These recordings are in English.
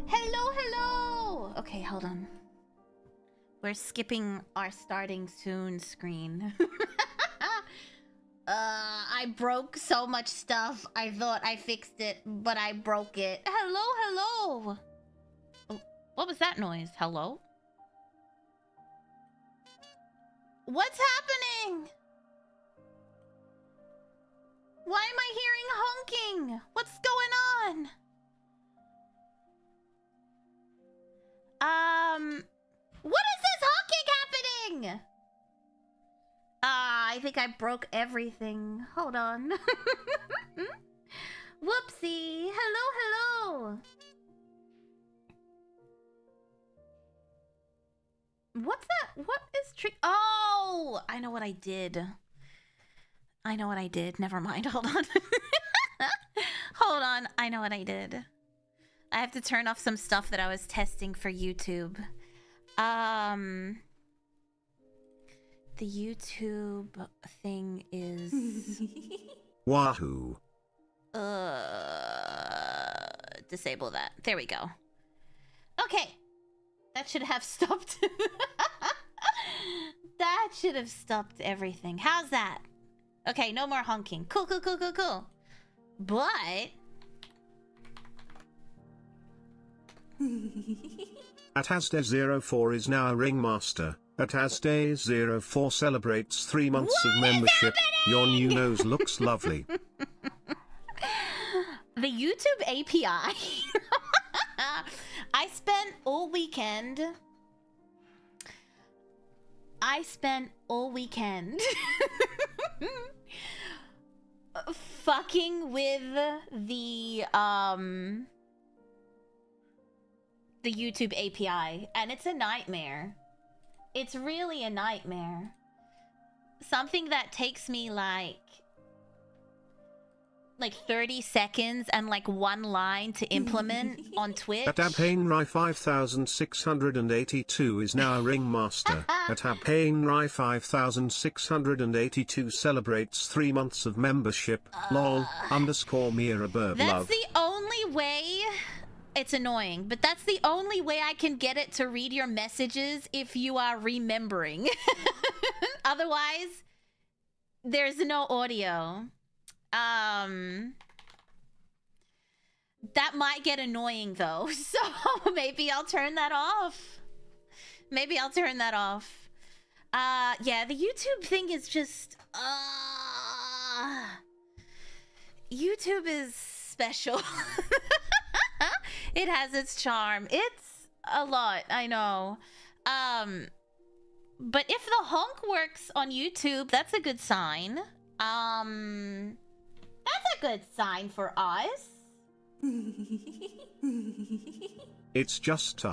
Hello, hello! Okay, hold on. We're skipping our starting soon screen. I broke so much stuff. I thought I fixed it, but I broke it. Hello, hello! Oh, what was that noise? Hello? What's happening? Why am I hearing honking? What's going on? What is this honking happening? I think I broke everything. Hold on. Whoopsie. Hello, hello. What's that? What is trick? Oh, I know what I did. I know what I did. Never mind. Hold on. Hold on. I know what I did. I have to turn off some stuff that I was testing for YouTube. The YouTube thing is... Wahoo. Disable that. There we go. Okay. That should have stopped. That should have stopped everything. How's that? Okay, no more honking. Cool, cool, cool, cool, cool. But... Atasday04 is now a ringmaster. Atasday04 celebrates 3 months of membership. Your new nose looks lovely. The YouTube API. I spent all weekend fucking with the YouTube API, and it's a nightmare. It's really a nightmare. Something that takes me like 30 seconds and like one line to implement on Twitch. Atabhainrai 5682 is now a ringmaster. Atabhainrai 5682 celebrates 3 months of membership. Lol. _Mira Burb That's love. the only way. It's annoying, but that's the only way I can get it to read your messages if you are remembering. Otherwise, there's no audio. That might get annoying though, so maybe I'll turn that off. Maybe I'll turn that off. Yeah, the YouTube thing is just, YouTube is special. It has its charm. It's a lot, I know. But if the honk works on YouTube, that's a good sign. That's a good sign for us. It's just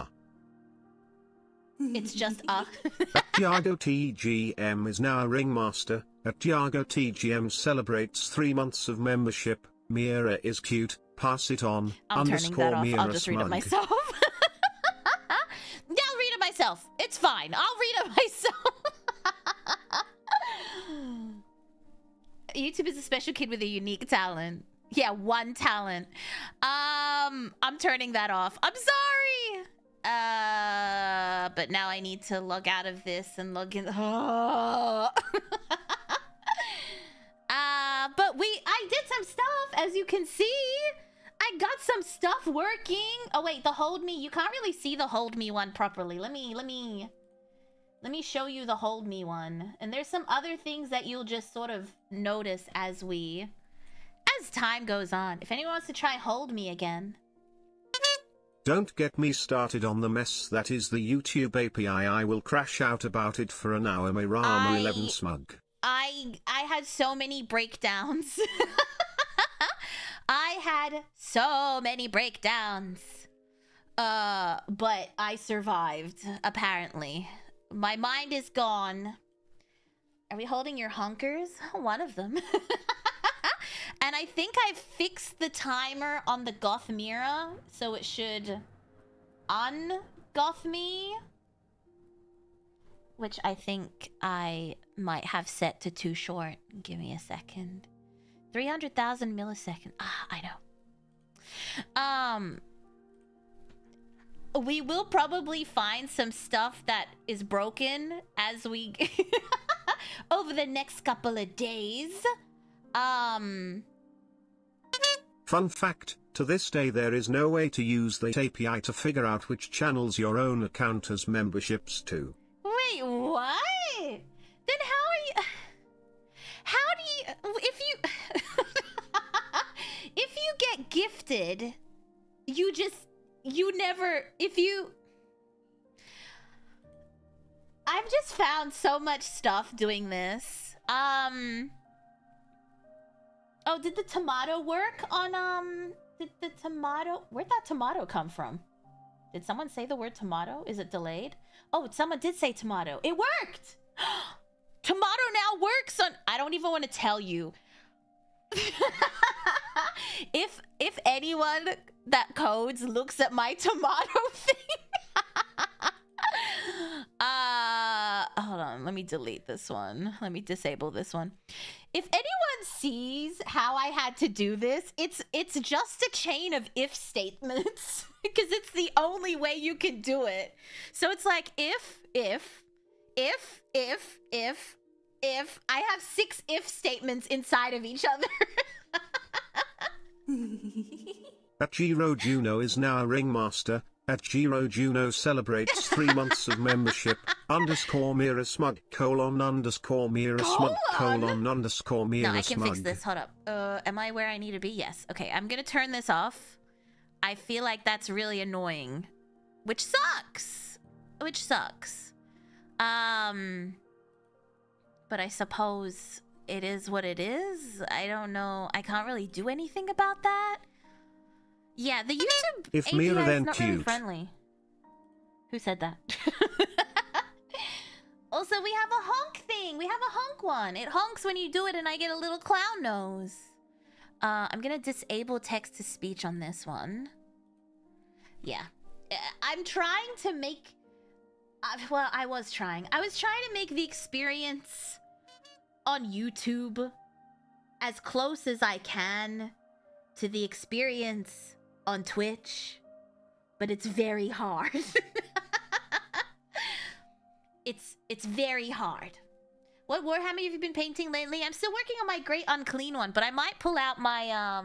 It's just Tiago TGM is now a ringmaster. Tiago TGM celebrates 3 months of membership. Mira is cute. Pass it on. I'm turning that off. Mira I'll just read it myself. Yeah, I'll read it myself. It's fine. I'll read it myself. YouTube is a special kid with a unique talent. Yeah, one talent. I'm turning that off. I'm sorry. But now I need to log out of this and log in. But I did some stuff, as you can see. I got some stuff working. Oh wait, the hold me. You can't really see the hold me one properly. Let me show you the hold me one. And there's some other things that you'll just sort of notice as time goes on. If anyone wants to try hold me again. Don't get me started on the mess that is the YouTube API. I will crash out about it for an hour. Mirama 11 smug. I had so many breakdowns. I had so many breakdowns. But I survived, apparently. My mind is gone. Are we holding your honkers? One of them. And I think I fixed the timer on the Goth Mira, so it should un-goth me. Which I think I might have set to too short. Give me a second. 300,000 milliseconds. Ah, I know. we will probably find some stuff that is broken as we over the next couple of days. Fun fact, to this day there is no way to use the API to figure out which channels your own account has memberships to. Wait, what? Then how do you, if you get gifted, I've just found so much stuff doing this. Oh, did the tomato work on, where'd that tomato come from? Did someone say the word tomato? Is it delayed? Oh, someone did say tomato. It worked! Tomato now works on, I don't even want to tell you. If anyone that codes looks at my tomato thing, hold on, let me delete this one. Let me disable this one. If anyone sees how I had to do this, it's just a chain of if statements because it's the only way you can do it. So it's like if I have 6 if statements inside of each other. At Giro Juno is now a ringmaster. At Giro Juno celebrates 3 months of membership. _ Mira Smug _ Mira Smug _ Mira No, I can Smug. fix this. Hold up. Am I where I need to be? Yes. Okay, I'm gonna turn this off. I feel like that's really annoying, which sucks. But I suppose it is what it is. I don't know. I can't really do anything about that. Yeah, the YouTube If API Mira is then not cute. really friendly. Who said that? Also, we have a honk thing. We have a honk one. It honks when you do it, and I get a little clown nose. I'm gonna disable text to speech on this one. Yeah, I'm trying to make. Well, I was trying to make the experience on YouTube as close as I can to the experience on Twitch, but it's very hard. It's very hard. What Warhammer have you been painting lately? I'm still working on my Great Unclean one, but I might pull out my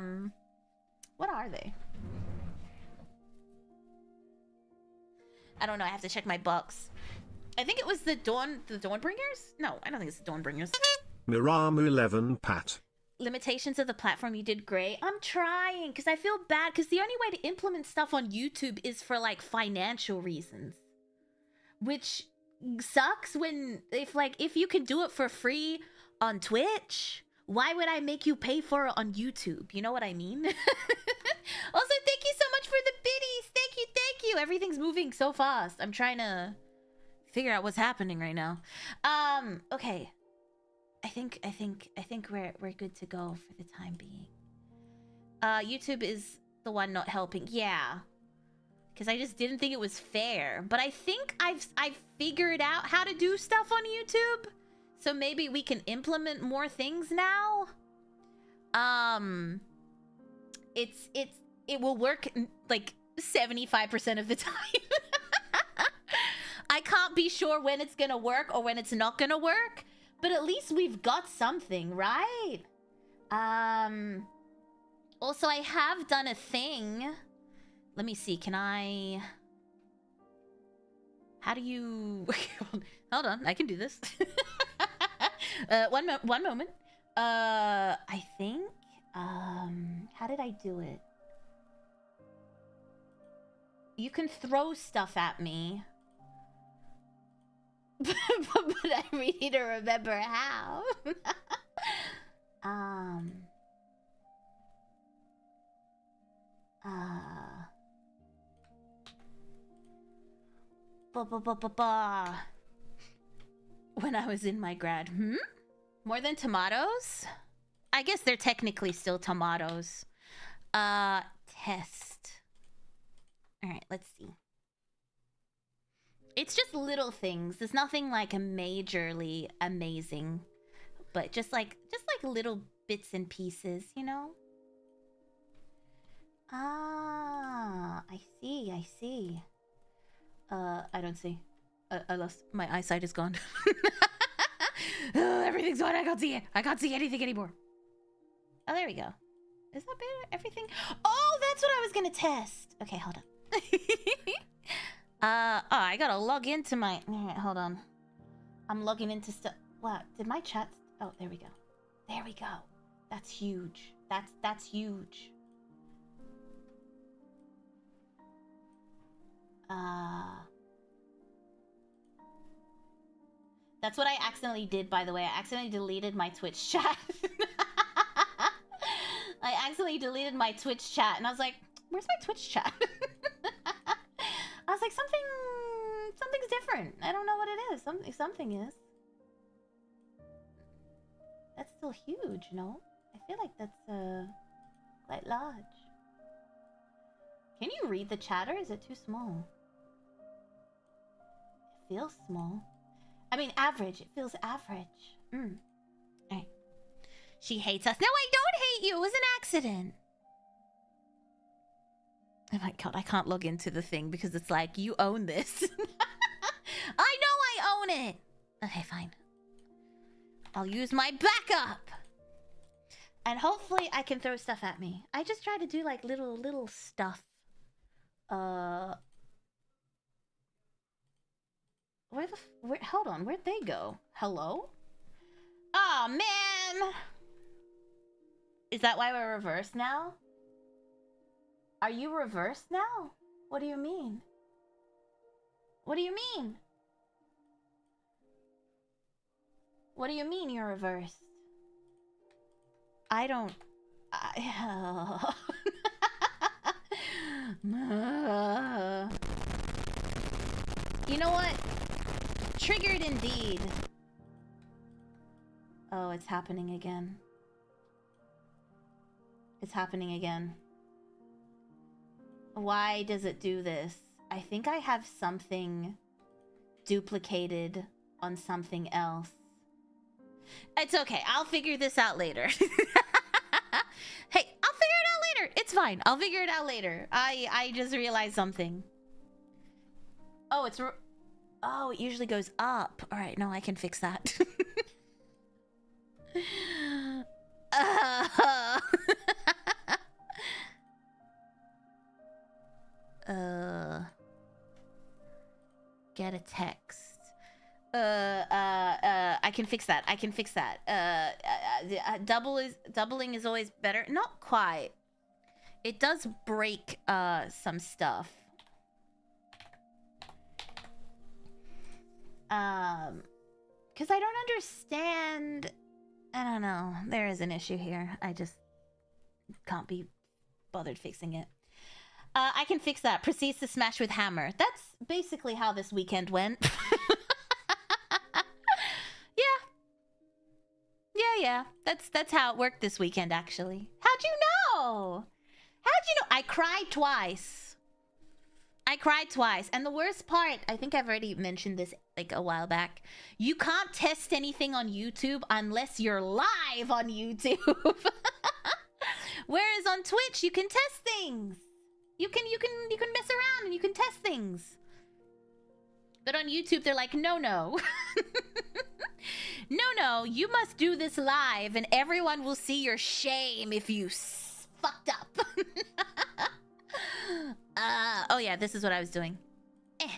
what are they? I don't know. I have to check my box. I think it was the Dawnbringers? No, I don't think it's the Dawnbringers. Miramu 11 Pat. Limitations of the platform, you did great. I'm trying because I feel bad because the only way to implement stuff on YouTube is for like financial reasons, which sucks when if you can do it for free on Twitch, why would I make you pay for it on YouTube? You know what I mean? Also, thank you so much for the biddies. Thank you. Everything's moving so fast. I'm trying to figure out what's happening right now. Okay. I think we're good to go for the time being. YouTube is the one not helping. Yeah. Because I just didn't think it was fair. But I think I've figured out how to do stuff on YouTube. So maybe we can implement more things now. It will work like 75% of the time. I can't be sure when it's gonna work or when it's not gonna work. But at least we've got something, right? Also, I have done a thing. Let me see. Can I... How do you... Hold on. I can do this. One moment. I think... How did I do it? You can throw stuff at me. But I really need to remember how. When I was in my grad, more than tomatoes? I guess they're technically still tomatoes. Test. All right, let's see. It's just little things. There's nothing like majorly amazing, but just like little bits and pieces, you know? Ah, I see. I don't see. I lost. My eyesight is gone. Everything's gone. I can't see it. I can't see anything anymore. Oh, there we go. Is that better? Everything? Oh, that's what I was gonna test. Okay, hold on. Oh, I gotta log into my... Alright, hold on. I'm logging into stuff. What? Did my chat... Oh, there we go. There we go. That's huge. That's huge. That's what I accidentally did, by the way. I accidentally deleted my Twitch chat. I accidentally deleted my Twitch chat, and I was like, where's my Twitch chat? I was like, something's different. I don't know what it is. Something is. That's still huge, no? I feel like that's quite large. Can you read the chat, or is it too small? It feels small. I mean, average. It feels average. Alright. She hates us. No, I don't hate you. It was an accident. Oh my god, I can't log into the thing because it's like, you own this. I know I own it. Okay, fine. I'll use my backup. And hopefully I can throw stuff at me. I just try to do like little stuff. Hold on, where'd they go? Hello? Oh man! Is that why we're reversed now? Are you reversed now? What do you mean? What do you mean? What do you mean you're reversed? I don't... You know what? Triggered indeed. Oh, it's happening again. It's happening again. Why does it do this? I think I have something duplicated on something else. It's okay. I'll figure this out later. Hey, I'll figure it out later. It's fine. I'll figure it out later. I just realized something. Oh, it's... Oh, it usually goes up. All right, no, I can fix that. Get a text. I can fix that. I can fix that. Doubling is always better. Not quite. It does break some stuff. Because I don't understand. I don't know. There is an issue here. I just can't be bothered fixing it. I can fix that. Proceeds to smash with hammer. That's basically how this weekend went. Yeah. That's how it worked this weekend, actually. How'd you know? I cried twice. And the worst part, I think I've already mentioned this like a while back. You can't test anything on YouTube unless you're live on YouTube. Whereas on Twitch, you can test things. You can mess around and you can test things. But on YouTube, they're like, no. No, you must do this live and everyone will see your shame if you fucked up. Oh yeah, this is what I was doing. All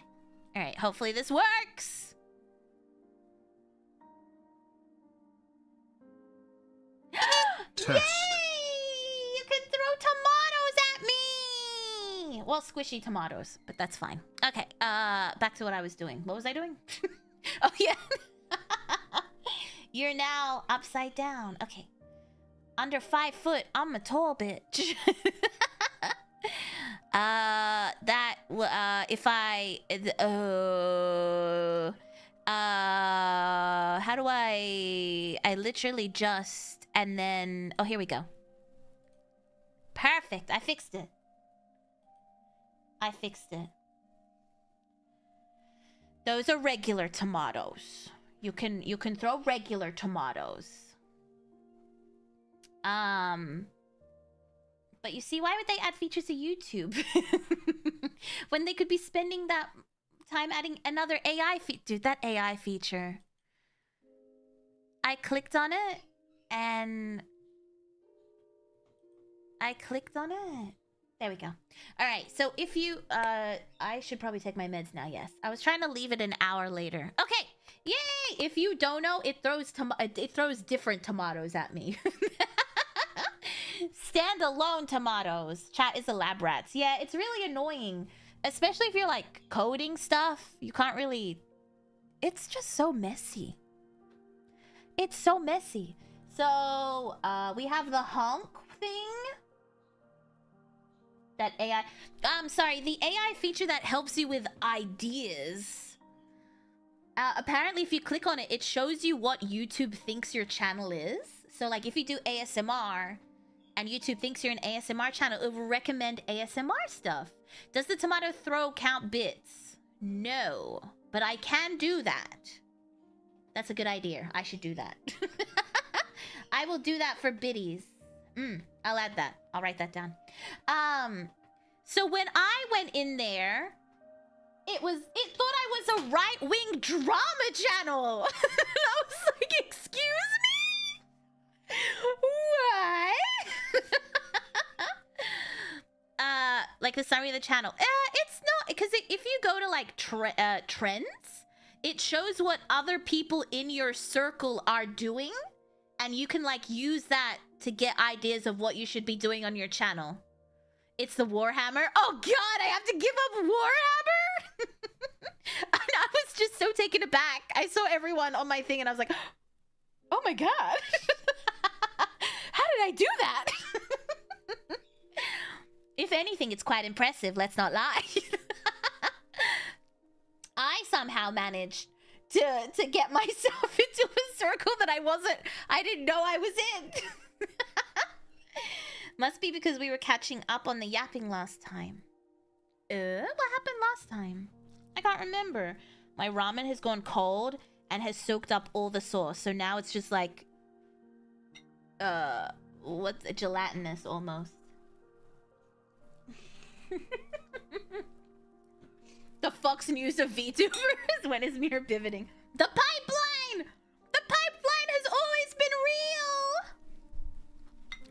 right, hopefully this works. Test. Yay! You can throw tomatoes at me! Well, squishy tomatoes, but that's fine. Okay, back to what I was doing. What was I doing? Oh yeah. You're now upside down. Okay. Under 5 foot, I'm a tall bitch. If I how do I literally just, and then, oh, here we go. Perfect. I fixed it. Those are regular tomatoes. You can throw regular tomatoes. But you see, why would they add features to YouTube when they could be spending that time adding another AI feature. Dude, that AI feature. I clicked on it and there we go. All right, so if you I should probably take my meds now. Yes, I was trying to leave it an hour later. Okay, yay! If you don't know, it throws different tomatoes at me. Standalone tomatoes. Chat is a lab rats. Yeah, it's really annoying, especially if you're like coding stuff. You can't really. It's just so messy. It's so messy. So we have the honk thing. That AI, sorry, the AI feature that helps you with ideas. Apparently, if you click on it, it shows you what YouTube thinks your channel is. So, like, if you do ASMR and YouTube thinks you're an ASMR channel, it will recommend ASMR stuff. Does the tomato throw count bits? No, but I can do that. That's a good idea. I should do that. I will do that for biddies. I'll add that. I'll write that down. So when I went in there, it thought I was a right-wing drama channel. I was like, excuse me? What? Like the summary of the channel. It's not, because if you go to like trends, it shows what other people in your circle are doing, and you can like use that to get ideas of what you should be doing on your channel. It's the Warhammer. Oh god, I have to give up Warhammer? And I was just so taken aback. I saw everyone on my thing and I was like, oh my god. How did I do that? If anything, it's quite impressive, let's not lie. I somehow managed to get myself into a circle that I didn't know I was in. Must be because we were catching up on the yapping last time. What happened last time? I can't remember. My ramen has gone cold and has soaked up all the sauce. So now it's just like... what's gelatinous almost. The Fox News of VTubers. When is Mira pivoting? The pipeline! The pipeline has always been real!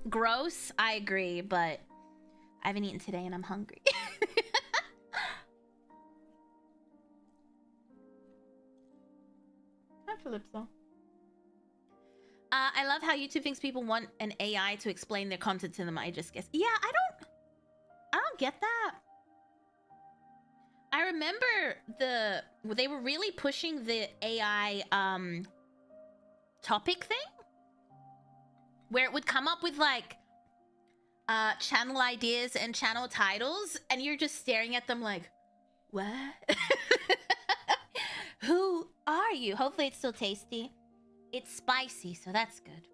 Gross, I agree, but I haven't eaten today and I'm hungry. Hi, Calypso. I love how YouTube thinks people want an AI to explain their content to them. I just guess. Yeah, I don't get that. I remember they were really pushing the AI topic thing, where it would come up with like channel ideas and channel titles, and you're just staring at them like, what? Who are you? Hopefully it's still tasty. It's spicy, so that's good.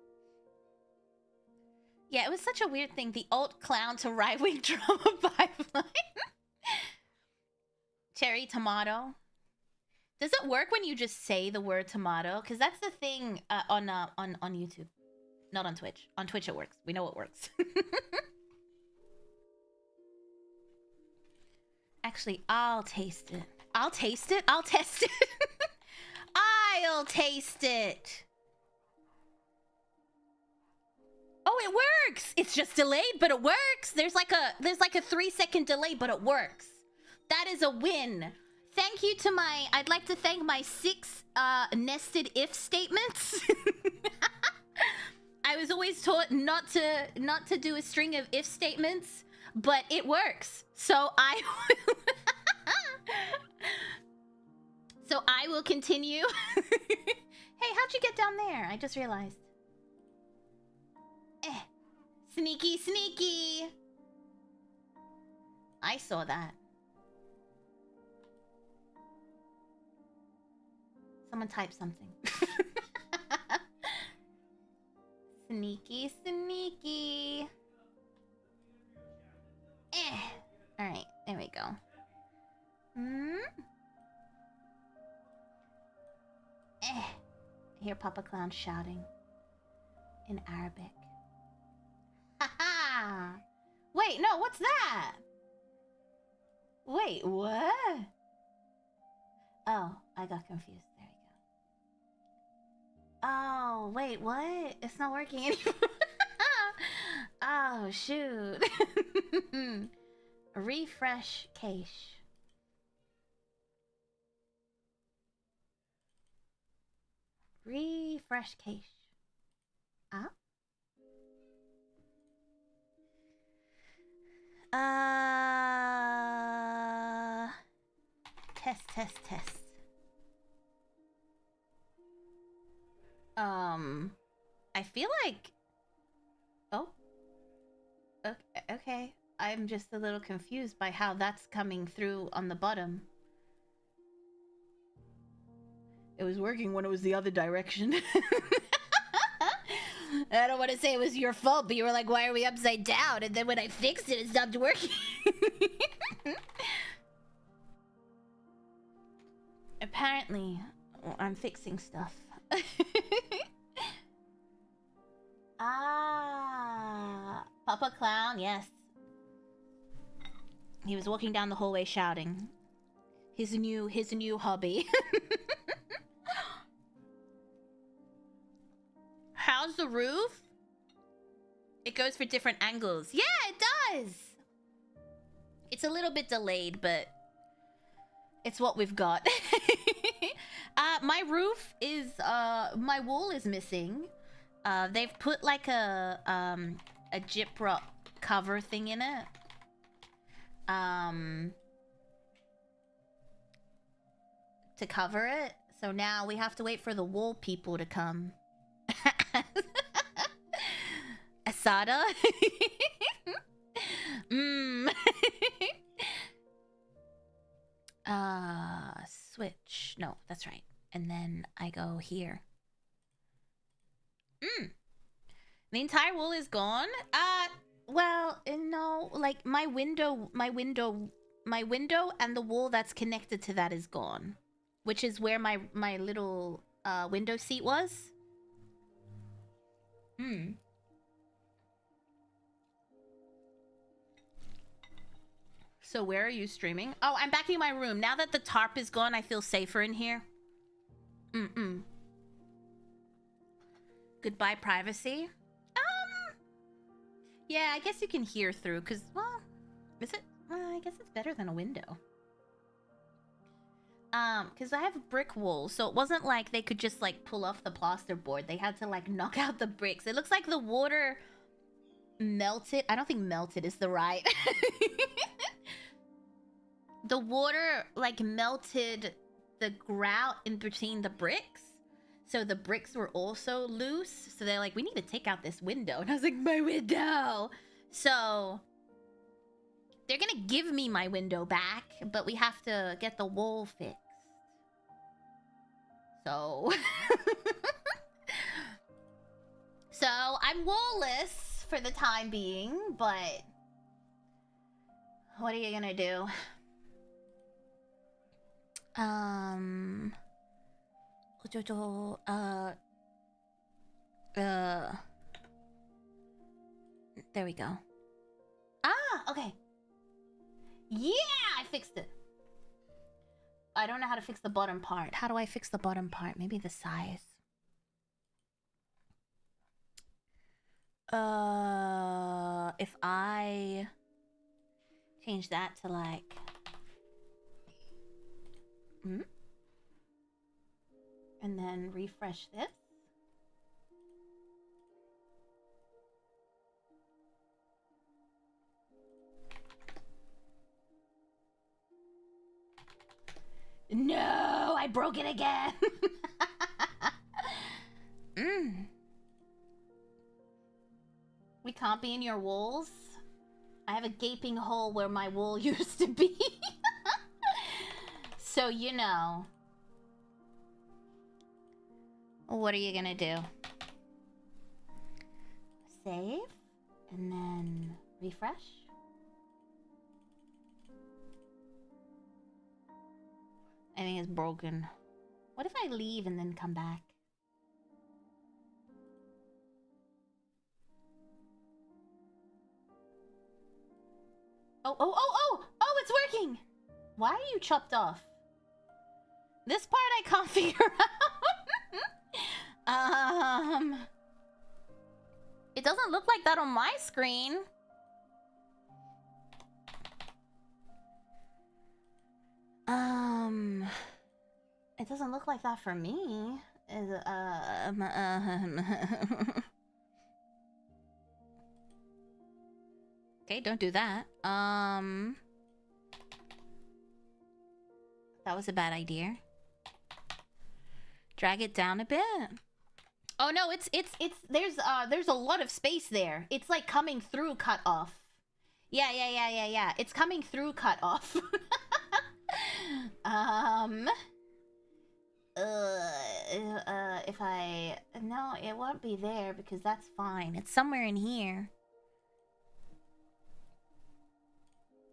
Yeah, it was such a weird thing. The alt clown to right-wing drama pipeline. Cherry tomato. Does it work when you just say the word tomato? Because that's the thing on YouTube. Not on Twitch. On Twitch it works. We know it works. Actually, I'll taste it. I'll taste it? I'll test it. I'll taste it. Oh, it works! It's just delayed, but it works! There's like a 3-second delay, but it works. That is a win. Thank you to I'd like to thank my 6 nested if statements. I was always taught not to do a string of if statements, but it works. So I will continue. Hey, how'd you get down there? I just realized. Sneaky, sneaky. I saw that. Someone type something. Sneaky, sneaky. Alright, there we go. I hear Papa Clown shouting in Arabic. Haha! Wait, no, what's that? Wait, what? Oh, I got confused. There we go. Oh, wait, what? It's not working anymore. Oh, shoot. Refresh cache. Refresh cache. Ah. Test. I feel like... Oh. Okay. I'm just a little confused by how that's coming through on the bottom. It was working when it was the other direction. I don't want to say it was your fault, but you were like, why are we upside down? And then when I fixed it, it stopped working. Apparently, I'm fixing stuff. Ah, Papa Clown, yes. He was walking down the hallway shouting. His new hobby. How's the roof? It goes for different angles. Yeah, it does. It's a little bit delayed, but it's what we've got. My roof is my wall is missing. They've put like a gyprock cover thing in it. To cover it. So now we have to wait for the wall people to come. Asada? Switch. No, that's right. And then I go here. The entire wall is gone? Well, no, like my window and the wall that's connected to that is gone. Which is where my little window seat was. So where are you streaming? Oh, I'm back in my room. Now that the tarp is gone, I feel safer in here. Goodbye, privacy. Yeah, I guess you can hear through, because, well, is it? Well, I guess it's better than a window. Because I have a brick wall, so it wasn't like they could just, like, pull off the plasterboard. They had to, like, knock out the bricks. It looks like the water melted. I don't think melted is the right. The water, like, melted the grout in between the bricks. So the bricks were also loose. So they're like, we need to take out this window. And I was like, my window! So they're gonna give me my window back, but we have to get the wall fixed. So... So I'm wallless for the time being, but... What are you gonna do? There we go. Ah, okay. Yeah, I fixed it. I don't know how to fix the bottom part. How do I fix the bottom part? Maybe the size. If I change that to like... And then refresh this. No, I broke it again. We can't be in your walls. I have a gaping hole where my wall used to be. So, you know. What are you gonna do? Save. And then refresh. I think it's broken. What if I leave and then come back? Oh, it's working! Why are you chopped off? This part I can't figure out. It doesn't look like that on my screen. It doesn't look like that for me. Okay, don't do that. That was a bad idea. Drag it down a bit. Oh no, it's there's a lot of space there. It's like coming through cut off. Yeah. It's coming through cut off. If I... No, it won't be there because that's fine. It's somewhere in here.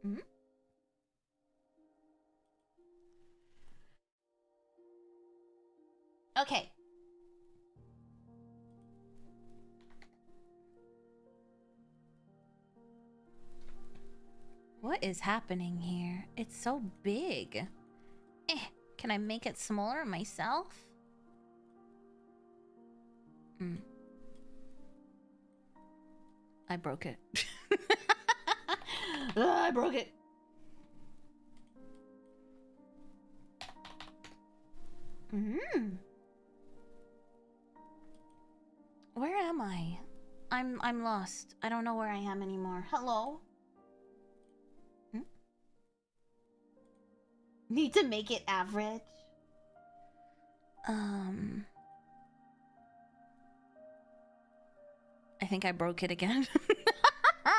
Hmm? Okay. What is happening here? It's so big. Can I make it smaller myself? I broke it. I broke it. Where am I? I'm lost. I don't know where I am anymore. Hello? Need to make it average. I think I broke it again. No.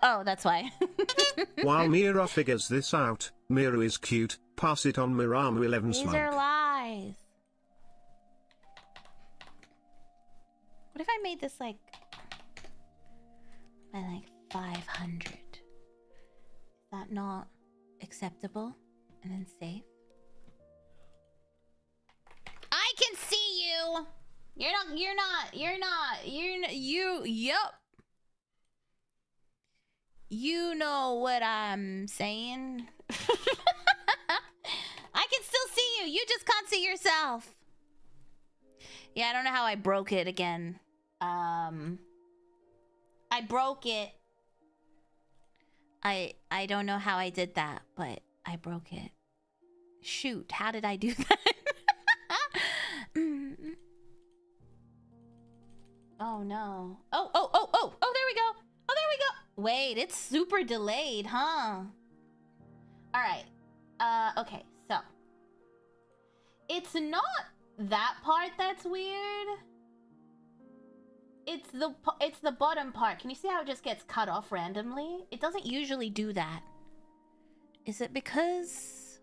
Oh, that's why. While Mira figures this out, Mira is cute. Pass it on Miramu 11 These Smug. are lies. What if I made this like by like 500? Is that not acceptable and then safe? I can see you. Yup. You know what I'm saying. I can still see you. You just can't see yourself. Yeah, I don't know how I broke it again. I broke it. I don't know how I did that, but I broke it. Shoot, how did I do that? Oh no. Oh, there we go. Oh, there we go. Wait, it's super delayed, huh? All right. Okay, so it's not that part that's weird. It's the bottom part. Can you see how it just gets cut off randomly? It doesn't usually do that. Is it because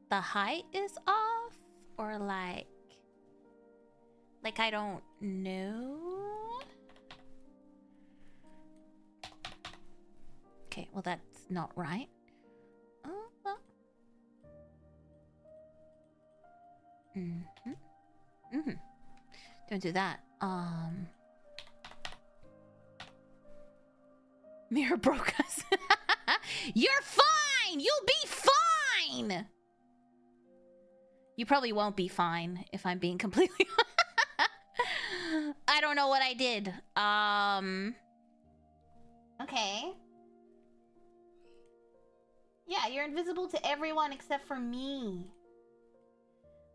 the height is off, or like I don't know? Okay, well that's not right. Oh, well. Don't do that. Mira broke us. You're fine! You'll be fine! You probably won't be fine, if I'm being completely... I don't know what I did. Okay. Yeah, you're invisible to everyone except for me.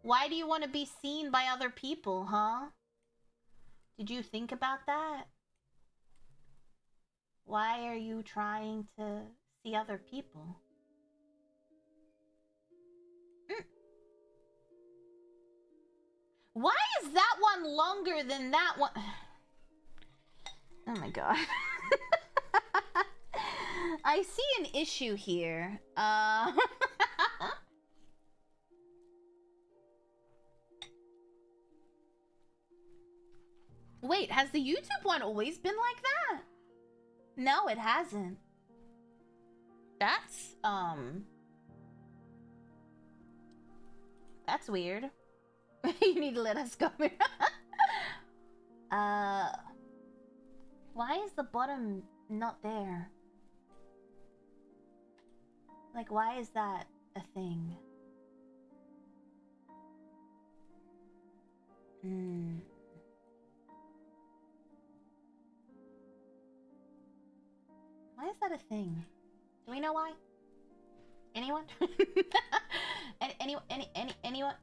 Why do you want to be seen by other people, huh? Did you think about that? Why are you trying to see other people? Why is that one longer than that one? Oh my god. I see an issue here. Wait, has the YouTube one always been like that? No, it hasn't. That's weird. You need to let us go. Why is the bottom not there? Like, why is that a thing? Hmm. Why is that a thing? Do we know why? Anyone? Anyone?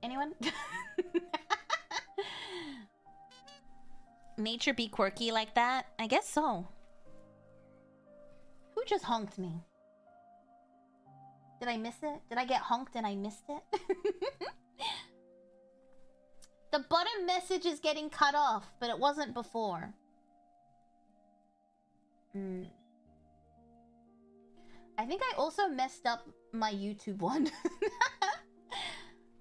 Nature be quirky like that? I guess so. Who just honked me? Did I miss it? Did I get honked and I missed it? The bottom message is getting cut off, but it wasn't before. I think I also messed up my YouTube one.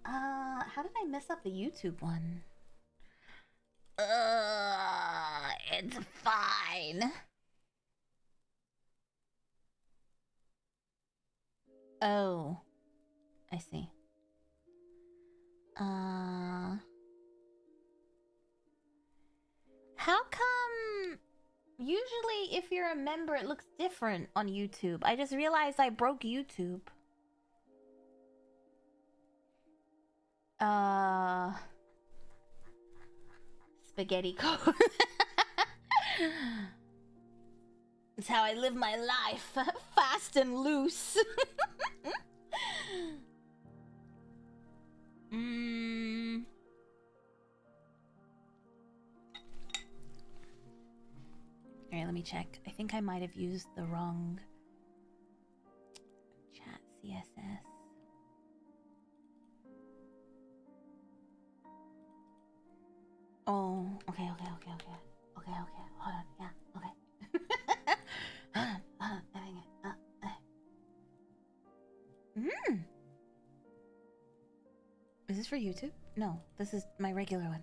How did I mess up the YouTube one? It's fine. Oh, I see. How come usually if you're a member it looks different on YouTube? I just realized I broke YouTube. Spaghetti code. It's how I live my life. Fast and loose. Alright, let me check. I think I might have used the wrong chat CSS. Oh, okay. Hold on, yeah, okay. Hold on, Is this for YouTube? No, this is my regular one.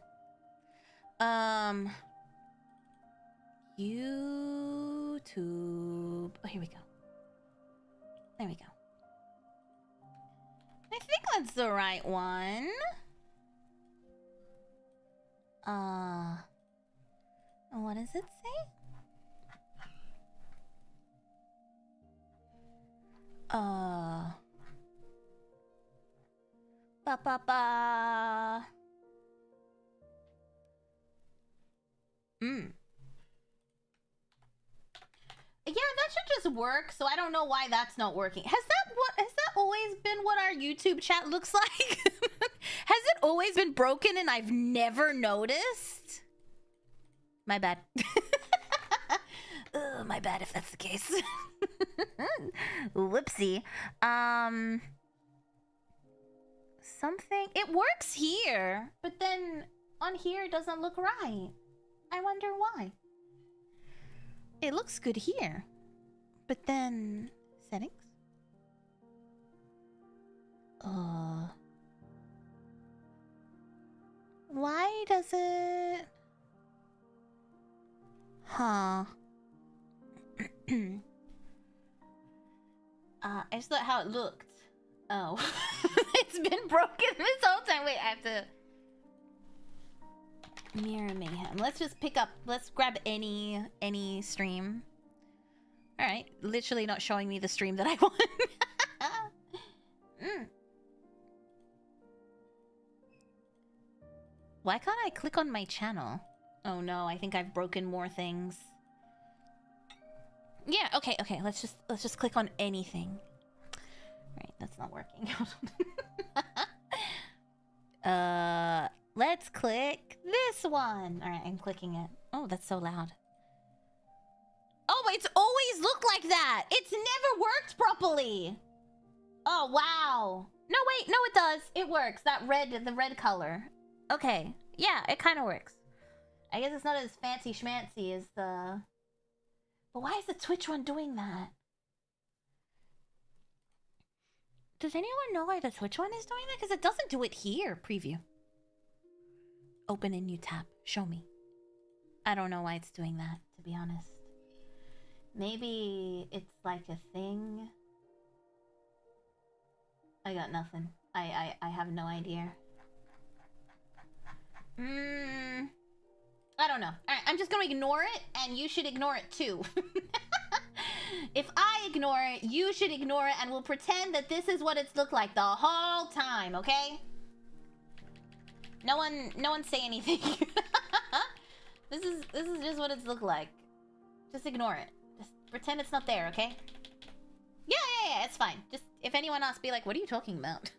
YouTube. Oh, here we go. There we go. I think that's the right one. What does it say? Yeah, that should just work, so I don't know why that's not working. Has that always been what our YouTube chat looks like? Has it always been broken and I've never noticed? My bad. My bad if that's the case. Whoopsie. Something... It works here, but then on here it doesn't look right. I wonder why. It looks good here, but then... Settings? Why does it... Huh. I just thought how it looked. Oh. It's been broken this whole time. Wait, I have to... Mira Mayheme. Let's just pick up... Let's grab any stream. Alright. Literally not showing me the stream that I want. Why can't I click on my channel? Oh no, I think I've broken more things. Yeah, okay. Let's just click on anything. Right, that's not working. Let's click this one. All right, I'm clicking it. Oh, that's so loud. Oh, it's always looked like that. It's never worked properly. Oh, wow. No, wait, no, it does. It works. The red color. Okay, yeah, it kind of works. I guess it's not as fancy schmancy as the... But why is the Twitch one doing that? Does anyone know why the Twitch one is doing that? Because it doesn't do it here. Preview. Open a new tab. Show me. I don't know why it's doing that, to be honest. Maybe it's like a thing. I got nothing. I have no idea. I don't know. Alright, I'm just gonna ignore it, and you should ignore it too. If I ignore it, you should ignore it, and we'll pretend that this is what it's looked like the whole time, okay? No one say anything. This is just what it's look like. Just ignore it. Just pretend it's not there, okay? Yeah, it's fine. Just if anyone asks, be like, what are you talking about?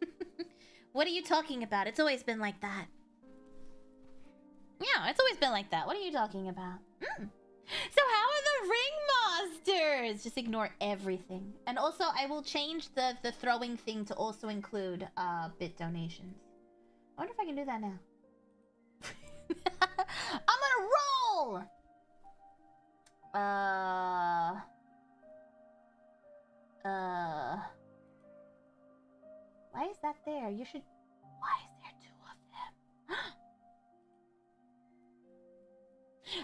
What are you talking about? It's always been like that. Yeah, it's always been like that. What are you talking about? So how are the ring masters? Just ignore everything. And also, I will change the throwing thing to also include bit donations. I wonder if I can do that now. I'm gonna roll! Why is that there? You should... Why is there 2 of them?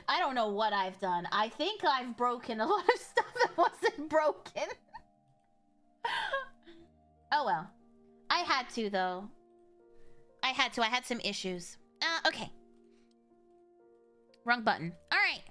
I don't know what I've done. I think I've broken a lot of stuff that wasn't broken. Oh well. I had to, though. I had some issues. Okay. Wrong button. Alright.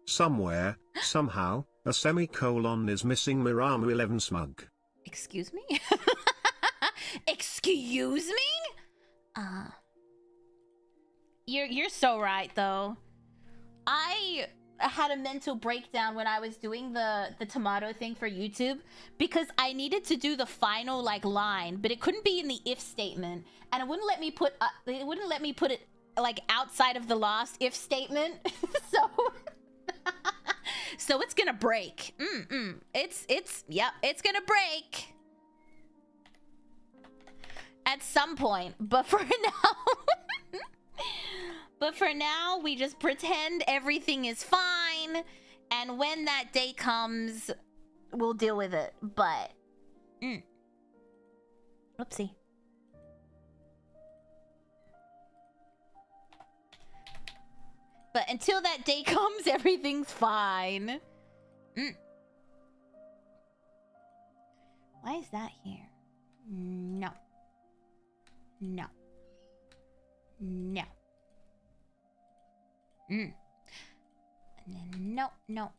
Somewhere, somehow, a semicolon is missing Miramu 11 smug. Excuse me? Excuse me? You're so right, though. I had a mental breakdown when I was doing the tomato thing for YouTube because I needed to do the final like line, but it couldn't be in the if statement, and it wouldn't let me put it like outside of the last if statement. So it's gonna break. It's gonna break at some point, but for now. But for now, we just pretend everything is fine, and when that day comes, we'll deal with it. But, Oopsie. But until that day comes, everything's fine. Why is that here? No. No. No. And then no.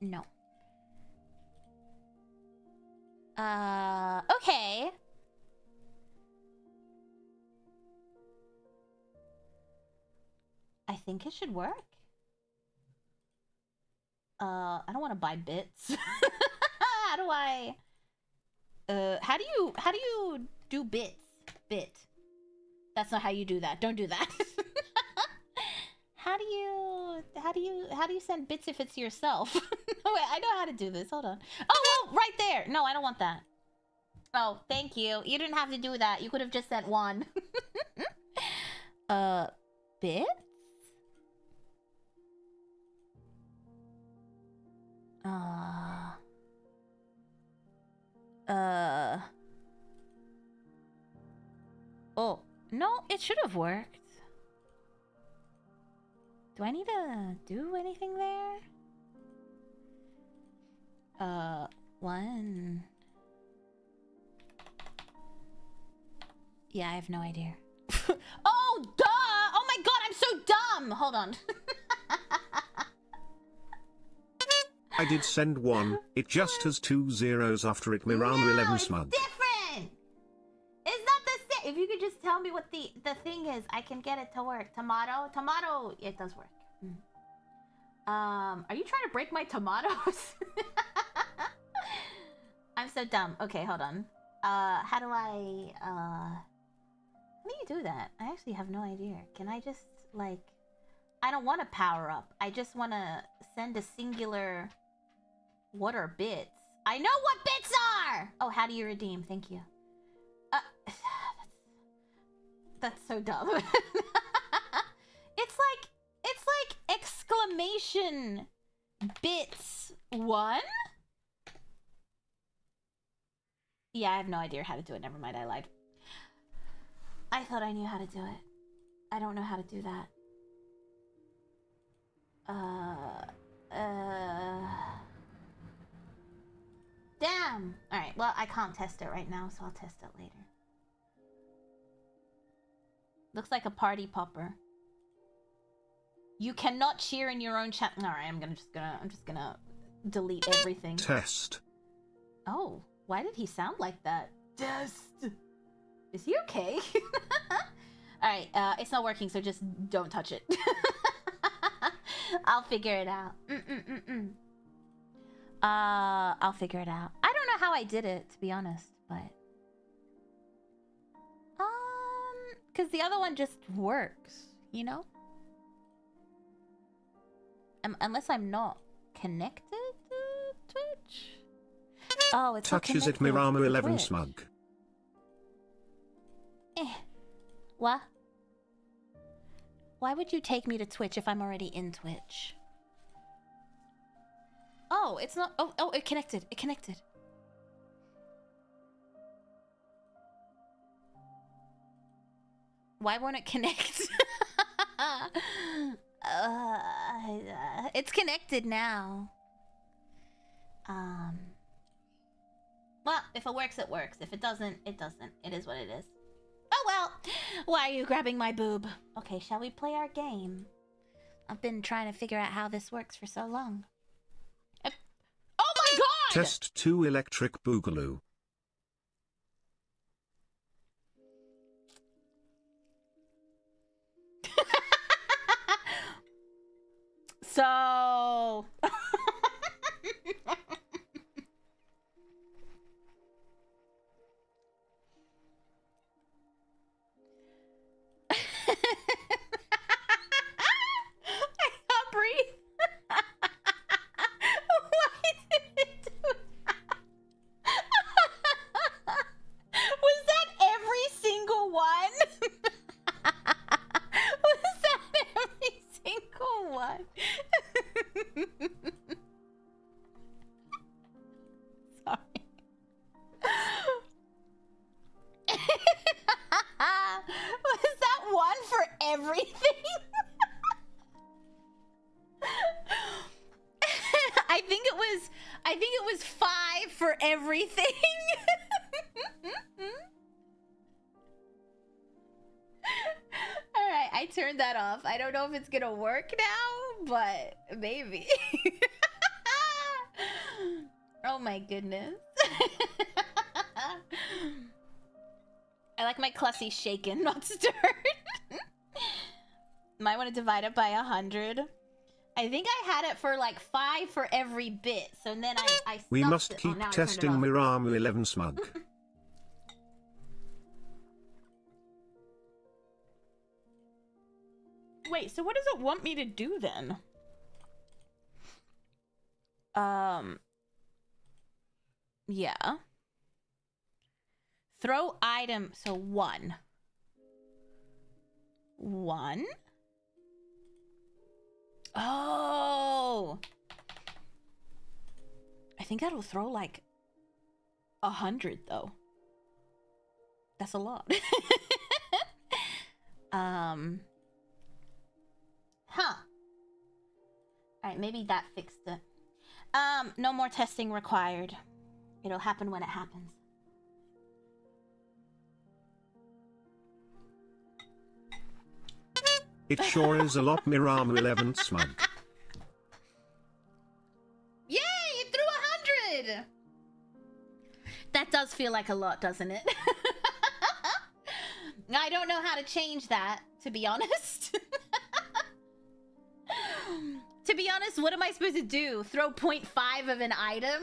Okay. I think it should work. I don't want to buy bits. How do I... how do you do bits? Bit. That's not how you do that. Don't do that. How do you send bits if it's yourself? Wait, I know how to do this. Hold on. Oh, well, right there. No, I don't want that. Oh, thank you. You didn't have to do that. You could have just sent one. Bits? Oh, no, it should have worked. Do I need to do anything there? One. Yeah, I have no idea. Oh, duh! Oh my god, I'm so dumb! Hold on. I did send one, it just has 2 zeros after it. Miramu 11 smug. It's different! It's not the same! If you could just tell me what the thing is, I can get it to work. Tomato, it does work. Are you trying to break my tomatoes? I'm so dumb. Okay, hold on. How do you do that? I actually have no idea. Can I just, like... I don't want to power up. I just want to send a singular... What are bits? I know what bits are! Oh, how do you redeem? Thank you. That's so dumb. It's like exclamation bits 1? Yeah, I have no idea how to do it. Never mind, I lied. I thought I knew how to do it. I don't know how to do that. Damn! Alright, well, I can't test it right now, so I'll test it later. Looks like a party popper. You cannot cheer in your own chat. Alright, I'm just gonna delete everything. Test. Oh, why did he sound like that? Test. Is he okay? Alright, it's not working, so just don't touch it. I'll figure it out. I'll figure it out. I don't know how I did it, to be honest, but... because the other one just works, you know? Unless I'm not connected to Twitch? Oh, it's not Touches it connected Mirama to 11 Twitch. smug. What? Why would you take me to Twitch if I'm already in Twitch? Oh, it's not... Oh, it connected. It connected. Why won't it connect? It's connected now. Well, if it works, it works. If it doesn't, it doesn't. It is what it is. Oh well! Why are you grabbing my boob? Okay, shall we play our game? I've been trying to figure out how this works for so long. Oh my god! Test 2 electric boogaloo. So... I can't breathe. Why did it do that? Was that every single one? Was that every single one? Sorry. Was that one for everything? I think it was 5 for everything. All right, I turned that off. I don't know if it's gonna work now, but maybe. Oh my goodness. I like my clussy shaken, not stirred. Might want to divide it by 100. I think I had it for like 5 for every bit, so then I We stopped must it. keep Now I turned it testing off. Mirama 11 smug. Wait, so what does it want me to do then? Yeah. Throw item, so 1. 1. Oh! I think that'll throw like 100 though. That's a lot. Huh. Alright, maybe that fixed it. No more testing required. It'll happen when it happens. It sure is a lot Mirama 11 smug. Yay! It threw 100! That does feel like a lot, doesn't it? I don't know how to change that, to be honest. To be honest, what am I supposed to do? Throw 0.5 of an item?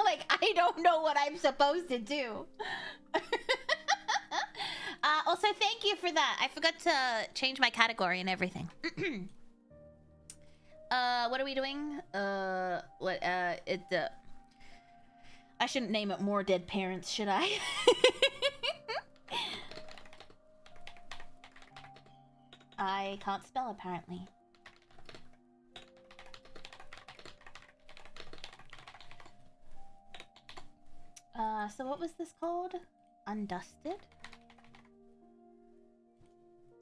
Like, I don't know what I'm supposed to do. Also, thank you for that. I forgot to change my category and everything. What are we doing? I shouldn't name it More Dead Parents, should I? I can't spell, apparently. So what was this called? Undusted?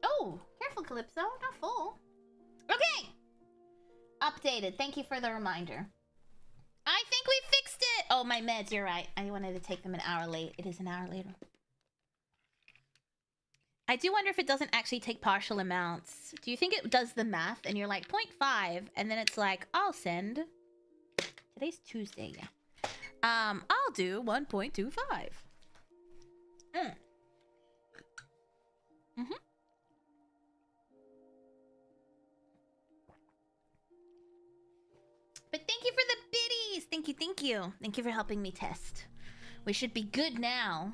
Oh, careful, Calypso, not full. Okay! Updated, thank you for the reminder. I think we fixed it! Oh, my meds, you're right. I wanted to take them an hour late. It is an hour later. I do wonder if it doesn't actually take partial amounts. Do you think it does the math and you're like 0.5 and then it's like, I'll send. Today's Tuesday, yeah. I'll do 1.25. But thank you for the biddies. Thank you, thank you. Thank you for helping me test. We should be good now.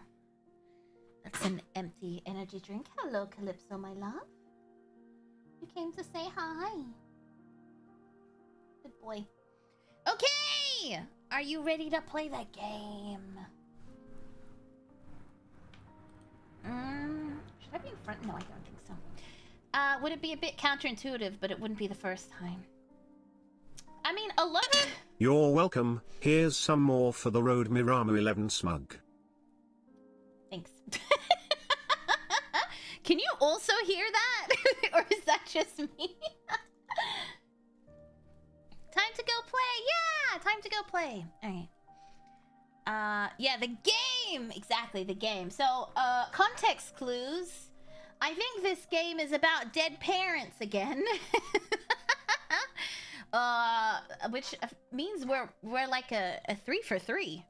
That's an empty energy drink. Hello, Calypso, my love. You came to say hi. Good boy. Okay! Are you ready to play the game? Should I be in front? No, I don't think so. Would it be a bit counterintuitive, but it wouldn't be the first time. I mean, a lot of... You're welcome. Here's some more for the Road Mirama 11 smug. Thanks. Can you also hear that? Or is that just me? Time to go play. Yeah, time to go play. All right. Yeah, the game. Exactly, the game. So, context clues. I think this game is about dead parents again. Which means we're like a 3 for 3.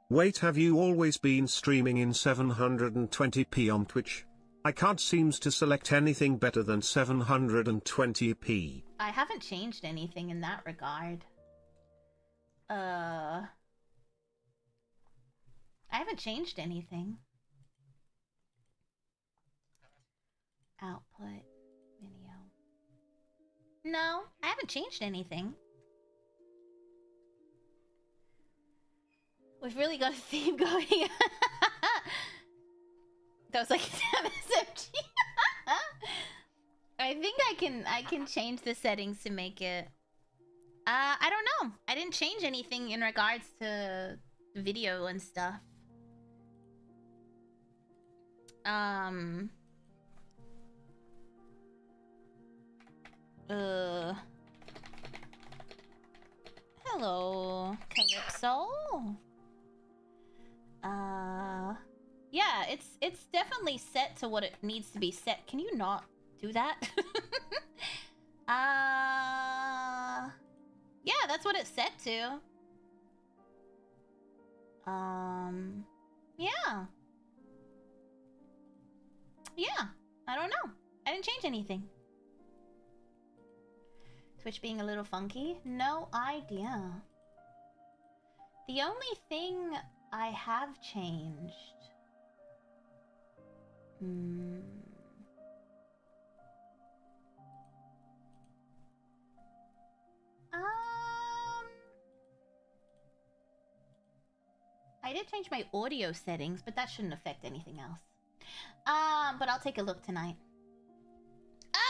Wait, have you always been streaming in 720p on Twitch? I can't seem to select anything better than 720p. I haven't changed anything in that regard. I haven't changed anything. Output video. No, I haven't changed anything. We've really got a theme going. That was like SMG. I think I can change the settings to make it. I don't know. I didn't change anything in regards to video and stuff. Hello, Calypso. Yeah, it's definitely set to what it needs to be set. Can you not do that? Yeah, that's what it's set to. Yeah. Yeah, I don't know. I didn't change anything. Twitch being a little funky? No idea. The only thing I have changed... I did change my audio settings, but that shouldn't affect anything else. But I'll take a look tonight.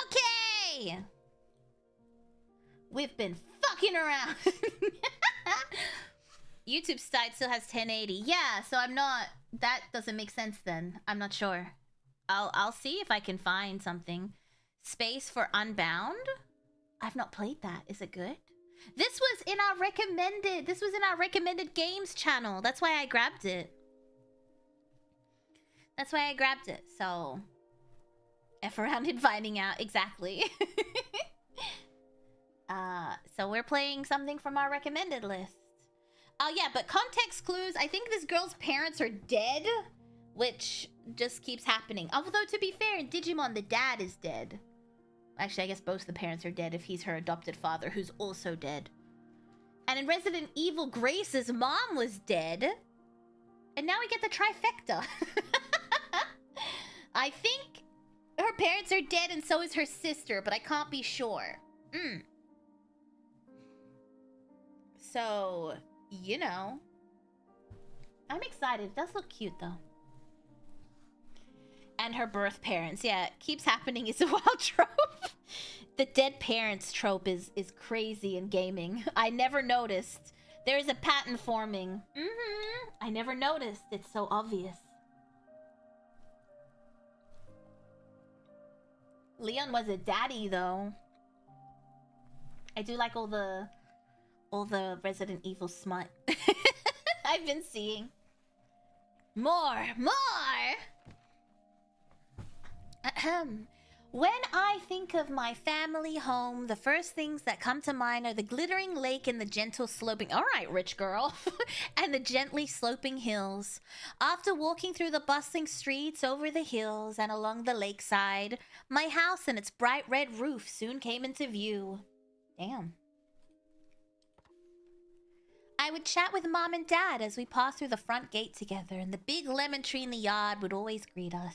Okay! We've been fucking around. YouTube site still has 1080. Yeah, so I'm not... That doesn't make sense then. I'm not sure. I'll see if I can find something. Space for Unbound? I've not played that. Is it good? This was in our recommended... This was in our recommended games channel. That's why I grabbed it. That's why I grabbed it. So... F around and finding out. Exactly. So we're playing something from our recommended list. Yeah, but context clues. I think this girl's parents are dead, which just keeps happening. Although, to be fair, in Digimon, the dad is dead. Actually, I guess both the parents are dead if he's her adopted father, who's also dead. And in Resident Evil, Grace's mom was dead. And now we get the trifecta. I think her parents are dead and so is her sister, but I can't be sure. So, you know. I'm excited. It does look cute, though. And her birth parents. Yeah, it keeps happening. It's a wild trope. The dead parents trope is crazy in gaming. I never noticed. There is a pattern forming. I never noticed. It's so obvious. Leon was a daddy, though. I do like all the Resident Evil smut. I've been seeing. More. Ahem. When I think of my family home, the first things that come to mind are the glittering lake and the gentle sloping... Alright, rich girl. And the gently sloping hills. After walking through the bustling streets, over the hills, and along the lakeside, my house and its bright red roof soon came into view. Damn. I would chat with Mom and Dad as we passed through the front gate together, and the big lemon tree in the yard would always greet us.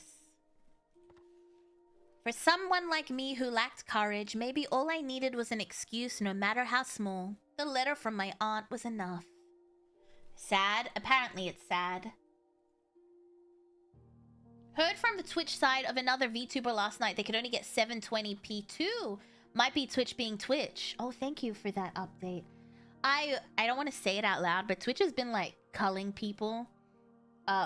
For someone like me who lacked courage, maybe all I needed was an excuse, no matter how small. The letter from my aunt was enough. Sad? Apparently it's sad. Heard from the Twitch side of another VTuber last night they could only get 720p too. Might be Twitch being Twitch. Oh, thank you for that update. I don't want to say it out loud, but Twitch has been like culling people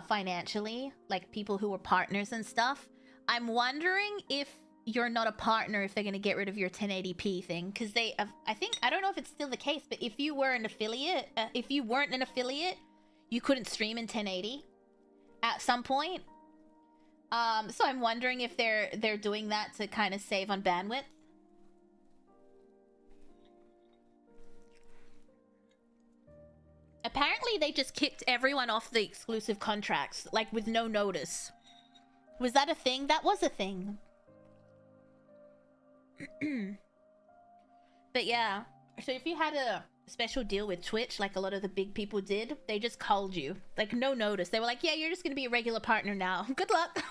financially, like people who were partners and stuff. I'm wondering if you're not a partner, if they're going to get rid of your 1080p thing, because they I don't know if it's still the case, but if you were an affiliate, if you weren't an affiliate, you couldn't stream in 1080 at some point. So I'm wondering if they're doing that to kind of save on bandwidth. Apparently they just kicked everyone off the exclusive contracts, like with no notice. Was that a thing? That was a thing. But yeah, so if you had a special deal with Twitch, like a lot of the big people did, they just called you. Like, no notice. They were like, yeah, you're just gonna be a regular partner now. Good luck.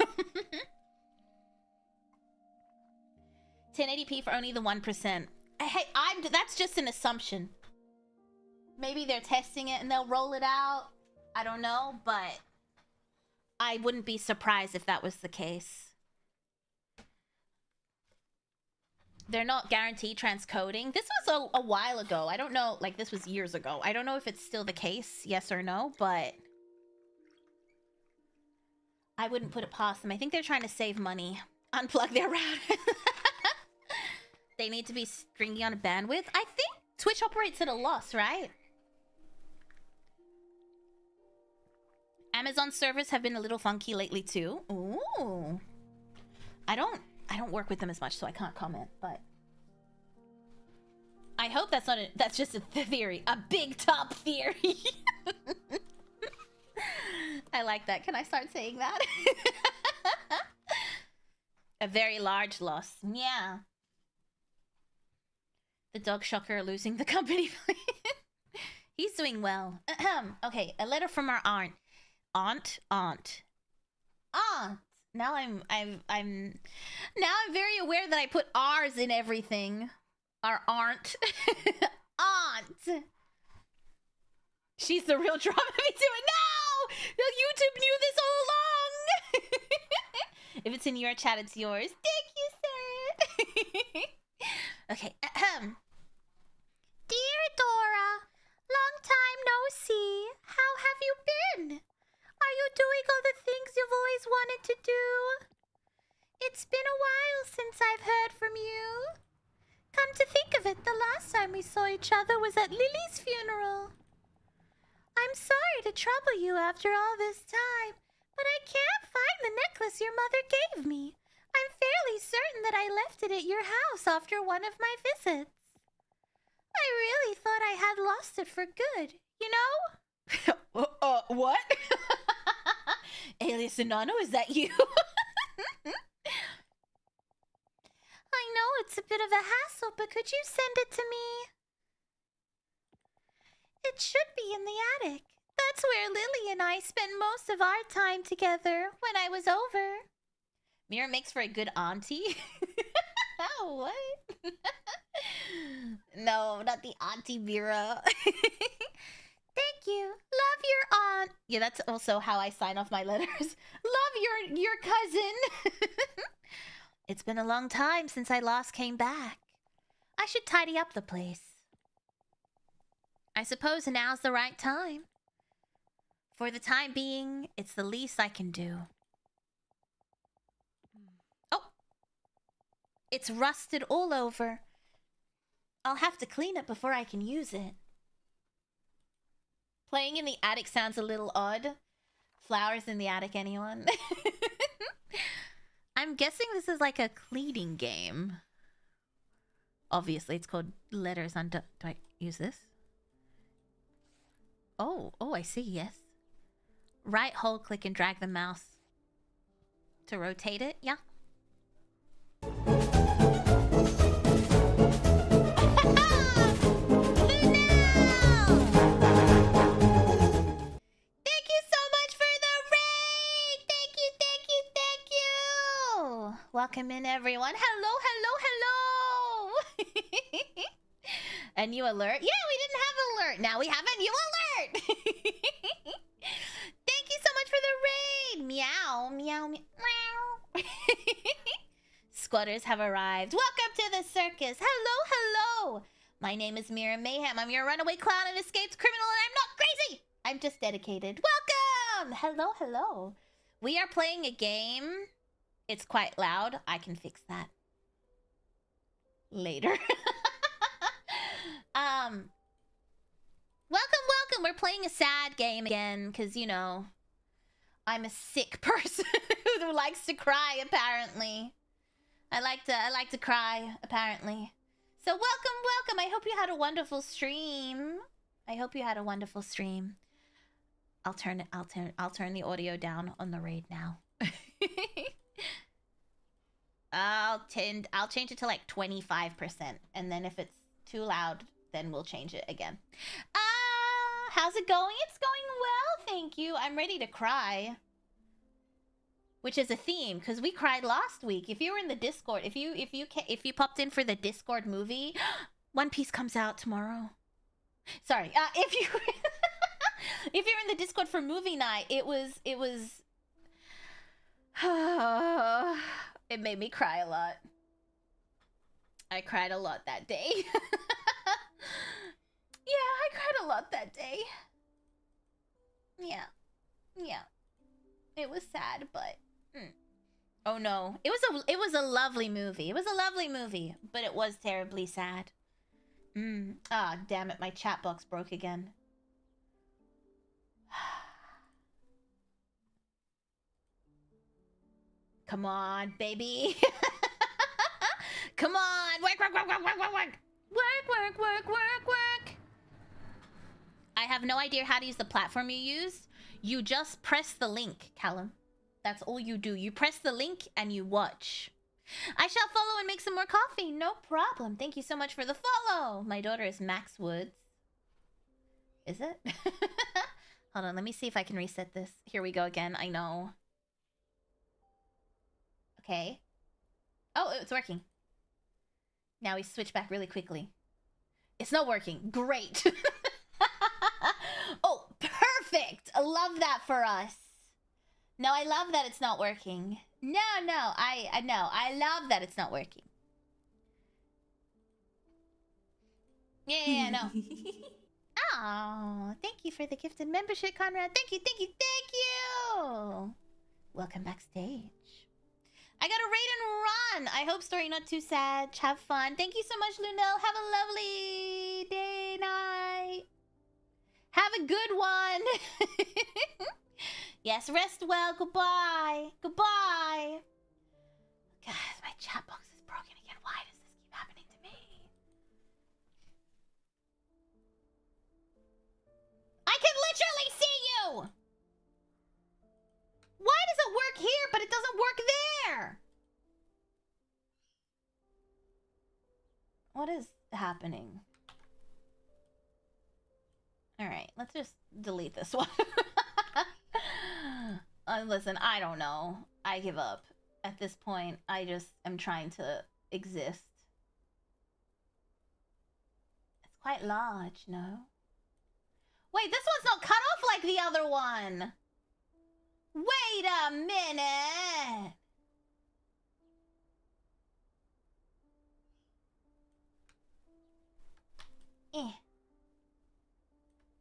1080p for only the 1%. Hey, that's just an assumption. Maybe they're testing it and they'll roll it out. I don't know, but I wouldn't be surprised if that was the case. They're not guaranteed transcoding. This was a while ago. I don't know, like this was years ago. I don't know if it's still the case, yes or no, but I wouldn't put it past them. I think they're trying to save money. Unplug their router. They need to be stringy on a bandwidth. I think Twitch operates at a loss, right? Amazon servers have been a little funky lately too. Ooh. I don't work with them as much, so I can't comment, but I hope that's not that's just a theory. A big top theory. I like that. Can I start saying that? A very large loss. Yeah. The dog shocker losing the company. He's doing well. Okay, a letter from our aunt. Aunt. Now I'm very aware that I put R's in everything. Our aunt. Aunt. She's the real drama me to it. No! YouTube knew this all along. If it's in your chat, it's yours. Thank you, sir. Okay. Dear Dora, long time no see. How have you been? Are you doing all the things you've always wanted to do? It's been a while since I've heard from you. Come to think of it, the last time we saw each other was at Lily's funeral. I'm sorry to trouble you after all this time, but I can't find the necklace your mother gave me. I'm fairly certain that I left it at your house after one of my visits. I really thought I had lost it for good, you know? What? Alias Anano, is that you? I know it's a bit of a hassle, but could you send it to me? It should be in the attic. That's where Lily and I spent most of our time together when I was over. Mira makes for a good auntie. Oh, what? No, not the Auntie Mira. Thank you. Love your aunt. Yeah, that's also how I sign off my letters. Love your cousin. It's been a long time since I last came back. I should tidy up the place. I suppose now's the right time. For the time being, it's the least I can do. Oh! It's rusted all over. I'll have to clean it before I can use it. Playing in the attic sounds a little odd. Flowers in the attic, anyone? I'm guessing this is like a cleaning game. Obviously, it's called Letters Under... Do I use this? Oh, I see, yes. Right hold click and drag the mouse to rotate it, yeah. Welcome in, everyone. Hello. A new alert? Yeah, we didn't have alert. Now we have a new alert. Thank you so much for the raid. Meow, meow, meow. Squatters have arrived. Welcome to the circus. Hello. My name is Mira Mayheme. I'm your runaway clown and escaped criminal, and I'm not crazy. I'm just dedicated. Welcome. Hello. We are playing a game. It's quite loud. I can fix that later. Welcome. We're playing a sad game again because, you know, I'm a sick person who likes to cry, apparently. I like to cry, apparently. So welcome. I hope you had a wonderful stream. I'll turn the audio down on the raid now. I'll change it to like 25%, and then if it's too loud, then we'll change it again. How's it going? It's going well, thank you. I'm ready to cry, which is a theme because we cried last week. If you were in the Discord, if you popped in for the Discord movie, One Piece comes out tomorrow. Sorry, if you're in the Discord for movie night, it was. It made me cry a lot. I cried a lot that day. Yeah, I cried a lot that day. Yeah. It was sad, but oh no. It was a lovely movie. But it was terribly sad. Ah, damn it, my chat box broke again. Come on, baby. Come on. Work. I have no idea how to use the platform you used. You just press the link, Callum. That's all you do. You press the link and you watch. I shall follow and make some more coffee. No problem. Thank you so much for the follow. My daughter is Max Woods. Is it? Hold on. Let me see if I can reset this. Here we go again. I know. Okay. Oh, it's working. Now we switch back really quickly. It's not working. Great. Oh, perfect. I love that for us. No, I love that it's not working. No, I know. I love that it's not working. Yeah, no. Oh, thank you for the gifted membership, Conrad. Thank you. Welcome backstage. I got a raid and run. I hope story not too sad. Have fun. Thank you so much, Lunel. Have a lovely day, night. Have a good one. Yes, rest well. Goodbye. God, my chat box is broken again. Why does this keep happening to me? I can literally see you. Why does it work here, but it doesn't work there? What is happening? Alright, let's just delete this one. Listen, I don't know. I give up. At this point, I just am trying to exist. It's quite large, no? Wait, this one's not cut off like the other one! Wait a minute!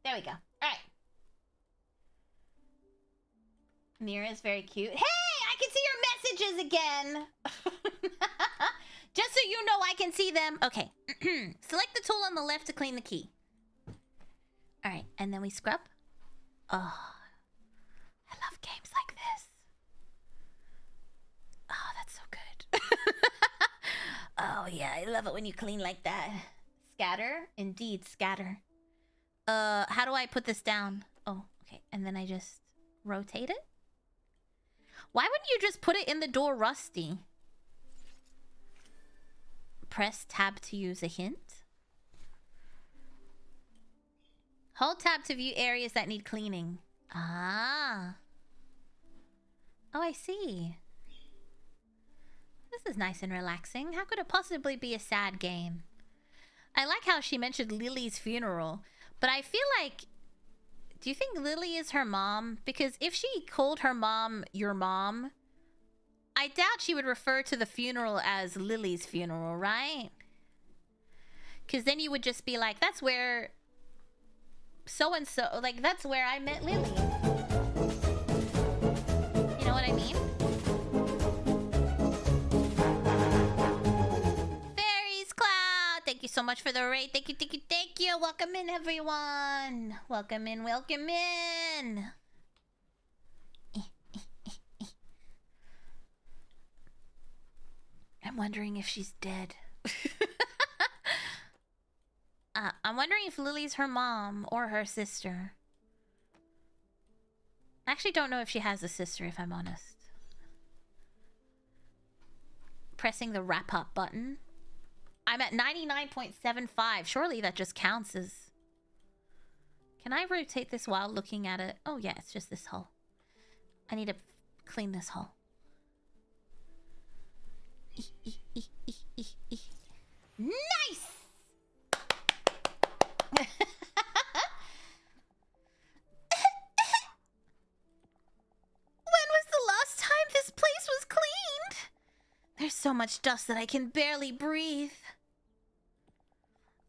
There we go. Alright. Mira is very cute. Hey! I can see your messages again! Just so you know I can see them. Okay. Select the tool on the left to clean the key. Alright, and then we scrub. Oh, I love games like this. Oh, that's so good. Oh, yeah, I love it when you clean like that. Scatter? Indeed, scatter. How do I put this down? Oh, okay. And then I just rotate it? Why wouldn't you just put it in the door, Rusty? Press tab to use a hint. Hold tab to view areas that need cleaning. Ah. Oh, I see. This is nice and relaxing. How could it possibly be a sad game? I like how she mentioned Lily's funeral, but I feel like... Do you think Lily is her mom? Because if she called her mom your mom, I doubt she would refer to the funeral as Lily's funeral, right? Because then you would just be like, that's where so-and-so... Like, that's where I met Lily. You know what I mean? Thank you so much for the raid. Thank you, thank you, thank you. Welcome in, everyone. Welcome in, welcome in. I'm wondering if she's dead. I'm wondering if Lily's her mom or her sister. I actually don't know if she has a sister, if I'm honest. Pressing the wrap up button. I'm at 99.75. Surely that just counts as... Can I rotate this while looking at it? Oh yeah, it's just this hole. I need to clean this hole. Nice! When was the last time this place was cleaned? There's so much dust that I can barely breathe.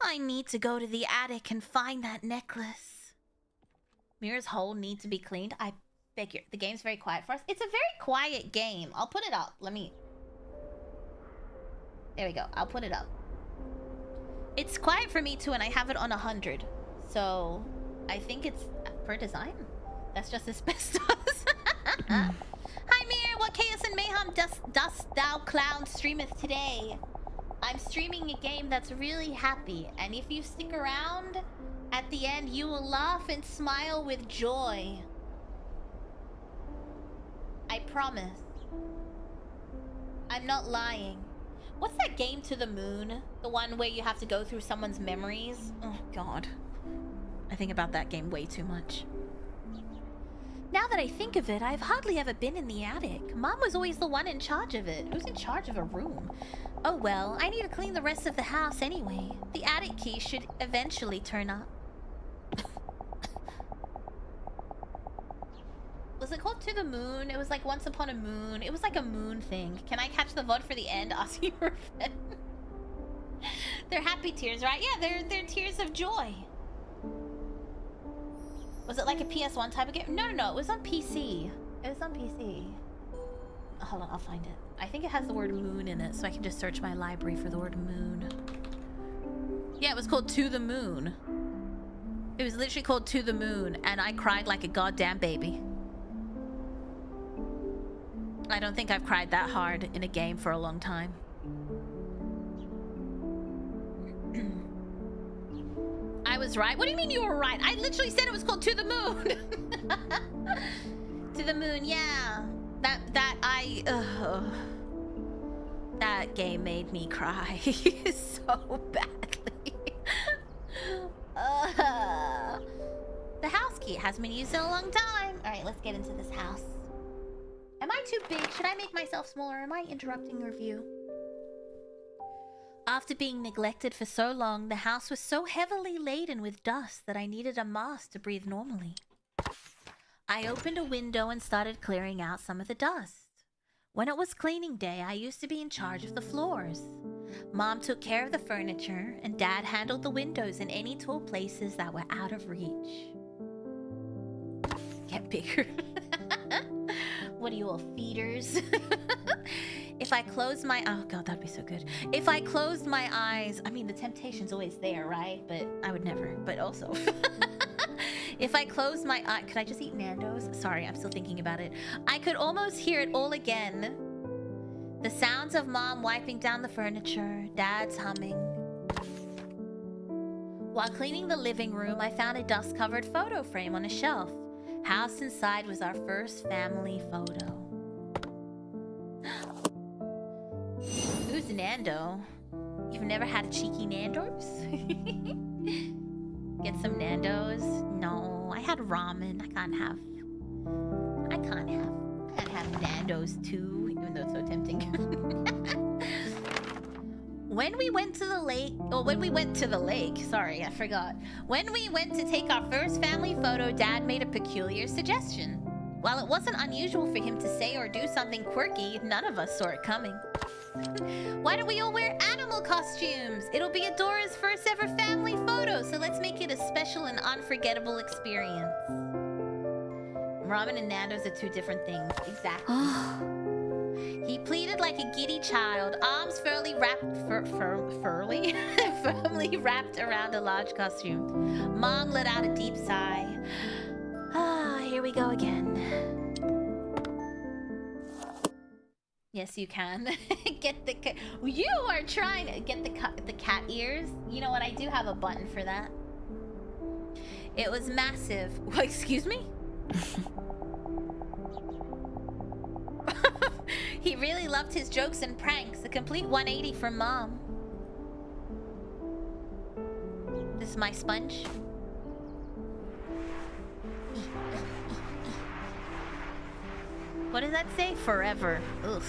I need to go to the attic and find that necklace. Mira's hole needs to be cleaned. I figure. The game's very quiet for us. It's a very quiet game. I'll put it up. Let me... There we go. I'll put it up. It's quiet for me too, and I have it on 100. So, I think it's per design. That's just asbestos. Hi, Mir. What chaos and mayhem dost thou clown streameth today? I'm streaming a game that's really happy, and if you stick around, at the end you will laugh and smile with joy. I promise. I'm not lying. What's that game, To the Moon? The one where you have to go through someone's memories? Oh, God. I think about that game way too much. Now that I think of it, I've hardly ever been in the attic. Mom was always the one in charge of it. Who's in charge of a room? Oh well, I need to clean the rest of the house anyway. The attic key should eventually turn up. Was it called To the Moon? It was like Once Upon a Moon. It was like a moon thing. Can I catch the VOD for the end? Asking for friend. They're happy tears, right? Yeah, they're tears of joy. Was it like a PS1 type of game? No, it was on PC. It was on PC. Hold on, I'll find it. I think it has the word moon in it, so I can just search my library for the word moon. Yeah, it was called To the Moon. It was literally called To the Moon, and I cried like a goddamn baby. I don't think I've cried that hard in a game for a long time. I was right. What do you mean you were right? I literally said it was called To the Moon. To the Moon, yeah. That game made me cry so badly. The house key hasn't been used in a long time. All right, let's get into this house. Am I too big? Should I make myself smaller? Am I interrupting your view? After being neglected for so long, the house was so heavily laden with dust that I needed a mask to breathe normally. I opened a window and started clearing out some of the dust. When it was cleaning day, I used to be in charge of the floors. Mom took care of the furniture, and Dad handled the windows and any tall places that were out of reach. Get bigger. What are you all, feeders? If I closed my... Oh, God, that'd be so good. If I closed my eyes... I mean, the temptation's always there, right? But I would never. But also... If I close my eye... Could I just eat Nando's? Sorry, I'm still thinking about it. I could almost hear it all again. The sounds of Mom wiping down the furniture, Dad's humming. While cleaning the living room, I found a dust-covered photo frame on a shelf. Housed inside was our first family photo. Who's Nando? You've never had a cheeky Nando's? Get some Nando's? No, I had ramen. I can't have Nando's too, even though it's so tempting. When we went to the lake, sorry, I forgot. When we went to take our first family photo, Dad made a peculiar suggestion. While it wasn't unusual for him to say or do something quirky, none of us saw it coming. Why don't we all wear animal costumes? It'll be Adora's first ever family photo, so let's make it a special and unforgettable experience. Ramen and Nando's are two different things. Exactly. He pleaded like a giddy child, arms firmly wrapped around a large costume. Mom let out a deep sigh. Here we go again. Yes, you can. Get the cat. You are trying to get the cat ears. You know what? I do have a button for that. It was massive. What, excuse me? He really loved his jokes and pranks. A complete 180 from Mom. This is my sponge. What does that say? Forever. Ugh.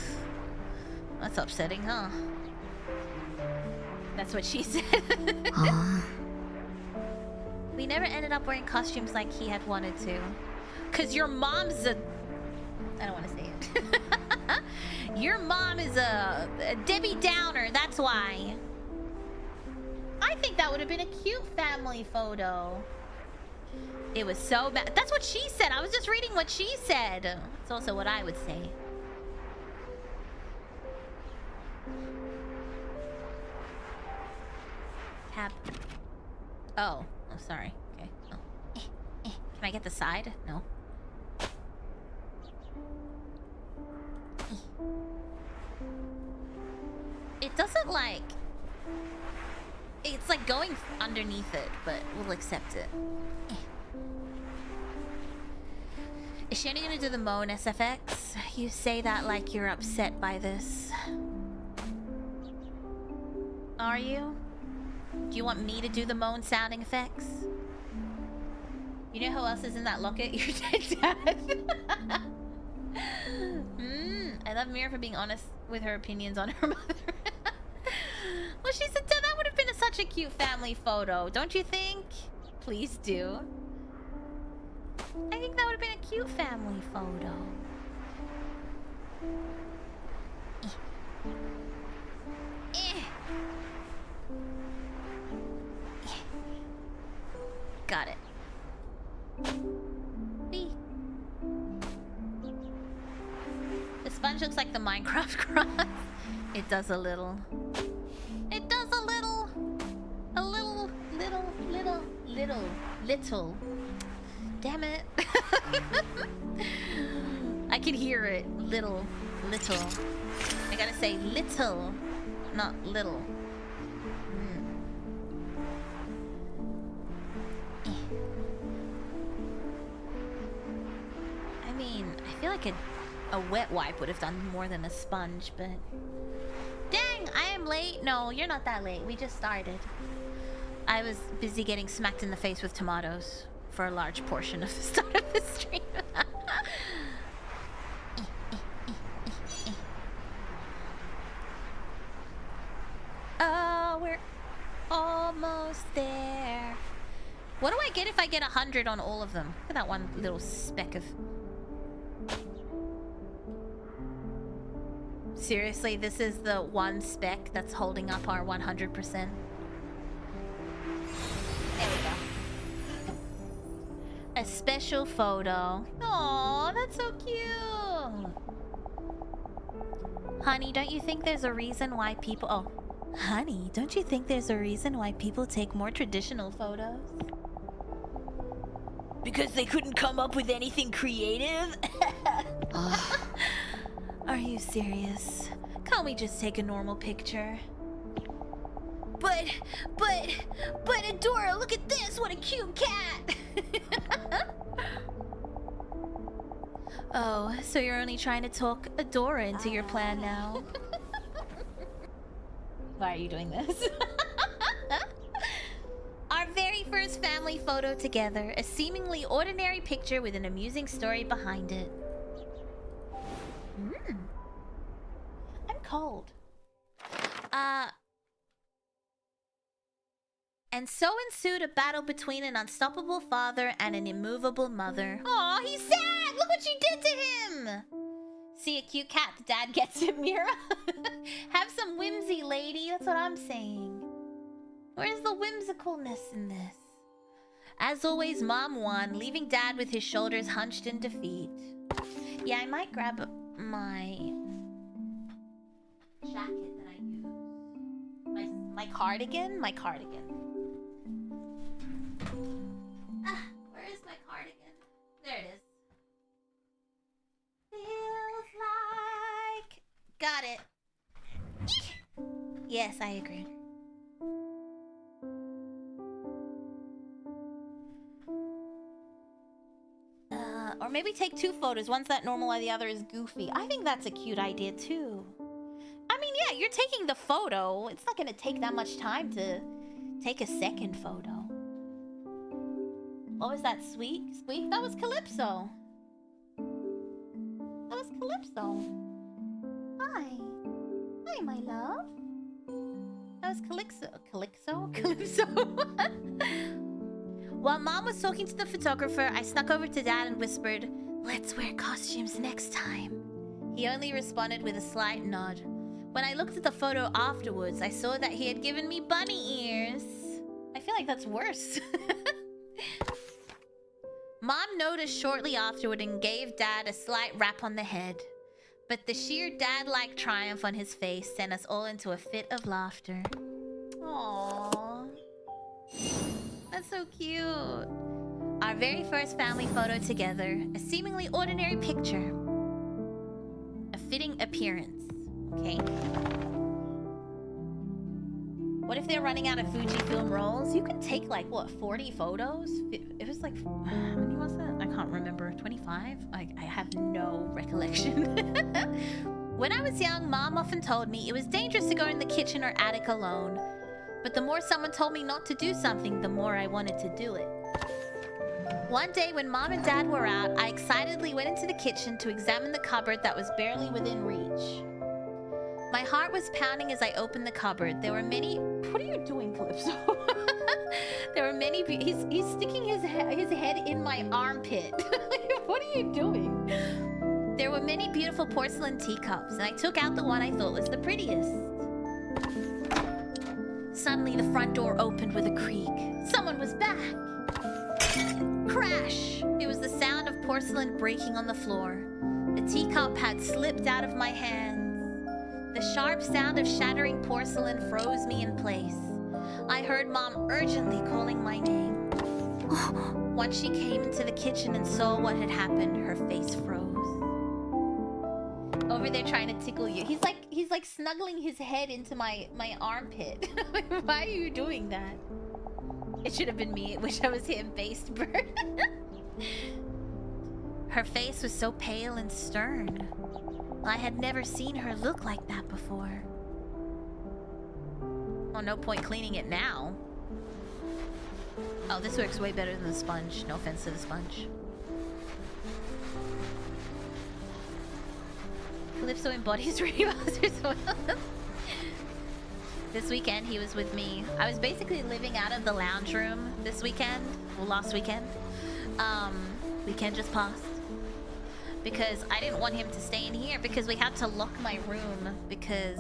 That's upsetting, huh? That's what she said. We never ended up wearing costumes like he had wanted to. Cause your mom's a... I don't want to say it. Your mom is a Debbie Downer, that's why. I think that would have been a cute family photo. It was so bad. That's what she said. I was just reading what she said. It's also what I would say. Tab. Oh. Oh, sorry. Okay. Oh. Can I get the side? No. It doesn't like... It's like going underneath it, but we'll accept it. Is she only gonna do the moan SFX? You say that like you're upset by this. Are you? Do you want me to do the moan sounding effects? You know who else is in that locket? Your dead dad. I love Mira for being honest with her opinions on her mother. Well, she said that would have been such a cute family photo, don't you think? Please do. I think that would have been a cute family photo. Got it. Whee. The sponge looks like the Minecraft cross. It does a little. It does a little. A little. Damn it. I can hear it. Little. I gotta say little, not little. I mean, I feel like a wet wipe would have done more than a sponge, but... Dang, I am late. No, you're not that late. We just started. I was busy getting smacked in the face with tomatoes for a large portion of the start of the stream. Oh, we're almost there. What do I get if I get 100 on all of them? Look at that one little speck of... Seriously, this is the one speck that's holding up our 100%. There we go. A special photo. Aww, that's so cute. Honey, don't you think there's a reason why people... Oh. Honey, don't you think there's a reason why people take more traditional photos? Because they couldn't come up with anything creative? Are you serious? Can't we just take a normal picture? But Adora, look at this! What a cute cat! Oh, so you're only trying to talk Adora into your plan now. Why are you doing this? Our very first family photo together, a seemingly ordinary picture with an amusing story behind it. I'm cold. And so ensued a battle between an unstoppable father and an immovable mother. Aw, he's sad! Look what you did to him! See a cute cat, the dad gets it, Mira. Have some whimsy, lady. That's what I'm saying. Where's the whimsicalness in this? As always, Mom won, leaving Dad with his shoulders hunched in defeat. Yeah, I might grab my jacket that I use. My cardigan? My cardigan. Where is my cardigan? There it is. Feels like... Got it. Yes, I agree. Or maybe take two photos. One's that normal and the other is goofy. I think that's a cute idea too. I mean, yeah, you're taking the photo. It's not gonna take that much time to take a second photo. What was that, Squeak? That was Calypso. That was Calypso. Hi. Hi, my love. That was Calypso? While Mom was talking to the photographer, I snuck over to Dad and whispered, "Let's wear costumes next time." He only responded with a slight nod. When I looked at the photo afterwards, I saw that he had given me bunny ears. I feel like that's worse. Mom noticed shortly afterward and gave Dad a slight rap on the head. But the sheer dad-like triumph on his face sent us all into a fit of laughter. Aww. That's so cute. Our very first family photo together. A seemingly ordinary picture. A fitting appearance. Okay. What if they're running out of Fujifilm rolls? You can take like, what, 40 photos? It was like, how many was that? I can't remember. 25? I have no recollection. When I was young, Mom often told me it was dangerous to go in the kitchen or attic alone. But the more someone told me not to do something, the more I wanted to do it. One day when Mom and Dad were out, I excitedly went into the kitchen to examine the cupboard that was barely within reach. My heart was pounding as I opened the cupboard. There were many... What are you doing, Calypso? There were many... He's sticking his head in my armpit. What are you doing? There were many beautiful porcelain teacups, and I took out the one I thought was the prettiest. Suddenly, the front door opened with a creak. Someone was back! Crash! It was the sound of porcelain breaking on the floor. The teacup had slipped out of my hands. The sharp sound of shattering porcelain froze me in place. I heard Mom urgently calling my name. Once she came into the kitchen and saw what had happened, her face froze. Over there trying to tickle you. He's like snuggling his head into my armpit. Why are you doing that? It should have been me. I wish I was him, based bird. Her face was so pale and stern. I had never seen her look like that before. Oh, no point cleaning it now. Oh, this works way better than the sponge. No offense to the sponge. Calypso embodies Remaster's well. This weekend, he was with me. I was basically living out of the lounge room this weekend. Well, last weekend. Weekend just passed. Because I didn't want him to stay in here because we had to lock my room because...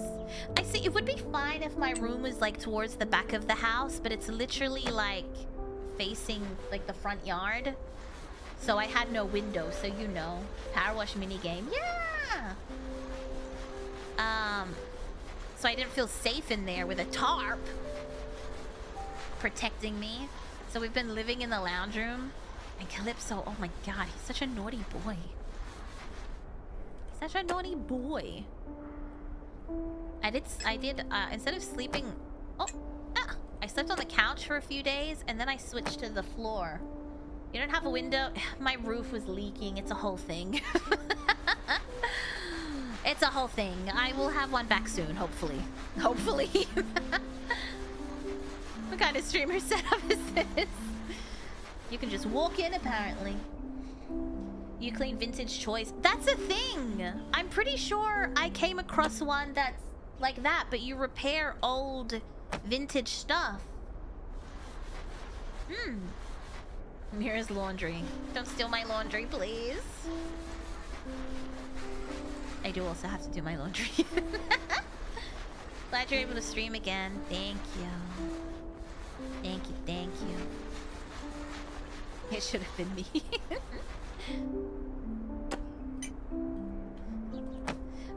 I see, it would be fine if my room was like towards the back of the house, but it's literally like facing like the front yard. So I had no window, so you know. Power wash minigame. Yeah! So I didn't feel safe in there with a tarp protecting me. So we've been living in the lounge room. And Calypso, oh my god, he's such a naughty boy. Such a naughty boy. I did, instead of sleeping... I slept on the couch for a few days, and then I switched to the floor. You don't have a window? My roof was leaking. It's a whole thing. It's a whole thing. I will have one back soon, hopefully. Hopefully. What kind of streamer setup is this? You can just walk in, apparently. You clean vintage toys. That's a thing! I'm pretty sure I came across one that's like that, but you repair old vintage stuff. Mira's laundry. Don't steal my laundry, please. I do also have to do my laundry. Glad you're able to stream again. Thank you. Thank you, thank you. It should have been me.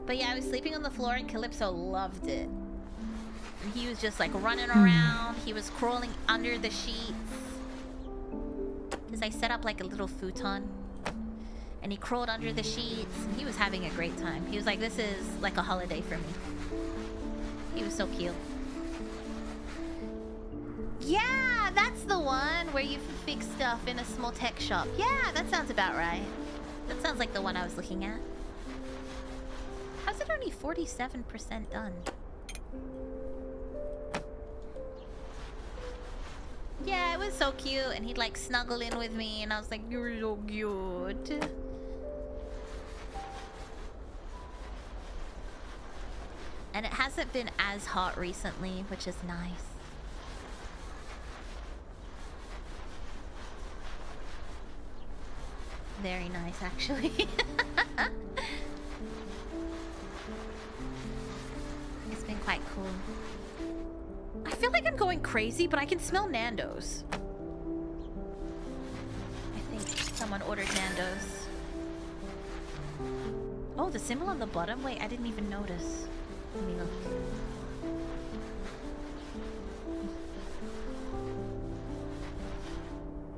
But yeah, I was sleeping on the floor and Calypso loved it. And he was just like running around. He was crawling under the sheets. Because I set up like a little futon. And he crawled under the sheets. And he was having a great time. He was like, this is like a holiday for me. He was so cute. Yeah, that's the one where you fix stuff in a small tech shop. Yeah, that sounds about right. That sounds like the one I was looking at. How's it only 47% done? Yeah, it was so cute, and he'd like snuggle in with me, and I was like, you're so cute. And it hasn't been as hot recently, which is nice. Very nice, actually. It's been quite cool. I feel like I'm going crazy, but I can smell Nando's. I think someone ordered Nando's. Oh, the symbol on the bottom? Wait, I didn't even notice. Let me look.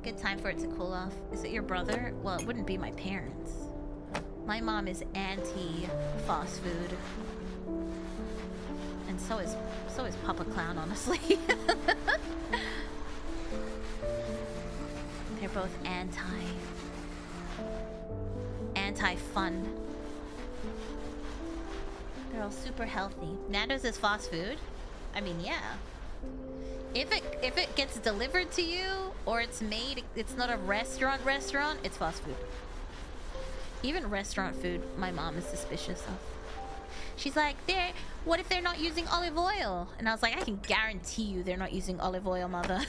Good time for it to cool off. Is it your brother? Well, it wouldn't be my parents. My mom is anti-fast food. And so is Papa Clown, honestly. They're both anti-fun. They're all super healthy. Nando's is fast food? I mean, yeah. If it gets delivered to you or it's made, it's not a restaurant, it's fast food. Even restaurant food, my mom is suspicious of. She's like, what if they're not using olive oil? And I was like, I can guarantee you they're not using olive oil, mother.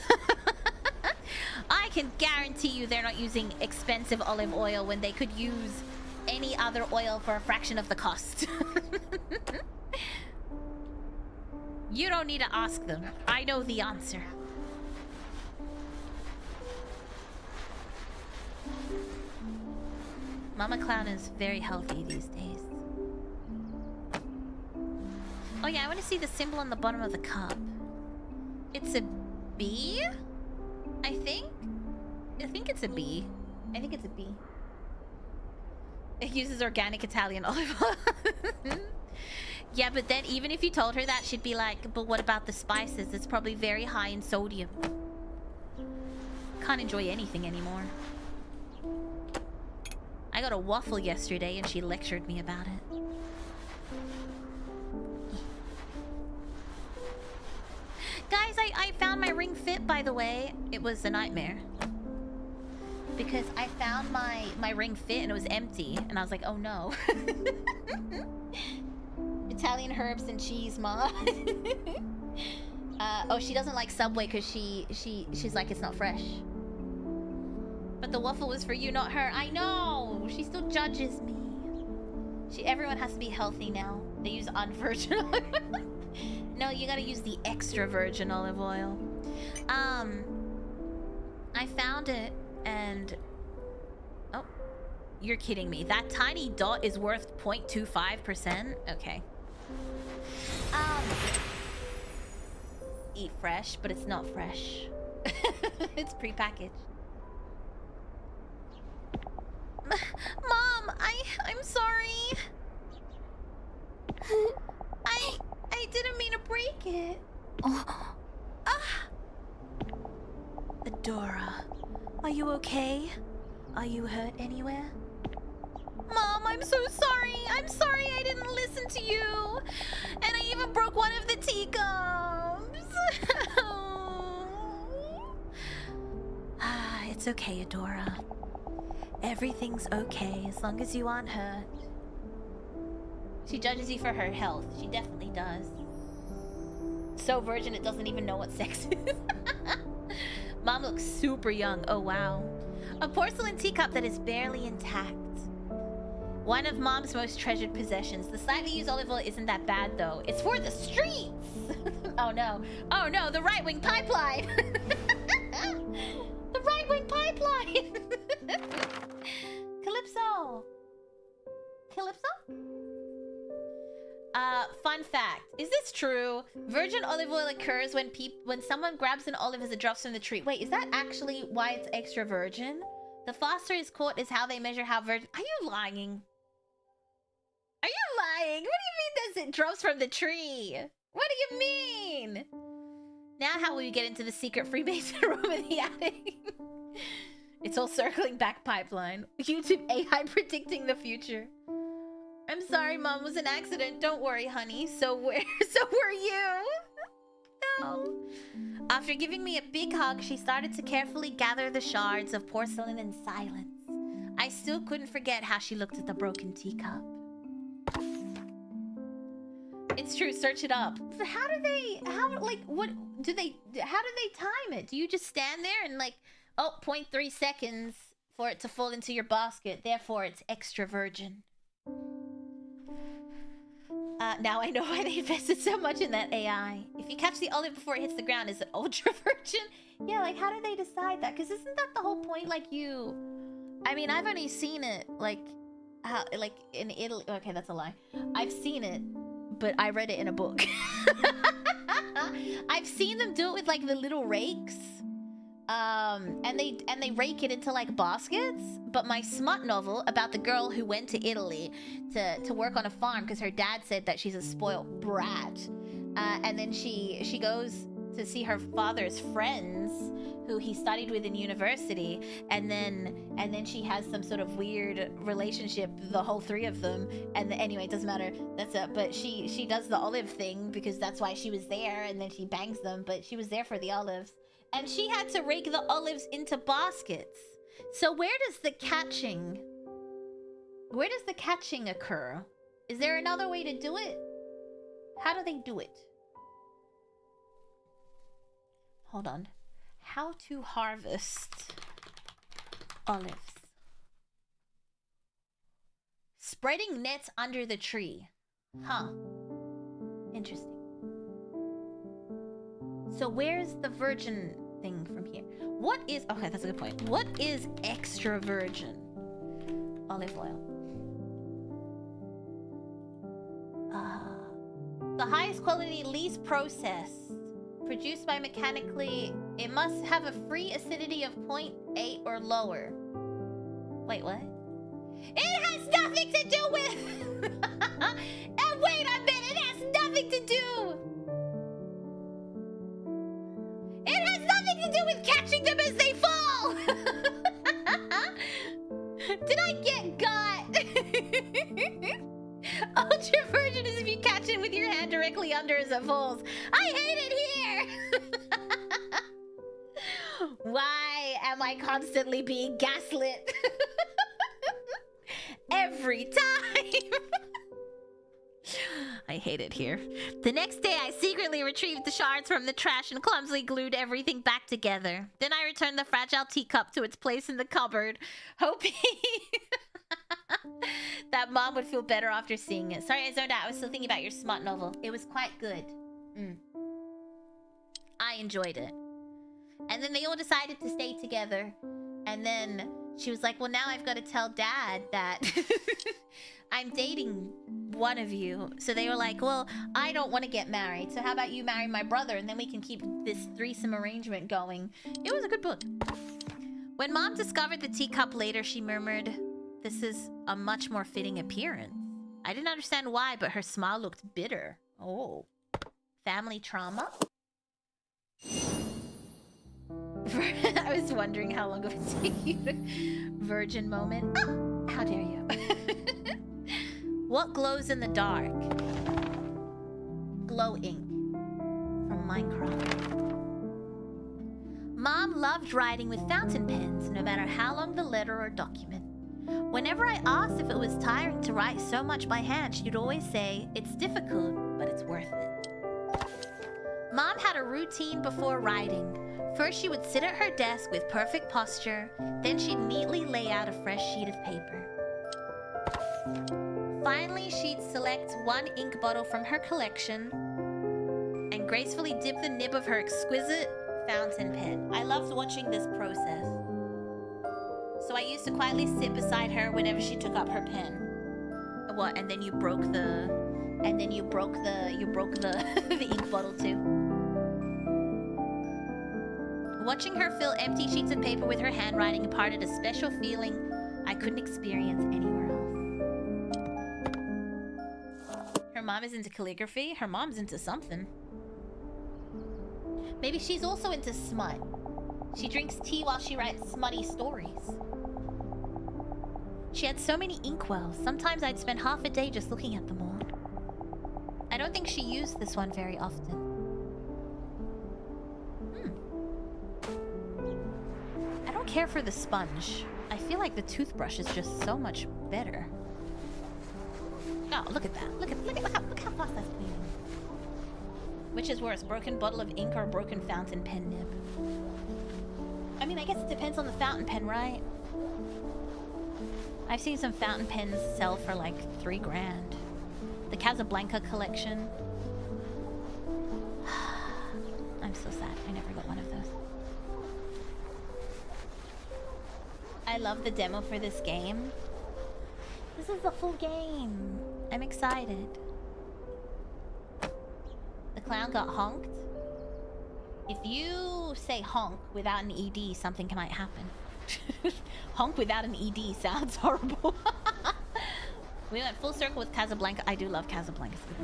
I can guarantee you they're not using expensive olive oil when they could use any other oil for a fraction of the cost. You don't need to ask them. I know the answer. Mama Clown is very healthy these days. Oh yeah, I want to see the symbol on the bottom of the cup. It's a B? I think it's a B. I think it's a B. It uses organic Italian olive oil. Yeah, but then even if you told her that, she'd be like, but what about the spices? It's probably very high in sodium. Can't enjoy anything anymore. I got a waffle yesterday and she lectured me about it. Guys, I found my Ring Fit, by the way. It was a nightmare. Because I found my Ring Fit and it was empty. And I was like, oh no. Italian herbs and cheese, ma. Oh, she doesn't like Subway because she's like, it's not fresh. But the waffle was for you, not her. I know! She still judges me. Everyone has to be healthy now. They use unvirgin olive oil. No, you gotta use the extra virgin olive oil. I found it and... Oh. You're kidding me. That tiny dot is worth 0.25%? Okay. Eat fresh, but it's not fresh. It's prepackaged. it. Oh. Ah. Adora, are you okay? Are you hurt anywhere? Mom, I'm so sorry. I'm sorry I didn't listen to you. And I even broke one of the teacups. It's okay, Adora. Everything's okay as long as you aren't hurt. She judges you for her health. She definitely does. So virgin it doesn't even know what sex is. Mom looks super young. Oh, wow. A porcelain teacup that is barely intact. One of Mom's most treasured possessions. The slightly used olive oil isn't that bad, though. It's for the streets! Oh, no. Oh, no, the right-wing pipeline! The right-wing pipeline! Calypso! Calypso? Fun fact. Is this true? Virgin olive oil occurs when someone grabs an olive as it drops from the tree. Wait, is that actually why it's extra virgin? The phosphorus caught is how they measure how virgin... Are you lying? Are you lying? What do you mean as it drops from the tree? What do you mean? Now how will we get into the secret Freemason room in the attic? It's all circling back pipeline. YouTube AI predicting the future. I'm sorry, Mom, it was an accident. Don't worry, honey. So were you. No. After giving me a big hug, she started to carefully gather the shards of porcelain in silence. I still couldn't forget how she looked at the broken teacup. It's true, search it up. So how do they time it? Do you just stand there and like, oh, 0.3 seconds for it to fall into your basket, therefore it's extra virgin. Now I know why they invested so much in that AI. If you catch the olive before it hits the ground, is it ultra virgin? Yeah, like how do they decide that? Because isn't that the whole point? Like you... I mean, I've only seen it like in Italy. Okay, that's a lie. I've seen it, but I read it in a book. I've seen them do it with like the little rakes. And they rake it into like baskets. But my smut novel about the girl who went to Italy to work on a farm because her dad said that she's a spoiled brat, and then she goes to see her father's friends who he studied with in university, and then she has some sort of weird relationship, the whole three of them, and anyway, it doesn't matter. That's it. But she does the olive thing because that's why she was there, and then she bangs them, but she was there for the olives. And she had to rake the olives into baskets. So where does the catching occur? Is there another way to do it? How do they do it? Hold on. How to harvest olives. Spreading nets under the tree. Huh. Interesting. So where's the virgin thing from here? What is... Okay, that's a good point. What is extra virgin olive oil? The highest quality, least processed. Produced by mechanically... It must have a free acidity of 0.8 or lower. Wait, what? It has nothing to do with... And wait a minute, it has nothing to do... It has nothing to do with catching them as they fall! Did I get got? Ultra virgin is if you catch it with your hand directly under as it falls. I hate it here! Why am I constantly being gaslit? Every time! I hate it here. The next day, I secretly retrieved the shards from the trash and clumsily glued everything back together. Then I returned the fragile teacup to its place in the cupboard, hoping that Mom would feel better after seeing it. Sorry, I zoned out. I was still thinking about your smut novel. It was quite good. I enjoyed it. And then they all decided to stay together. And then she was like, well, now I've got to tell Dad that I'm dating one of you. So they were like, well, I don't want to get married. So how about you marry my brother and then we can keep this threesome arrangement going. It was a good book. When Mom discovered the teacup later, she murmured, this is a much more fitting appearance. I didn't understand why, but her smile looked bitter. Oh. Family trauma. I was wondering how long it would take you to... Virgin moment. Oh, how dare you. What glows in the dark? Glow ink. From Minecraft. Mom loved writing with fountain pens, no matter how long the letter or document. Whenever I asked if it was tiring to write so much by hand, she'd always say, "It's difficult, but it's worth it." Mom had a routine before writing. First, she would sit at her desk with perfect posture, then she'd neatly lay out a fresh sheet of paper. Finally, she'd select one ink bottle from her collection and gracefully dip the nib of her exquisite fountain pen. I loved watching this process. So I used to quietly sit beside her whenever she took up her pen. What? And then you broke the... And then you broke the the ink bottle too. Watching her fill empty sheets of paper with her handwriting imparted a special feeling I couldn't experience anywhere else. Her mom is into calligraphy. Her mom's into something. Maybe she's also into smut. She drinks tea while she writes smutty stories. She had so many inkwells. Sometimes I'd spend half a day just looking at them all. I don't think she used this one very often. I don't care for the sponge. I feel like the toothbrush is just so much better. Oh, look at that. Look how fast that's cleaning. Which is worse, broken bottle of ink or broken fountain pen nib? I mean, I guess it depends on the fountain pen, right? I've seen some fountain pens sell for like $3 grand. The Casablanca collection. I'm so sad. I never got one of those. I love the demo for this game. This is the full game. I'm excited. The clown got honked. If you say honk without an ED, something might happen. Honk without an ED sounds horrible. We went full circle with Casablanca. I do love Casablanca. It's a good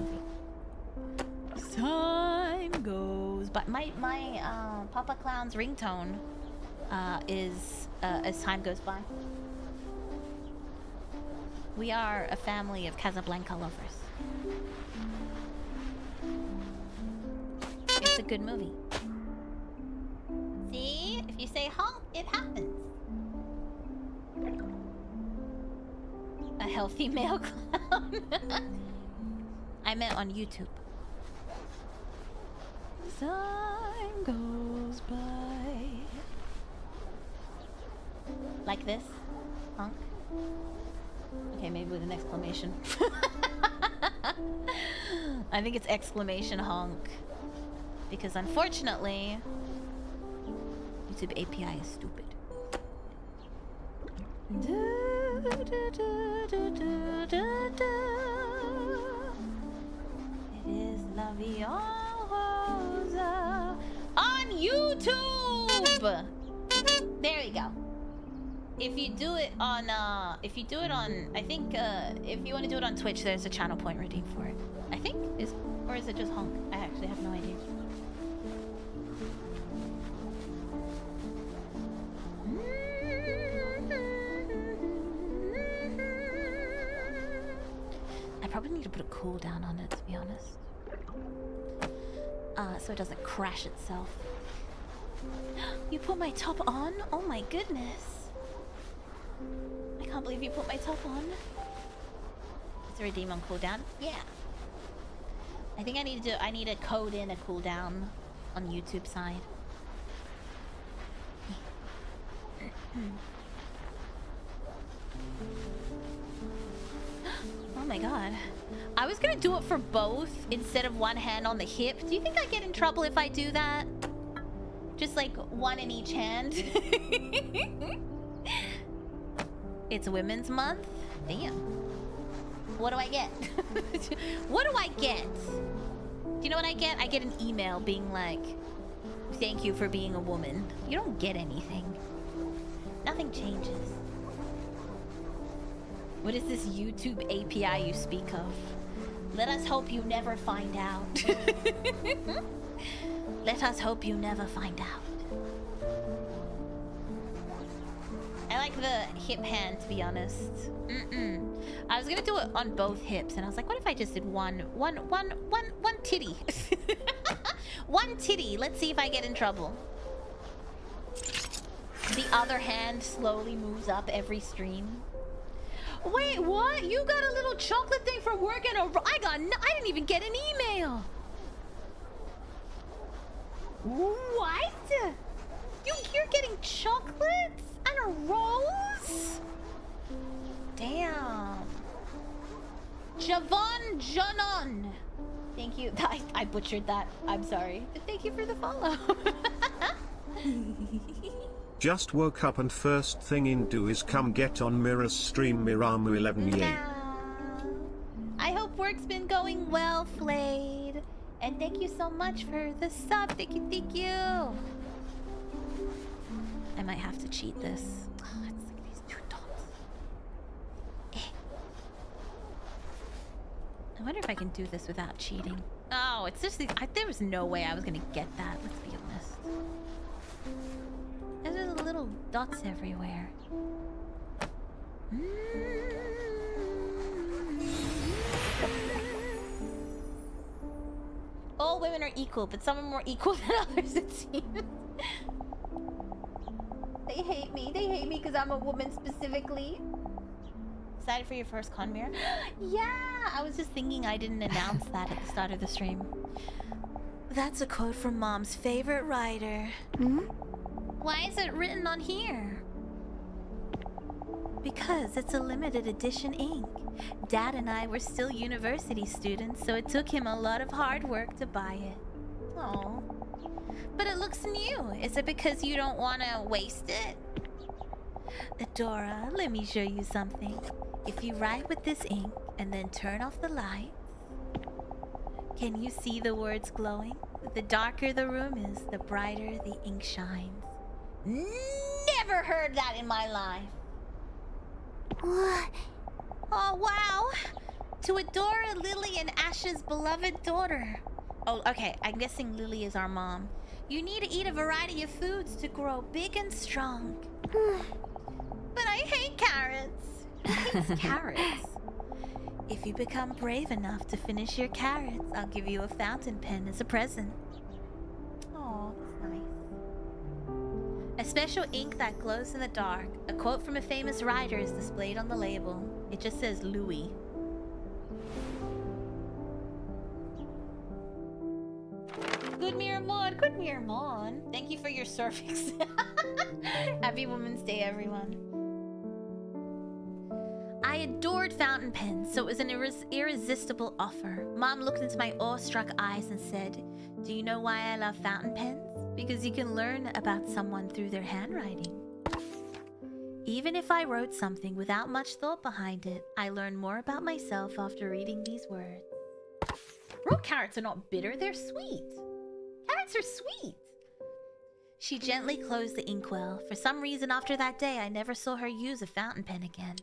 movie. Time goes by. My Papa Clown's ringtone is as time goes by. We are a family of Casablanca lovers. It's a good movie. See? If you say honk, it happens. A healthy male clown. I meant on YouTube. Time goes by. Like this? Honk? Okay, maybe with an exclamation. I think it's exclamation honk. Because unfortunately, YouTube API is stupid. It is La Vie en Rose on YouTube. There we go. If you do it on, I think, if you want to do it on Twitch, there's a channel point redeem for it. I think or is it just honk? I actually have no idea. I probably need to put a cooldown on it, to be honest. So it doesn't crash itself. You put my top on? Oh my goodness. I can't believe you put my top on. It's a redeem on cooldown? Yeah. I think I need to code in a cooldown on YouTube side. Oh my god. I was gonna do it for both instead of one hand on the hip. Do you think I get in trouble if I do that? Just like one in each hand. It's Women's Month? Damn. What do I get? What do I get? Do you know what I get? I get an email being like, thank you for being a woman. You don't get anything. Nothing changes. What is this YouTube API you speak of? Let us hope you never find out. Let us hope you never find out. I like the hip hand, to be honest. I was gonna do it on both hips, and I was like, what if I just did one titty? One titty. Let's see if I get in trouble. The other hand slowly moves up every stream. Wait, what? You got a little chocolate thing for work and I didn't even get an email. What? You're getting chocolates and a rose? Damn. Javon Janon. Thank you. I butchered that. I'm sorry. Thank you for the follow. Just woke up and first thing in do is come get on Mira's stream Miramu 11 yay. I hope work's been going well, Flayed. And thank you so much for the sub. Thank you, thank you. I might have to cheat this. Oh, it's like these 2 dots. I wonder if I can do this without cheating. Oh, it's just these. There was no way I was gonna get that. Let's be honest. There's little dots everywhere. All women are equal, but some are more equal than others, it seems. They hate me. They hate me because I'm a woman specifically. Excited for your first con mirror? Yeah, I was just thinking I didn't announce that at the start of the stream. That's a quote from Mom's favorite writer. Why is it written on here? Because it's a limited edition ink. Dad and I were still university students, so it took him a lot of hard work to buy it. Oh. But it looks new. Is it because you don't want to waste it? Adora, let me show you something. If you write with this ink and then turn off the lights, can you see the words glowing? The darker the room is, the brighter the ink shines. Never heard that in my life. What? Oh, wow. To Adora, Lily, and Ash's beloved daughter. Oh, okay. I'm guessing Lily is our mom. You need to eat a variety of foods to grow big and strong. But I hate carrots. Who hates carrots? If you become brave enough to finish your carrots, I'll give you a fountain pen as a present. Oh, that's nice. A special ink that glows in the dark. A quote from a famous writer is displayed on the label. It just says Louis. Good Miramon, good Miramon. Thank you for your cervix. Happy Women's Day, everyone. I adored fountain pens, so it was an irresistible offer. Mom looked into my awestruck eyes and said, "Do you know why I love fountain pens? Because you can learn about someone through their handwriting. Even if I wrote something without much thought behind it, I learned more about myself after reading these words." Raw carrots are not bitter, they're sweet. Carrots are sweet. She gently closed the inkwell. For some reason after that day, I never saw her use a fountain pen again.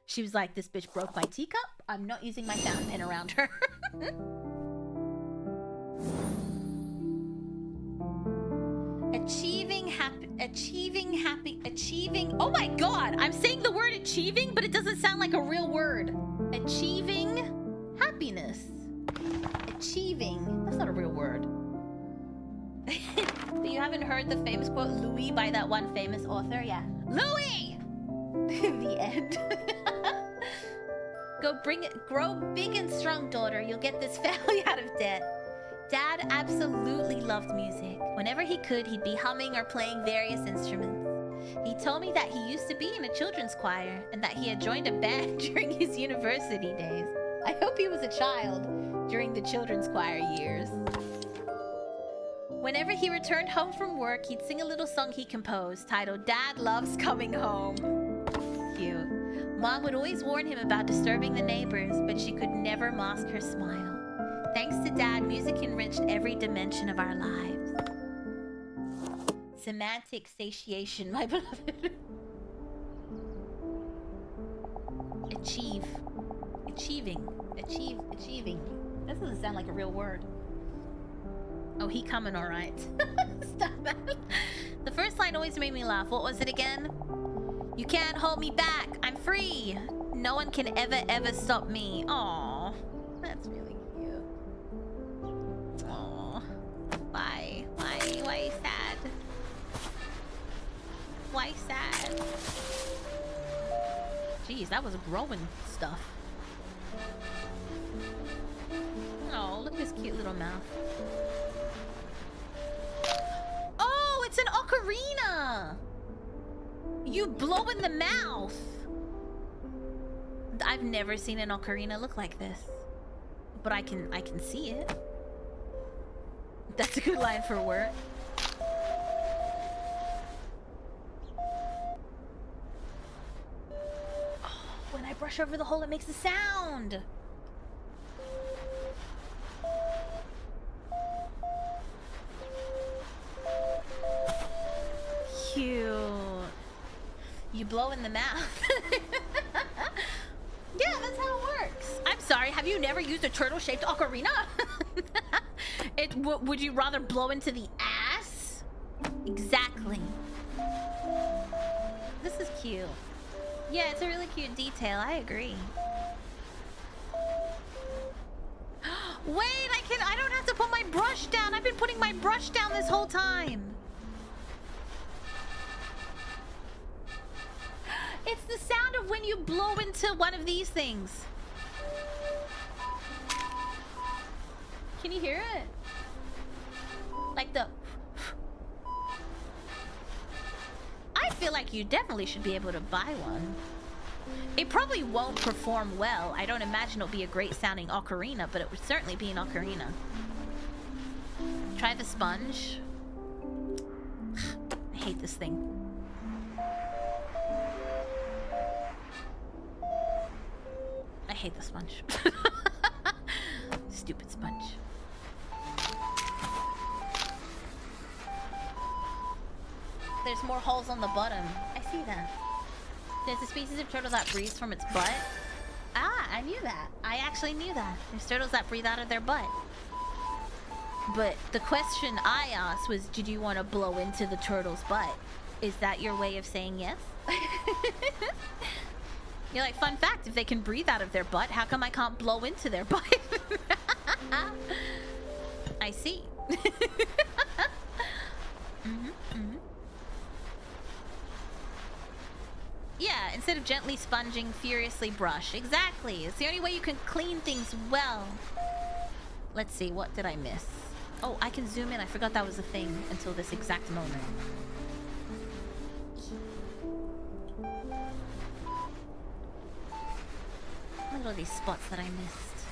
She was like, this bitch broke my teacup. I'm not using my fountain pen around her. Achieving. Oh my god, I'm saying the word achieving, but it doesn't sound like a real word. Achieving happiness. Achieving. That's not a real word. But you haven't heard the famous quote, Louis, by that one famous author? Yeah. Louis! The end. Grow big and strong, daughter. You'll get this family out of debt. Dad absolutely loved music. Whenever he could, he'd be humming or playing various instruments. He told me that he used to be in a children's choir and that he had joined a band during his university days. I hope he was a child during the children's choir years. Whenever he returned home from work, he'd sing a little song he composed titled Dad Loves Coming Home. Cute. Mom would always warn him about disturbing the neighbors, but she could never mask her smile. Thanks to Dad, music enriched every dimension of our lives. Semantic satiation, my beloved. Achieving. That doesn't sound like a real word. Oh, he coming all right. Stop it. The first line always made me laugh. What was it again? You can't hold me back. I'm free. No one can ever stop me. Aww. That's really cute. Aww. Why? Why sad? Why sad? Jeez, that was growing stuff. Oh, look at this cute little mouth. Oh, it's an ocarina! You blow in the mouth! I've never seen an ocarina look like this. But I can see it. That's a good line for work. Oh, when I brush over the hole, it makes a sound! Cute. You blow in the mouth. Yeah, that's how it works. I'm sorry, have you never used a turtle-shaped ocarina? Would you rather blow into the ass? Exactly. This is cute. Yeah, it's a really cute detail. I agree. Wait, I don't have to put my brush down. I've been putting my brush down this whole time. It's the sound of when you blow into one of these things. Can you hear it? Like the... I feel like you definitely should be able to buy one. It probably won't perform well. I don't imagine it'll be a great sounding ocarina, but it would certainly be an ocarina. Try the sponge. I hate this thing. I hate the sponge. Stupid sponge. There's more holes on the bottom. I see that. There's a species of turtle that breathes from its butt. Ah, I knew that. I actually knew that. There's turtles that breathe out of their butt. But the question I asked was, did you want to blow into the turtle's butt? Is that your way of saying yes? You're like, fun fact, if they can breathe out of their butt, how come I can't blow into their butt? I see. Yeah, instead of gently sponging, furiously brush. Exactly. It's the only way you can clean things well. Let's see, what did I miss? Oh, I can zoom in. I forgot that was a thing until this exact moment. Look at all these spots that I missed.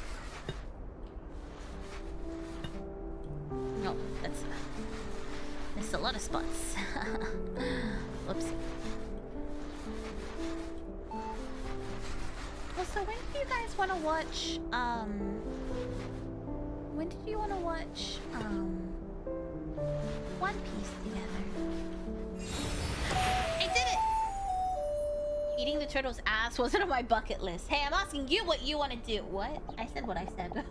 No, that's... missed a lot of spots. Whoops. Well, so when do you guys want to watch, when did you want to watch, One Piece together? I did it! Eating the turtle's ass wasn't on my bucket list. Hey, I'm asking you what you want to do. What? I said what I said.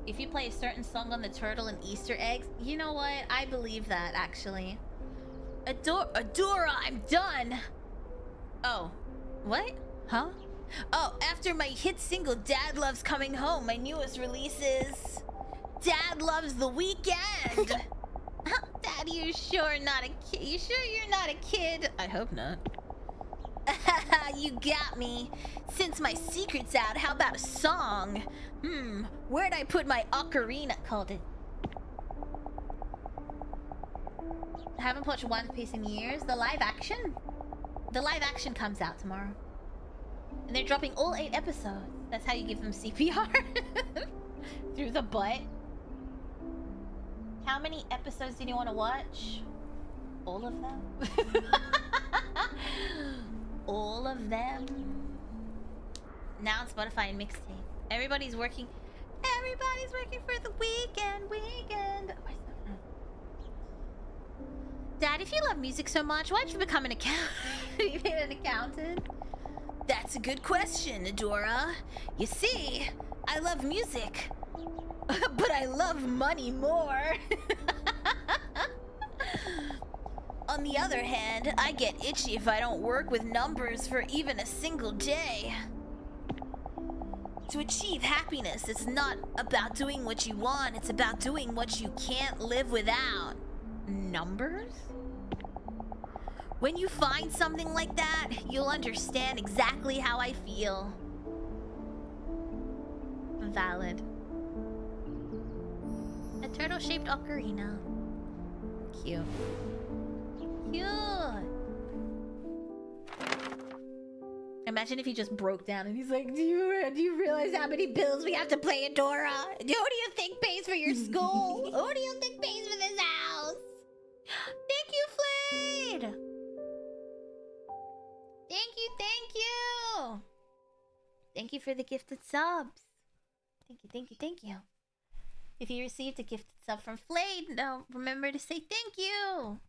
If you play a certain song on the turtle and Easter eggs, you know what? I believe that, actually. Adora, I'm done! Oh. What? Huh? Oh, after my hit single, Dad Loves Coming Home, my newest release is... Dad Loves the Weekend! Dad, you sure not a kid? You sure you're not a kid? I hope not. You got me. Since my secret's out, how about a song? Where'd I put my ocarina? Called it. I haven't watched One Piece in years. The live action? The live action comes out tomorrow. And they're dropping all 8 episodes. That's how you give them CPR. Through the butt. How many episodes did you want to watch? All of them? All of them? Now on Spotify and mixtape. Everybody's working for the weekend. Dad, if you love music so much, why don't you become an accountant? You made an accountant? That's a good question, Adora. You see, I love music, but I love money more. On the other hand, I get itchy if I don't work with numbers for even a single day. To achieve happiness, it's not about doing what you want, it's about doing what you can't live without. Numbers? When you find something like that, you'll understand exactly how I feel. Valid. A turtle-shaped ocarina. Cute. Cute. Imagine if he just broke down and he's like, do you realize how many bills we have to pay, Adora? Who do you think pays for your school? Who do you think pays for this house? Thank you, Flayed! Thank you, thank you! Thank you for the gifted subs. Thank you, thank you, thank you. If you received a gifted sub from Flayed, no, remember to say thank you.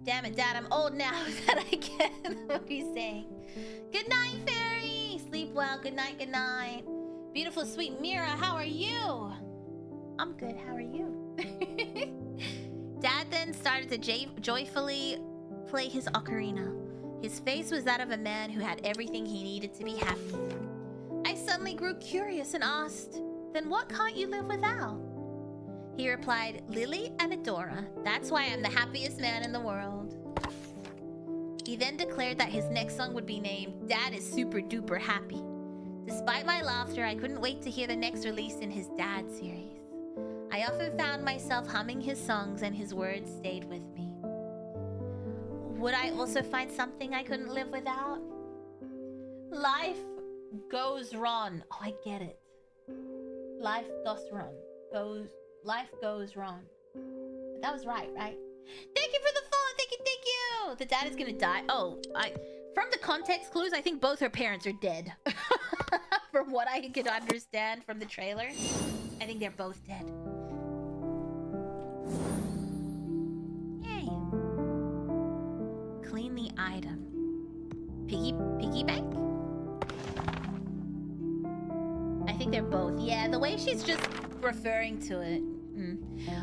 Damn it, Dad, I'm old now that I can. What are you saying? Good night, Fairy! Sleep well, good night, good night. Beautiful, sweet Mira, how are you? I'm good, how are you? Dad then started to joyfully play his ocarina. His face was that of a man who had everything he needed to be happy. I suddenly grew curious and asked, then what can't you live without? He replied, Lily and Adora. That's why I'm the happiest man in the world. He then declared that his next song would be named Dad is Super Duper Happy. Despite my laughter, I couldn't wait to hear the next release in his Dad series. I often found myself humming his songs and his words stayed with me. Would I also find something I couldn't live without? Life goes wrong. Oh, I get it. Life does run. Life goes wrong. But that was right? Thank you for the follow. Thank you, thank you. The dad is gonna die. Oh, from the context clues, I think both her parents are dead. From what I could understand from the trailer, I think they're both dead. Yay. Clean the item. Piggy bank? I think they're both. Yeah, the way she's just referring to it.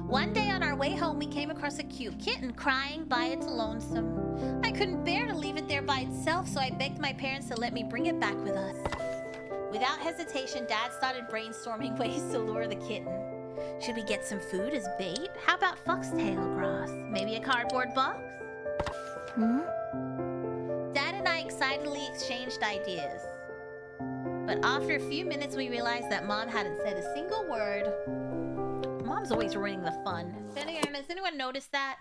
One day on our way home, we came across a cute kitten crying by its lonesome. I couldn't bear to leave it there by itself, so I begged my parents to let me bring it back with us. Without hesitation, Dad started brainstorming ways to lure the kitten. Should we get some food as bait? How about foxtail grass? Maybe a cardboard box? Dad and I excitedly exchanged ideas. But after a few minutes, we realized that Mom hadn't said a single word. Mom's always ruining the fun. Has anyone noticed that?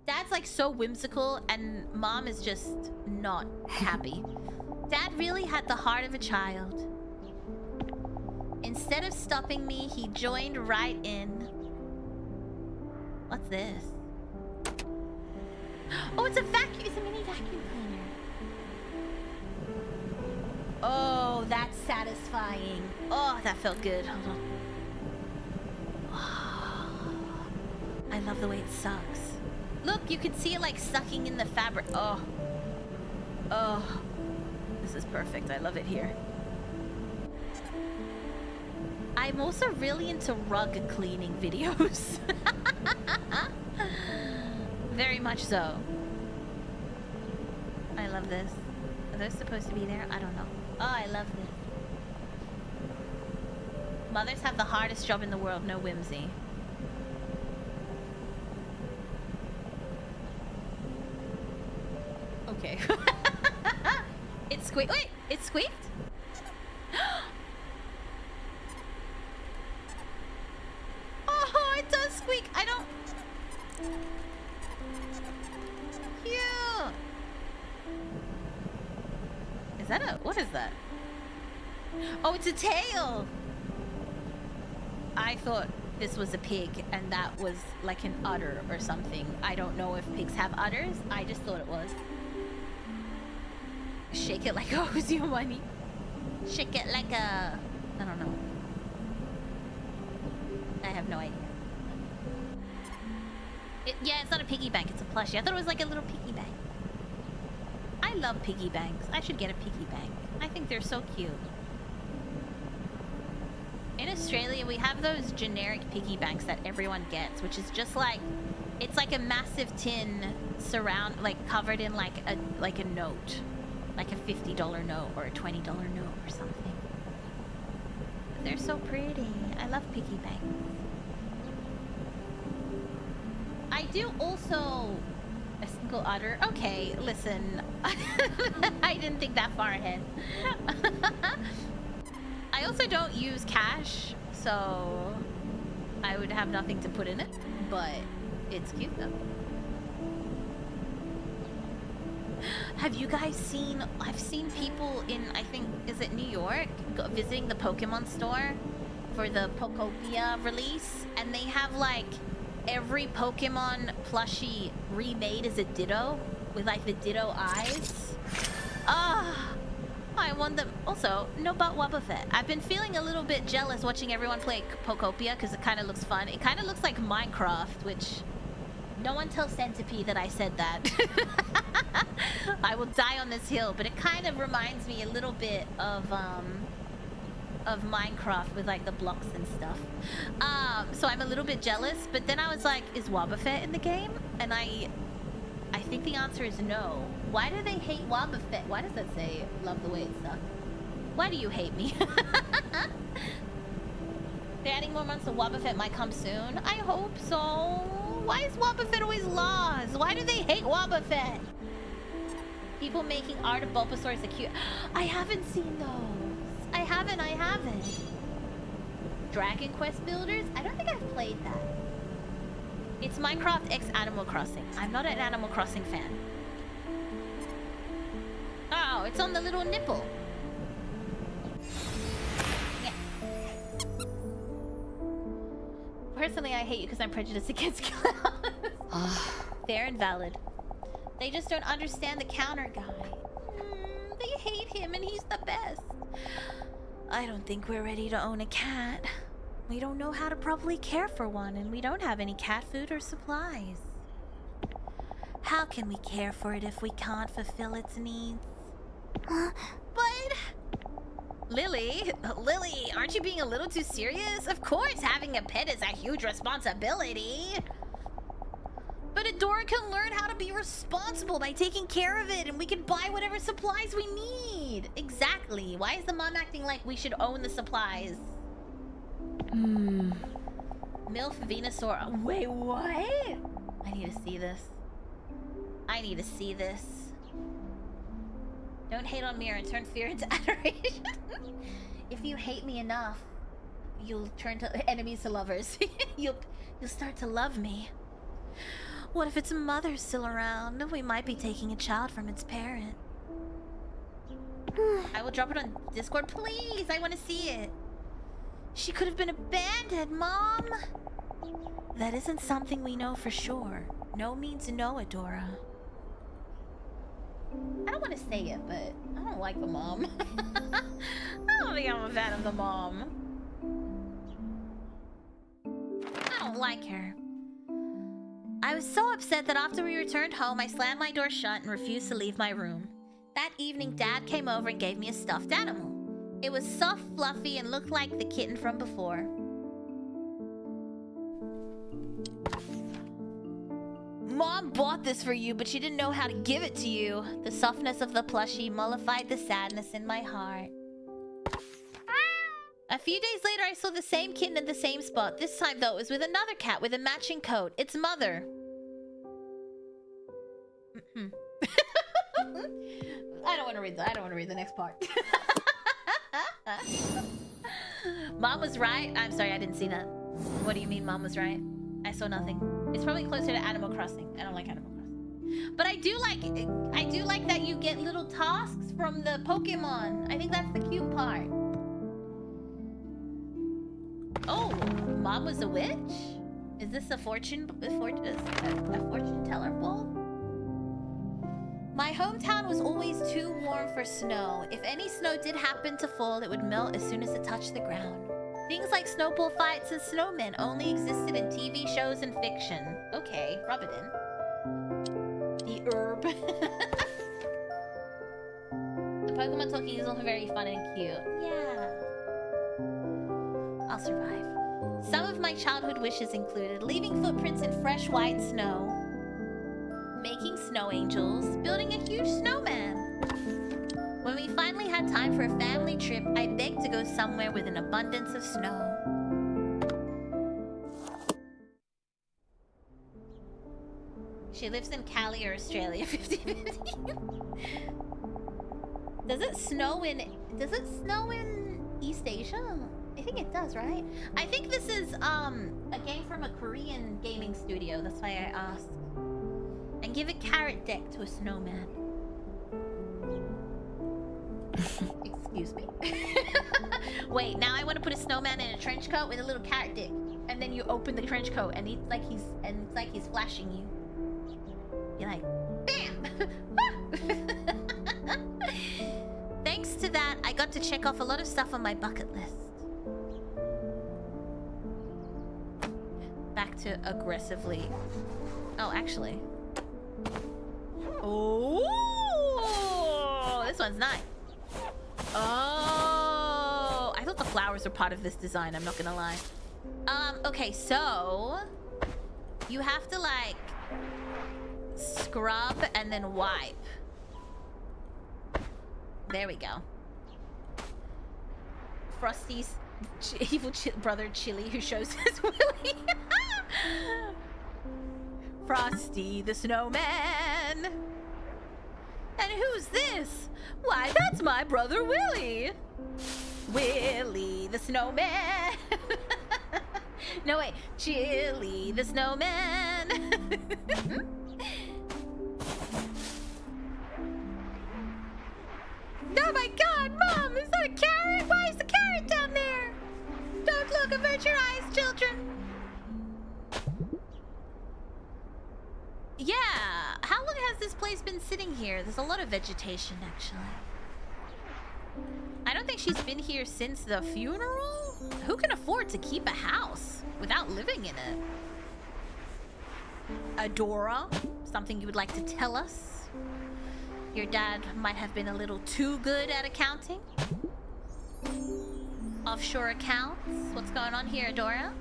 Dad's like so whimsical and Mom is just not happy. Dad really had the heart of a child. Instead of stopping me, he joined right in. What's this? Oh, it's a vacuum. It's a mini vacuum cleaner. Oh, that's satisfying. Oh, that felt good. Hold on. I love the way it sucks. Look, you can see it like sucking in the fabric. Oh. This is perfect. I love it here. I'm also really into rug cleaning videos. Very much so. I love this. Are those supposed to be there? I don't know. Oh, I love this. Mothers have the hardest job in the world, no whimsy. Okay. It squeaked. Wait, it squeaked? Oh, it does squeak. I don't... Cute. Is that a... What is that? Oh, it's a tail. I thought this was a pig and that was like an udder or something. I don't know if pigs have udders. I just thought it was. Shake it like a owes you money. Shake it like a... I don't know. I have no idea. Yeah, it's not a piggy bank. It's a plushie. I thought it was like a little piggy bank. I I love piggy banks. I should get a piggy bank. I think they're so cute. In Australia, we have those generic piggy banks that everyone gets, which is just like, it's like a massive tin covered in like a note, like a $50 note or a $20 note or something. But they're so pretty. I love piggy banks. I do also a single udder. Okay, listen, I didn't think that far ahead. I also don't use cash, so I would have nothing to put in it, but it's cute though. Have you guys seen, I've seen people in, I think, is it New York, visiting the Pokemon store for the Pokopia release, and they have like every Pokemon plushie remade as a Ditto with like the Ditto eyes. I want them. Also, no but Wobbuffet. I've been feeling a little bit jealous watching everyone play Pokopia because it kind of looks fun. It kind of looks like Minecraft, which no one tell Centipede that I said that. I will die on this hill, but it kind of reminds me a little bit of Minecraft with like the blocks and stuff. So I'm a little bit jealous, but then I was like, is Wobbuffet in the game? And I think the answer is no. Why do they hate Wobbuffet? Why does that say love the way it sucks? Why do you hate me? They're adding more months, so Wobbuffet might come soon. I hope so. Why is Wobbuffet always lost? Why do they hate Wobbuffet? People making art of Bulbasaur is cute. I haven't seen those. I haven't. Dragon Quest Builders? I don't think I've played that. It's Minecraft x Animal Crossing. I'm not an Animal Crossing fan. Oh, it's on the little nipple. Yeah. Personally, I hate you because I'm prejudiced against clowns. Fair and valid. They just don't understand the counter guy. They hate him and he's the best. I don't think we're ready to own a cat. We don't know how to properly care for one, and we don't have any cat food or supplies. How can we care for it if we can't fulfill its needs? But... Lily, aren't you being a little too serious? Of course, having a pet is a huge responsibility. But Adora can learn how to be responsible by taking care of it, and we can buy whatever supplies we need. Exactly. Why is the mom acting like we should own the supplies? MILF Venusaur. Wait, what? I need to see this. Don't hate on Mira and turn fear into adoration. If you hate me enough, you'll turn to enemies to lovers. You'll start to love me. What if its mother's still around? We might be taking a child from its parent. I will drop it on Discord, please. I want to see it. She could have been abandoned, Mom. That isn't something we know for sure. No means no, Adora. I don't want to say it, but I don't like the mom. I don't think I'm a fan of the mom. I don't like her. I was so upset that after we returned home, I slammed my door shut and refused to leave my room. That evening, Dad came over and gave me a stuffed animal. It was soft, fluffy, and looked like the kitten from before. Mom bought this for you, but she didn't know how to give it to you. The softness of the plushie mollified the sadness in my heart. A few days later, I saw the same kitten in the same spot. This time, though, it was with another cat with a matching coat. Its mother. I don't want to read the next part. Mom was right. I'm sorry, I didn't see that. What do you mean, Mom was right? I saw nothing. It's probably closer to Animal Crossing. I don't like Animal Crossing. But I do like that you get little tasks from the Pokemon. I think that's the cute part. Oh, Mom was a witch? Is this a fortune teller bowl? My hometown was always too warm for snow. If any snow did happen to fall, it would melt as soon as it touched the ground. Things like snowball fights and snowmen only existed in TV shows and fiction. Okay, rub it in. The herb. The Pokemon talking is also very fun and cute. Yeah. I'll survive. Some of my childhood wishes included leaving footprints in fresh white snow, making snow angels, building a huge snowman. When we finally had time for a family trip, I begged to go somewhere with an abundance of snow. She lives in Cali or Australia, 50-50. Does it snow in East Asia? I think it does, right? I think this is a game from a Korean gaming studio. That's why I asked. And give a carrot deck to a snowman. Excuse me. Wait, now I want to put a snowman in a trench coat with a little carrot dick, and then you open the trench coat, and it's like he's flashing you. You're like, bam! Thanks to that, I got to check off a lot of stuff on my bucket list. Back to aggressively. Oh, actually. Oh, this one's nice. Oh, I thought the flowers were part of this design, I'm not gonna lie. Okay, so you have to like scrub and then wipe. There we go. Frosty's evil brother Chili who shows his willy. Frosty the snowman. And who's this? Why, that's my brother Willy. Willy the snowman. No, wait. Chili the snowman. Oh my god, Mom! Is that a carrot? Why is the carrot down there? Don't look, avert your eyes, children. Yeah, how long has this place been sitting here? There's a lot of vegetation, actually. I don't think she's been here since the funeral. Who can afford to keep a house without living in it? Adora, something you would like to tell us? Your dad might have been a little too good at accounting? Offshore accounts? What's going on here, Adora?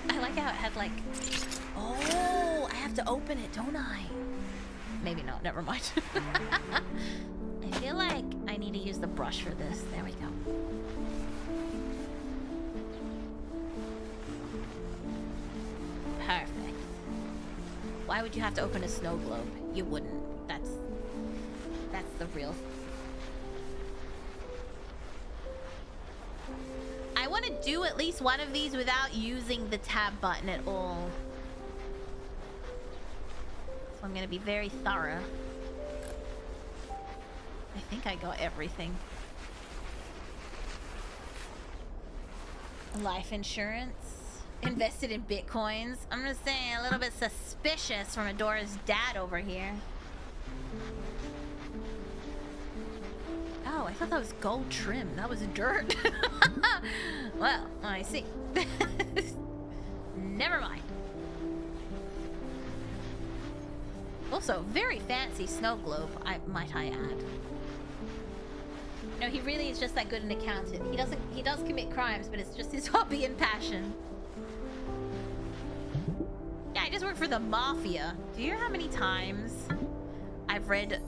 I like how it had like... Oh, I have to open it, don't I? Maybe not, never mind. I feel like I need to use the brush for this. There we go. Perfect. Why would you have to open a snow globe? You wouldn't. That's the real... I want to do at least one of these without using the tab button at all. So I'm going to be very thorough. I think I got everything. Life insurance. Invested in bitcoins. I'm just saying, a little bit suspicious from Adora's dad over here. Oh, I thought that was gold trim. That was dirt. Well, I see. Never mind. Also, very fancy snow globe, might I add. No, he really is just that good an accountant. He does commit crimes, but it's just his hobby and passion. Yeah, I just work for the mafia. Do you know how many times I've read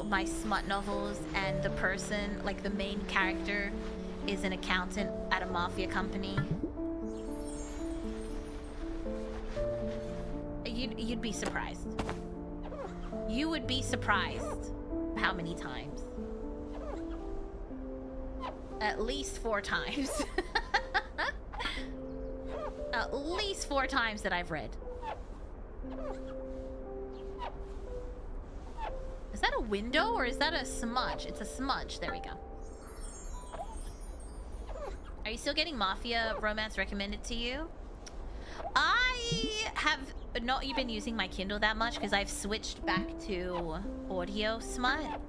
my smut novels and the person, like the main character, is an accountant at a mafia company? You'd be surprised. You would be surprised how many times. At least 4 times. At least 4 times that I've read. Is that a window or is that a smudge? It's a smudge. There we go. Are you still getting Mafia romance recommended to you? I have not been using my Kindle that much because I've switched back to audio smut.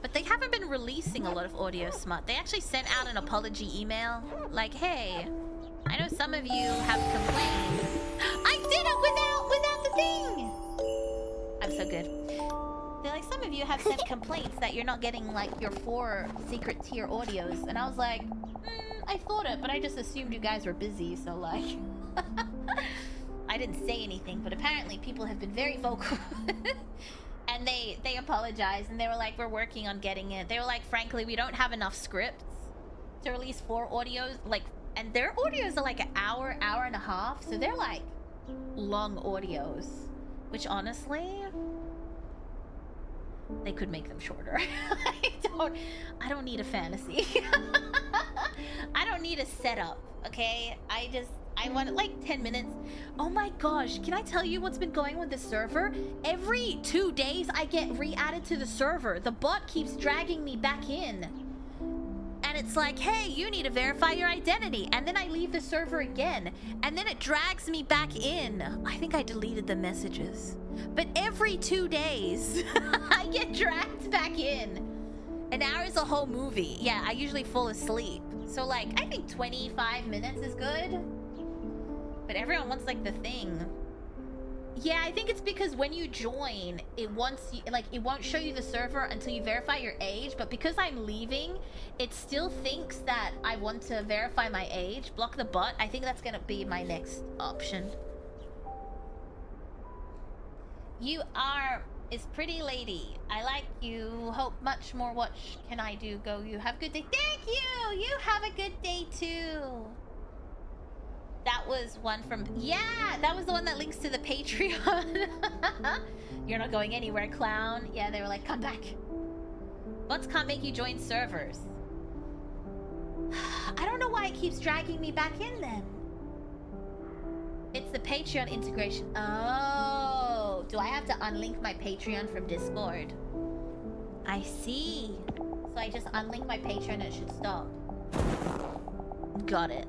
But they haven't been releasing a lot of audio smut. They actually sent out an apology email. Like, hey, I know some of you have complained. I did it without the thing! I'm so good. They're like, some of you have sent complaints that you're not getting like your 4 secret tier audios, and I was like, I thought it, but I just assumed you guys were busy, so like, I didn't say anything. But apparently, people have been very vocal, and they apologized, and they were like, we're working on getting it. They were like, frankly, we don't have enough scripts to release 4 audios, like, and their audios are like an hour, hour and a half, so they're like long audios, which honestly, they could make them shorter. I don't need a fantasy. I don't need a setup, okay? I want like 10 minutes. Oh my gosh, can I tell you what's been going on with the server? Every 2 days I get re-added to the server. The bot keeps dragging me back in. And it's like, hey, you need to verify your identity. And then I leave the server again. And then it drags me back in. I think I deleted the messages. But every 2 days, I get dragged back in. An hour is a whole movie. Yeah, I usually fall asleep. So like, I think 25 minutes is good. But everyone wants like the thing. Yeah, I think it's because when you join, it wants you, like, it won't show you the server until you verify your age. But because I'm leaving, it still thinks that I want to verify my age. Block the bot. I think that's gonna be my next option. You are is pretty lady. I like you. Hope much more. What can I do? Go. You have a good day. Thank you. You have a good day too. That was one from... Yeah, that was the one that links to the Patreon. You're not going anywhere, clown. Yeah, they were like, come back. Bots can't make you join servers. I don't know why it keeps dragging me back in then. It's the Patreon integration. Oh, do I have to unlink my Patreon from Discord? I see. So I just unlink my Patreon and it should stop. Got it.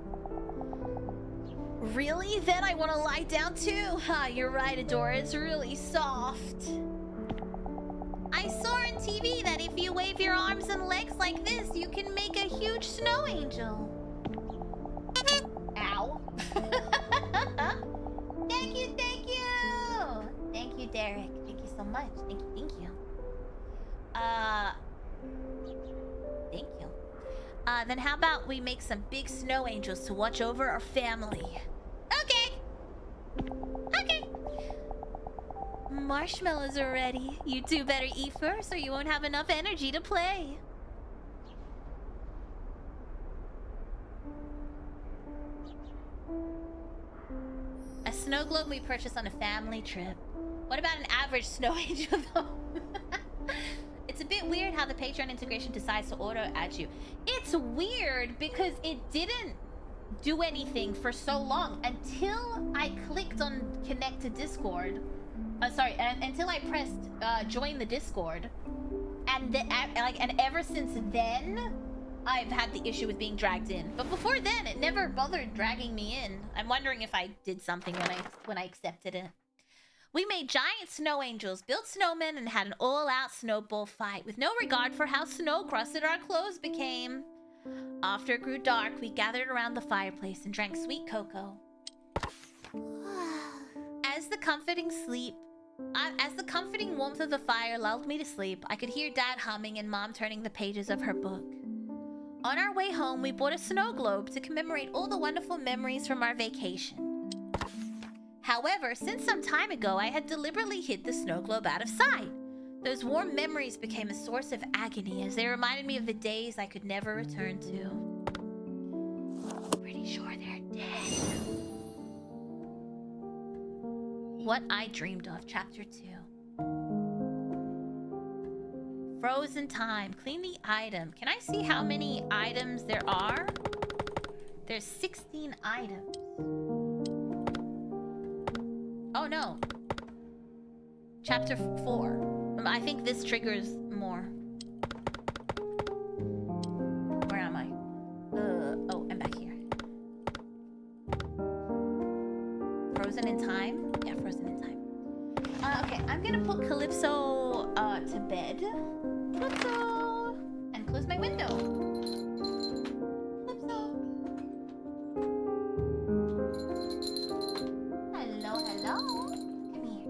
Really? Then I want to lie down too? You're right, Adora. It's really soft. I saw on TV that if you wave your arms and legs like this, you can make a huge snow angel. Ow. Thank you, thank you! Thank you, Derek. Thank you so much. Thank you, thank you. Thank you. Then how about we make some big snow angels to watch over our family? Okay! Okay! Marshmallows are ready. You two better eat first or you won't have enough energy to play. A snow globe we purchased on a family trip. What about an average snow angel though? It's a bit weird how the Patreon integration decides to auto-add you. It's weird because it didn't do anything for so long until I clicked on connect to Discord. Until I pressed join the Discord. And ever since then, I've had the issue with being dragged in. But before then, it never bothered dragging me in. I'm wondering if I did something when I accepted it. We made giant snow angels, built snowmen, and had an all-out snowball fight with no regard for how snow-crusted our clothes became. After it grew dark, we gathered around the fireplace and drank sweet cocoa. As the comforting warmth of the fire lulled me to sleep, I could hear Dad humming and Mom turning the pages of her book. On our way home, we bought a snow globe to commemorate all the wonderful memories from our vacation. However, since some time ago, I had deliberately hid the snow globe out of sight. Those warm memories became a source of agony as they reminded me of the days I could never return to. Pretty sure they're dead. What I Dreamed of, Chapter 2. Frozen time. Clean the item. Can I see how many items there are? There's 16 items. Oh no. Chapter 4. I think this triggers more. Where am I? Oh, I'm back here. Frozen in time? Yeah, frozen in time. Okay, I'm gonna put Calypso to bed. Calypso! And close my window. Calypso. Hello, hello. Come here.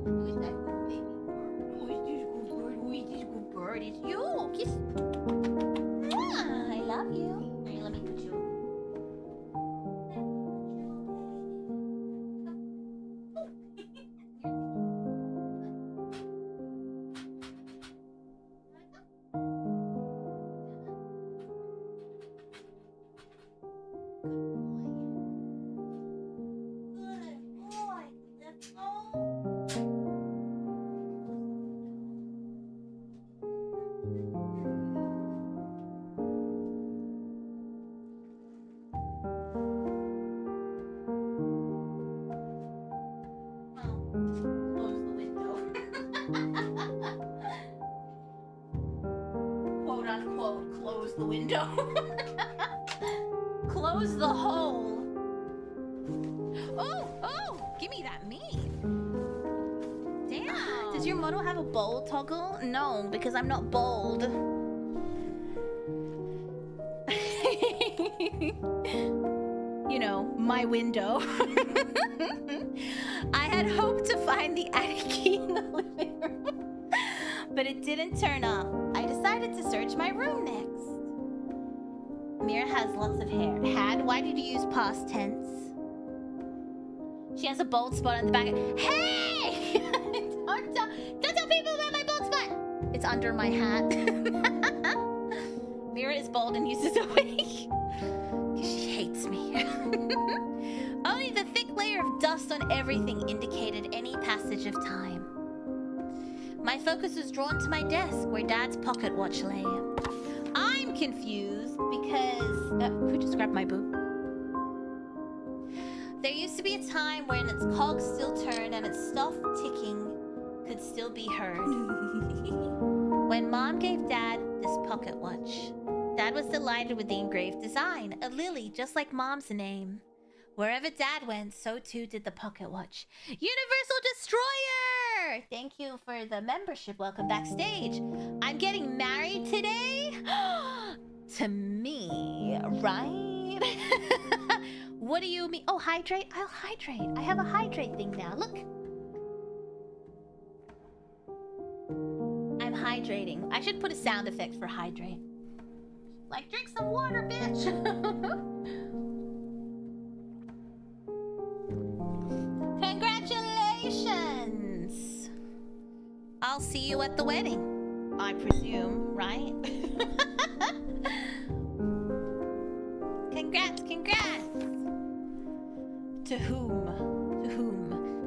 Who is that? close the window. Close the hole. Oh, give me that meat. Damn. Does your model have a bold toggle? No, because I'm not bold. You know, my window. I had hoped to find the attic key in the living room, but it didn't turn up. I decided to search my room next. Mira has lots of hair. Had? Why did you use past tense? She has a bald spot on the back. Hey! don't tell people about my bald spot! It's under my hat. Mira is bald and uses a wig. She hates me. Only the thick layer of dust on everything indicated any passage of time. My focus was drawn to my desk where Dad's pocket watch lay. I'm confused because... who just grabbed my boob? There used to be a time when its cogs still turned and its soft ticking could still be heard. When Mom gave Dad this pocket watch, Dad was delighted with the engraved design, a lily just like Mom's name. Wherever Dad went, so too did the pocket watch. Universal Destroyer! Thank you for the membership. Welcome backstage. I'm getting married today? To me, right? What do you mean? Oh, hydrate? I'll hydrate. I have a hydrate thing now. Look. I'm hydrating. I should put a sound effect for hydrate. Like, drink some water, bitch. Congratulations. I'll see you at the wedding. I presume, right? Congrats. To whom?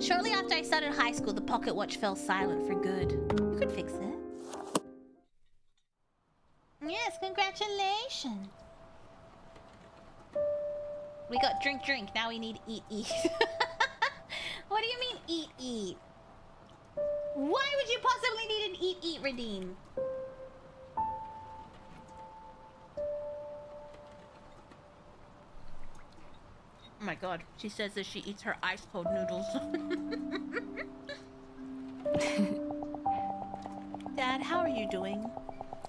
Shortly after I started high school, the pocket watch fell silent for good. You could fix it. Yes, congratulations. We got drink. Now we need eat. What do you mean eat? Why would you possibly need an eat redeem? Oh my god, she says that she eats her ice cold noodles. Dad, how are you doing?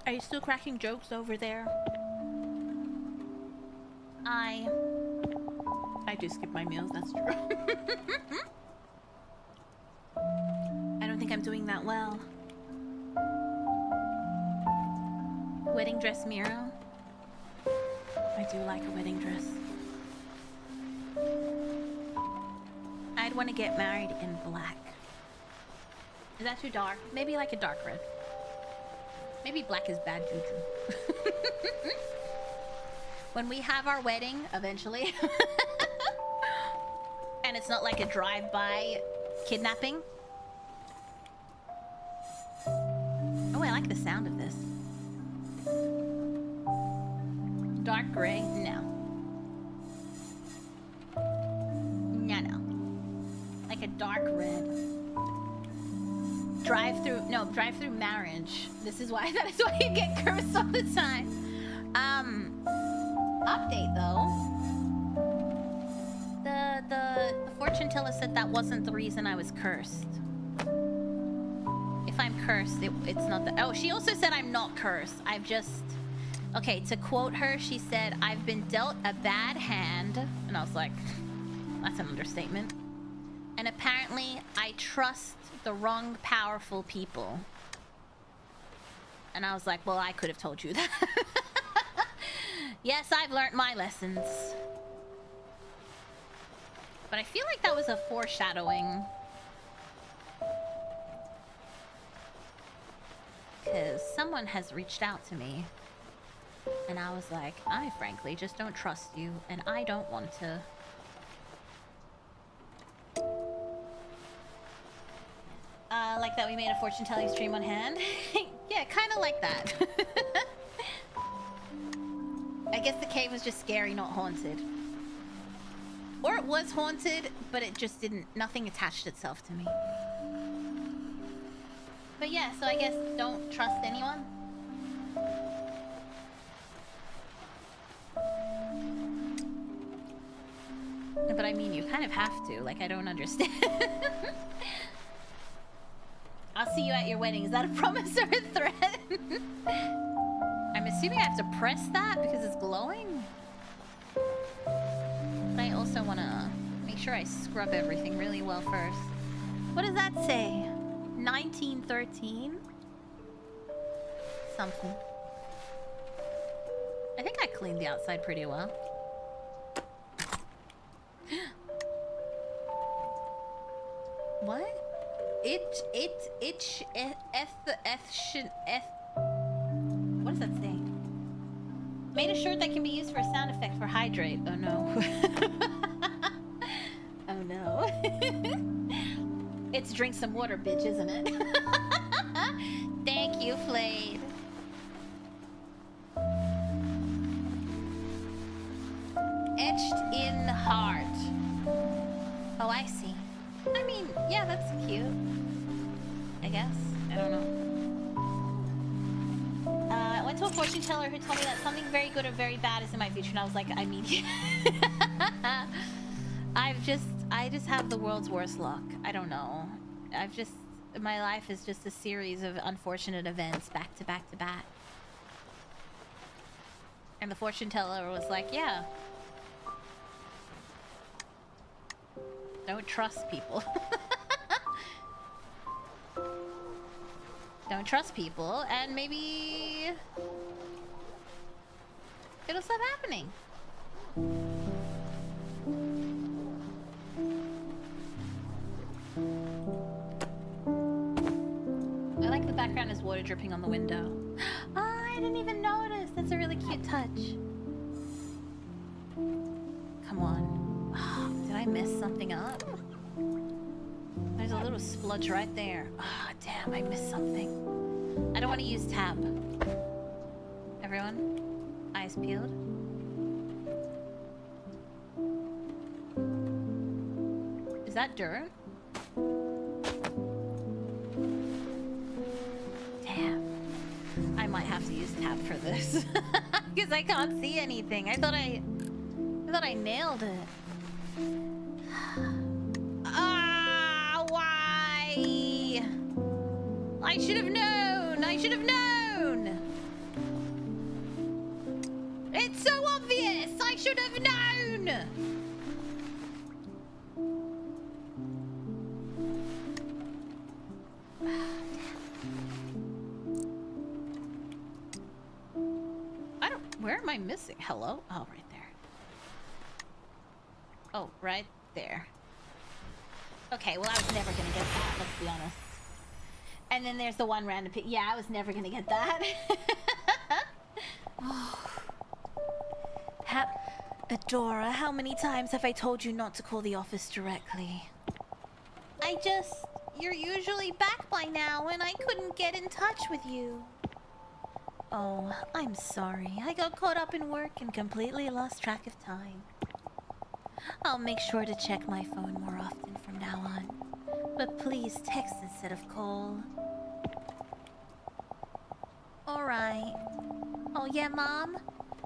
Are you still cracking jokes over there? I do skip my meals, that's true. I don't think I'm doing that well. Wedding dress, Mira? I do like a wedding dress. I'd want to get married in black. Is that too dark? Maybe like a dark red. Maybe black is bad juju. When we have our wedding, eventually, and it's not like a drive-by kidnapping. Oh, I like the sound of this. Dark gray? No. No. Like a dark red. Drive-through marriage. That is why you get cursed all the time. Update though. The fortune teller said that wasn't the reason I was cursed. If I'm cursed, it's not the... Oh, she also said I'm not cursed. I've just... Okay, to quote her, she said, I've been dealt a bad hand. And I was like, that's an understatement. And apparently, I trust the wrong powerful people. And I was like, well, I could have told you that. Yes, I've learned my lessons. But I feel like that was a foreshadowing. Because someone has reached out to me. And I was like, I frankly just don't trust you. And I don't want to... like that we made a fortune telling stream on hand. Yeah, kind of like that. I guess the cave was just scary, not haunted. Or it was haunted, but it just didn't... Nothing attached itself to me. But yeah, so I guess don't trust anyone. But I mean, you kind of have to. Like, I don't understand. I'll see you at your wedding. Is that a promise or a threat? I'm assuming I have to press that because it's glowing. But I also want to make sure I scrub everything really well first. What does that say? 1913? Something. I think I cleaned the outside pretty well. What? What does that say? Made a shirt that can be used for a sound effect for hydrate. Oh no. Oh no. It's drink some water, bitch, isn't it? Thank you, Flayed. Etched in heart. Oh, I see. I mean, yeah, that's cute. I guess. I don't know. I went to a fortune teller who told me that something very good or very bad is in my future, and I was like, I mean, I just have the world's worst luck. I don't know. My life is just a series of unfortunate events back to back to back. And the fortune teller was like, yeah. Don't trust people. Don't trust people, and maybe it'll stop happening. I like the background is water dripping on the window. Oh, I didn't even notice. That's a really cute touch. Come on. Oh, did I mess something up? There's a little spludge right there. Ah, oh, damn, I missed something. I don't want to use tab. Everyone, eyes peeled. Is that dirt? Damn. I might have to use tab for this. Because I can't see anything. I thought I nailed it. Ah, why? I should have known. I should have known. It's so obvious. I should have known. Where am I missing? Hello? Oh, right there. Oh, right there. Okay, well, I was never gonna get that, let's be honest. And then there's the one random pic. Yeah, I was never gonna get that. Adora, how many times have I told you not to call the office directly? You're usually back by now, and I couldn't get in touch with you. Oh, I'm sorry. I got caught up in work and completely lost track of time. I'll make sure to check my phone more often from now on. But please text instead of call. Alright. Oh yeah, Mom?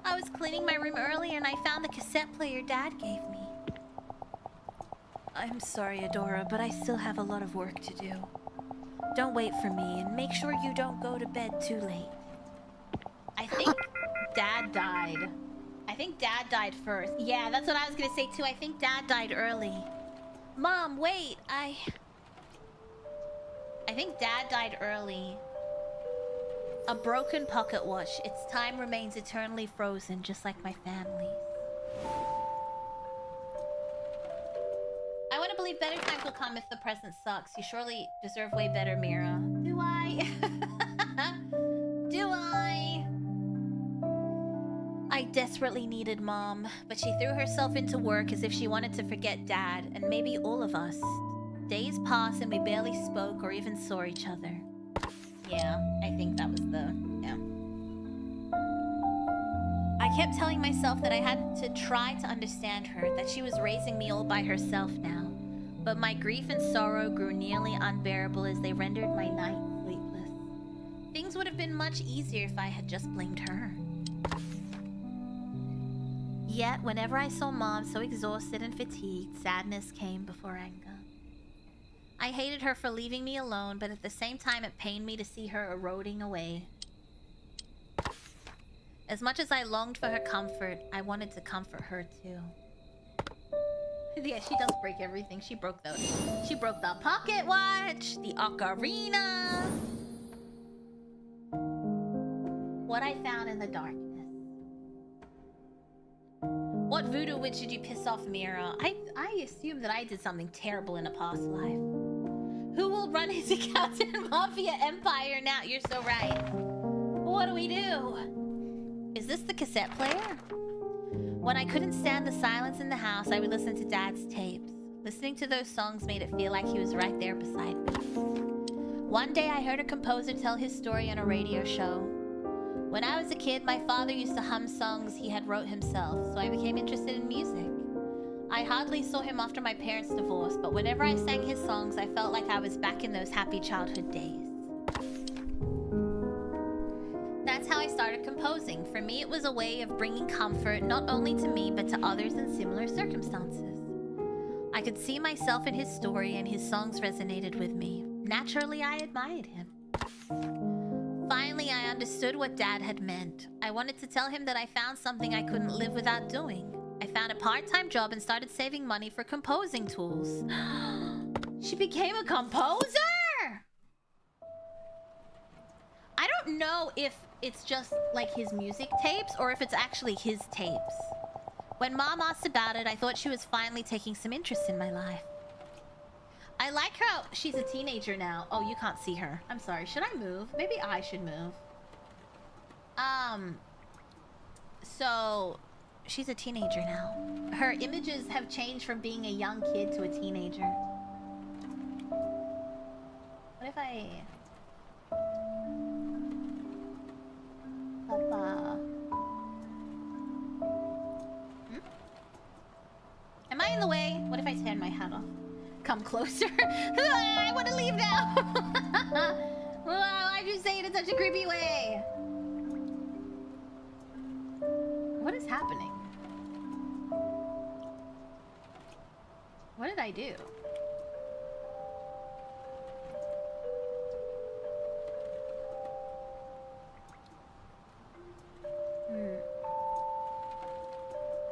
I was cleaning my room earlier and I found the cassette player Dad gave me. I'm sorry, Adora, but I still have a lot of work to do. Don't wait for me, and make sure you don't go to bed too late. I think Dad died. I think Dad died first. Yeah, that's what I was gonna say too. I think Dad died early. Mom, wait, I think Dad died early. A broken pocket watch. Its time remains eternally frozen, just like my family's. I want to believe better times will come if the present sucks. You surely deserve way better, Mira. Do I? Do I? I desperately needed Mom, but she threw herself into work as if she wanted to forget Dad, and maybe all of us. Days passed and we barely spoke or even saw each other. Yeah, I think that was yeah. I kept telling myself that I had to try to understand her, that she was raising me all by herself now. But my grief and sorrow grew nearly unbearable as they rendered my nights sleepless. Things would have been much easier if I had just blamed her. Yet, whenever I saw Mom so exhausted and fatigued, sadness came before anger. I hated her for leaving me alone, but at the same time it pained me to see her eroding away. As much as I longed for her comfort, I wanted to comfort her too. Yeah, she does break everything. She broke the pocket watch, the ocarina. What I found in the darkness. What voodoo witch did you piss off, Mira? I assume that I did something terrible in a past life. Who will run his accountant mafia empire now? You're so right. What do we do? Is this the cassette player? When I couldn't stand the silence in the house, I would listen to Dad's tapes. Listening to those songs made it feel like he was right there beside me. One day I heard a composer tell his story on a radio show. When I was a kid, my father used to hum songs he had wrote himself, so I became interested in music. I hardly saw him after my parents' divorce, but whenever I sang his songs, I felt like I was back in those happy childhood days. That's how I started composing. For me, it was a way of bringing comfort not only to me, but to others in similar circumstances. I could see myself in his story, and his songs resonated with me. Naturally, I admired him. Finally, I understood what Dad had meant. I wanted to tell him that I found something I couldn't live without doing. I found a part-time job and started saving money for composing tools. She became a composer! I don't know if it's just like his music tapes or if it's actually his tapes. When Mom asked about it, I thought she was finally taking some interest in my life. I like how she's a teenager now. Oh, you can't see her. I'm sorry. Should I move? Maybe I should move. So she's a teenager now. Her images have changed from being a young kid to a teenager. What if I... Papa. Am I in the way? What if I turn my hat off? Come closer. I want to leave now. Why'd you say it in such a creepy way? What is happening? What did I do?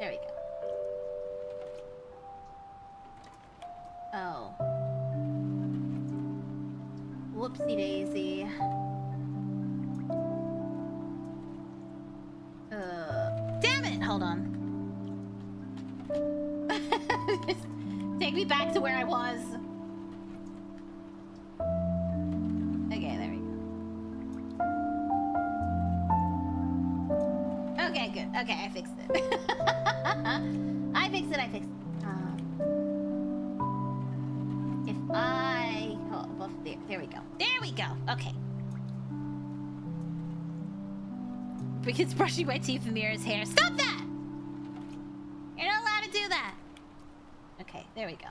There we go. Oh. Whoopsie daisy. Damn it! Hold on. Take me back to where I was. Okay, there we go. Okay, good. Okay, I fixed it. I fixed it. If I... Oh, well, there we go. There we go. Okay. Because brushing my teeth in Mira's hair. Stop that! You're not allowed to do that. Okay, there we go.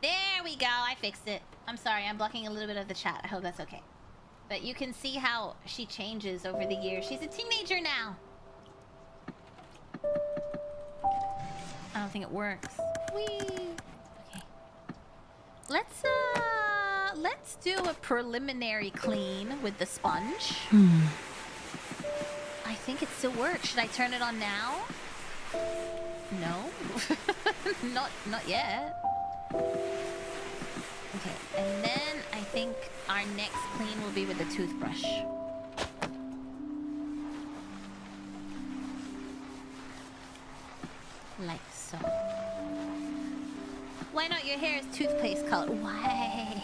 There we go. I fixed it. I'm sorry. I'm blocking a little bit of the chat. I hope that's okay. But you can see how she changes over the years. She's a teenager now. I don't think it works. Whee! Okay. Let's do a preliminary clean with the sponge. I think it still works. Should I turn it on now? No. not yet. Okay, and then I think our next clean will be with the toothbrush. Like so. Why not? Your hair is toothpaste color. Why?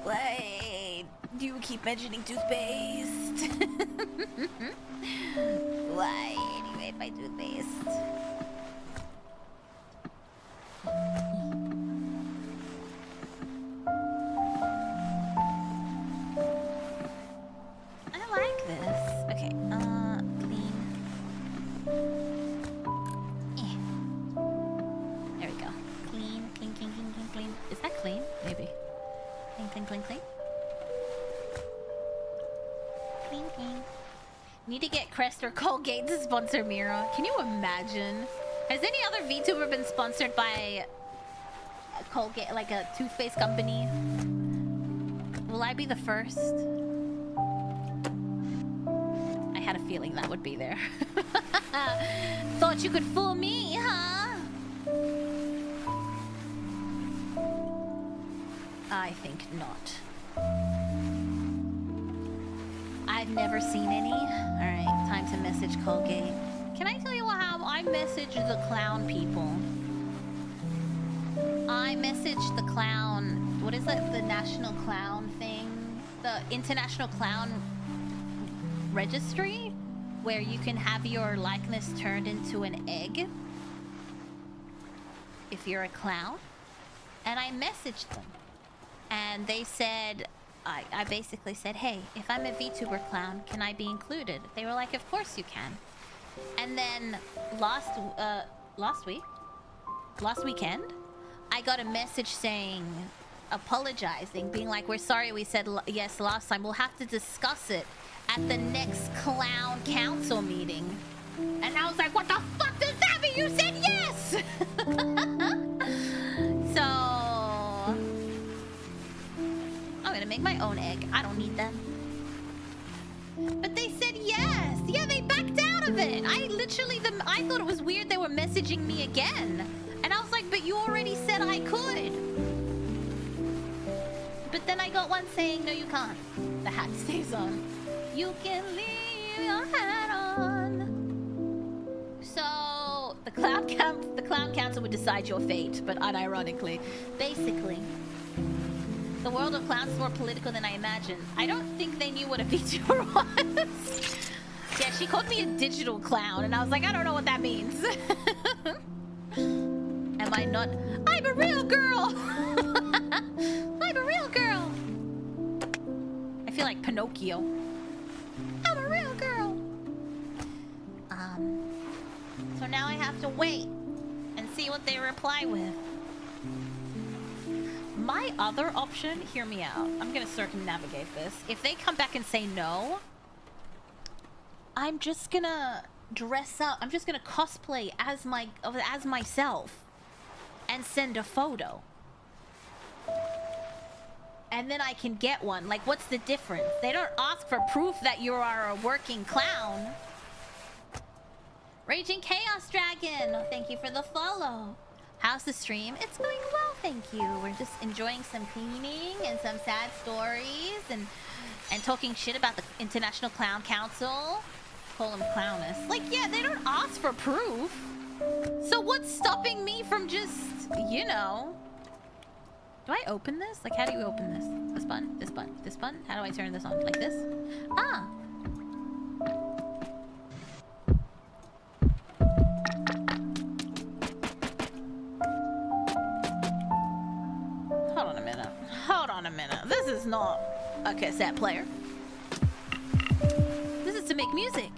Why do you keep mentioning toothpaste? Why do you hate my toothpaste? I like this. Okay, clean. There we go. Clean. Is that clean? Maybe. Clean. Need to get Crest or Colgate to sponsor Mira. Can you imagine? Has any other VTuber been sponsored by a Colgate, like a toothpaste company? Will I be the first? I had a feeling that would be there. Thought you could fool me, huh? I think not. I've never seen any. Alright, time to message Colgate. Can I tell you how I message the clown people? I messaged the clown... What is it? The national clown thing? The international clown registry? Where you can have your likeness turned into an egg. If you're a clown. And I messaged them. And they said... I basically said, hey, if I'm a VTuber clown, can I be included? They were like, of course you can. And then last weekend, I got a message saying, apologizing, being like, we're sorry we said yes last time. We'll have to discuss it at the next clown council meeting. And I was like, what the fuck does that mean? You said yes! So... I'm gonna make my own egg. I don't need them. But they said yes! Yeah, they backed out of it! I thought it was weird they were messaging me again. And I was like, but you already said I could. But then I got one saying, no, you can't. The hat stays on. You can leave your hat on. So, the clown council would decide your fate, but unironically. Basically. The world of clowns is more political than I imagined. I don't think they knew what a VTuber was. Yeah, she called me a digital clown, and I was like, I don't know what that means. Am I not? I'm a real girl! I'm a real girl! I feel like Pinocchio. I'm a real girl! So now I have to wait and see what they reply with. My other option, hear me out. I'm gonna circumnavigate this. If they come back and say no, I'm just gonna dress up. I'm just gonna cosplay as myself and send a photo. And then I can get one. Like, what's the difference? They don't ask for proof that you are a working clown. Raging Chaos Dragon, thank you for the follow. How's the stream? It's going well, thank you. We're just enjoying some cleaning and some sad stories and talking shit about the International Clown Council. Call them clowness. Like, yeah, they don't ask for proof. So what's stopping me from just, you know... Do I open this? Like, how do you open this? This button? This button? This button? How do I turn this on? Like this? Ah! Hold on a minute. Hold on a minute. This is not a cassette player. This is to make music.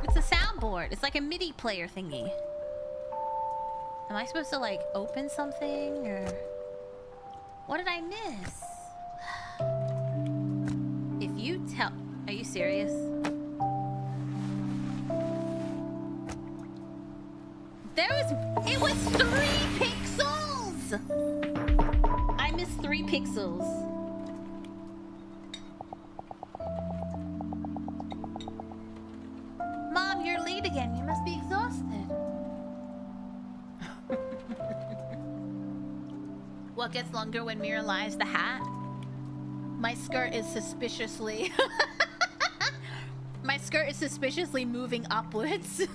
It's a soundboard. It's like a MIDI player thingy. Am I supposed to like open something or... What did I miss? If you tell... Are you serious? It was 3 pixels! I missed 3 pixels. Mom, you're late again. You must be exhausted. What gets longer when Mira lies? The hat? My skirt is suspiciously... My skirt is suspiciously moving upwards.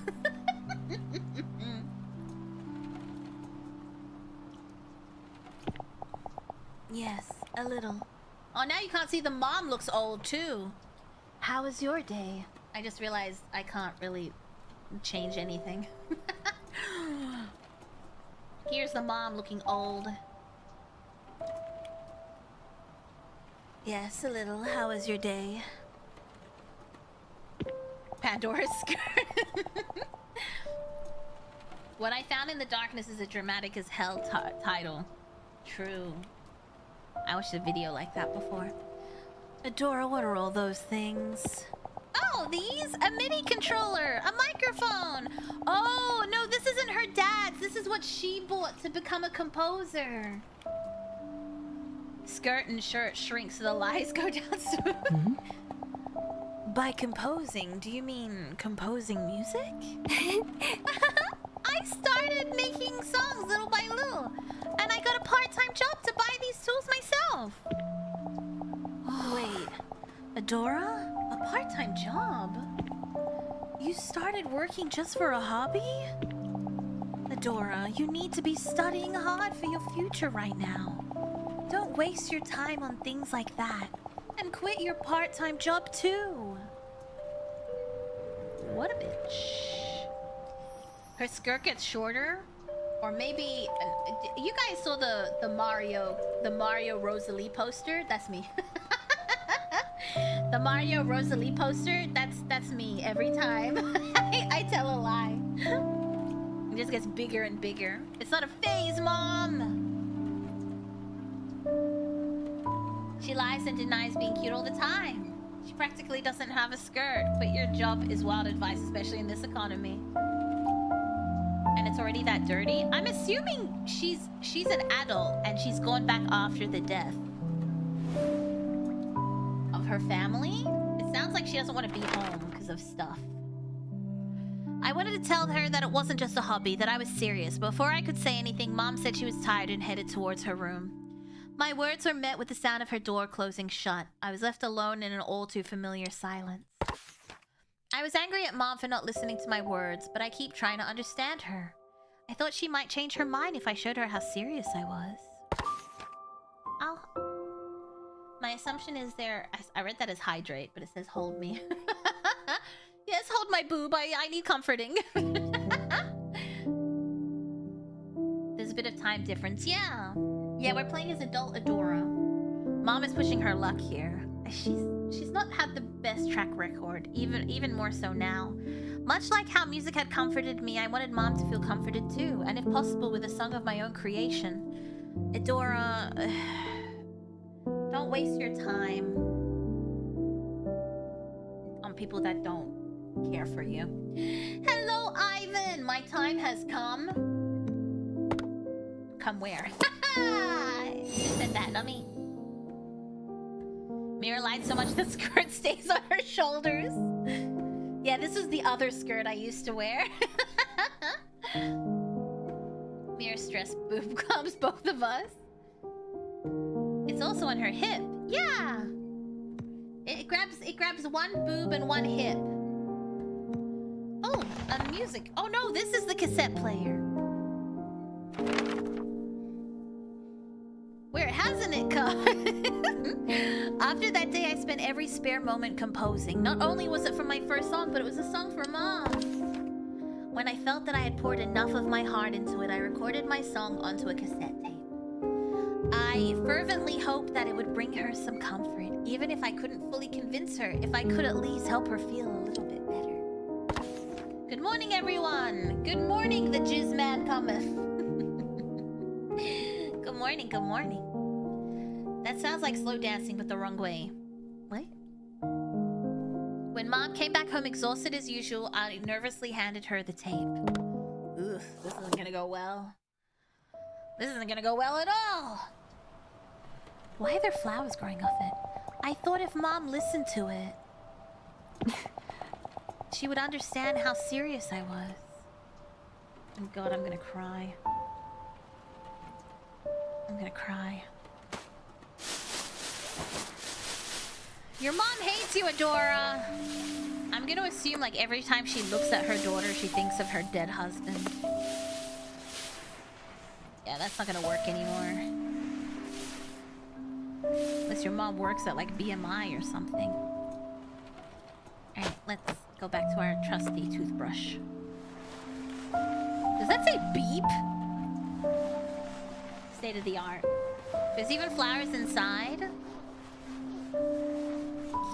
Yes, a little. Oh, now you can't see the mom looks old too. How was your day? I just realized I can't really change anything. Here's the mom looking old. Yes, a little. How was your day? Pandora's skirt. What I found in the darkness is a dramatic as hell title. True. I watched a video like that before. Adora, what are all those things? Oh, these? A MIDI controller, a microphone. Oh, no, this isn't her dad's. This is what she bought to become a composer. Skirt and shirt shrink so the lies go down smooth. By composing, do you mean composing music? I started making songs little by little, and I got a part-time job to buy these tools myself. Wait, Adora? A part-time job? You started working just for a hobby? Adora, you need to be studying hard for your future right now. Don't waste your time on things like that. And quit your part-time job too. What a bitch. Her skirt gets shorter. Or maybe... you guys saw the Mario Rosalie poster? That's me. The Mario Rosalie poster, that's me every time. I tell a lie. It just gets bigger and bigger. It's not a phase, Mom! She lies and denies being cute all the time. She practically doesn't have a skirt. Quit your job is wild advice, especially in this economy. And it's already that dirty. I'm assuming she's an adult and she's gone back after the death of her family. It sounds like she doesn't want to be home because of stuff. I wanted to tell her that it wasn't just a hobby, that I was serious. Before I could say anything, Mom said she was tired and headed towards her room. My words were met with the sound of her door closing shut. I was left alone in an all too familiar silence. I was angry at Mom for not listening to my words, but I keep trying to understand her. I thought she might change her mind if I showed her how serious I was. My assumption is I read that as hydrate, but it says hold me. Yes, hold my boob. I need comforting. There's a bit of time difference. Yeah, we're playing as adult Adora. Mom is pushing her luck here. She's not had the best track record, even more so now. Much like how music had comforted me, I wanted Mom to feel comforted too, and if possible with a song of my own creation. Adora, don't waste your time on people that don't care for you. Hello, Ivan! My time has come. Come where? Said that, not me. Mira lied so much the skirt stays on her shoulders. Yeah, this was the other skirt I used to wear. Mira stress boob clubs both of us. It's also on her hip. Yeah. It grabs one boob and one hip. Oh, music. Oh no, this is the cassette player. Where hasn't it come? After that day, I spent every spare moment composing. Not only was it for my first song, but it was a song for Mom. When I felt that I had poured enough of my heart into it, I recorded my song onto a cassette tape. I fervently hoped that it would bring her some comfort, even if I couldn't fully convince her, if I could at least help her feel a little bit better. Good morning, everyone! Good morning, the Jizz Man cometh. Good morning, good morning. That sounds like slow dancing, but the wrong way. What? When Mom came back home exhausted as usual, I nervously handed her the tape. Ugh, this isn't gonna go well. This isn't gonna go well at all. Why are there flowers growing off it? I thought if Mom listened to it, she would understand how serious I was. Oh God, I'm gonna cry. I'm gonna cry. Your mom hates you, Adora! I'm gonna assume, like, every time she looks at her daughter, she thinks of her dead husband. Yeah, that's not gonna work anymore. Unless your mom works at, like, BMI or something. Alright, let's go back to our trusty toothbrush. Does that say beep? State of the art. There's even flowers inside.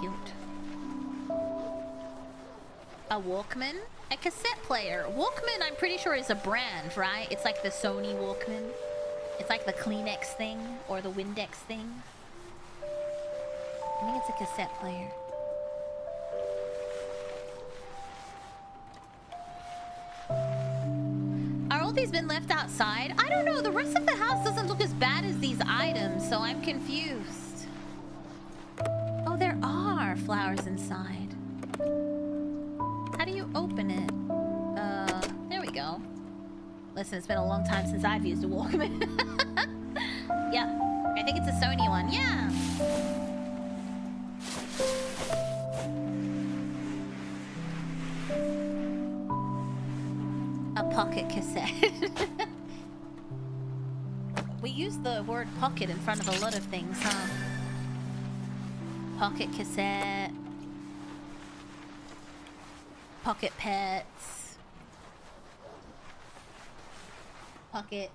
Cute. A Walkman? A cassette player. Walkman, I'm pretty sure, is a brand, right? It's like the Sony Walkman. It's like the Kleenex thing or the Windex thing. I think it's a cassette player. Are all these been left outside? I don't know. The rest of the house doesn't look as bad as these items, so I'm confused. Oh, there are flowers inside. How do you open it? There we go. Listen, it's been a long time since I've used a Walkman. Yeah, I think it's a Sony one. Yeah. A pocket cassette. We use the word pocket in front of a lot of things, huh? Pocket cassette. Pocket pets. Pocket.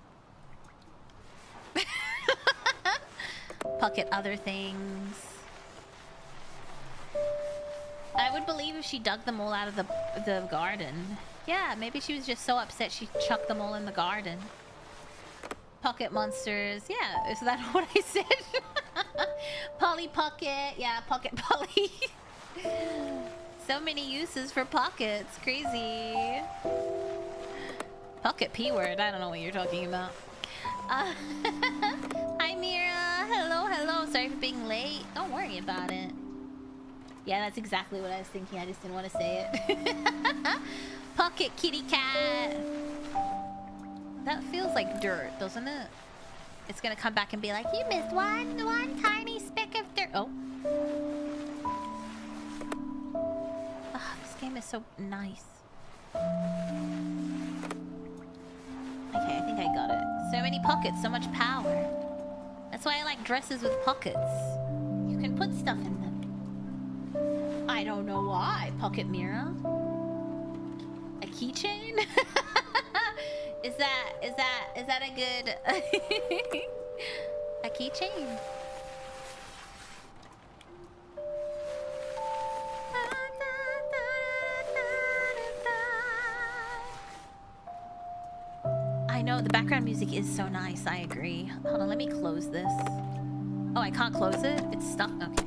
Pocket other things. I would believe if she dug them all out of the garden. Yeah, maybe she was just so upset she chucked them all in the garden. Pocket monsters. Yeah, is that what I said? Polly Pocket. Yeah, Pocket Polly. So many uses for pockets. Crazy. Pocket P word. I don't know what you're talking about. Hi, Mira. Hello, hello. Sorry for being late. Don't worry about it. Yeah, that's exactly what I was thinking. I just didn't want to say it. Pocket kitty cat. That feels like dirt, doesn't it? It's gonna come back and be like, you missed one tiny speck of dirt. Oh. Ah, this game is so nice. Okay, I think I got it. So many pockets, so much power. That's why I like dresses with pockets. You can put stuff in them. I don't know why. Pocket Mira. A keychain? Is that a good a keychain? I know the background music is so nice. I agree. Hold on, let me close this. Oh, I can't close it? It's stuck. Okay.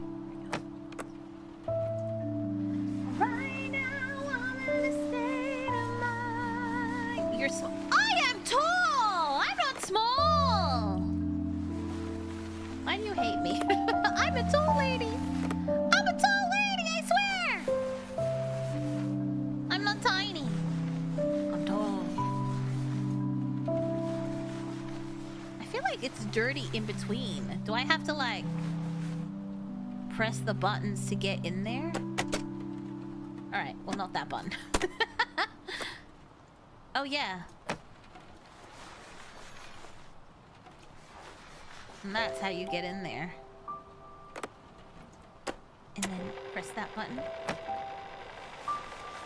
You're small. I am tall! I'm not small! Why do you hate me? I'm a tall lady! I'm a tall lady, I swear! I'm not tiny. I'm tall. I feel like it's dirty in between. Do I have to, like, press the buttons to get in there? Alright, well, not that button. Oh, yeah. And that's how you get in there. And then press that button.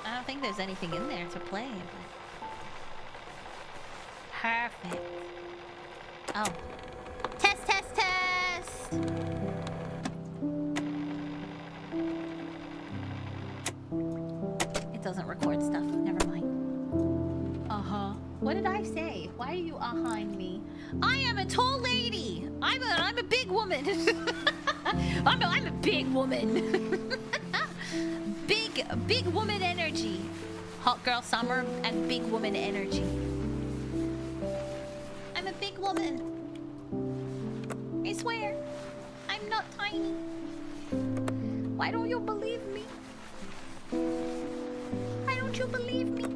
I don't think there's anything in there to play. Perfect. Oh. Test, test, test! It doesn't record stuff. Never mind. Uh-huh. What did I say? Why are you uh-huh-ing me? I am a tall lady. I'm a big woman. I'm a big woman. big woman energy. Hot girl summer and big woman energy. I'm a big woman. I swear. I'm not tiny. Why don't you believe me? Why don't you believe me?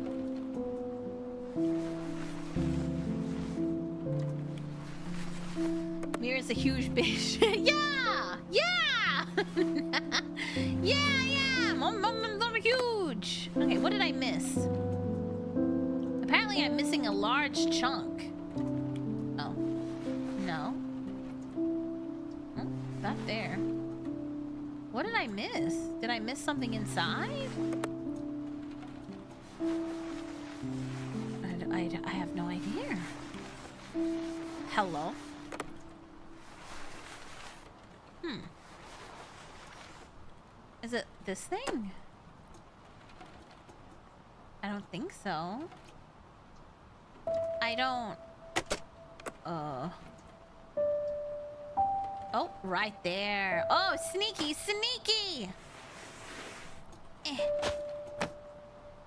Mira's a huge bitch. Yeah! Yeah! Yeah, I am! I'm huge! Okay, what did I miss? Apparently I'm missing a large chunk. Oh. No. Oh, not there. What did I miss? Did I miss something inside? I have no idea. Hello? Is it this thing? I don't think so. I don't... Oh, right there. Oh, sneaky, sneaky!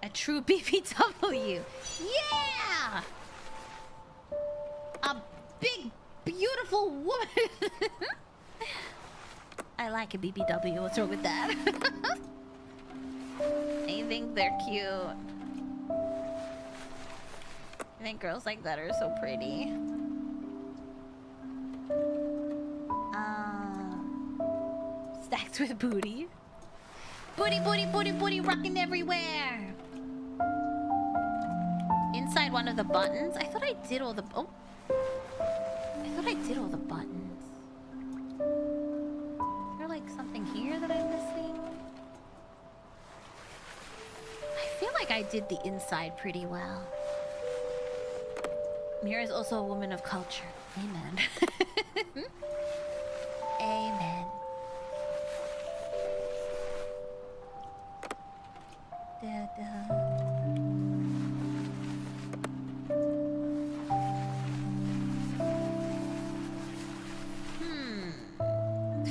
A true BBW. Yeah! A big, beautiful woman. I like a BBW. What's wrong with that? I think they're cute. I think girls like that are so pretty. Stacked with booty. Booty, booty, booty, booty, rocking everywhere. Inside one of the buttons. I thought I did all the... Oh. I thought I did all the buttons. Is there like something here that I'm missing? I feel like I did the inside pretty well. Mira is also a woman of culture. Amen. Amen. Da, da.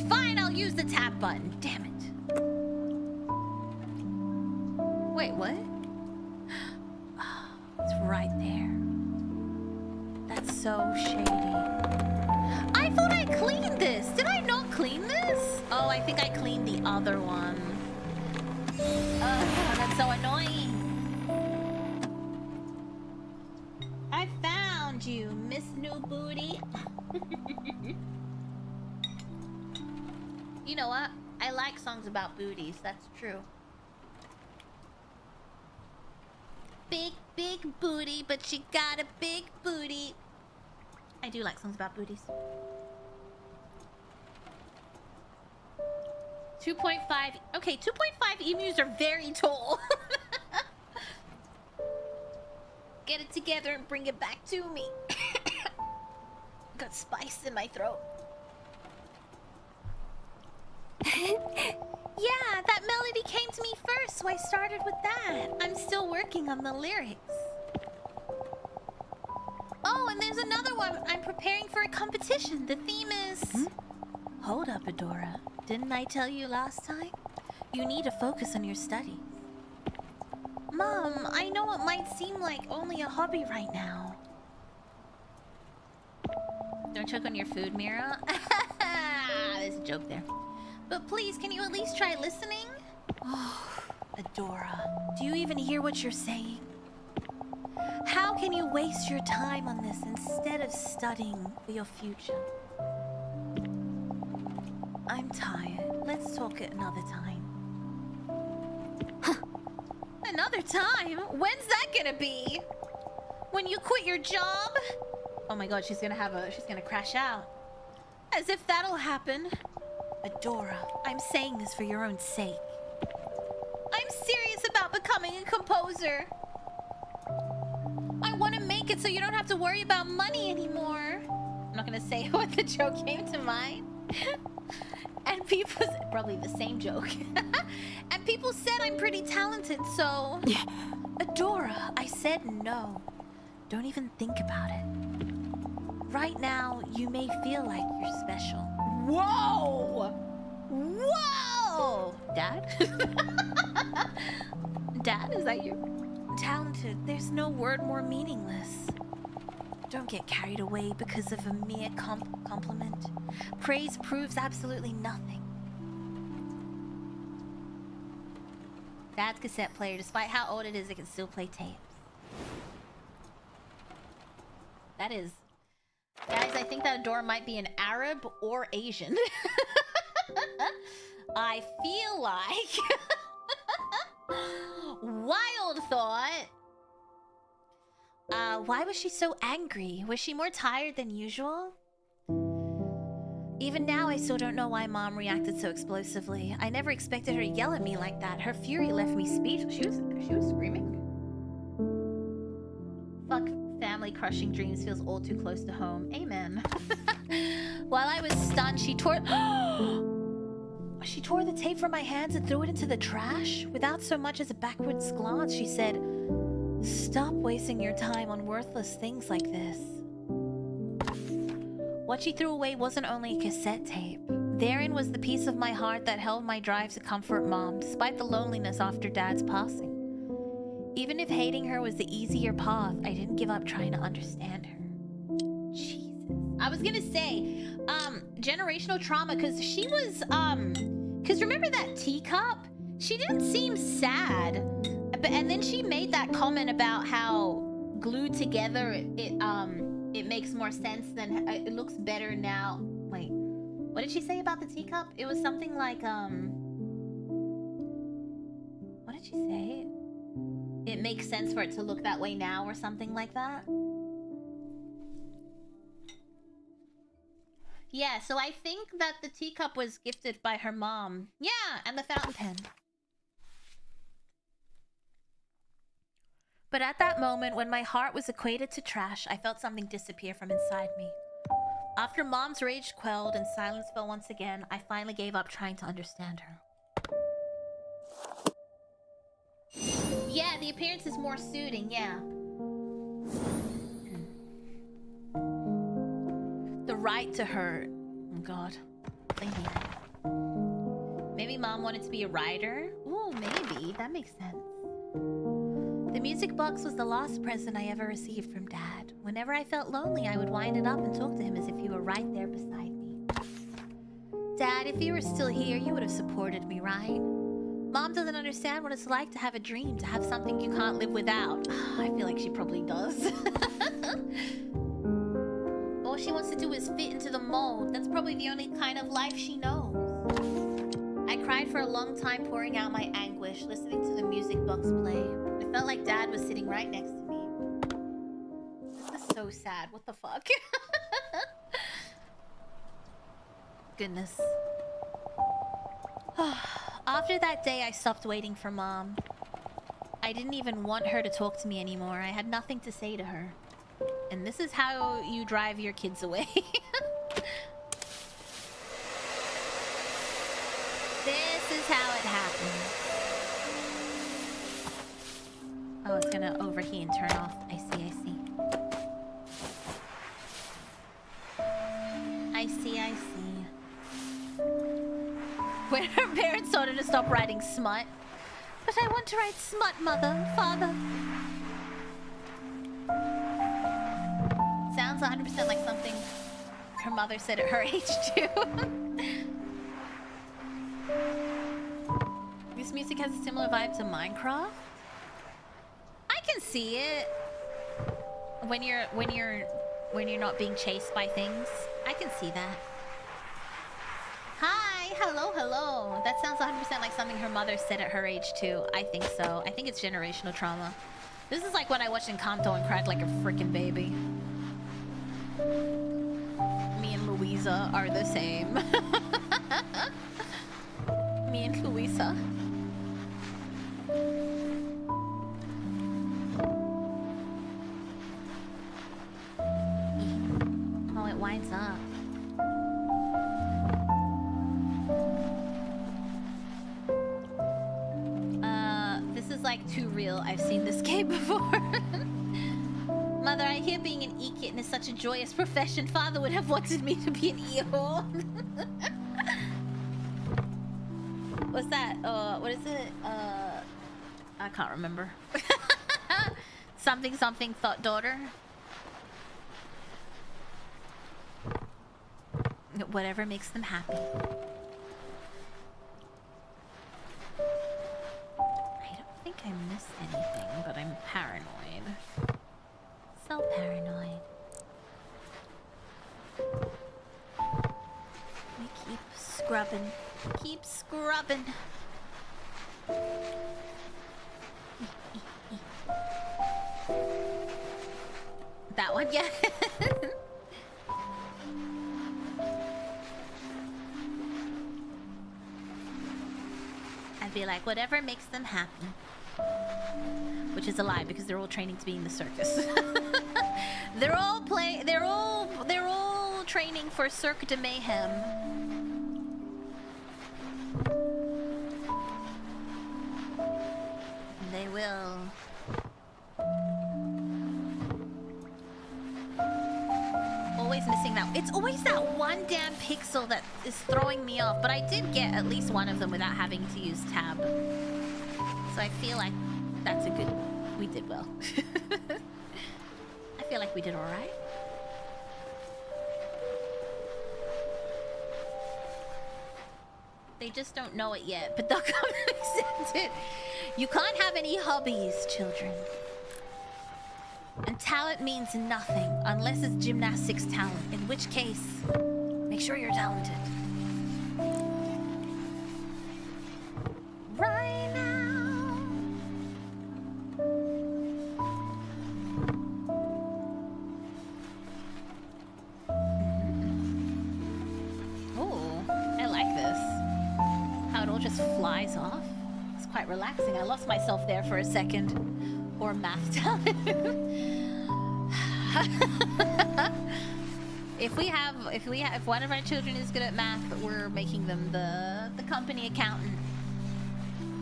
Fine, I'll use the tap button. Damn it. Wait, what? Oh, it's right there. That's so shady. I thought I cleaned this. Did I not clean this? Oh, I think I cleaned the other one. Oh, that's so annoying. I found you, Miss New Booty. You know what? I like songs about booties. That's true. Big, big booty, but she got a big booty. I do like songs about booties. 2.5. Okay, 2.5 emus are very tall. Get it together and bring it back to me. Got spice in my throat. Yeah, that melody came to me first, so I started with that. I'm still working on the lyrics. Oh, and there's another one. I'm preparing for a competition. The theme is... Hold up, Adora. Didn't I tell you last time? You need to focus on your studies. Mom, I know it might seem like only a hobby right now. Don't choke on your food, Mira. There's a joke there. But please, can you at least try listening? Oh, Adora, do you even hear what you're saying? How can you waste your time on this instead of studying for your future? I'm tired. Let's talk at another time. Another time? When's that gonna be? When you quit your job? Oh my god, she's gonna crash out. As if that'll happen. Adora, I'm saying this for your own sake. I'm serious about becoming a composer. I want to make it so you don't have to worry about money anymore. I'm not gonna say what the joke came to mind. And people... Probably the same joke. And people said I'm pretty talented, so... Adora, I said no. Don't even think about it. Right now, you may feel like you're special. Whoa! Whoa! Dad? Dad, is that you? Talented, there's no word more meaningless. Don't get carried away because of a mere compliment. Praise proves absolutely nothing. Dad's cassette player, despite how old it is, it can still play tapes. That is... Guys, I think that Adora might be an Arab or Asian. I feel like... Wild thought. Why was she so angry? Was she more tired than usual? Even now, I still don't know why Mom reacted so explosively. I never expected her to yell at me like that. Her fury left me speechless. She was screaming. Fuck, family crushing dreams feels all too close to home. Amen. While I was stunned, she tore... She tore the tape from my hands and threw it into the trash. Without so much as a backwards glance, she said, Stop wasting your time on worthless things like this. What she threw away wasn't only a cassette tape. Therein was the piece of my heart that held my drive to comfort Mom, despite the loneliness after Dad's passing. Even if hating her was the easier path, I didn't give up trying to understand her. Jesus. I was gonna say, generational trauma, because she was, because remember that teacup? She didn't seem sad. And then she made that comment about how glued together, it makes more sense than, it looks better now. Wait, what did she say about the teacup? It was something like, what did she say? It makes sense for it to look that way now or something like that. Yeah, so I think that the teacup was gifted by her mom. Yeah, and the fountain pen. But at that moment, when my heart was equated to trash, I felt something disappear from inside me. After Mom's rage quelled and silence fell once again, I finally gave up trying to understand her. Yeah, the appearance is more suiting, yeah. The right to hurt. Oh god. Thinking. Maybe Mom wanted to be a writer? Ooh, maybe. That makes sense. The music box was the last present I ever received from Dad. Whenever I felt lonely, I would wind it up and talk to him as if he were right there beside me. Dad, if you were still here, you would have supported me, right? Mom doesn't understand what it's like to have a dream, to have something you can't live without. I feel like she probably does. All she wants to do is fit into the mold. That's probably the only kind of life she knows. I cried for a long time, pouring out my anguish, listening to the music box play. It felt like Dad was sitting right next to me. This is so sad. What the fuck? Goodness. After that day, I stopped waiting for Mom. I didn't even want her to talk to me anymore. I had nothing to say to her. And this is how you drive your kids away. This is how it happens. Oh, it's gonna overheat and turn off. I see, I see. I see, I see. When her parents told her to stop writing smut. But I want to write smut, Mother, Father. Sounds 100% like something her mother said at her age, too. This music has a similar vibe to Minecraft. I can see it. When you're not being chased by things. I can see that. Hi, hello, hello. That sounds 100% like something her mother said at her age, too. I think so. I think it's generational trauma. This is like when I watched Encanto and cried like a freaking baby. Me and Louisa are the same. Me and Louisa. Oh, it winds up. This is like too real. I've seen this game before. Mother, I hear being an e-kitten is such a joyous profession. Father would have wanted me to be an e-hole. What's that? What is it? I can't remember. Something something thought daughter. Whatever makes them happy. I don't think I missed anything, but I'm paranoid. So paranoid. We keep scrubbing. Keep scrubbing. That one, yeah. I'd be like, whatever makes them happy. Which is a lie because they're all training to be in the circus. They're all training for Circus I'm Mira Mayheme. They will. It's always that one damn pixel that is throwing me off, but I did get at least one of them without having to use tab. So I feel like that's a good... We did well. I feel like we did alright. They just don't know it yet, but they'll come to accept it. You can't have any hobbies, children. And talent means nothing unless it's gymnastics talent, in which case, make sure you're talented. Right now. Oh, I like this. How it all just flies off. It's quite relaxing. I lost myself there for a second. Or math talent. If one of our children is good at math, we're making them the company accountant.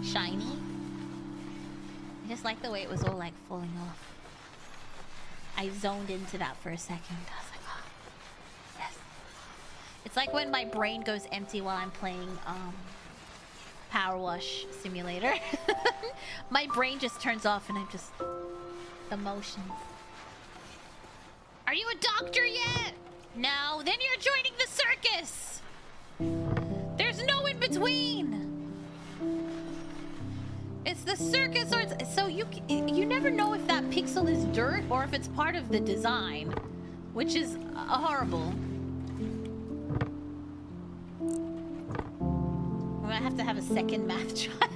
Shiny. I just like the way it was all like falling off. I zoned into that for a second. I was like, oh, yes. It's like when my brain goes empty while I'm playing Power Wash Simulator. My brain just turns off and I'm just... emotions. Are you a doctor yet? No, then you're joining the circus. There's no in between. It's the circus or it's... So you never know if that pixel is dirt or if it's part of the design. Which is horrible. I'm gonna have to have a second math child.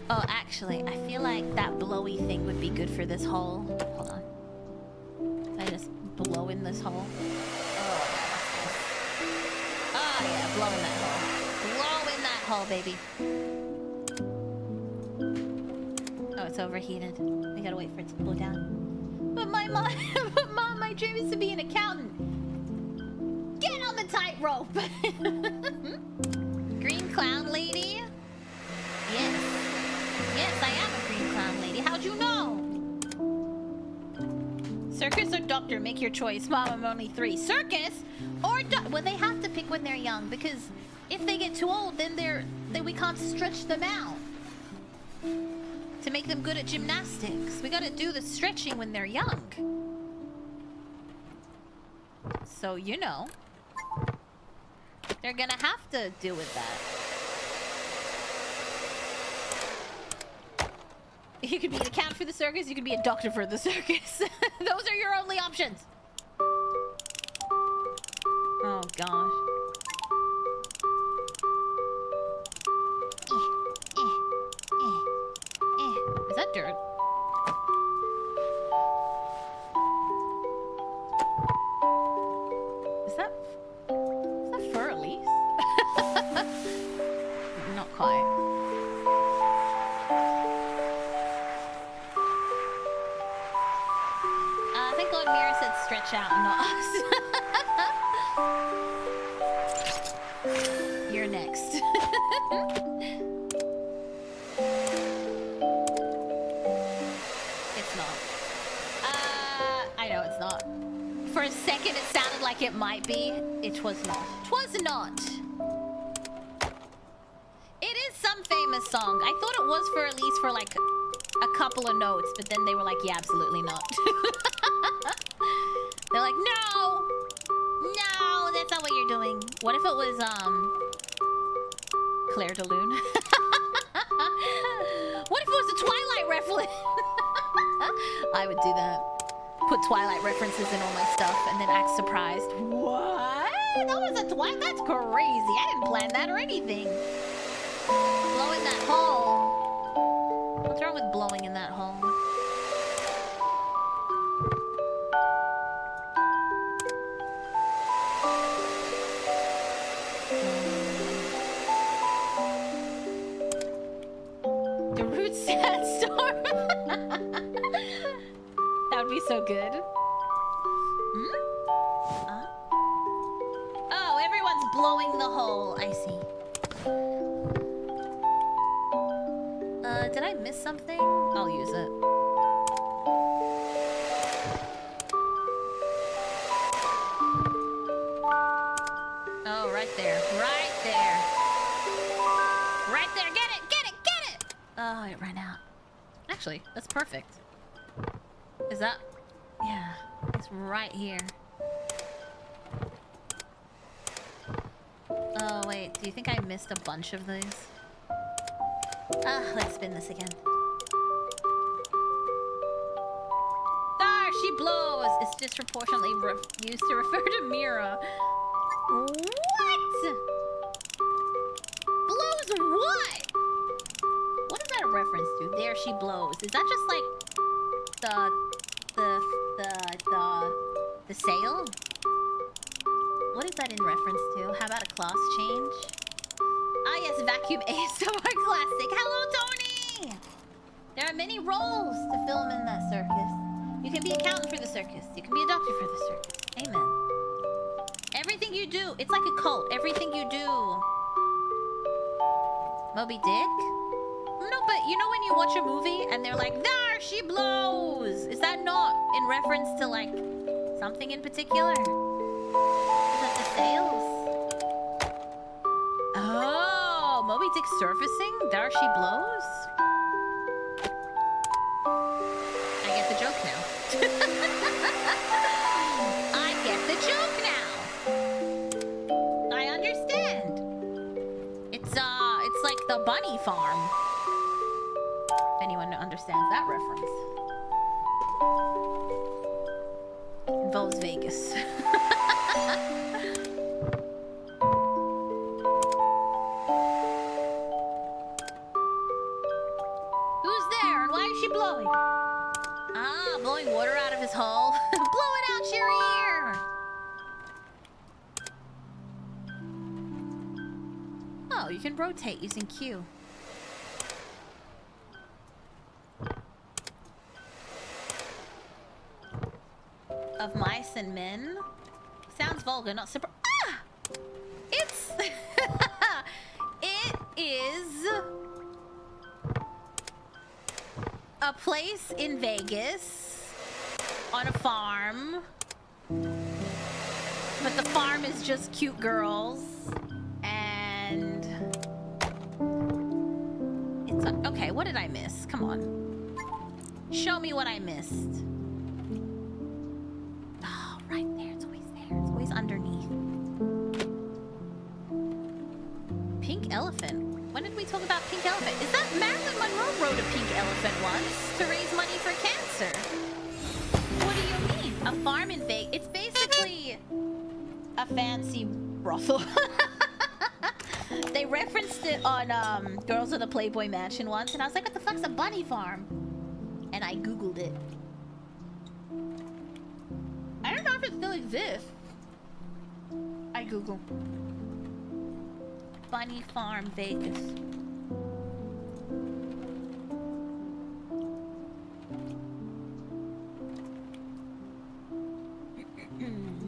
Oh, actually, I feel like that blowy thing would be good for this hole. Hold on. I just blow in this hole. Oh, yeah, blow in that hole. Blow in that hole, baby. Oh, it's overheated. We gotta wait for it to cool down. But my mom, my dream is to be an accountant. Get on the tightrope. Green clown lady? Yes. Yes, I am a green clown lady. How'd you know? Circus or doctor, make your choice. Mom, I'm only 3. Circus or well, they have to pick when they're young because if they get too old, then we can't stretch them out to make them good at gymnastics. We gotta do the stretching when they're young. So, you know, they're gonna have to deal with that. You could be an accountant for the circus, you could be a doctor for the circus. Those are your only options. Oh, gosh. Is that dirt? Is that fur at least? Not quite. I think Lord Mira said stretch out, not us. You're next. It's not. I know it's not. For a second, it sounded like it might be. It was not. 'Twas not. It is some famous song. I thought it was for at least for like a couple of notes, but then they were like, yeah, absolutely not. They're like, no! No, that's not what you're doing. What if it was, Claire de Lune? What if it was a Twilight reference? I would do that. Put Twilight references in all my stuff and then act surprised. What? That was a Twilight? That's crazy. I didn't plan that or anything. Blow in that hole. What's wrong with blowing in that hole? The Root Sandstorm. That would be so good. Hmm? Oh, everyone's blowing the hole. I see. Did I miss something? I'll use it. right there. Right there. Right there. Get it! Get it! Get it! Oh, it ran out. Actually, that's perfect. Is that... Yeah. It's right here. Oh, wait. Do you think I missed a bunch of these? Let's spin this again. There she blows! It's disproportionately used to refer to Mira. What? Blows what? What is that a reference to? There she blows. Is that just like the sale? What is that in reference to? How about a class change? Ah yes, vacuum ASMR classic. Hello, Tony! There are many roles to film in that circus. You can be accountant for the circus. You can be a doctor for the circus. Amen. Everything you do, it's like a cult. Everything you do. Moby Dick? No, but you know when you watch a movie and they're like, there she blows! Is that not in reference to like something in particular? Is that the sales? Oh, Moby Dick surfacing? There she blows? I get the joke now. I get the joke now. I understand. It's like the bunny farm. If anyone understands that reference. Involves Vegas. Who's there and why is she blowing? Ah, blowing water out of his hole. Blow it out your ear! Oh, you can rotate using Q. Of mice and men? Sounds vulgar, not super... Ah! It's... It is... a place in Vegas on a farm, but the farm is just cute girls, and it's okay. What did I miss? Come on, show me what I missed. Oh, right there. It's always there. It's always underneath. Pink elephant. When did we talk about pink elephant? Is that Marilyn Monroe rode a pink elephant once to raise money for cancer? What do you mean? A farm in Vegas? It's basically a fancy brothel. They referenced it on Girls of the Playboy Mansion once, and I was like, what the fuck's a bunny farm? And I googled it. I don't know if it still exists. I Google. Bunny Farm, Vegas.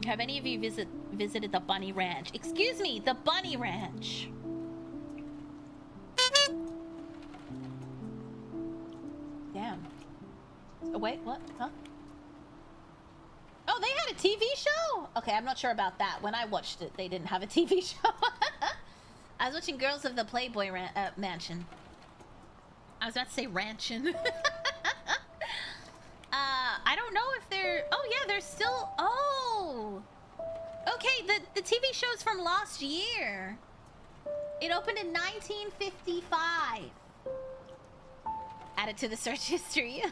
Have any of you visited the Bunny Ranch? Excuse me, the Bunny Ranch. Damn. Oh, wait, what? Huh? Oh, they had a TV show? Okay, I'm not sure about that. When I watched it, they didn't have a TV show. I was watching Girls of the Playboy Mansion. I was about to say Ranchin. I don't know if they're... Oh, yeah, they're still... Oh! Okay, the TV show's from last year. It opened in 1955. Add it to the search history.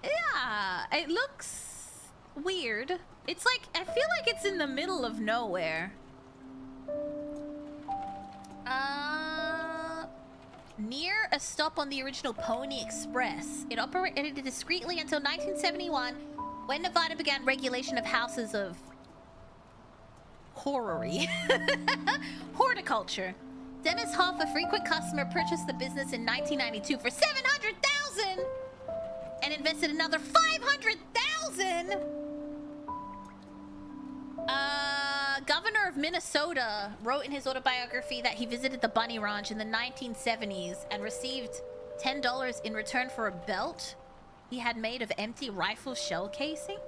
Yeah, it looks weird. It's like... I feel like it's in the middle of nowhere. Near a stop on the original Pony Express. It operated discreetly until 1971, when Nevada began regulation of houses of horary. Horticulture. Dennis Hoff, a frequent customer, purchased the business in 1992 for $700,000 and invested another $500,000. Governor of Minnesota wrote in his autobiography that he visited the Bunny Ranch in the 1970s and received $10 in return for a belt he had made of empty rifle shell casing.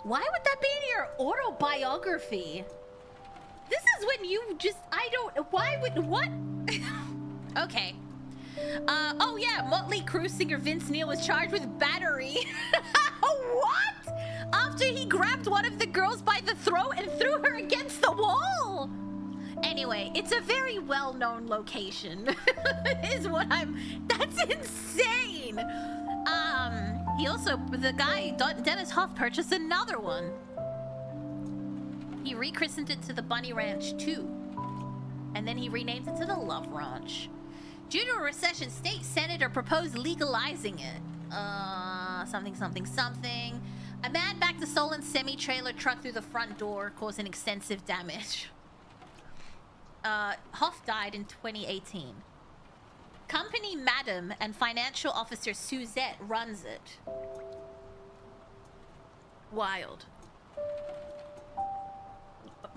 Why would that be in your autobiography? This is when you just, I don't, why would, what? Okay. Oh yeah, Motley Crue singer Vince Neil was charged with battery. What? After he grabbed one of the girls by the throat and threw her against the wall. Anyway, it's a very well-known location. Is what that's insane. He also, the guy, Dennis Hoff, purchased another one. He rechristened it to the Bunny Ranch 2. And then he renamed it to the Love Ranch. Due to a recession, state senator proposed legalizing it. Something, something, something. A man backed a stolen semi-trailer truck through the front door, causing extensive damage. Hoff died in 2018. Company Madam and financial officer Suzette runs it. Wild.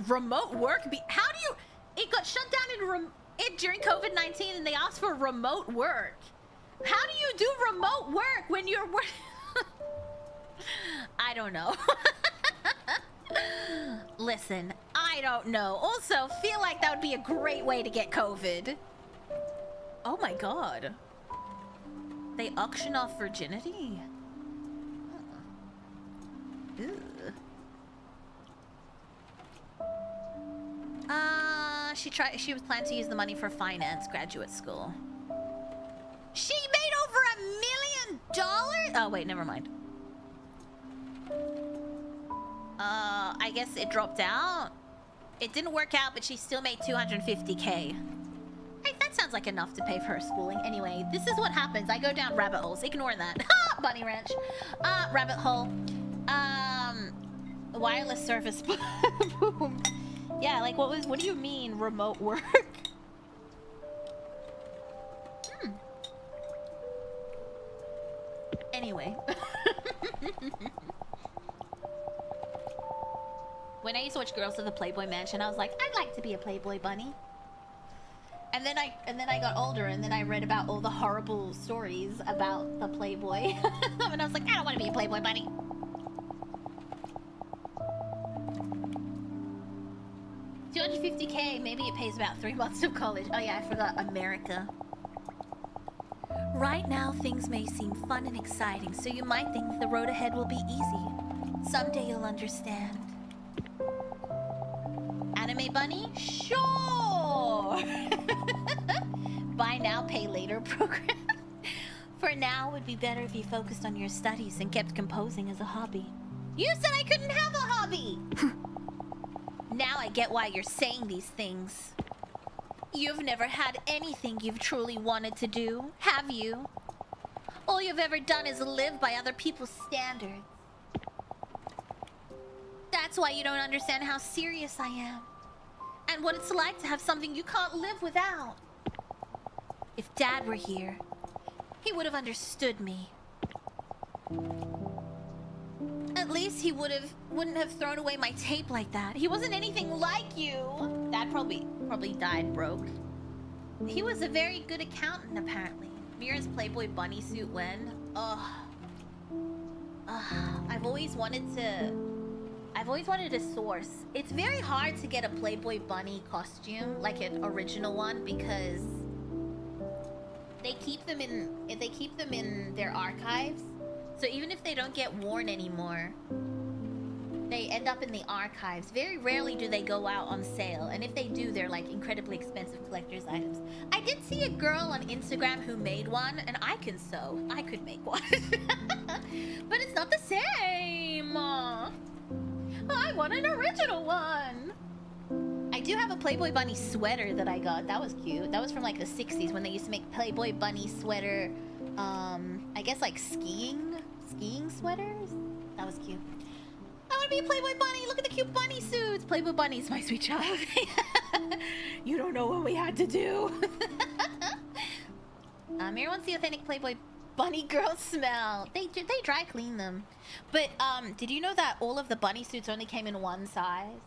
Remote work? How do you... It got shut down during COVID-19 and they asked for remote work. How do you do remote work when you're I don't know. Listen, I don't know. Also, feel like that would be a great way to get COVID. Oh my god. They auction off virginity? Ew. She was planning to use the money for finance graduate school. She made over $1 million? Oh wait, never mind. I guess it dropped out. It didn't work out, but she still made $250K. Hey, that sounds like enough to pay for her schooling. Anyway, this is what happens. I go down rabbit holes. Ignore that. Bunny Ranch. Rabbit hole. Wireless service. Boom. Yeah, like what do you mean remote work? Anyway. When I used to watch Girls of the Playboy Mansion, I was like, I'd like to be a Playboy bunny. And then I got older and then I read about all the horrible stories about the Playboy. And I was like, I don't want to be a Playboy bunny. $250K, maybe it pays about 3 months of college. Oh yeah, I forgot America. Right now, things may seem fun and exciting, so you might think the road ahead will be easy. Someday you'll understand. Anime bunny? Sure! Buy now, pay later program. For now, it would be better if you focused on your studies and kept composing as a hobby. You said I couldn't have a hobby! Now I get why you're saying these things. You've never had anything you've truly wanted to do, have you? All you've ever done is live by other people's standards. That's why you don't understand how serious I am. And what it's like to have something you can't live without. If Dad were here, he would have understood me. At least he wouldn't have thrown away my tape like that. He wasn't anything like you. Dad probably died broke. He was a very good accountant, apparently. Mira's Playboy bunny suit when? I've always wanted a source. It's very hard to get a Playboy bunny costume, like an original one, because they keep them in their archives. So even if they don't get worn anymore, they end up in the archives. Very rarely do they go out on sale, and if they do, they're like incredibly expensive collector's items. I did see a girl on Instagram who made one, and I can sew. I could make one. But it's not the same. I want an original one. I do have a Playboy bunny sweater that I got. That was cute. That was from like the 60s when they used to make Playboy bunny sweater, I guess like skiing sweaters. That was cute. I want to be a Playboy bunny. Look at the cute bunny suits. Playboy bunnies, my sweet child. You don't know what we had to do. Mira wants the authentic Playboy bunny girl smell. They dry clean them. But did you know that all of the bunny suits only came in one size?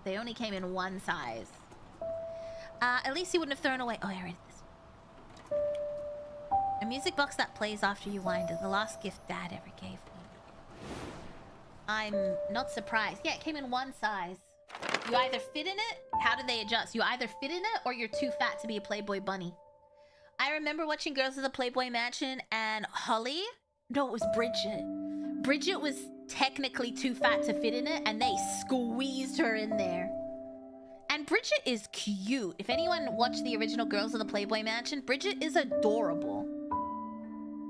They only came in one size. At least he wouldn't have thrown away. Oh, I read this. A music box that plays after you wind it. The last gift Dad ever gave me. I'm not surprised. Yeah, it came in one size. You either fit in it. How do they adjust? You either fit in it or you're too fat to be a Playboy bunny. I remember watching Girls of the Playboy Mansion and Holly. No, it was Bridget. Bridget was technically too fat to fit in it and they squeezed her in there. And Bridget is cute. If anyone watched the original Girls of the Playboy Mansion, Bridget is adorable.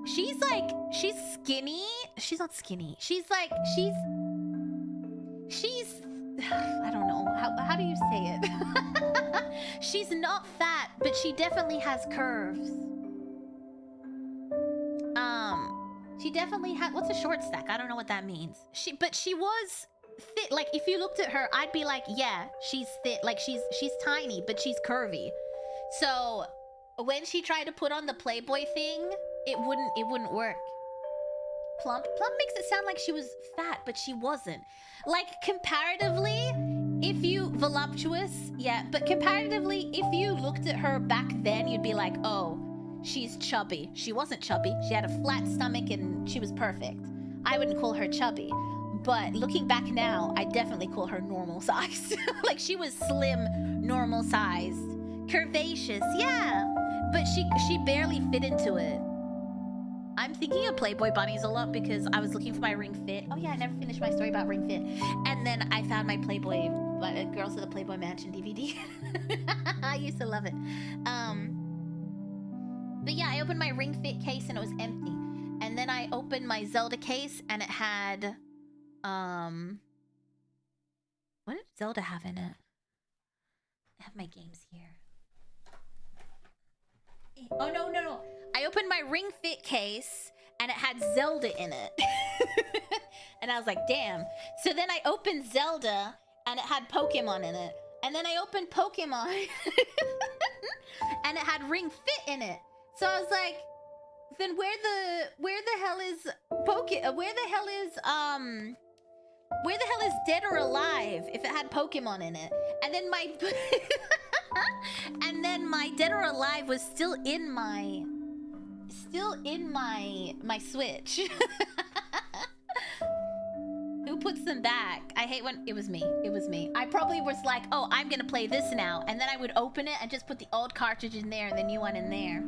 She's like, she's skinny. She's not skinny. She's like, she's I don't know. How do you say it? She's not fat, but she definitely has curves. She definitely had, what's a short stack? I don't know what that means. But she was fit. Like, if you looked at her, I'd be like, yeah, she's fit. Like, she's tiny, but she's curvy. So when she tried to put on the Playboy thing, it wouldn't work. Plump makes it sound like she was fat, but she wasn't. Like, comparatively, if you voluptuous, yeah, but comparatively, if you looked at her back then, you'd be like, oh, she's chubby. She wasn't chubby. She had a flat stomach and she was perfect. I wouldn't call her chubby. But looking back now, I definitely call her normal sized. Like, she was slim, normal sized. Curvaceous, yeah. But she barely fit into it. I'm thinking of Playboy bunnies a lot because I was looking for my Ring Fit. Oh yeah, I never finished my story about Ring Fit. And then I found my Playboy, Girls of the Playboy Mansion DVD. I used to love it. But yeah, I opened my Ring Fit case and it was empty. And then I opened my Zelda case and it had, what did Zelda have in it? I have my games here. Oh, no. I opened my Ring Fit case and it had Zelda in it. And I was like, damn. So then I opened Zelda and it had Pokemon in it. And then I opened Pokemon and it had Ring Fit in it. So I was like, then where the hell is Dead or Alive if it had Pokemon in it? And then my and then my Dead or Alive was still in my Switch. Who puts them back? I hate when it was me. I probably was like, oh, I'm gonna play this now, and then I would open it and just put the old cartridge in there and the new one in there.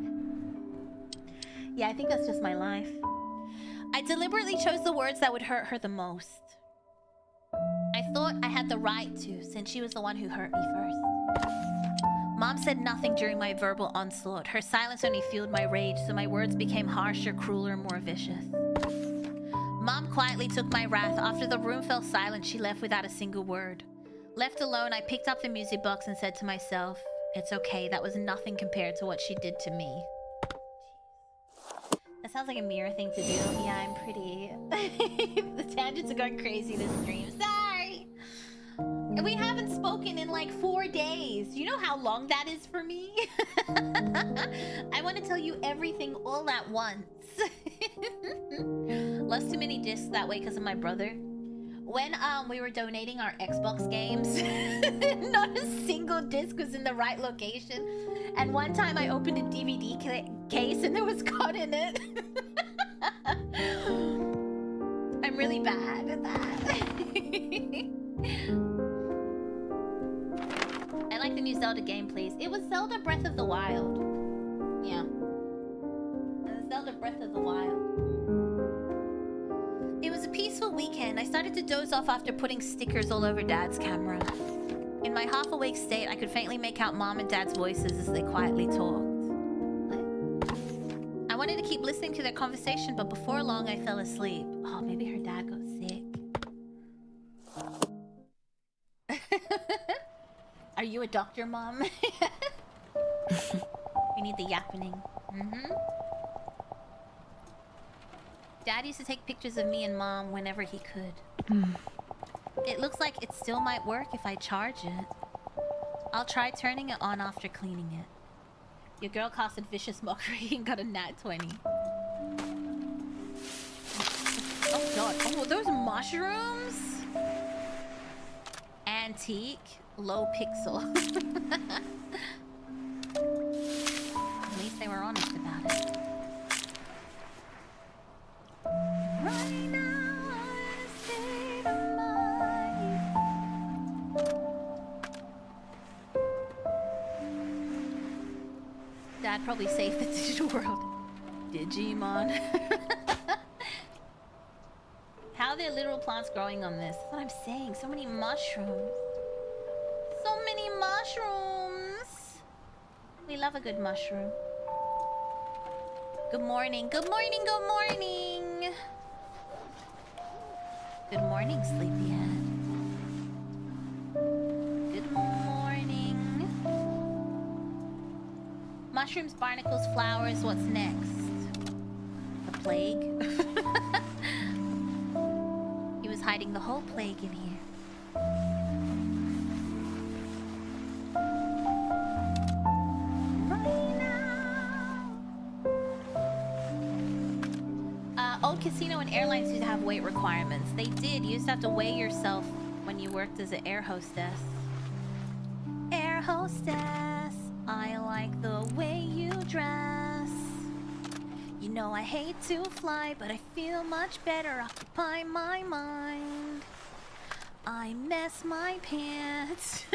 Yeah, I think that's just my life. I deliberately chose the words that would hurt her the most. I thought I had the right to, since she was the one who hurt me first. Mom said nothing during my verbal onslaught. Her silence only fueled my rage, so my words became harsher, crueler, more vicious. Mom quietly took my wrath. After the room fell silent, she left without a single word. Left alone, I picked up the music box and said to myself, it's okay, that was nothing compared to what she did to me. That sounds like a Mira thing to do. Yeah, I'm pretty... The tangents are going crazy this stream. Sorry! We haven't spoken in like 4 days. You know how long that is for me? I want to tell you everything all at once. Lost too many discs that way because of my brother. When we were donating our Xbox games, not a single disc was in the right location. And one time I opened a DVD case and there was COD in it. I'm really bad at that. I like the new Zelda game, please. It was Zelda Breath of the Wild. Yeah. It was Zelda Breath of the Wild. It was a peaceful weekend. I started to doze off after putting stickers all over Dad's camera. In my half-awake state, I could faintly make out Mom and Dad's voices as they quietly talked. I wanted to keep listening to their conversation, but before long, I fell asleep. Oh, maybe her dad got sick. Are you a doctor, Mom? We need the yappening. Dad used to take pictures of me and Mom whenever he could. It looks like it still might work if I charge it. I'll try turning it on after cleaning it. Your girl casted vicious mockery and got a nat 20. Oh god. Oh, those mushrooms? Antique. Low pixel. At least they were honest about it. Right now, I wanna stay probably save the digital world. Digimon. How are there literal plants growing on this? That's what I'm saying. So many mushrooms. So many mushrooms. We love a good mushroom. Good morning. Good morning. Good morning. Good morning, sleepyhead. Good morning. Mushrooms, barnacles, flowers. What's next? The plague? He was hiding the whole plague in here. Old casino and airlines used to have weight requirements. They did. You used to have to weigh yourself when you worked as an air hostess. Air hostess, I like the way you dress. You know I hate to fly, but I feel much better occupy my mind. I mess my pants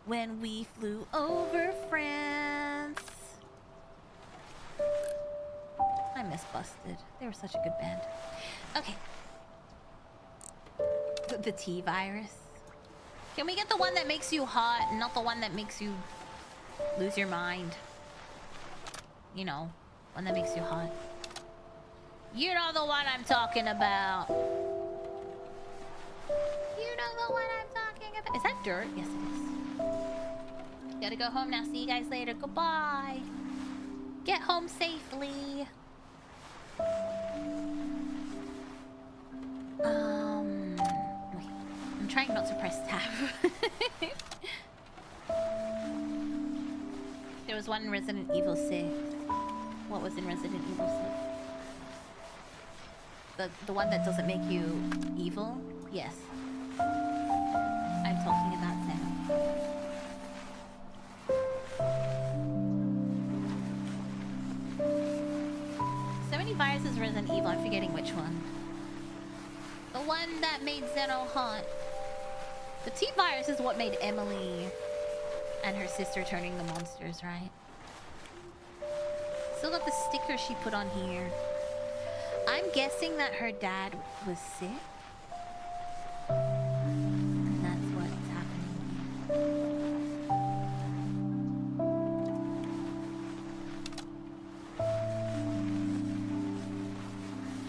when we flew over France. I miss Busted. They were such a good band. Okay. The T-virus. Can we get the one that makes you hot and not the one that makes you lose your mind? You know, one that makes you hot. You know the one I'm talking about. You know the one I'm talking about. Is that dirt? Yes, it is. Gotta go home now. See you guys later. Goodbye. Get home safely. Wait. I'm trying not to press tab. There was one in Resident Evil 6. What was in Resident Evil 6? The one that doesn't make you evil? Yes. I'm talking about them. So many viruses in Resident Evil, I'm forgetting which one. The one that made Zeno hot. The T-virus is what made Emily and her sister turning the monsters, right? Still got the sticker she put on here. I'm guessing that her dad was sick. And that's what's happening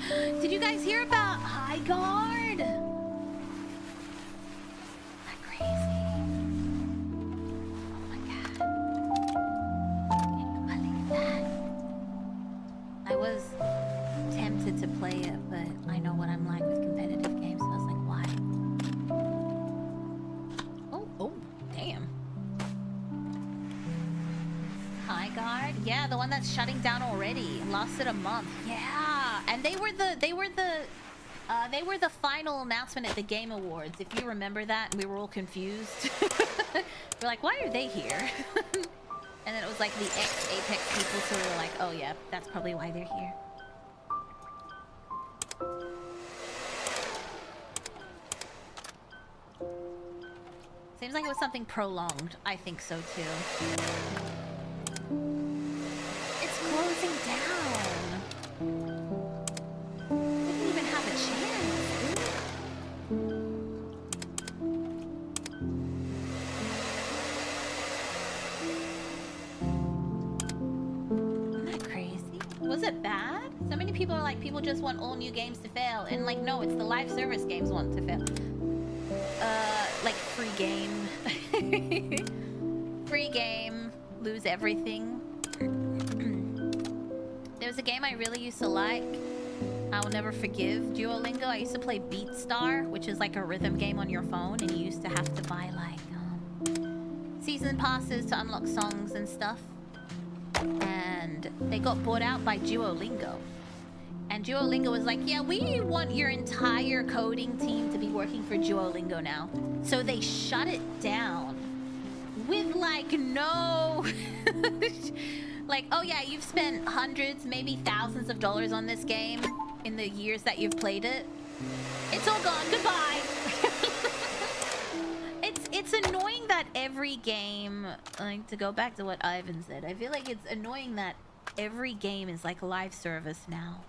here. Did you guys hear about High Guard? That crazy. Oh my god. Can you believe that? I was tempted to play it, but I know what I'm like with competitive games, so I was like, why? Oh, damn. High Guard? Yeah, the one that's shutting down already. Lasted a month. Yeah, and they were the final announcement at the Game Awards. If you remember that, we were all confused. We're like, why are they here? And then it was like the ex-Apex people, so we were like, oh yeah, that's probably why they're here. Seems like it was something prolonged. I think so too. It's closing down. We didn't even have a chance. Isn't that crazy? Was it bad? So many people are like, people just want all new games to fail. And like, no, it's the live service games want to fail. Like free game. Free game. Lose everything. There's a game I really used to like. I will never forgive. Duolingo. I used to play BeatStar, which is like a rhythm game on your phone, and you used to have to buy like season passes to unlock songs and stuff. And they got bought out by Duolingo. And Duolingo was like, yeah, we want your entire coding team to be working for Duolingo now. So they shut it down with like no... like, oh yeah, you've spent hundreds, maybe thousands of dollars on this game in the years that you've played it. It's all gone. Goodbye. It's annoying that every game, like, to go back to what Ivan said, I feel like it's annoying that every game is like live service now.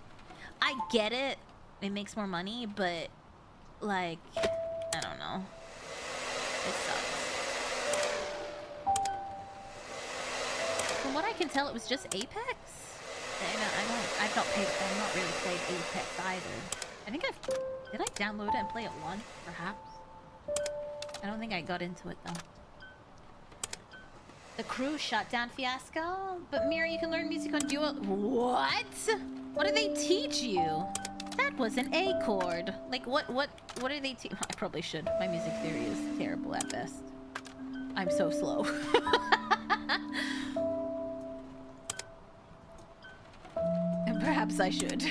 I get it. It makes more money, but, like, I don't know. It sucks. From what I can tell, it was just Apex. I've not really played Apex either. I think did I download it and play it once, perhaps? I don't think I got into it though. The crew shutdown fiasco? But Mira, you can learn music on Duo. What? What do they teach you? That was an A chord. Like what do they teach? I probably should. My music theory is terrible at best. I'm so slow. And perhaps I should.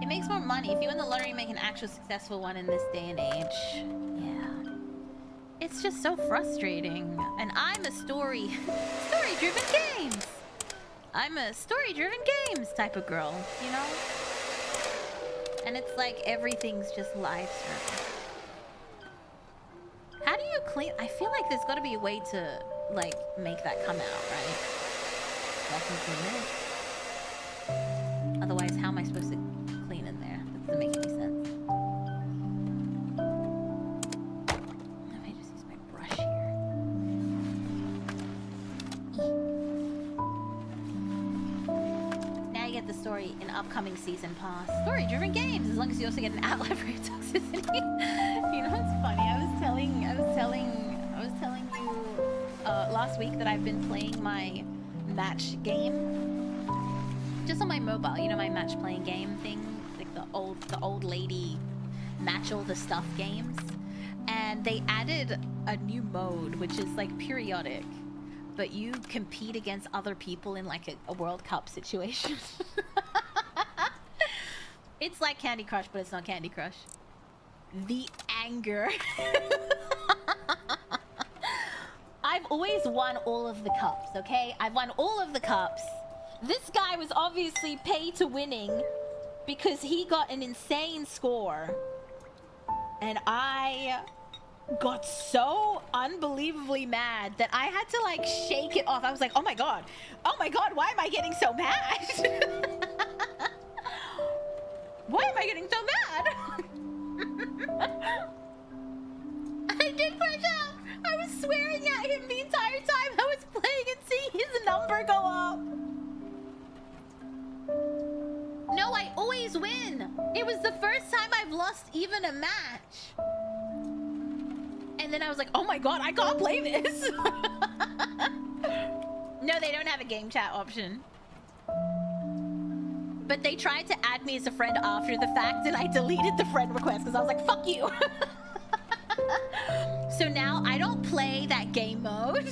It makes more money. If you win the lottery, you make an actual successful one in this day and age. Yeah. It's just so frustrating. And I'm a story-driven games. I'm a story-driven games type of girl, you know? And it's like everything's just live service. How do you clean? I feel like there's got to be a way to, like, make that come out, right? Welcome to this. Otherwise, how am I supposed to clean in there? That doesn't make any sense. Let me just use my brush here. Now you get the story in upcoming season pass. Story-driven games, as long as you also get an outlet for your toxicity. You know, it's funny. I was telling you last week that I've been playing my match game just on my mobile, you know, my match playing game thing, like the old lady match all the stuff games. And they added a new mode which is like periodic, but you compete against other people in like a World Cup situation. It's like Candy Crush, but it's not Candy Crush. The anger. I've always won all of the cups, okay? I've won all of the cups. This guy was obviously paid to winning because he got an insane score. And I got so unbelievably mad that I had to like shake it off. I was like, oh my god, why am I getting so mad? Why am I getting so mad? I did crash out. I was swearing at him the entire time I was playing and seeing his number go up. No, I always win. It was the first time I've lost even a match. And then I was like, oh my god, I can't play this. No, they don't have a game chat option. But they tried to add me as a friend after the fact, and I deleted the friend request because I was like, fuck you. So now I don't play that game mode.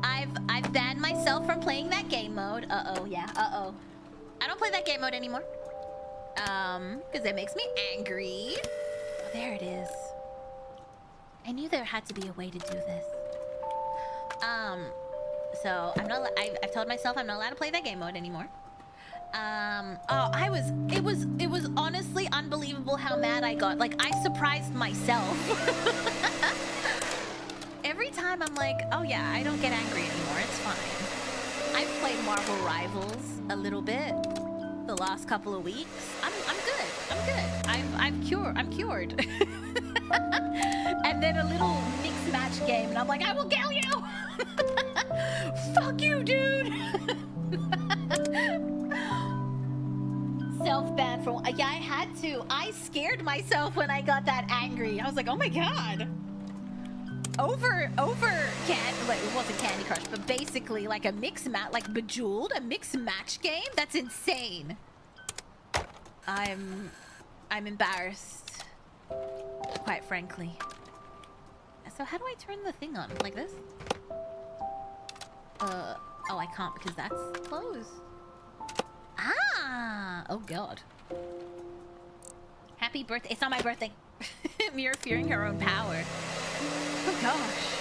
I've banned myself from playing that game mode. Uh-oh, yeah, uh-oh. I don't play that game mode anymore. Because it makes me angry. Oh, there it is. I knew there had to be a way to do this. So I'm not. I've told myself I'm not allowed to play that game mode anymore. It was honestly unbelievable how mad I got. Like, I surprised myself. Every time I'm like, oh yeah, I don't get angry anymore, it's fine. I've played Marvel Rivals a little bit the last couple of weeks. I'm good. I'm cured. And then a little mixed match game, and I'm like, I will kill you! Fuck you, dude! Self-ban from... Yeah, I had to. I scared myself when I got that angry. I was like, oh my god. Like, it wasn't Candy Crush, but basically like a mixed match, like Bejeweled, a mixed match game? That's insane. I'm embarrassed, quite frankly. So how do I turn the thing on? Like this? Oh, I can't because that's closed. Ah! Oh god. Happy birthday. It's not my birthday. Mira fearing her own power. Oh gosh.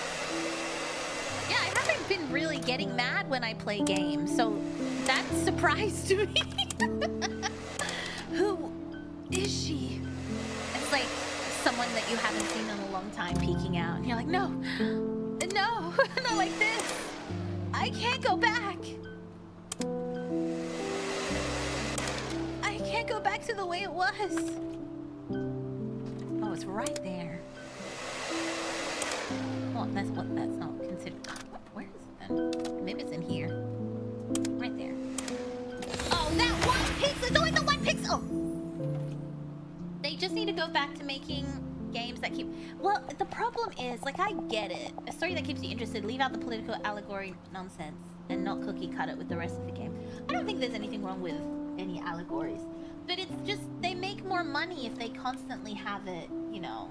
Yeah, I haven't been really getting mad when I play games, so that surprised me. Who is she? It's like someone that you haven't seen in a long time peeking out. And you're like, no, no, not like this. I can't go back. I can't go back to the way it was. Oh, it's right there. Well, that's not considered. Where is it then? Maybe it's in here. Right there. Oh, that one pixel! It's only the one pixel! They just need to go back to making games that keep... Well, the problem is, like, I get it. A story that keeps you interested, leave out the political allegory nonsense, and not cookie cut it with the rest of the game. I don't think there's anything wrong with any allegories. But it's just, they make more money if they constantly have it, you know...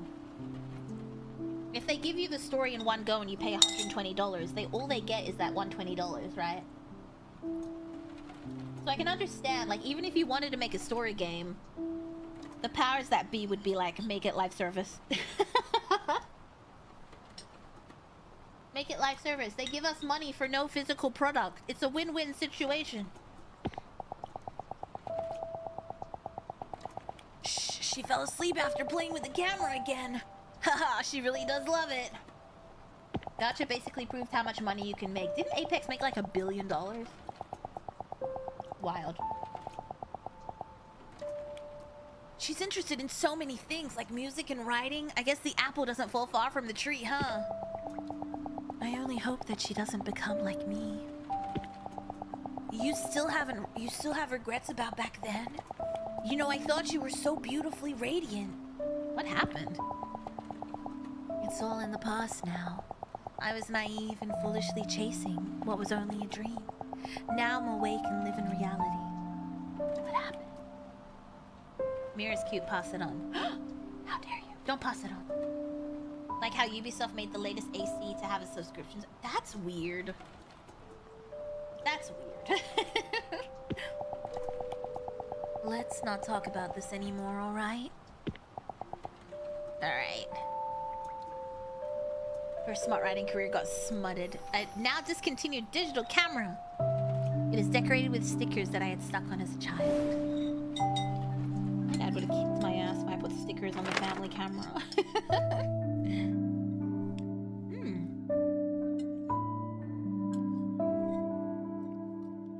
If they give you the story in one go and you pay $120, all they get is that $120, right? So I can understand, like, even if you wanted to make a story game, the powers that be would be like, make it live service. Make it live service. They give us money for no physical product. It's a win-win situation. Shh, she fell asleep after playing with the camera again. Haha, she really does love it. Gacha basically proved how much money you can make. Didn't Apex make like $1 billion? Wild. She's interested in so many things, like music and writing. I guess the apple doesn't fall far from the tree, huh? I only hope that she doesn't become like me. You still have regrets about back then? You know, I thought you were so beautifully radiant. What happened? It's all in the past now. I was naive and foolishly chasing what was only a dream. Now I'm awake and live in reality. What happened? Mira's cute, pass it on. How dare you? Don't pass it on. Like how Ubisoft made the latest AC to have a subscription. That's weird. That's weird. Let's not talk about this anymore, alright? Alright. Her smart writing career got smutted. A now discontinued digital camera. It is decorated with stickers that I had stuck on as a child. My dad would have kicked my ass if I put stickers on the family camera.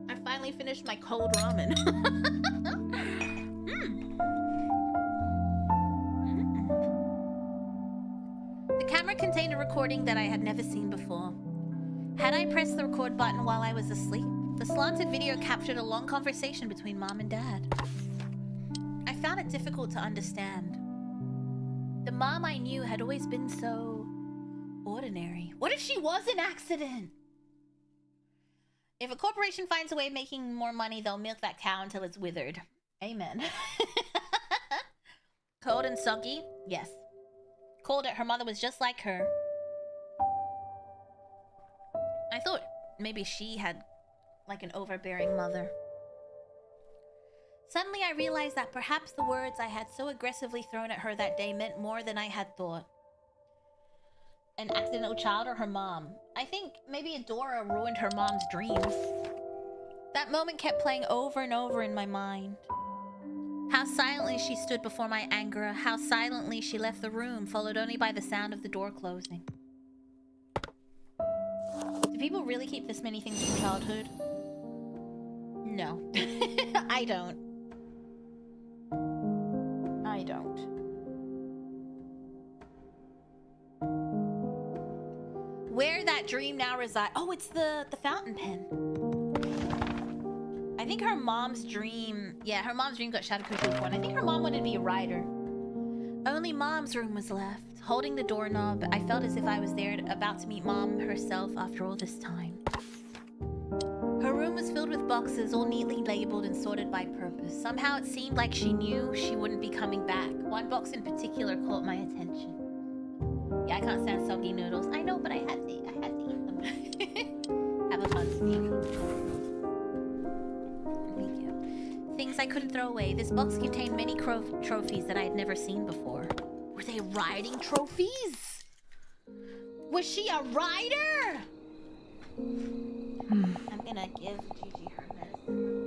I finally finished my cold ramen. The camera contained a recording that I had never seen before. Had I pressed the record button while I was asleep, the slanted video captured a long conversation between Mom and Dad. I found it difficult to understand. The mom I knew had always been so ordinary. What if she was an accident? If a corporation finds a way of making more money, they'll milk that cow until it's withered. Amen. Cold and soggy? Yes. Called it. Her mother was just like her. I thought maybe she had like an overbearing mother. Suddenly I realized that perhaps the words I had so aggressively thrown at her that day meant more than I had thought. An accidental child or her mom? I think maybe Adora ruined her mom's dreams. That moment kept playing over and over in my mind. How silently she stood before my anger, how silently she left the room, followed only by the sound of the door closing. Do people really keep this many things from childhood? No. I don't. I don't. Where that dream now resides... Oh, it's the fountain pen. I think her mom's dream... Yeah, her mom's dream got shattered quickly before. And I think her mom wanted to be a writer. Only Mom's room was left. Holding the doorknob, I felt as if I was there about to meet Mom herself after all this time. Her room was filled with boxes, all neatly labeled and sorted by purpose. Somehow it seemed like she knew she wouldn't be coming back. One box in particular caught my attention. Yeah, I can't stand soggy noodles. I know, but I had to eat them. Have a fun sleep. Thank you. Things I couldn't throw away. This box contained many trophies that I had never seen before. Were they riding trophies? Was she a rider? I'm gonna give Gigi her medicine.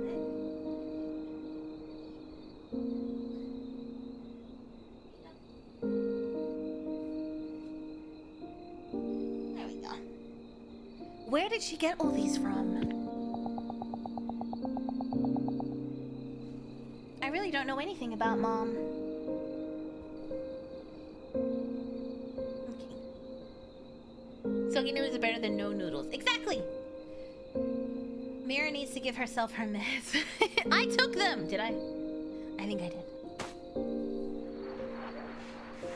Where did she get all these from? I really don't know anything about Mom. Okay. Soggy noodles are better than no noodles. Exactly! Mira needs to give herself her meds. I took them! Did I? I think I did. Oh,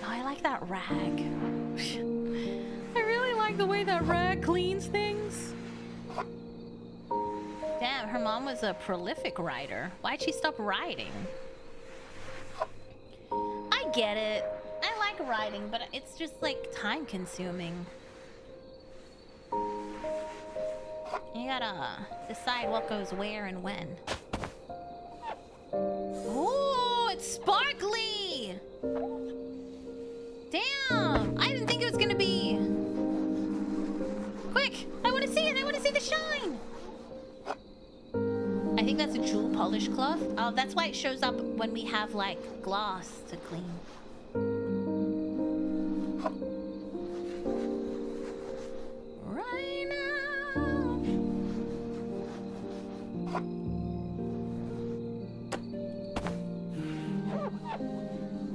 I like that rag. I really like the way that rag cleans things. Damn, her mom was a prolific writer. Why'd she stop writing? I get it. I like writing, but it's just like time consuming. You gotta decide what goes where and when. Ooh, it's sparkly! Damn! I didn't think it was gonna be. Quick! I wanna see it! I wanna see the shine! I think that's a jewel polish cloth. Oh, that's why it shows up when we have, like, glass to clean. Right now.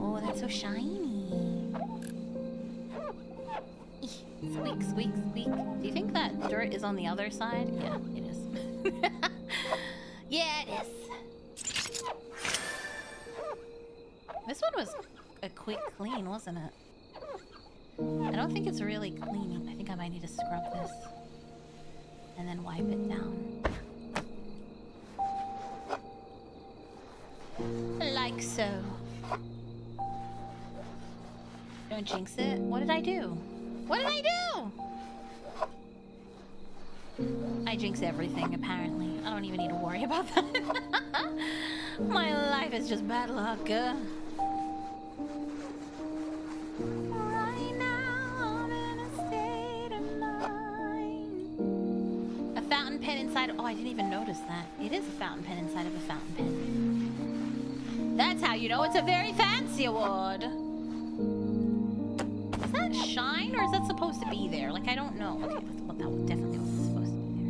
Oh, that's so shiny. Squeak, squeak, squeak. Do you think that dirt is on the other side? Yeah, it is. Yeah, it is. This one was a quick clean, wasn't it? I don't think it's really cleaning. I think I might need to scrub this. And then wipe it down. Like so. Don't jinx it. What did I do? What did I do? I jinx everything, apparently. I don't even need to worry about that. My life is just bad luck. Right now, I'm in a state of mind. A fountain pen inside. Oh, I didn't even notice that. It is a fountain pen inside of a fountain pen. That's how you know it's a very fancy award. Is that shine or is that supposed to be there? Like, I don't know. Okay, but that definitely wasn't supposed to be there.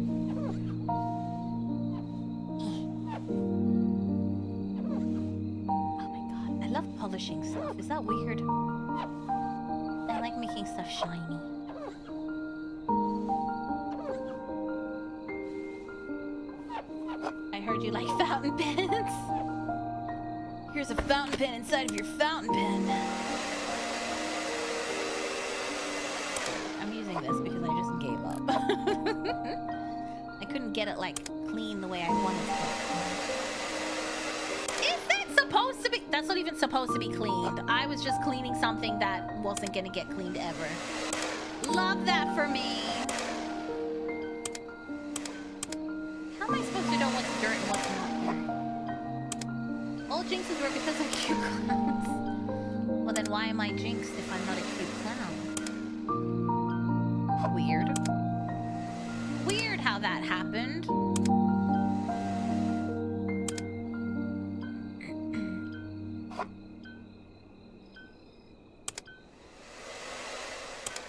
Oh my god, I love polishing stuff. Is that weird? I like making stuff shiny. I heard you like fountain pens. Here's a fountain pen inside of your fountain pen. I'm using this because I just gave up. I couldn't get it, like, clean the way I wanted it. Is that supposed to be? That's not even supposed to be cleaned. I was just cleaning something that wasn't gonna get cleaned ever. Love that for me. How am I supposed to know what's dirt and what's not dirt? All jinxes were because of cute clowns. Well, then why am I jinxed if I'm not a cute clown? Weird. Weird how that happened.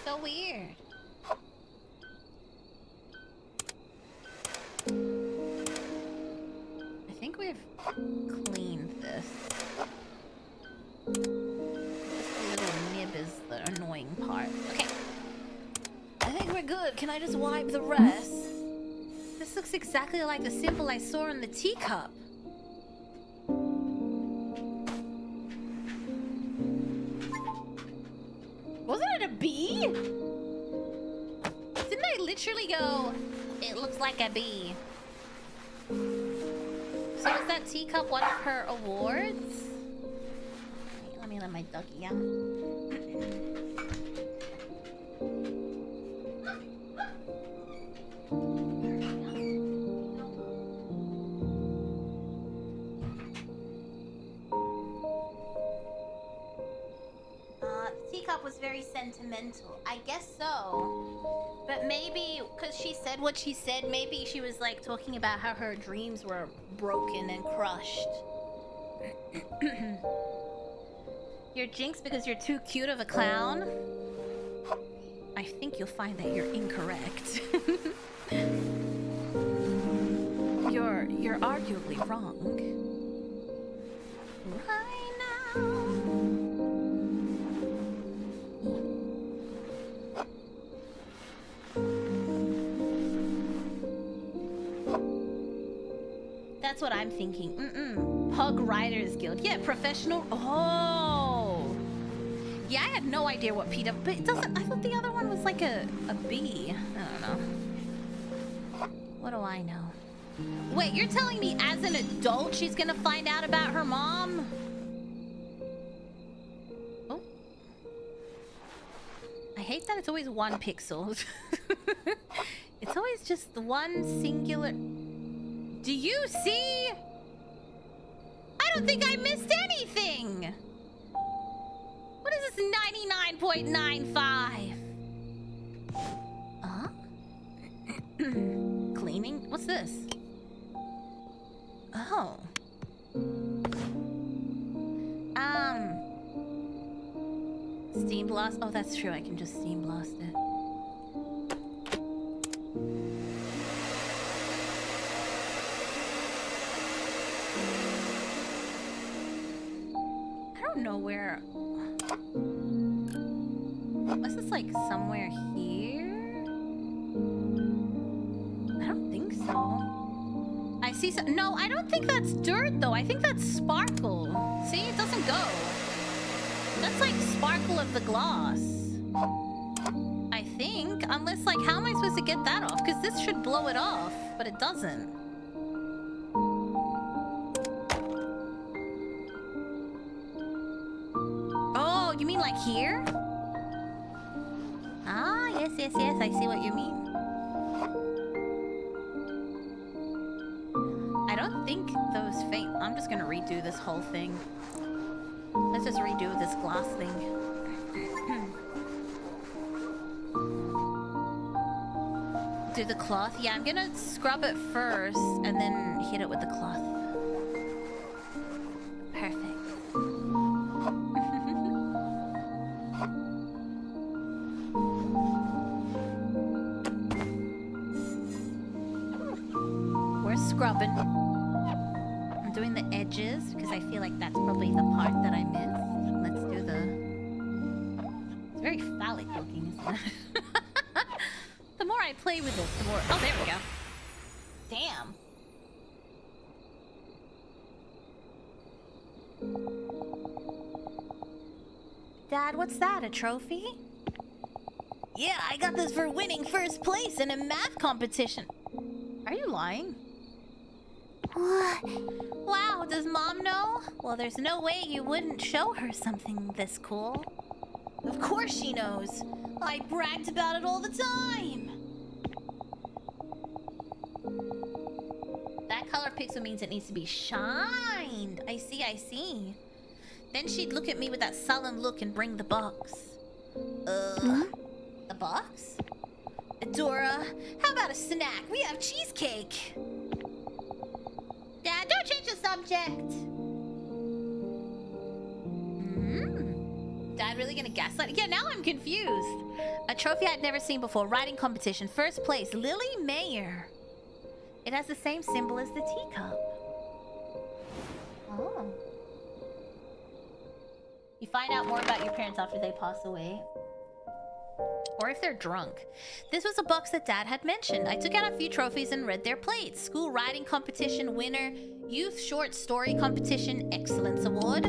So weird. I think we've cleaned this. Just the little nib is the annoying part. Okay. I think we're good. Can I just wipe the rest? This looks exactly like the symbol I saw in the teacup. Wasn't it a bee? Didn't I literally go, it looks like a bee? So is that teacup one of her awards? Let me let my ducky out. Teacup was very sentimental. I guess so. But maybe, because she said what she said, maybe she was like talking about how her dreams were broken and crushed. You're jinxed because you're too cute of a clown? I think you'll find that you're incorrect. You're arguably wrong. Right now. That's what I'm thinking. Pug Riders Guild. Yeah, professional. Oh. Yeah, I had no idea what PW, but it doesn't. I thought the other one was like a B. I don't know. What do I know? Wait, you're telling me as an adult she's gonna find out about her mom? Oh. I hate that it's always one pixel. It's always just the one singular. Do you see? I don't think I missed anything. What is this 99.95? Cleaning? What's this? Oh. Steam blast? Oh, that's true. I can just steam blast it. I don't know where... Was this like somewhere here? I don't think so. I see some... No, I don't think that's dirt though. I think that's sparkle. See, it doesn't go. That's like sparkle of the gloss. I think. Unless like, how am I supposed to get that off? Because this should blow it off, but it doesn't. Oh, you mean like here? Ah, yes, yes, yes. I see what you mean. I don't think those faint... I'm just gonna redo this whole thing. Let's just redo this glass thing. Do the cloth? Yeah, I'm gonna scrub it first and then hit it with the cloth. Perfect. We're scrubbing. I'm doing the edges because I feel like that's probably the part that I missed. Let's do the... It's very phallic looking, isn't it? The more I play with this, the more... Oh, there we go. Damn. Dad, what's that? A trophy? Yeah, I got this for winning first place in a math competition. Are you lying? What? Wow, does Mom know? Well, there's no way you wouldn't show her something this cool. Of course she knows. I bragged about it all the time. That color pixel means it needs to be shined. I see, I see. Then she'd look at me with that sullen look and bring the box. The box? Adora, how about a snack? We have cheesecake. Dad, don't change the subject. Dad really gonna gaslight? Yeah, now I'm confused. A trophy I'd never seen before. Writing competition. First place. Lily Mayer. It has the same symbol as the teacup. Oh. You find out more about your parents after they pass away. Or if they're drunk. This was a box that Dad had mentioned. I took out a few trophies and read their plates. School writing competition winner. Youth short story competition excellence award.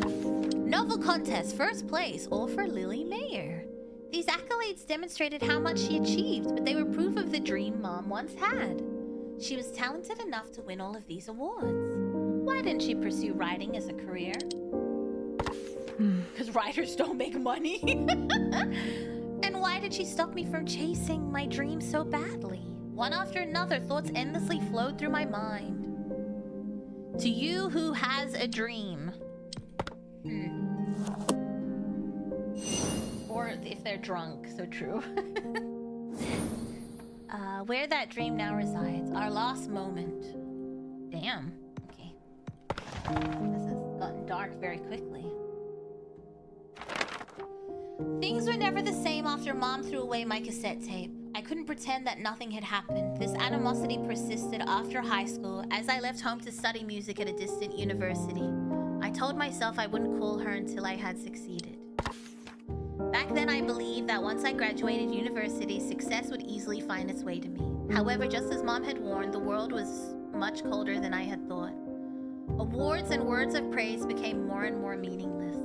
Novel contest first place, all for Lily Mayer. These accolades demonstrated how much she achieved, but they were proof of the dream Mom once had. She was talented enough to win all of these awards. Why didn't she pursue writing as a career? Because writers don't make money. And why did she stop me from chasing my dreams so badly? One after another, thoughts endlessly flowed through my mind. To you who has a dream. Or if they're drunk, so true. Where that dream now resides. Our last moment. Damn. Okay. This has gotten dark very quickly. Things were never the same after Mom threw away my cassette tape. I I couldn't pretend that nothing had happened. This animosity persisted after high school as I left home to study music at a distant university. I told myself I wouldn't call her until I had succeeded. Back then, I believed that once I graduated university, success would easily find its way to me. However, just as Mom had warned, the world was much colder than I had thought. Awards and words of praise became more and more meaningless.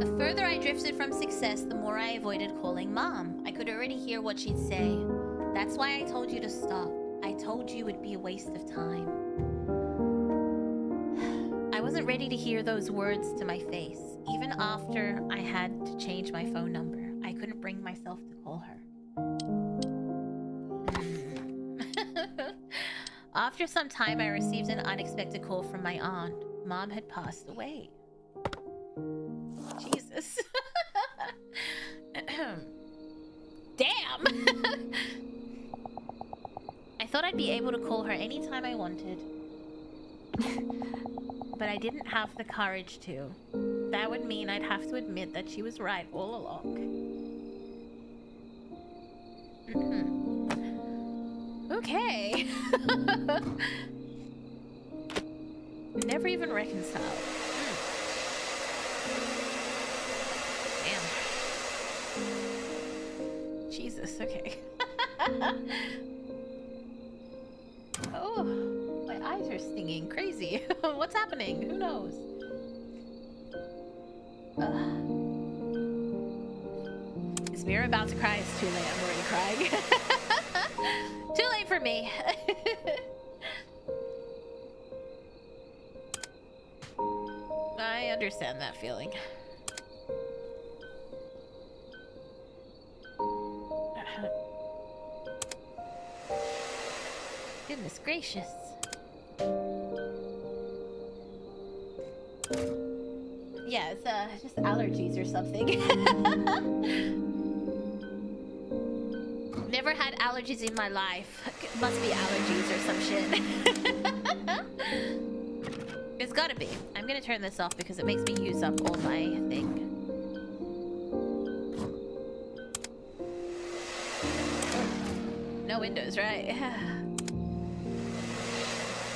The further I drifted from success, the more I avoided calling Mom. I could already hear what she'd say. That's why I told you to stop. I told you it'd be a waste of time. I wasn't ready to hear those words to my face. Even after I had to change my phone number, I couldn't bring myself to call her. After some time, I received an unexpected call from my aunt. Mom had passed away. Jesus. Damn! I thought I'd be able to call her anytime I wanted. But I didn't have the courage to. That would mean I'd have to admit that she was right all along. Okay. Never even reconciled. Damn. Jesus, okay. Oh, my eyes are stinging. Crazy. What's happening? Who knows? Is Mira about to cry? It's too late. I'm already crying. Too late for me. I understand that feeling. Goodness gracious. Yeah, it's just allergies or something. Never had allergies in my life. Must be allergies or some shit. It's gotta be. I'm gonna turn this off because it makes me use up all my thing. No windows, right?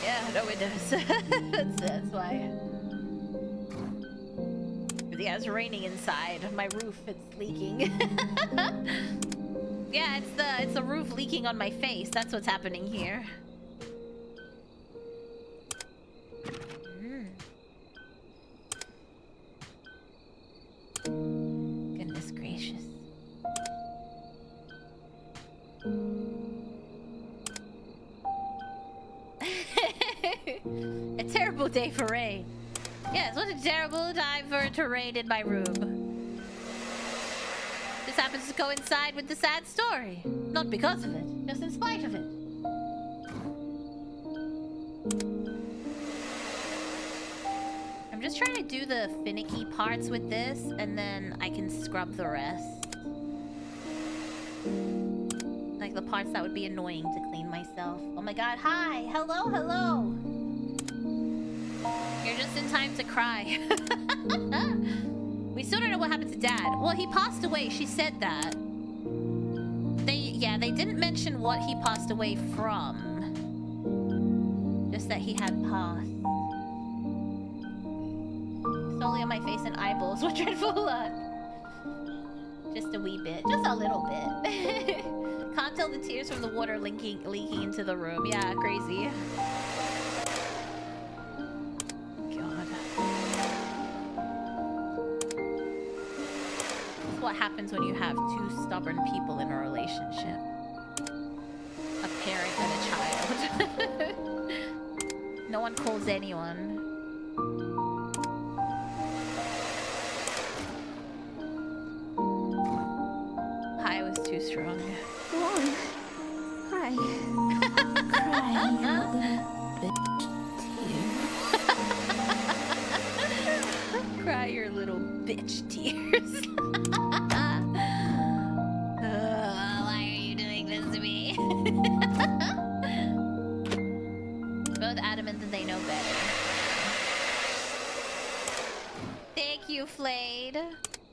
Yeah, no windows. that's why. Yeah, it's raining inside. My roof, it's leaking. Yeah, it's the roof leaking on my face. That's what's happening here. Goodness gracious. A terrible day for rain. Yes, what a terrible time for it to rain in my room. This happens to coincide with the sad story. Not because of it, just in spite of it. I'm just trying to do the finicky parts with this, and then I can scrub the rest. Like the parts that would be annoying to clean myself. Oh my god, hi! Hello, hello! You're just in time to cry. We still don't know what happened to Dad. Well, he passed away. She said that. They didn't mention what he passed away from. Just that he had passed. Solely on my face and eyeballs. What dreadful luck. Just a wee bit. Just a little bit. Can't tell the tears from the water leaking into the room. Yeah, crazy. What happens when you have two stubborn people in a relationship. A parent and a child. No one calls anyone. Hi was too strong. Go on. Cry. Cry, you little bitch tears. Cry your little bitch tears. Why are you doing this to me? Both adamant that they know better. Thank you, Flayed.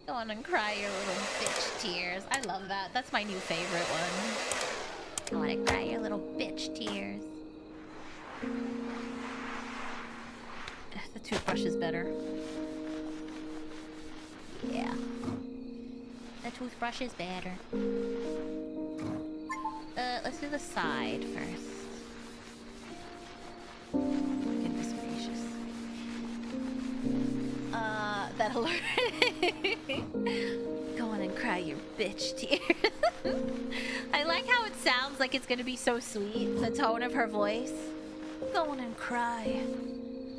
Go on and cry your little bitch tears. I love that. That's my new favorite one. Go on and cry your little bitch tears. The toothbrush is better. Yeah. The toothbrush is better. Let's do the side first. Goodness gracious. That alert. Go on and cry your bitch tears. I like how it sounds like it's gonna be so sweet. The tone of her voice. Go on and cry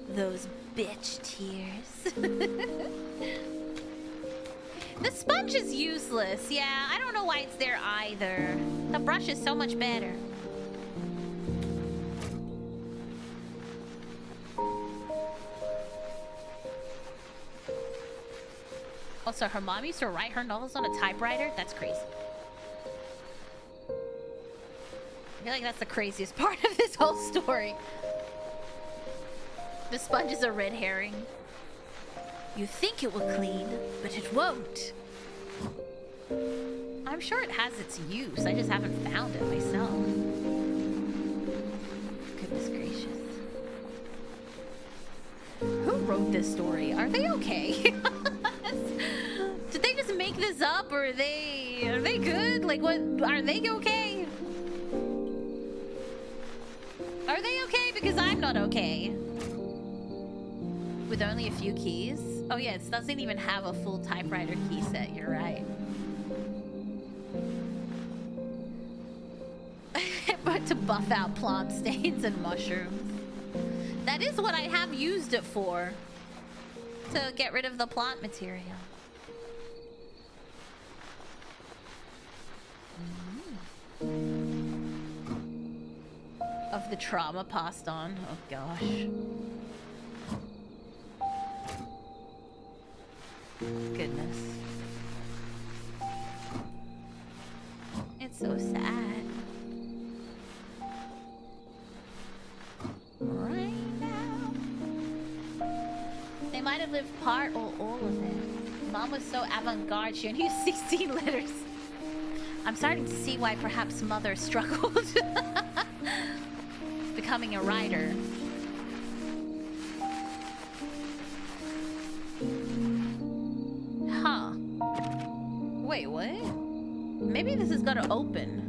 those bitch tears. The sponge is useless. Yeah, I don't know why it's there either. The brush is so much better. Also, her mom used to write her novels on a typewriter? That's crazy. I feel like that's the craziest part of this whole story. The sponge is a red herring. You think it will clean, but it won't. I'm sure it has its use. I just haven't found it myself. Goodness gracious. Who wrote this story? Are they okay? Did they just make this up, or are they good? Like, what? Are they okay? Are they okay? Because I'm not okay. With only a few keys? Oh yeah, it doesn't even have a full typewriter key set, you're right. But to buff out plant stains and mushrooms. That is what I have used it for. To get rid of the plant material. Of the trauma passed on. Oh gosh. Goodness. It's so sad. Right now. They might have lived part or all of it. Mom was so avant-garde, she only used 16 letters. I'm starting to see why perhaps Mother struggled becoming a writer. Huh. Wait, what? Maybe this is gonna open.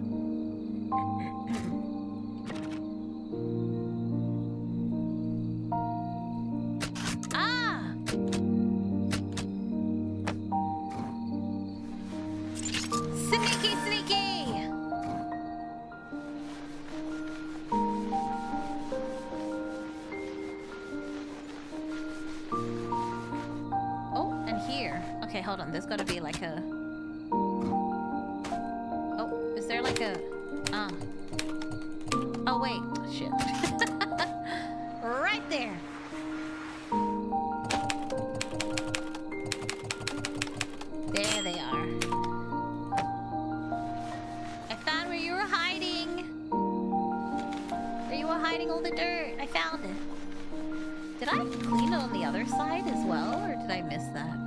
Ah! Sneaky, sneaky! Oh, and here. Okay, hold on. There's gotta be like a... Oh, is there like a... Oh, wait. Shit. Right there. There they are. I found where you were hiding. Where you were hiding all the dirt. I found it. Did I clean it on the other side as well, or did I miss that?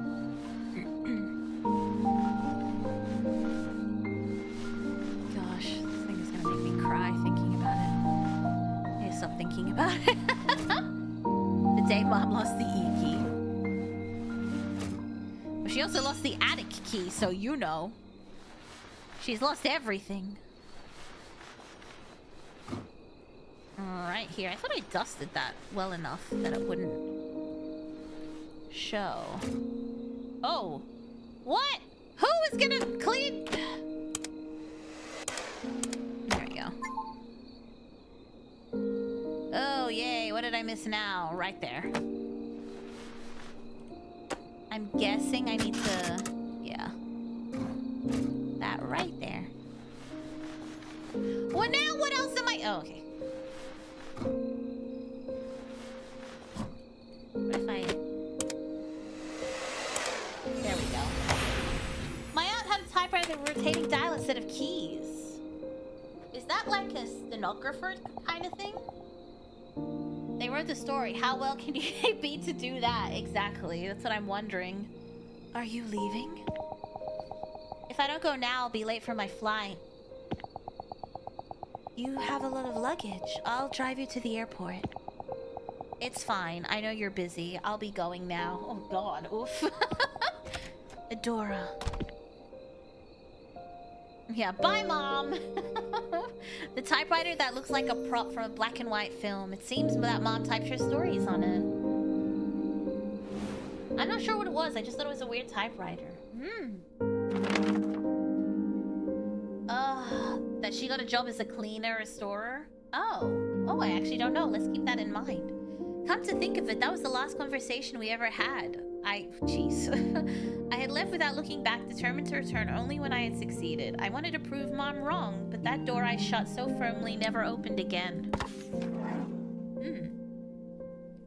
Gosh, this thing is gonna make me cry thinking about it. I need to stop thinking about it. The day Mom lost the E key. But she also lost the attic key, so you know. She's lost everything. Right here. I thought I dusted that well enough that it wouldn't show. Oh. What? Who is gonna clean? There we go. Oh, yay. What did I miss now? Right there. I'm guessing I need to... Yeah. That right there. Well, now what else am I... Oh, okay. What if I... There we go. My aunt had a typewriter with a rotating dial instead of keys. Is that like a stenographer kind of thing? They wrote the story. How well can you be to do that? Exactly. That's what I'm wondering. Are you leaving? If I don't go now, I'll be late for my flight. You have a lot of luggage. I'll drive you to the airport. It's fine. I know you're busy. I'll be going now. Oh god, oof. Adora. Yeah, bye, Mom! The typewriter that looks like a prop from a black and white film. It seems that Mom typed her stories on it. I'm not sure what it was. I just thought it was a weird typewriter. That she got a job as a cleaner, restorer? Oh, I actually don't know. Let's keep that in mind. Come to think of it, that was the last conversation we ever had. Jeez. I had left without looking back, determined to return only when I had succeeded. I wanted to prove Mom wrong, but that door I shut so firmly never opened again.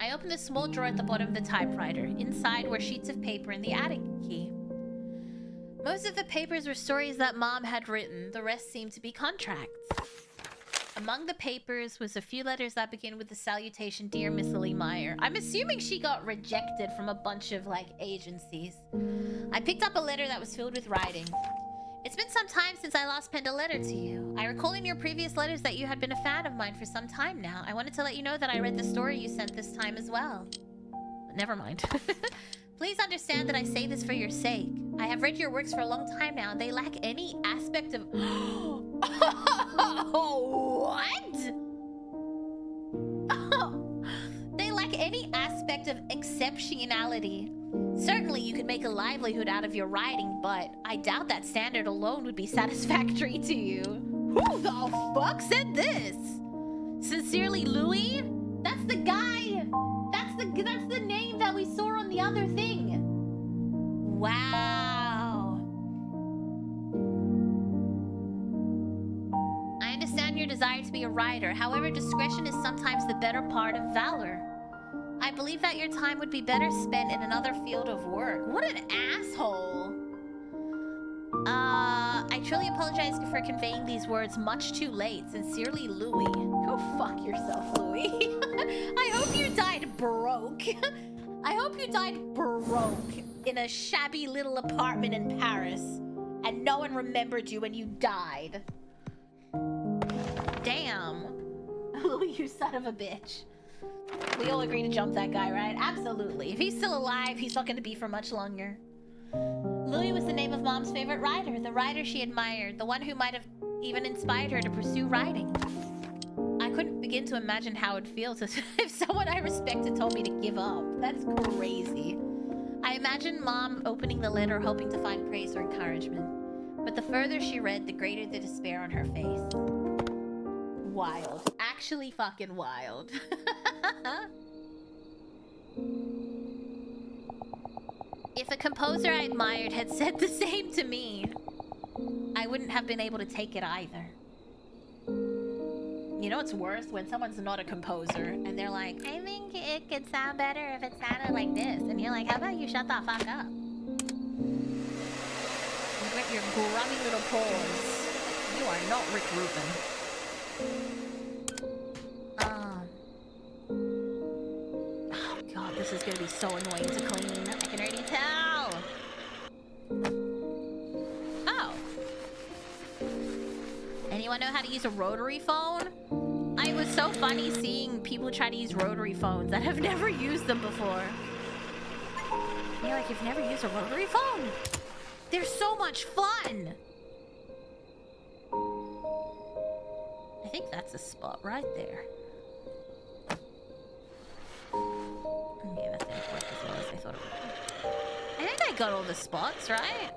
I opened the small drawer at the bottom of the typewriter. Inside were sheets of paper and the attic key. Most of the papers were stories that Mom had written. The rest seemed to be contracts. Among the papers was a few letters that begin with the salutation, "Dear Miss Lily Meyer." I'm assuming she got rejected from a bunch of, like, agencies. I picked up a letter that was filled with writing. It's been some time since I last penned a letter to you. I recall in your previous letters that you had been a fan of mine for some time now. I wanted to let you know that I read the story you sent this time as well. But never mind. Please understand that I say this for your sake. I have read your works for a long time now, and they lack any aspect of... What? They lack any aspect of exceptionality. Certainly, you could make a livelihood out of your writing, but I doubt that standard alone would be satisfactory to you. Who the fuck said this? Sincerely, Louis? That's the guy. That's the name that we saw on the other thing. Wow. I understand your desire to be a writer. However, discretion is sometimes the better part of valor. I believe that your time would be better spent in another field of work. What an asshole. I truly apologize for conveying these words much too late. Sincerely, Louis. Go fuck yourself, Louis. I hope you died broke. I hope you died broke in a shabby little apartment in Paris and no one remembered you when you died. Damn. Louis, you son of a bitch. We all agree to jump that guy, right? Absolutely. If he's still alive, he's not going to be for much longer. Louis was the name of Mom's favorite writer, the writer she admired, the one who might have even inspired her to pursue writing. I couldn't begin to imagine how it feels if someone I respected told me to give up. That's crazy. I imagined Mom opening the letter hoping to find praise or encouragement. But the further she read, the greater the despair on her face. Wild. Actually fucking wild. If a composer I admired had said the same to me, I wouldn't have been able to take it either. You know what's worse? When someone's not a composer and they're like, I think it could sound better if it sounded like this. And you're like, how about you shut the fuck up? With your grubby little paws. You are not Rick Rubin. Oh god, this is gonna be so annoying to clean. I can already tell. Oh. Anyone know how to use a rotary phone? It was so funny seeing people try to use rotary phones that have never used them before. You're like, you've never used a rotary phone? They're so much fun! I think that's a spot right there. Okay, that didn't work as well as I thought it would. I think I got all the spots, right?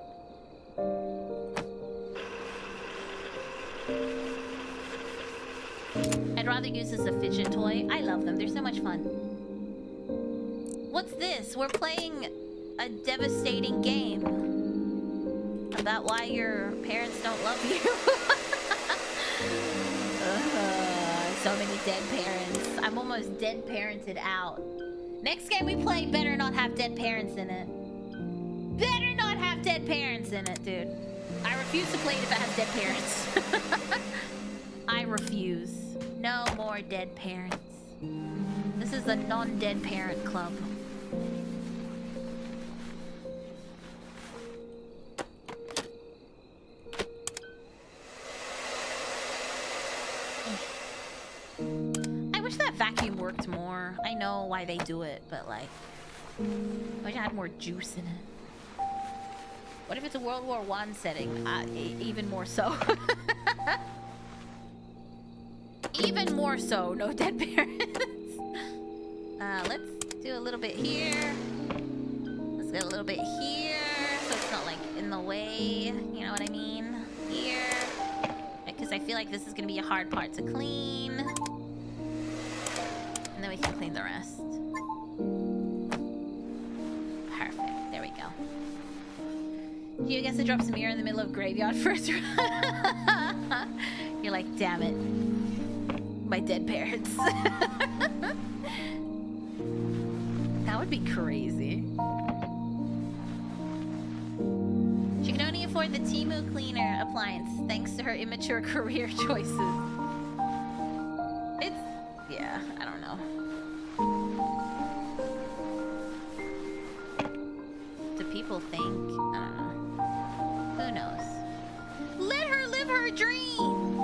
I'd rather use this as a fidget toy. I love them. They're so much fun. What's this? We're playing a devastating game about why your parents don't love you. So many dead parents. I'm almost dead parented out. Next game we play better not have dead parents in it. Better not have dead parents in it, dude. I refuse to play it if it has dead parents. I refuse. No more dead parents. This is a non-dead parent club. worked more. I know why they do it, but like, I wish I had more juice in it. What if it's a World War I setting? Even more so. Even more so, no dead parents. Let's do a little bit here. Let's get a little bit here, so it's not like in the way. You know what I mean? Here. Because I feel like this is gonna be a hard part to clean. And then we can clean the rest. Perfect. There we go. You guess it drops a mirror in the middle of graveyard first. You're like, damn it. My dead parents. That would be crazy. She can only afford the Temu cleaner appliance thanks to her immature career choices. It's... yeah, I don't know. Do people think? I don't know. Who knows? Let her live her dream!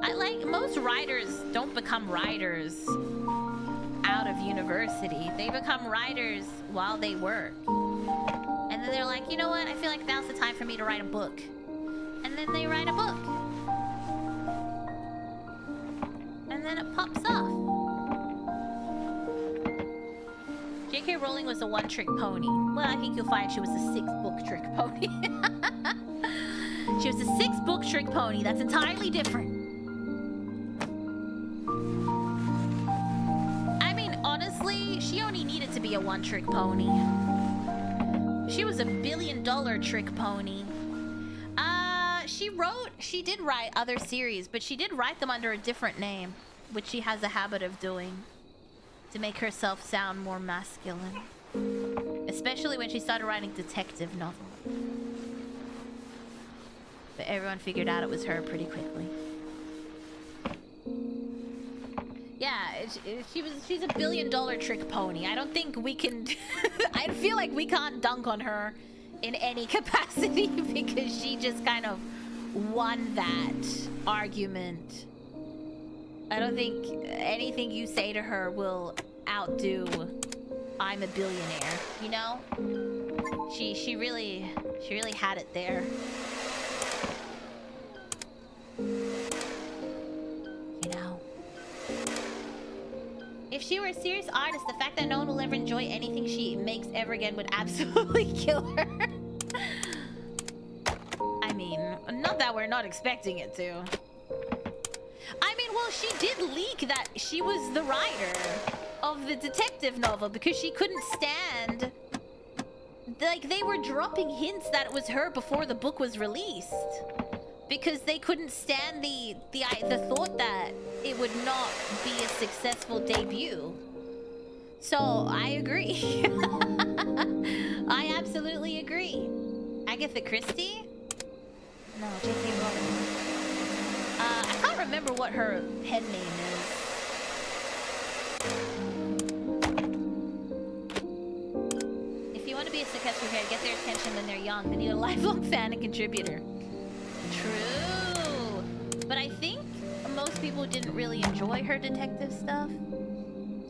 I like... most writers don't become writers out of university. They become writers while they work. And then they're like, you know what? I feel like now's the time for me to write a book. And then they write a book. And then it pops off. J.K. Rowling was a one-trick pony. Well, I think you'll find she was a six-book trick pony. She was a six-book trick pony. That's entirely different. I mean, honestly, she only needed to be a one-trick pony. She was a billion-dollar trick pony. She did write other series, but she did write them under a different name, which she has a habit of doing to make herself sound more masculine. Especially when she started writing detective novels. But everyone figured out it was her pretty quickly. Yeah, she's a billion-dollar trick pony. I don't think we can... I feel like we can't dunk on her in any capacity because she just kind of won that argument. I don't think anything you say to her will outdo I'm a billionaire, you know? She really had it there. You know? If she were a serious artist, the fact that no one will ever enjoy anything she makes ever again would absolutely kill her. I mean, not that we're not expecting it to. I mean, well, she did leak that she was the writer of the detective novel because she couldn't stand... Like, they were dropping hints that it was her before the book was released. Because they couldn't stand the thought that it would not be a successful debut. So, I agree. I absolutely agree. Agatha Christie? No, J.K. Rowling. I can't remember what her pen name is. If you want to be a successful creator, get their attention when they're young. They need a lifelong fan and contributor. True. But I think most people didn't really enjoy her detective stuff.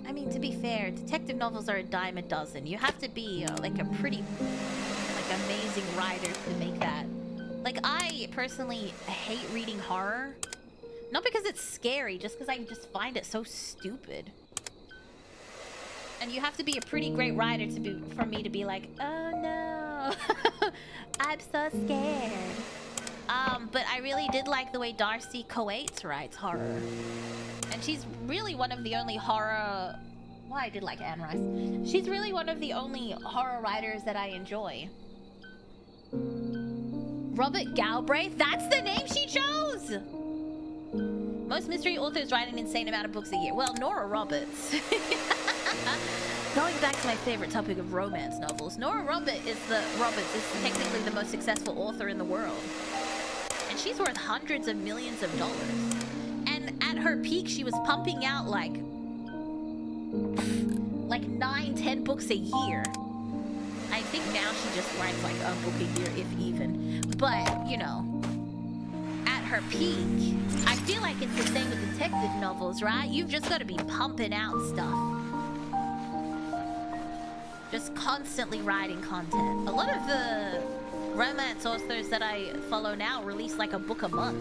I mean, to be fair, detective novels are a dime a dozen. You have to be like a pretty, like, amazing writer to make that. Like, I personally hate reading horror. Not because it's scary, just because I just find it so stupid. And you have to be a pretty great writer for me to be like, oh no, I'm so scared. But I really did like the way Darcy Coates writes horror. And she's really one of the only horror... Well, I did like Anne Rice. She's really one of the only horror writers that I enjoy. Robert Galbraith? That's the name she chose! Most mystery authors write an insane amount of books a year. Well, Nora Roberts. Going back to my favorite topic of romance novels, Nora Roberts is technically the most successful author in the world. And she's worth hundreds of millions of dollars. And at her peak, she was pumping out like 9-10 books a year. I think now she just writes like a book a year, if even. But, you know, at her peak. I feel like it's the same with detective novels, right? You've just got to be pumping out stuff. Just constantly writing content. A lot of the romance authors that I follow now release like a book a month.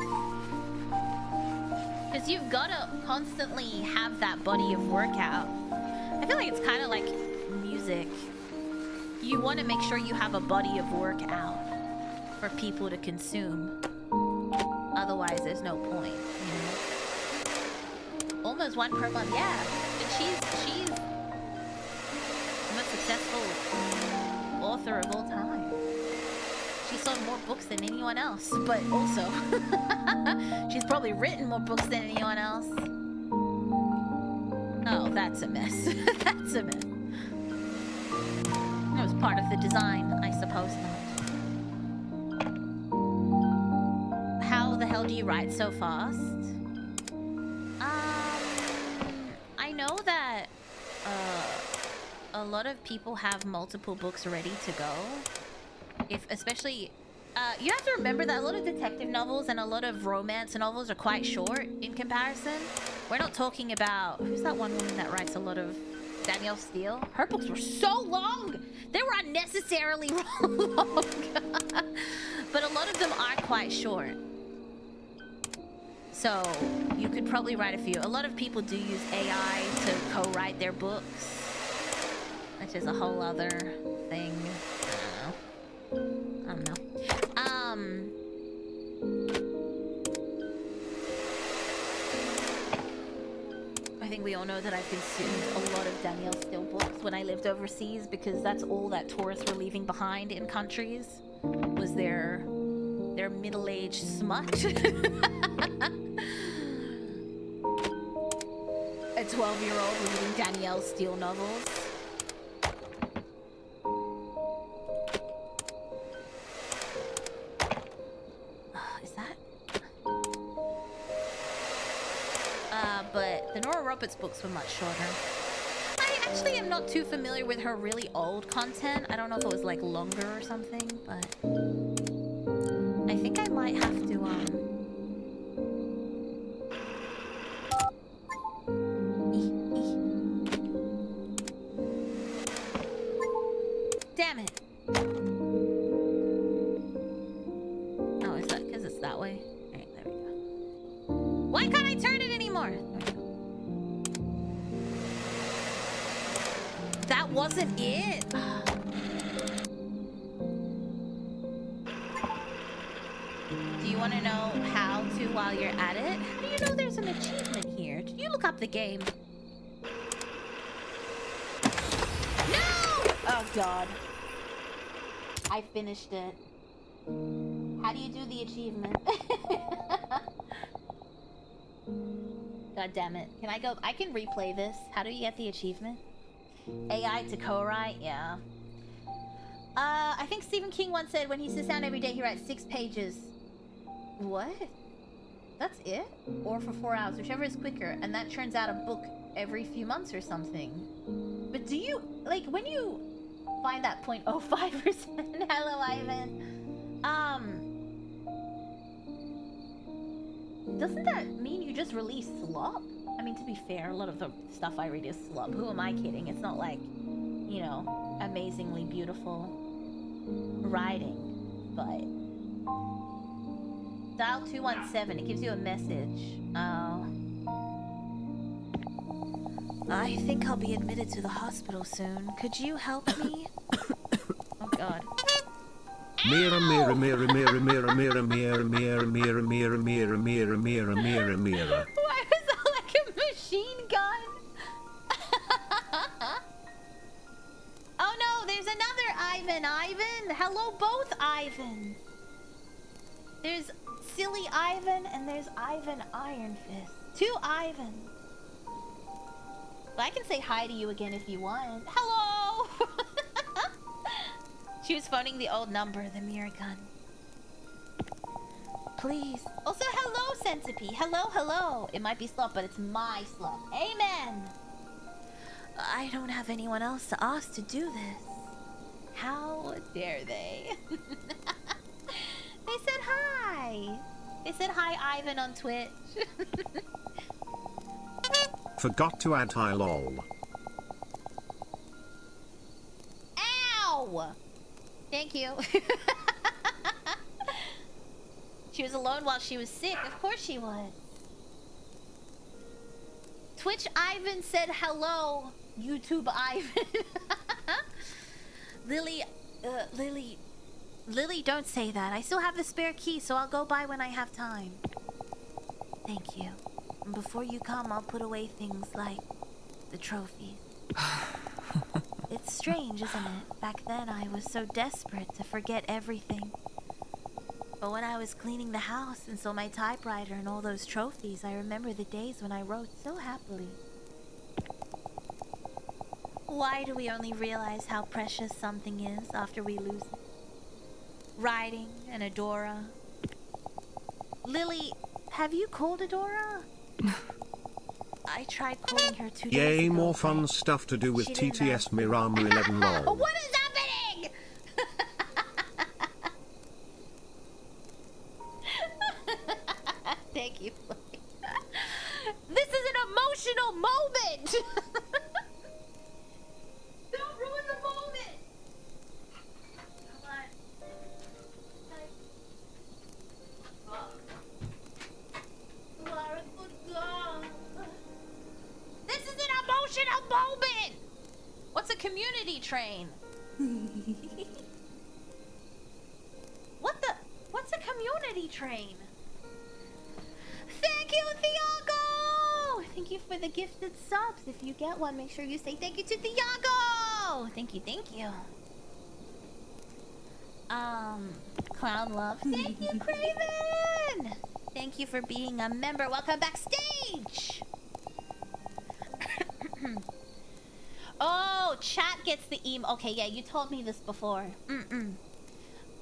Because you've got to constantly have that body of work out. I feel like it's kind of like music. You want to make sure you have a body of work out for people to consume. Otherwise, there's no point, you know? Almost one per month, yeah. And she's the most successful author of all time. She sold more books than anyone else, but also she's probably written more books than anyone else. Oh, that's a mess. That's a mess. That was part of the design, I suppose not. How the hell do you write so fast? I know that a lot of people have multiple books ready to go. Especially, you have to remember that a lot of detective novels and a lot of romance novels are quite short in comparison. We're not talking about... Who's that one woman that writes a lot of... Danielle Steele? Her books were so long! They were unnecessarily long! But a lot of them are quite short. So, you could probably write a few. A lot of people do use AI to co-write their books. Which is a whole other thing. I don't know. I think we all know that I've consumed a lot of Danielle Steele books when I lived overseas, because that's all that tourists were leaving behind in countries was their middle-aged smut. A 12-year-old reading Danielle Steele novels. But the Nora Roberts books were much shorter. I actually am not too familiar with her really old content. I don't know if it was like longer or something, but I think I might have to Damn it. Oh, is that because it's that way? Alright, there we go. Why can't I turn it anymore? That wasn't it. Do you want to know how to while you're at it? How do you know there's an achievement here? Did you look up the game? No! Oh god. I finished it. How do you do the achievement? God damn it. Can I go? I can replay this. How do you get the achievement? AI to co-write? Yeah. I think Stephen King once said when he sits down every day, he writes 6 pages. What? That's it? Or for 4 hours, whichever is quicker. And that turns out a book every few months or something. But do you, like, when you find that 0.05%, hello, Ivan. Doesn't that mean you just release slop? I mean, to be fair, a lot of the stuff I read is slop. Who am I kidding? It's not like, you know, amazingly beautiful writing. But dial 217. It gives you a message. Oh. I think I'll be admitted to the hospital soon. Could you help me? Oh god. Mira, mira, mira, mira, mira, mira, mira, mira, mira, mira, mira, mira, mira, mira, mira. Why was that like a machine gun? Oh no, there's another Ivan. Ivan! Hello, both Ivans. There's Silly Ivan and there's Ivan Iron Fist. 2 Ivans. But I can say hi to you again if you want. Hello! She was phoning the old number, the mirror gun. Please. Also, hello, Centipede. Hello, hello. It might be slop, but it's my slop. Amen! I don't have anyone else to ask to do this. How dare they? They said hi. They said hi, Ivan, on Twitch. Forgot to add hi lol. Ow! Thank you. She was alone while she was sick. Of course she was. Twitch Ivan said hello. YouTube Ivan. Lily, Lily, don't say that. I still have the spare key, so I'll go by when I have time. Thank you. And before you come, I'll put away things like the trophies. It's strange, isn't it? Back then, I was so desperate to forget everything. But when I was cleaning the house and saw my typewriter and all those trophies, I remember the days when I wrote so happily. Why do we only realize how precious something is after we lose it? Writing and Adora. Lily, have you called Adora? I tried calling her 2 days ago. Yay, more fun stuff to do with TTS Miramu 11 lol. What is happening? Thank you, Flay. This is an emotional moment. Don't ruin the moment. Come on. You are a good girl. This is an emotional moment. What's a community train? What's a community train? Thank you, Thiago! Thank you for the gifted subs. If you get one, make sure you say thank you to Thiago! Thank you, thank you. Clown Love. Thank you, Craven! Thank you for being a member. Welcome backstage! Oh, chat gets the email. Okay, yeah, you told me this before.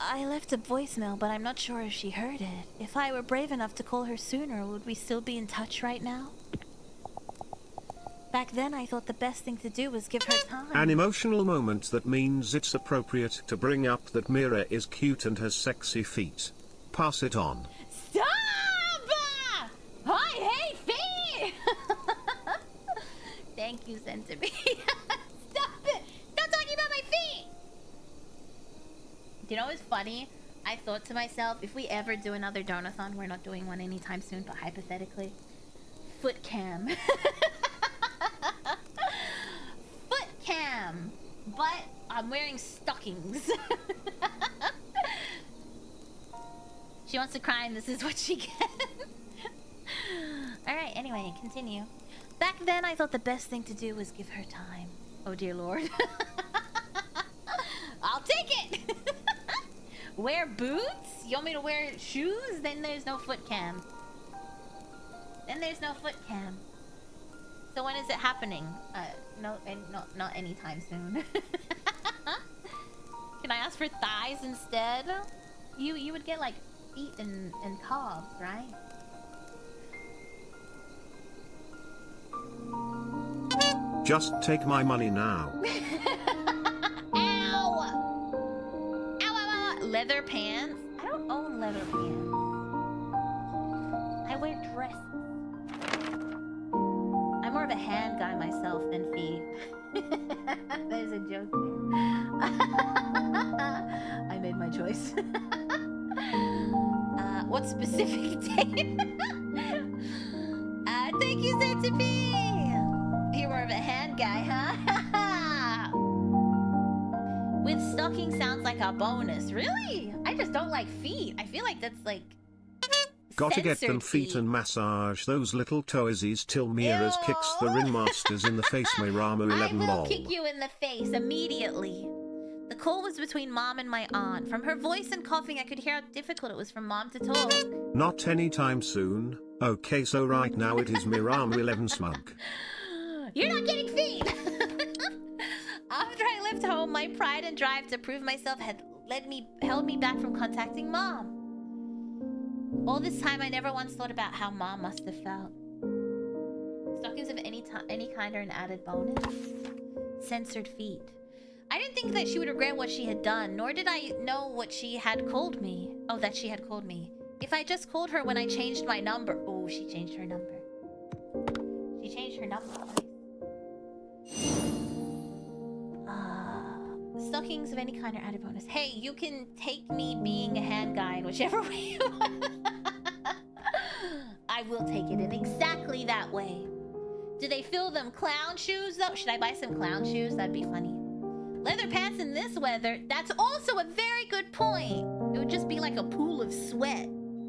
I left a voicemail, but I'm not sure if she heard it. If I were brave enough to call her sooner, would we still be in touch right now? Back then, I thought the best thing to do was give her time. An emotional moment that means it's appropriate to bring up that Mira is cute and has sexy feet. Pass it on. Stop! I hate feet! Thank you, Centipede. Stop it! Stop talking about my feet! You know what's funny? I thought to myself, if we ever do another donathon, we're not doing one anytime soon, but hypothetically, foot cam. Foot cam! But I'm wearing stockings. She wants to cry and this is what she gets. Alright, anyway, continue. Back then, I thought the best thing to do was give her time. Oh dear lord. I'll take it! Wear boots? You want me to wear shoes? Then there's no foot cam. Then there's no foot cam. So when is it happening? Not anytime soon. Can I ask for thighs instead? You would get like feet and calves, right? Just take my money now. Ow! Ow, ow, ow! Leather pants? I don't own leather pants. I wear dresses. I'm more of a hand guy myself than feet. There's a joke there. I made my choice. What specific date? Thank you, Centipede! You're more of a hand guy, huh? With stocking sounds like a bonus. Really? I just don't like feet. I feel like that's like... Gotta get them feet and massage those little toesies till Mira's kicks the ringmasters in the face. Miramu 11 lol. I will kick you in the face immediately. The call was between Mom and my aunt. From her voice and coughing, I could hear how difficult it was for Mom to talk. Not anytime soon. Okay, so right now it is Miramu 11 smug. You're not getting feet! After I left home, my pride and drive to prove myself had held me back from contacting Mom. All this time, I never once thought about how Mom must have felt. Stockings of any kind are an added bonus. Censored feet. I didn't think that she would regret what she had done, nor did I know what she had called me. Oh, that she had called me. If I just called her when I changed my number. Oh, she changed her number. She changed her number. Stockings of any kind are added bonus. Hey, you can take me being a hand guy in whichever way you want. I will take it in exactly that way. Do they fill them clown shoes though? Should I buy some clown shoes? That'd be funny. Leather pants in this weather? That's also a very good point. It would just be like a pool of sweat.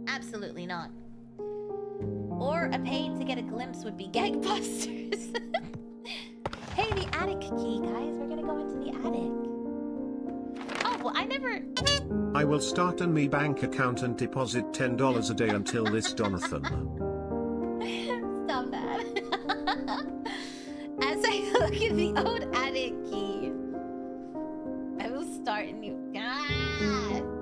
Absolutely not. Or a paid to get a glimpse would be gangbusters. Hey, the attic key, guys. We're gonna go into the attic. Oh, well, I never... I will start an me bank account and deposit $10 a day until this Donathan. Stop that. As I look at the old attic key, I will start a new... Ah!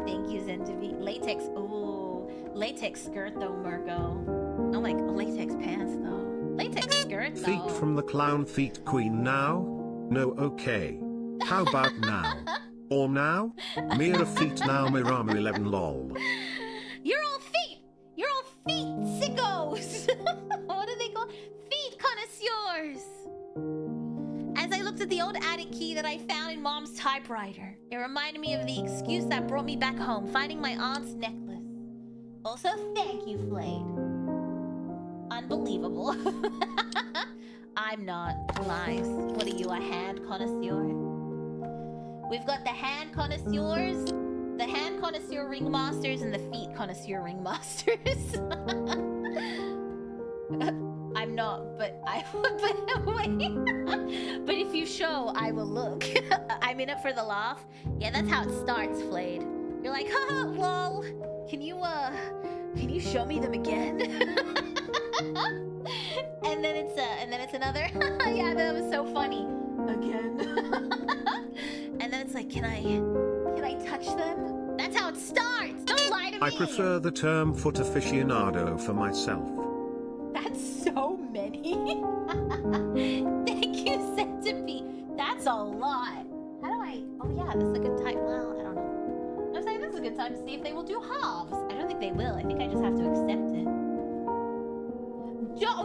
Thank you, Zendavi. Latex... Ooh. Latex skirt, though, Murgo. Oh my... Latex pants, though. Latex skirt, though. Feet from the clown feet queen now? No, okay. How about now? Or now? Mira feet now Mirama 11 lol. You're all feet! You're all feet sickos! What do they call? Feet connoisseurs! As I looked at the old attic key that I found in Mom's typewriter, it reminded me of the excuse that brought me back home, finding my aunt's necklace. Also, thank you, Flayed. Unbelievable. I'm not. Lies. What are you, a hand connoisseur? We've got the hand connoisseurs, the hand connoisseur ringmasters, and the feet connoisseur ringmasters. I'm not, but I but wait. But if you show, I will look. I'm in it for the laugh. Yeah, that's how it starts, Flayed. You're like, haha, lol. Can you show me them again? and then it's another. Yeah, that was so funny. Again. And then it's like, can I touch them? That's how it starts. Don't lie to me. I prefer the term foot aficionado for myself. That's so many. Thank you, Centipede. That's a lot. How do I? Oh yeah, this is a good time. Well, I don't know. I'm saying this is a good time to see if they will do halves. I don't think they will. I think I just have to accept it.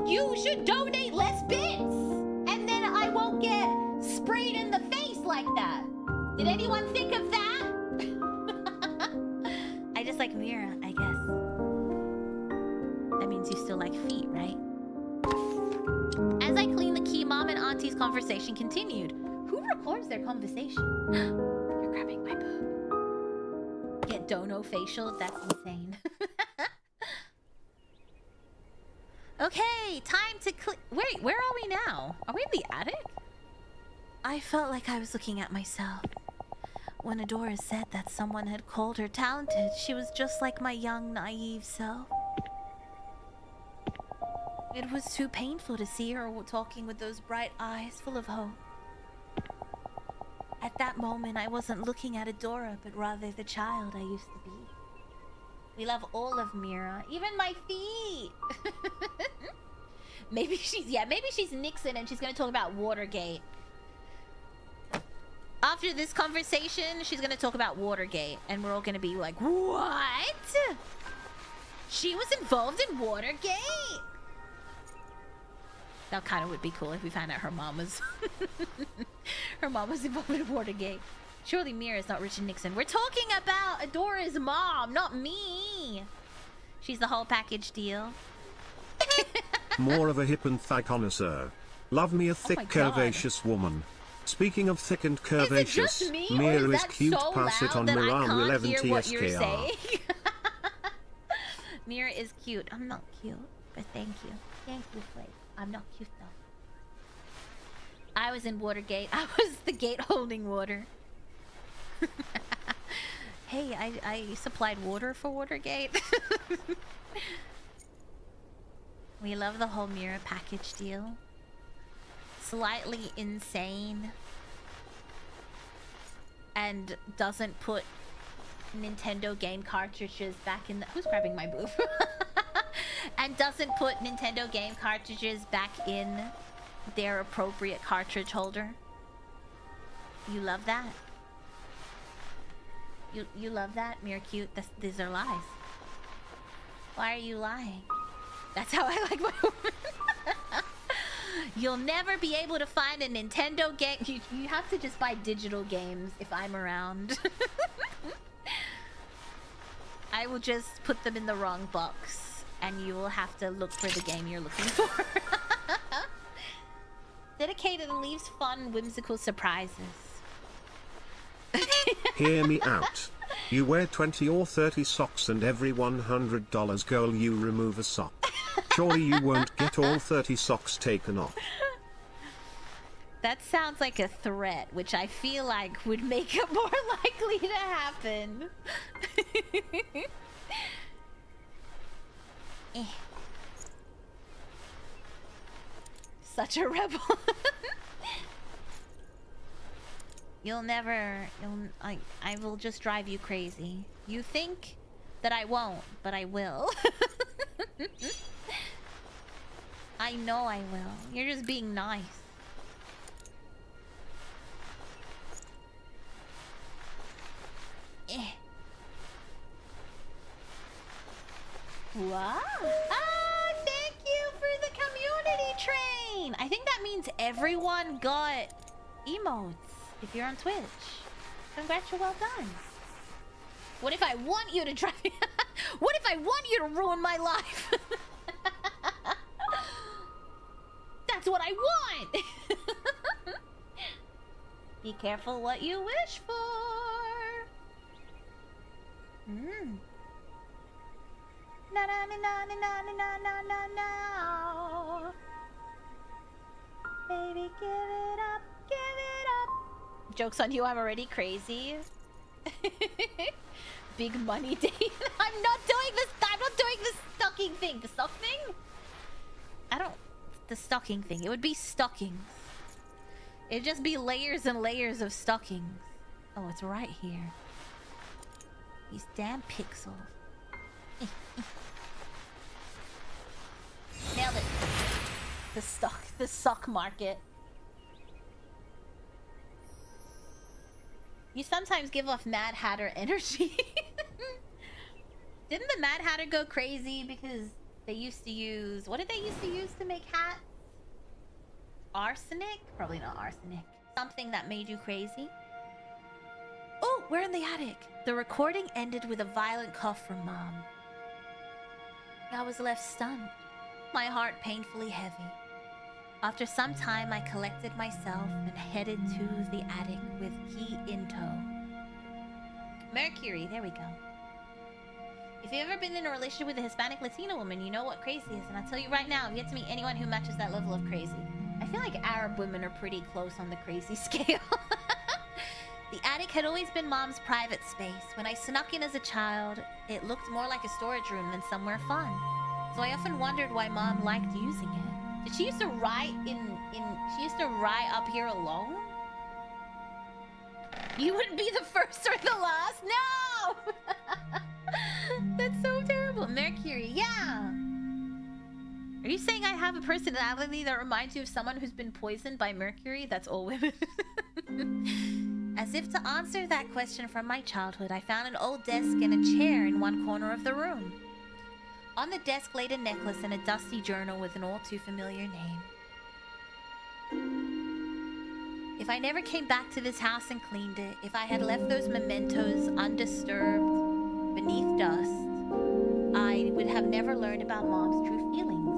You should donate less bits, and then I won't get sprayed in the face like that. Did anyone think of that? I just like Mira, I guess. That means you still like feet, right? As I cleaned the key, Mom and Auntie's conversation continued. Who records their conversation? You're grabbing my boob. Get dono facial? That's insane. Okay, time to wait, where are we now? Are we in the attic? I felt like I was looking at myself. When Adora said that someone had called her talented, she was just like my young, naive self. It was too painful to see her talking with those bright eyes full of hope. At that moment, I wasn't looking at Adora, but rather the child I used to be. We love all of Mira, even my feet. maybe she's Nixon and she's gonna talk about Watergate. After this conversation, she's gonna talk about Watergate, and we're all gonna be like, what? She was involved in Watergate? That kind of would be cool if we found out her mom was her mom was involved in Watergate. Surely Mira is not Richard Nixon. We're talking about Adora's mom, not me. She's the whole package deal. More of a hip and thigh connoisseur. Love me a thick, curvaceous woman. Speaking of thick and curvaceous, Mira is cute. So pass it on Mirama 11 TSKR. Mira is cute. I'm not cute, but thank you. Thank you, Flake. I'm not cute though. I was in Watergate. I was the gate holding water. Hey, I supplied water for Watergate. We love the whole Mira package deal. Slightly insane. And doesn't put Nintendo game cartridges back in the... Who's grabbing my boob? And doesn't put Nintendo game cartridges back in their appropriate cartridge holder. You love that? You love that? Mira cute? These are lies. Why are you lying? That's how I like my woman. You'll never be able to find a Nintendo game. You have to just buy digital games if I'm around. I will just put them in the wrong box, and you will have to look for the game you're looking for. Dedicated and leaves fun, whimsical surprises. Hear me out. You wear 20 or 30 socks and every $100 girl you remove a sock. Surely you won't get all 30 socks taken off. That sounds like a threat, which I feel like would make it more likely to happen. Such a rebel. I will just drive you crazy. You think that I won't, but I will. I know I will. You're just being nice. Wow. Ah, thank you for the community train. I think that means everyone got emotes if you're on Twitch. Congrats, you're well done. What if I want you to drive? What if I want you to ruin my life? That's what I want. Be careful what you wish for. Na na na na na na na na na na. Baby, give it up, give it up. Joke's on you, I'm already crazy. Big money day. I'm not doing this. I'm not doing the stocking thing. The sock thing? The stocking thing. It would be stockings. It'd just be layers and layers of stockings. Oh, it's right here. These damn pixels. Nailed it. The sock market. You sometimes give off Mad Hatter energy. Didn't the Mad Hatter go crazy because they used to use... What did they used to use to make hats? Arsenic? Probably not arsenic. Something that made you crazy. Oh, we're in the attic. The recording ended with a violent cough from Mom. I was left stunned, my heart painfully heavy. After some time, I collected myself and headed to the attic with key in tow. Mercury, there we go. If you've ever been in a relationship with a Hispanic Latina woman, you know what crazy is. And I'll tell you right now, I've yet to meet anyone who matches that level of crazy. I feel like Arab women are pretty close on the crazy scale. The attic had always been Mom's private space. When I snuck in as a child, it looked more like a storage room than somewhere fun. So I often wondered why Mom liked using it. Did she used to ride she used to ride up here alone? You wouldn't be the first or the last? No! That's so terrible. Mercury, yeah. Are you saying I have a personality that reminds you of someone who's been poisoned by mercury? That's all women. As if to answer that question from my childhood, I found an old desk and a chair in one corner of the room. On the desk laid a necklace and a dusty journal with an all too familiar name. If I never came back to this house and cleaned it, if I had left those mementos undisturbed beneath dust, I would have never learned about Mom's true feelings.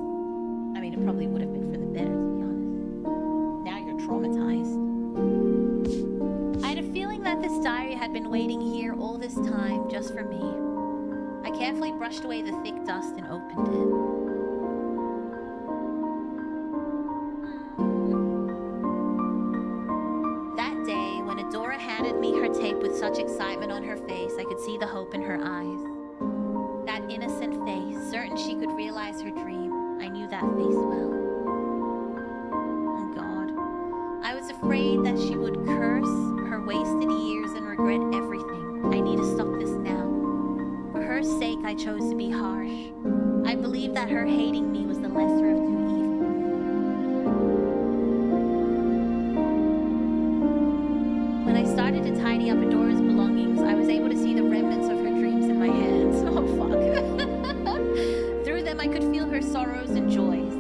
I mean, it probably would have been for the better, to be honest. Now you're traumatized. I had a feeling that this diary had been waiting here all this time just for me. I carefully brushed away the thick dust and opened it. That day, when Adora handed me her tape with such excitement on her face, I could see the hope in her eyes. That innocent face, certain she could realize her dream. I knew that face well. Oh God. I was afraid that she would curse her wasted years and regret everything. I need to stop this now. For her sake, I chose to be harsh. I believed that her hating me was the lesser of two evils. When I started to tidy up Adora's belongings, I was able to see the remnants of her dreams in my hands. Oh, fuck. her sorrows and joys.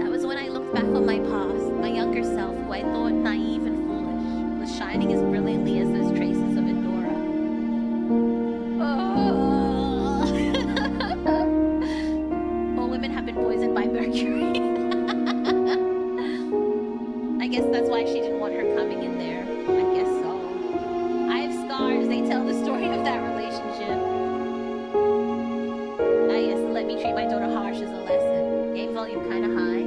That was when I looked back on my past, my younger self, who I thought naive and foolish, was shining as brilliantly as those traces of Adora. All women have been poisoned by Mercury. I guess that's why she didn't want her coming in there. I guess so. I have scars. They tell the story of that relationship. I guess let me treat my daughter harsh as a lesson. Game volume kind of high.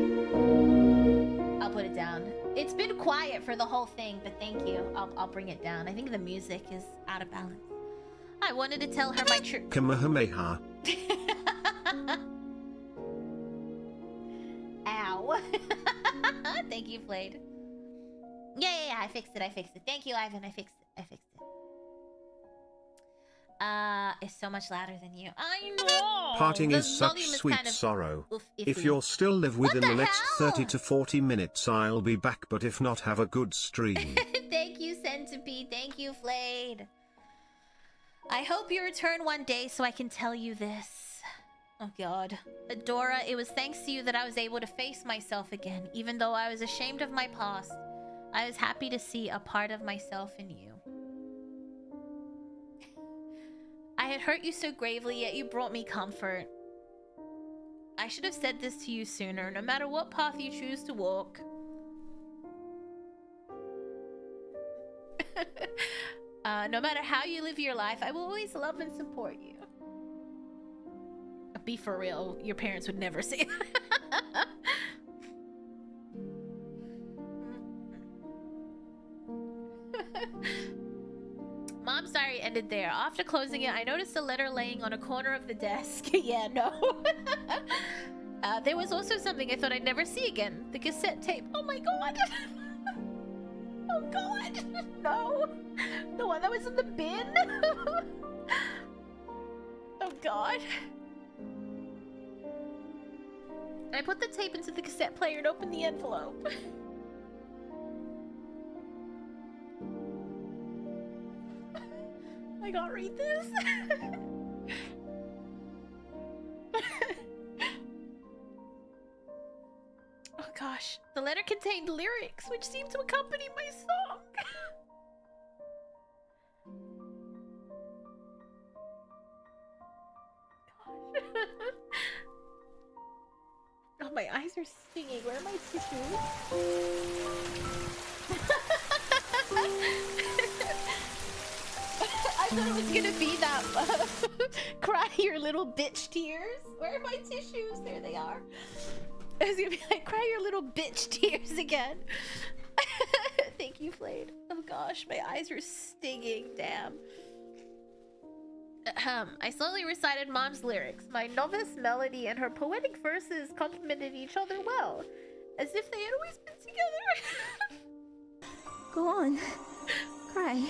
I'll put it down. It's been quiet for the whole thing, but thank you. I'll bring it down. I think the music is out of balance. I wanted to tell her my truth. Kamehameha. Ow. Thank you, Flade. Yeah, I fixed it. Thank you, Ivan. I fixed it. It's so much louder than you. I know. Parting The is such volume is sweet kind of sorrow. iffy. If you'll still live within the the next hell? 30 to 40 minutes, I'll be back, but if not, have a good stream. Thank you, Centipede. Thank you, Flade. I hope you return one day so I can tell you this. Oh god. Adora, it was thanks to you that I was able to face myself again. Even though I was ashamed of my past, I was happy to see a part of myself in you. I had hurt you so gravely, yet you brought me comfort. I should have said this to you sooner, no matter what path you choose to walk. No matter how you live your life, I will always love and support you. Be for real, your parents would never say that. Mom's diary ended there. After closing it, I noticed a letter laying on a corner of the desk. Yeah, no. There was also something I thought I'd never see again. The cassette tape. Oh my god. Oh god. No. The one that was in the bin. Oh god. I put the tape into the cassette player and opened the envelope. I gotta read this. Oh gosh. The letter contained lyrics which seemed to accompany my song. Gosh. Oh, my eyes are stinging. Where are my tissues? I thought it was gonna be that cry your little bitch tears. Where are my tissues? There they are. I was gonna be like, cry your little bitch tears again. Thank you, Flade. Oh gosh, my eyes are stinging. Damn. I slowly recited Mom's lyrics. My novice melody and her poetic verses complemented each other well, as if they had always been together. Go on. Cry.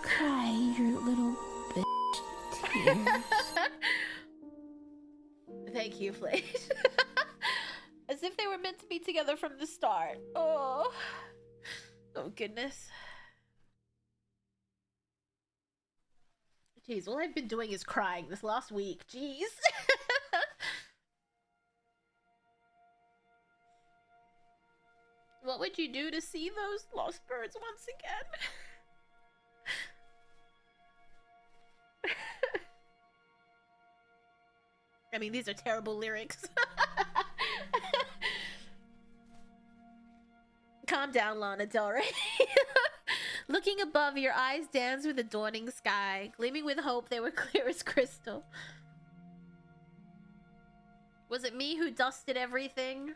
Cry your little bitch tears. Thank you, Flade. As if they were meant to be together from the start. Oh. Oh, goodness. Jeez, all I've been doing is crying this last week. Jeez. What would you do to see those lost birds once again? I mean, these are terrible lyrics. Calm down, Lana Del Rey. Looking above, your eyes danced with the dawning sky. Gleaming with hope, they were clear as crystal. Was it me who dusted everything?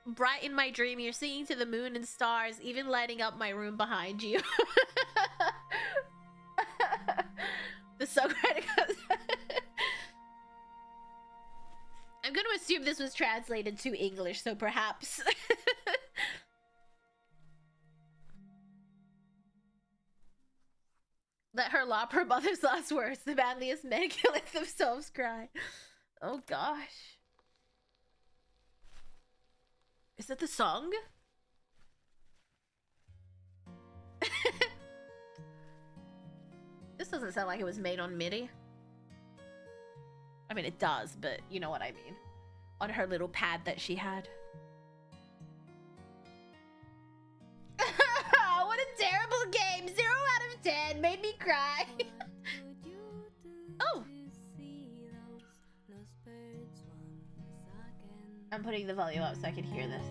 Bright in my dream, you're singing to the moon and stars, even lighting up my room behind you. The songwriter goes... I'm going to assume this was translated to English, so perhaps... Let her lop her mother's last words. The manliest men can let themselves cry. Oh gosh. Is that the song? This doesn't sound like it was made on MIDI. I mean, it does, but you know what I mean. On her little pad that she had. What a terrible game! 0 out of 10. Made me cry. Oh! I'm putting the volume up so I can hear this.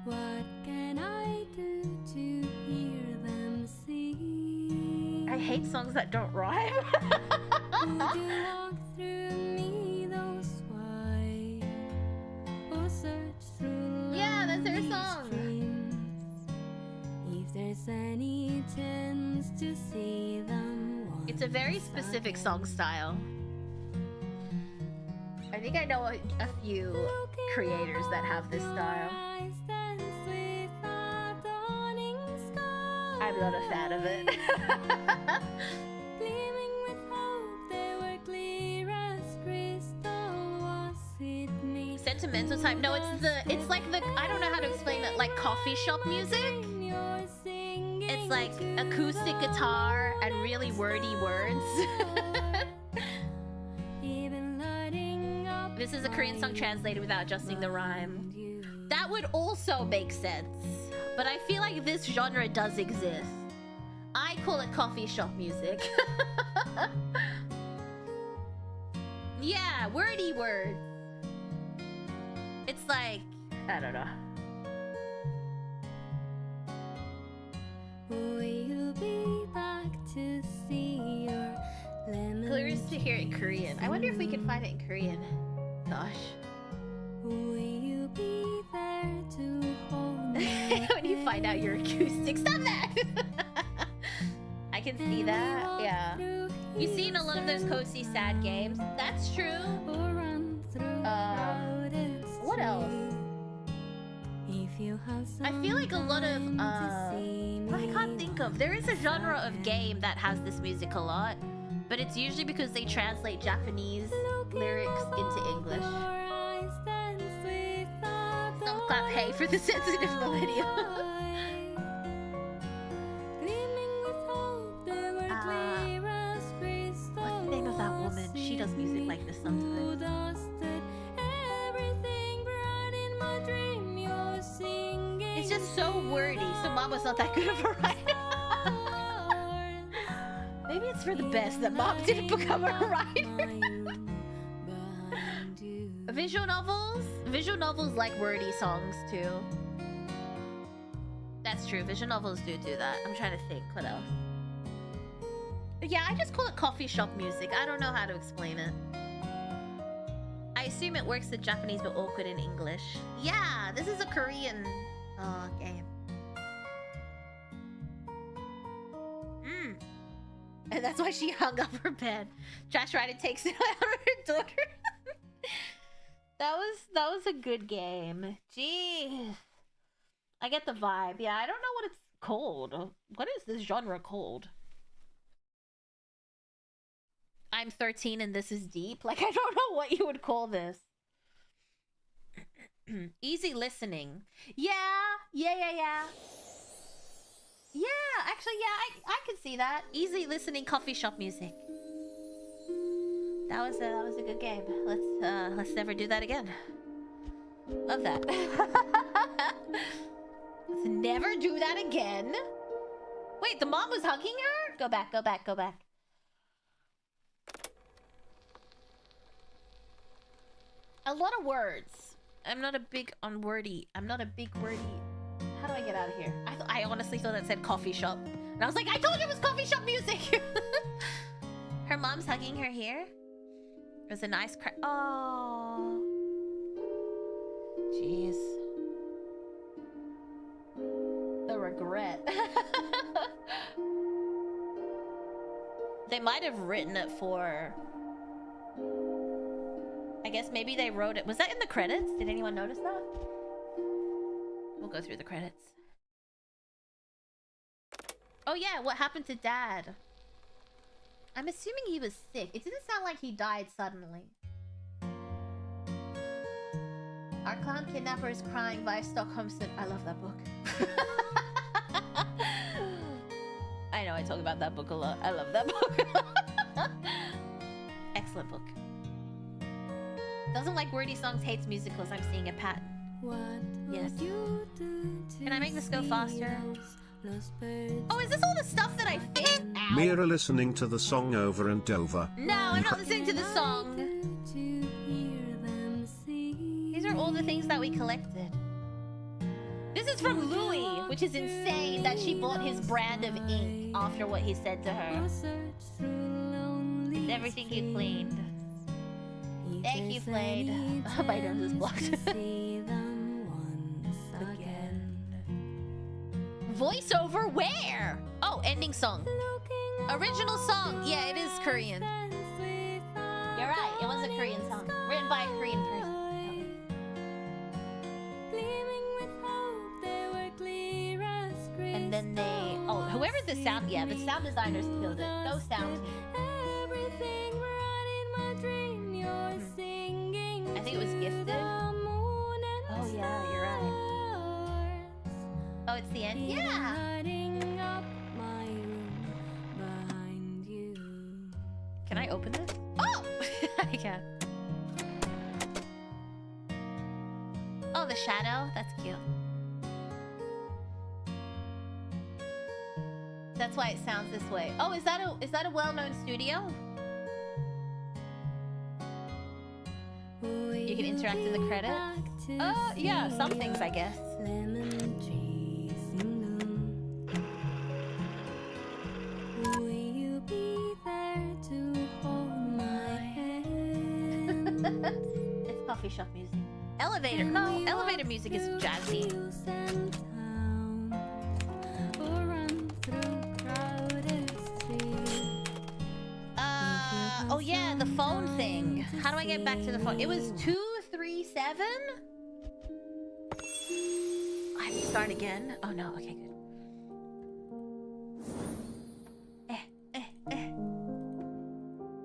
What can I do to hear them sing? I hate songs that don't rhyme. Would you walk through me those wide, or search through Yeah, that's her song. dreams? If there's any chance to see them once It's a very specific song style. I think I know a few creators that have this style. I'm not a fan of it. Sentimental type? No, it's like the, I don't know how to explain it, like coffee shop music. It's like acoustic guitar and really wordy words. This is a Korean song translated without adjusting the rhyme. That would also make sense. But I feel like this genre does exist. I call it coffee shop music. Yeah, wordy words. It's like, I don't know. Will you be back to see your lemon? Curious to hear it in Korean. I wonder if we can find it in Korean. Gosh. Will you be there to hold me? When you find out your acoustic. Stop that! I can see that. Yeah. You've seen a lot of those cozy sad games. That's true. What else? I feel like a lot of I can't think of. There is a genre of game that has this music a lot, but it's usually because they translate Japanese lyrics into English. Don't clap hey for the sensitive millennial. What's the name of that woman? She does music like this sometimes. It's just so wordy, so Mom was not that good of a writer. Maybe it's for the best that Mom didn't become a writer. Visual novels? Visual novels like wordy songs too. That's true, visual novels do that. I'm trying to think, what else? Yeah, I just call it coffee shop music. I don't know how to explain it. I assume it works in Japanese but awkward in English. Yeah, this is a Korean game. And that's why she hung up her bed. Josh Ryder takes it out of her daughter. That was a good game. Jeez. I get the vibe. Yeah, I don't know what it's called. What is this genre called? I'm 13 and this is deep. Like, I don't know what you would call this. Easy listening. Yeah, actually, yeah, I can see that. Easy listening coffee shop music. That was a good game. Let's never do that again. Love that. Let's never do that again. Wait, the mom was hugging her? Go back. A lot of words. I'm not a big wordy. How do I get out of here? I honestly thought that said coffee shop. And I was like, I told you it was coffee shop music! Her mom's hugging her here. It was a nice cry. Oh. Jeez. The regret. They might have written it for... I guess maybe they wrote it. Was that in the credits? Did anyone notice that? We'll go through the credits. Oh yeah, what happened to Dad? I'm assuming he was sick. It didn't sound like he died suddenly. Our clown kidnapper is crying by Stockholm. I love that book. I know I talk about that book a lot. I love that book. Excellent book. Doesn't like wordy songs, hates musicals. I'm seeing a pattern. Yes. Can I make this go faster? Oh, is this all the stuff that I fit? Ow. Mira listening to the song over and over. No, I'm not listening to the song. These are all the things that we collected. This is from Louis, which is insane that she bought his brand of ink after what he said to her. It's everything you cleaned. Thank you, Played. My nose is blocked. Voiceover where? Oh, ending song. Original song. Yeah, it is Korean. You're right. It was a Korean song. Written by a Korean person. And then they... Oh, whoever the sound... Yeah, the sound designers killed it. No sound. I think it was Gifted. Oh, yeah, you're right. Oh, it's the end? Yeah! Can I open this? Oh! I can. Oh, the shadow? That's cute. That's why it sounds this way. Oh, is that a well-known studio? You can interact in the credits? Yeah, some things, I guess. It's coffee shop music. Elevator. No, elevator music is jazzy. Oh yeah, the phone thing. How do I get back to the phone? It was 237? I have to start again. Oh no, okay, good.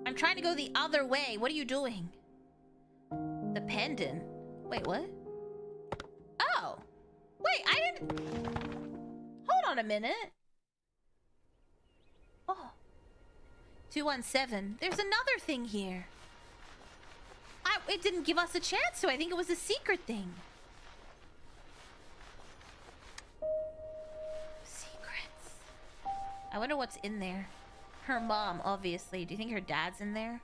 I'm trying to go the other way. What are you doing? The pendant. Wait, what? Oh. Wait, I didn't... Hold on a minute. Oh. 217. There's another thing here. It didn't give us a chance to. I think it was a secret thing. Secrets. I wonder what's in there. Her mom, obviously. Do you think her dad's in there?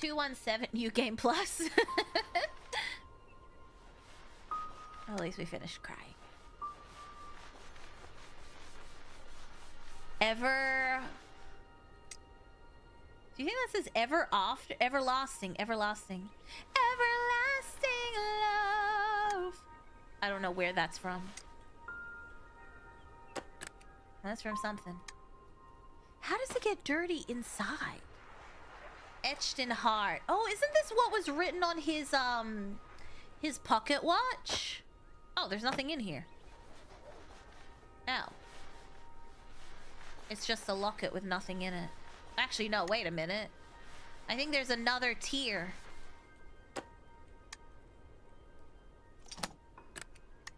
$217 New Game Plus. At least we finished crying. Ever... Do you think that says ever off? Everlasting, everlasting. Everlasting love. I don't know where that's from. That's from something. How does it get dirty inside? Etched in heart. Oh, isn't this what was written on his pocket watch? Oh, there's nothing in here. Oh. It's just a locket with nothing in it. Actually, no, wait a minute. I think there's another tier.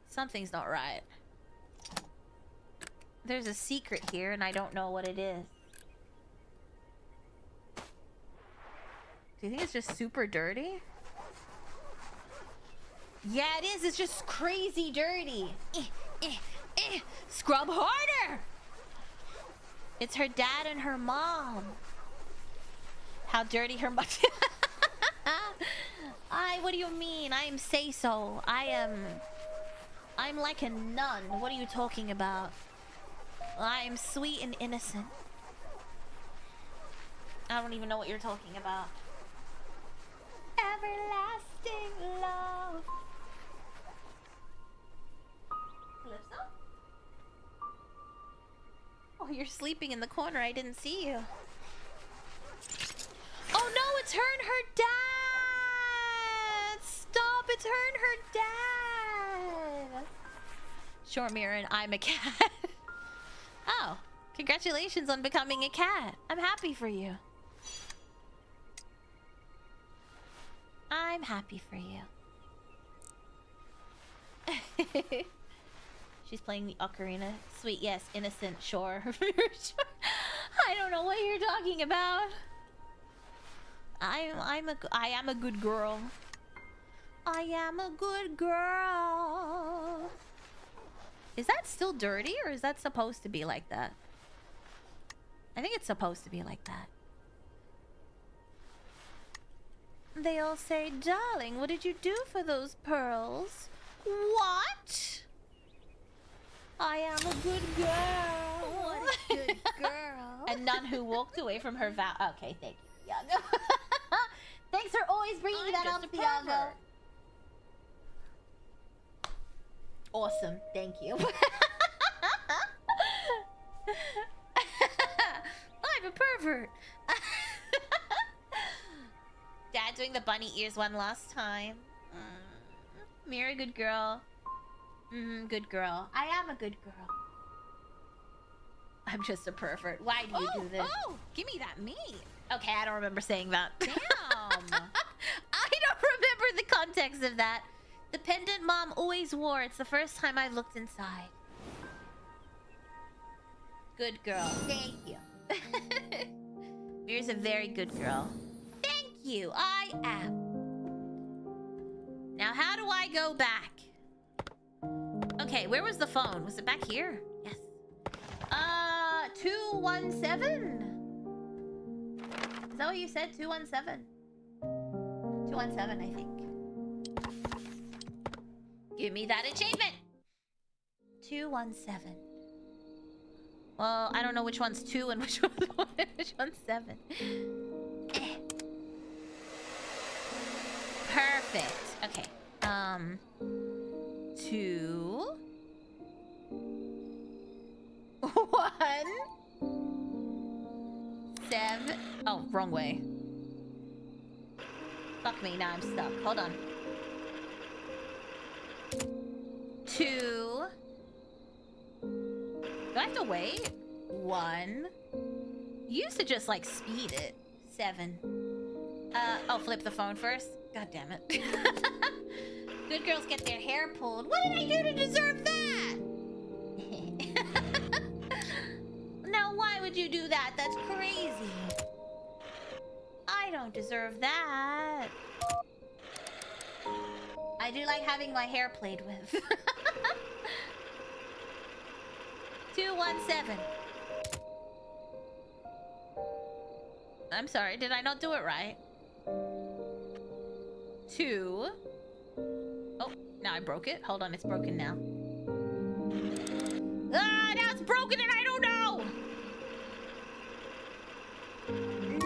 Something's not right. There's a secret here, and I don't know what it is. Do you think it's just super dirty? Yeah, it is. It's just crazy dirty. Scrub harder! It's her dad and her mom. How dirty her mom... what do you mean? I am say-so. I'm like a nun. What are you talking about? I am sweet and innocent. I don't even know what you're talking about. Everlasting love. Calypso? Oh, you're sleeping in the corner. I didn't see you. Oh no, it's her and her dad! Stop, it's her and her dad! Sure, Mira, and I'm a cat. Oh, congratulations on becoming a cat. I'm happy for you. I'm happy for you. She's playing the ocarina. Sweet, yes. Innocent, sure. Sure. I don't know what you're talking about. I am a good girl. I am a good girl. Is that still dirty, or is that supposed to be like that? I think it's supposed to be like that. They all say, darling, what did you do for those pearls? What? I am a good girl. What a good girl. A nun who walked away from her vow. Okay, thank you, Iago. Thanks for always bringing that up, Iago. Awesome, thank you. I'm a pervert. Dad doing the bunny ears one last time. Mira, good girl. Good girl. I am a good girl. I'm just a pervert. Why do you do this? Oh, give me that meat. Okay, I don't remember saying that. Damn. I don't remember the context of that. The pendant Mom always wore. It's the first time I looked inside. Good girl. Thank you. Mira's a very good girl. Thank you. I am. Now, how do I go back? Okay, where was the phone? Was it back here? Yes. 217? Is that what you said? 217? 217, I think. Give me that achievement! 217. Well, I don't know which one's 2 and which one's 1 and which one's 7. Perfect. Okay. 2 1 7. Oh, wrong way. Fuck me, now I'm stuck. Hold on. 2. Do I have to wait? 1. You used to just like speed it. 7. Oh, flip the phone first. God damn it. Good girls get their hair pulled. What did I do to deserve that? Now, why would you do that? That's crazy. I don't deserve that. I do like having my hair played with. 217. I'm sorry, did I not do it right? 2. Oh, now I broke it. Hold on, it's broken now. Ah, now it's broken and I don't know!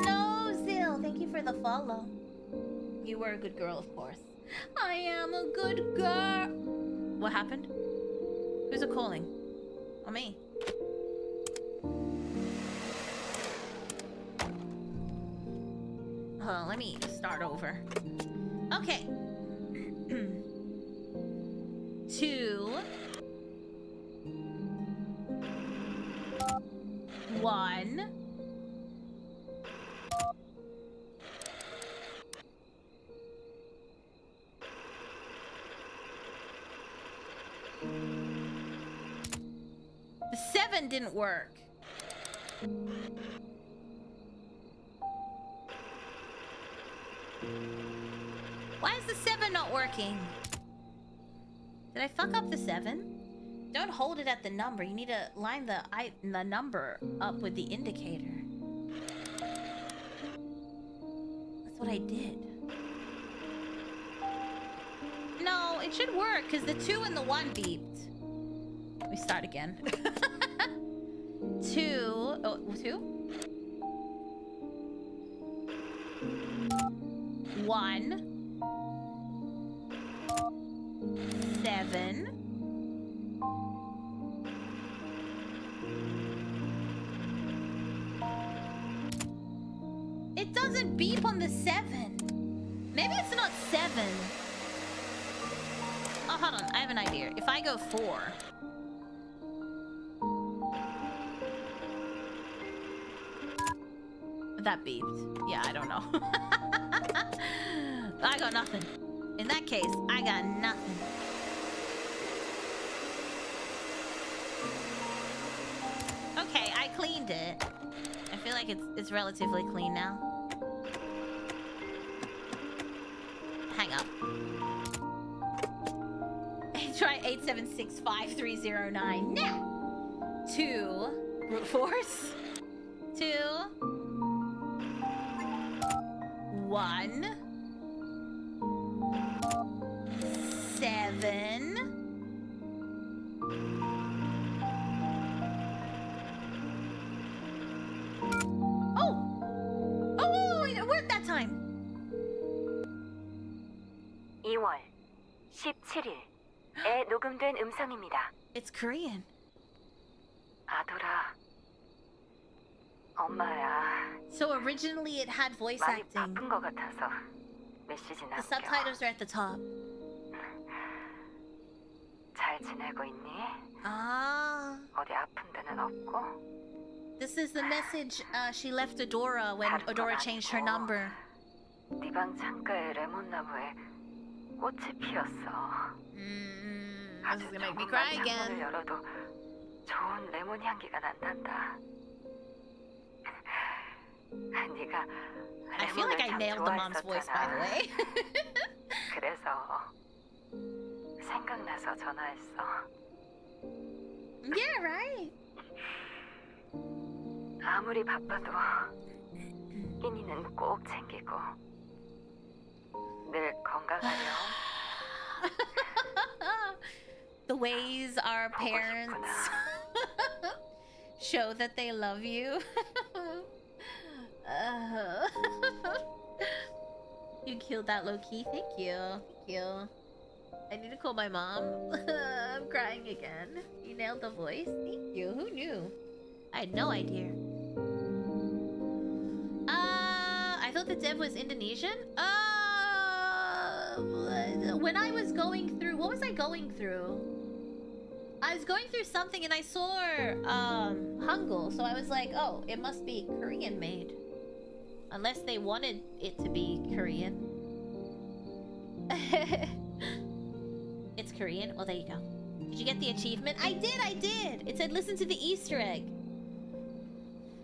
No, Zill, thank you for the follow. You were a good girl, of course. I am a good girl. What happened? Who's it calling? Oh, me. Oh, let me start over. Okay. 2 1 The 7 didn't work. Why is the 7 not working? Did I fuck up the 7? Don't hold it at the number. You need to line the number up with the indicator. That's what I did. No, it should work because the 2 and the 1 beeped. Let me start again. 2. Oh, 2? 1 7 It doesn't beep on the 7. Maybe it's not 7. Oh, hold on. I have an idea. If I go 4. That beeped. Yeah, I don't know. I got nothing. In that case, I got nothing. Okay, I cleaned it. I like it's relatively clean now. Hang up. Try 876-5309 now. 2 brute force. 2 1 7 Oh, it worked that time. 2월 17일에 녹음된 음성입니다. It's Korean. 아돌아, 엄마야. So originally it had voice 많이 acting. 바쁜 것 같아서 메시지 The 남겨. subtitles are at the top. 잘 지내고 있니? Ah, 어디 아픈 데는 없고? this is the message she left Adora when Adora changed her number. 네 방 창가의 레몬나무에 꽃이 피었어. This is gonna make me cry 창문을 again. 열어도 좋은 레몬 향기가 난단다. 네가 I feel like I 레몬을 참 nailed the mom's voice, by the 좋아했었잖아. way. 그래서 생각나서 전화했어. Yeah, right. 아무리 바빠도 끼니는 꼭 챙기고 늘 건강하렴. The ways our parents show that they love you. You killed that low key. Thank you. Thank you. I need to call my mom. I'm crying again. You nailed the voice. Thank you. Who knew? I had no idea. I thought the dev was Indonesian. When I was going through, what was I going through? I was going through something and I saw Hangul, so I was like, oh, it must be Korean made. Unless they wanted it to be Korean. It's Korean? Well, there you go. Did you get the achievement? I did! It said listen to the Easter egg.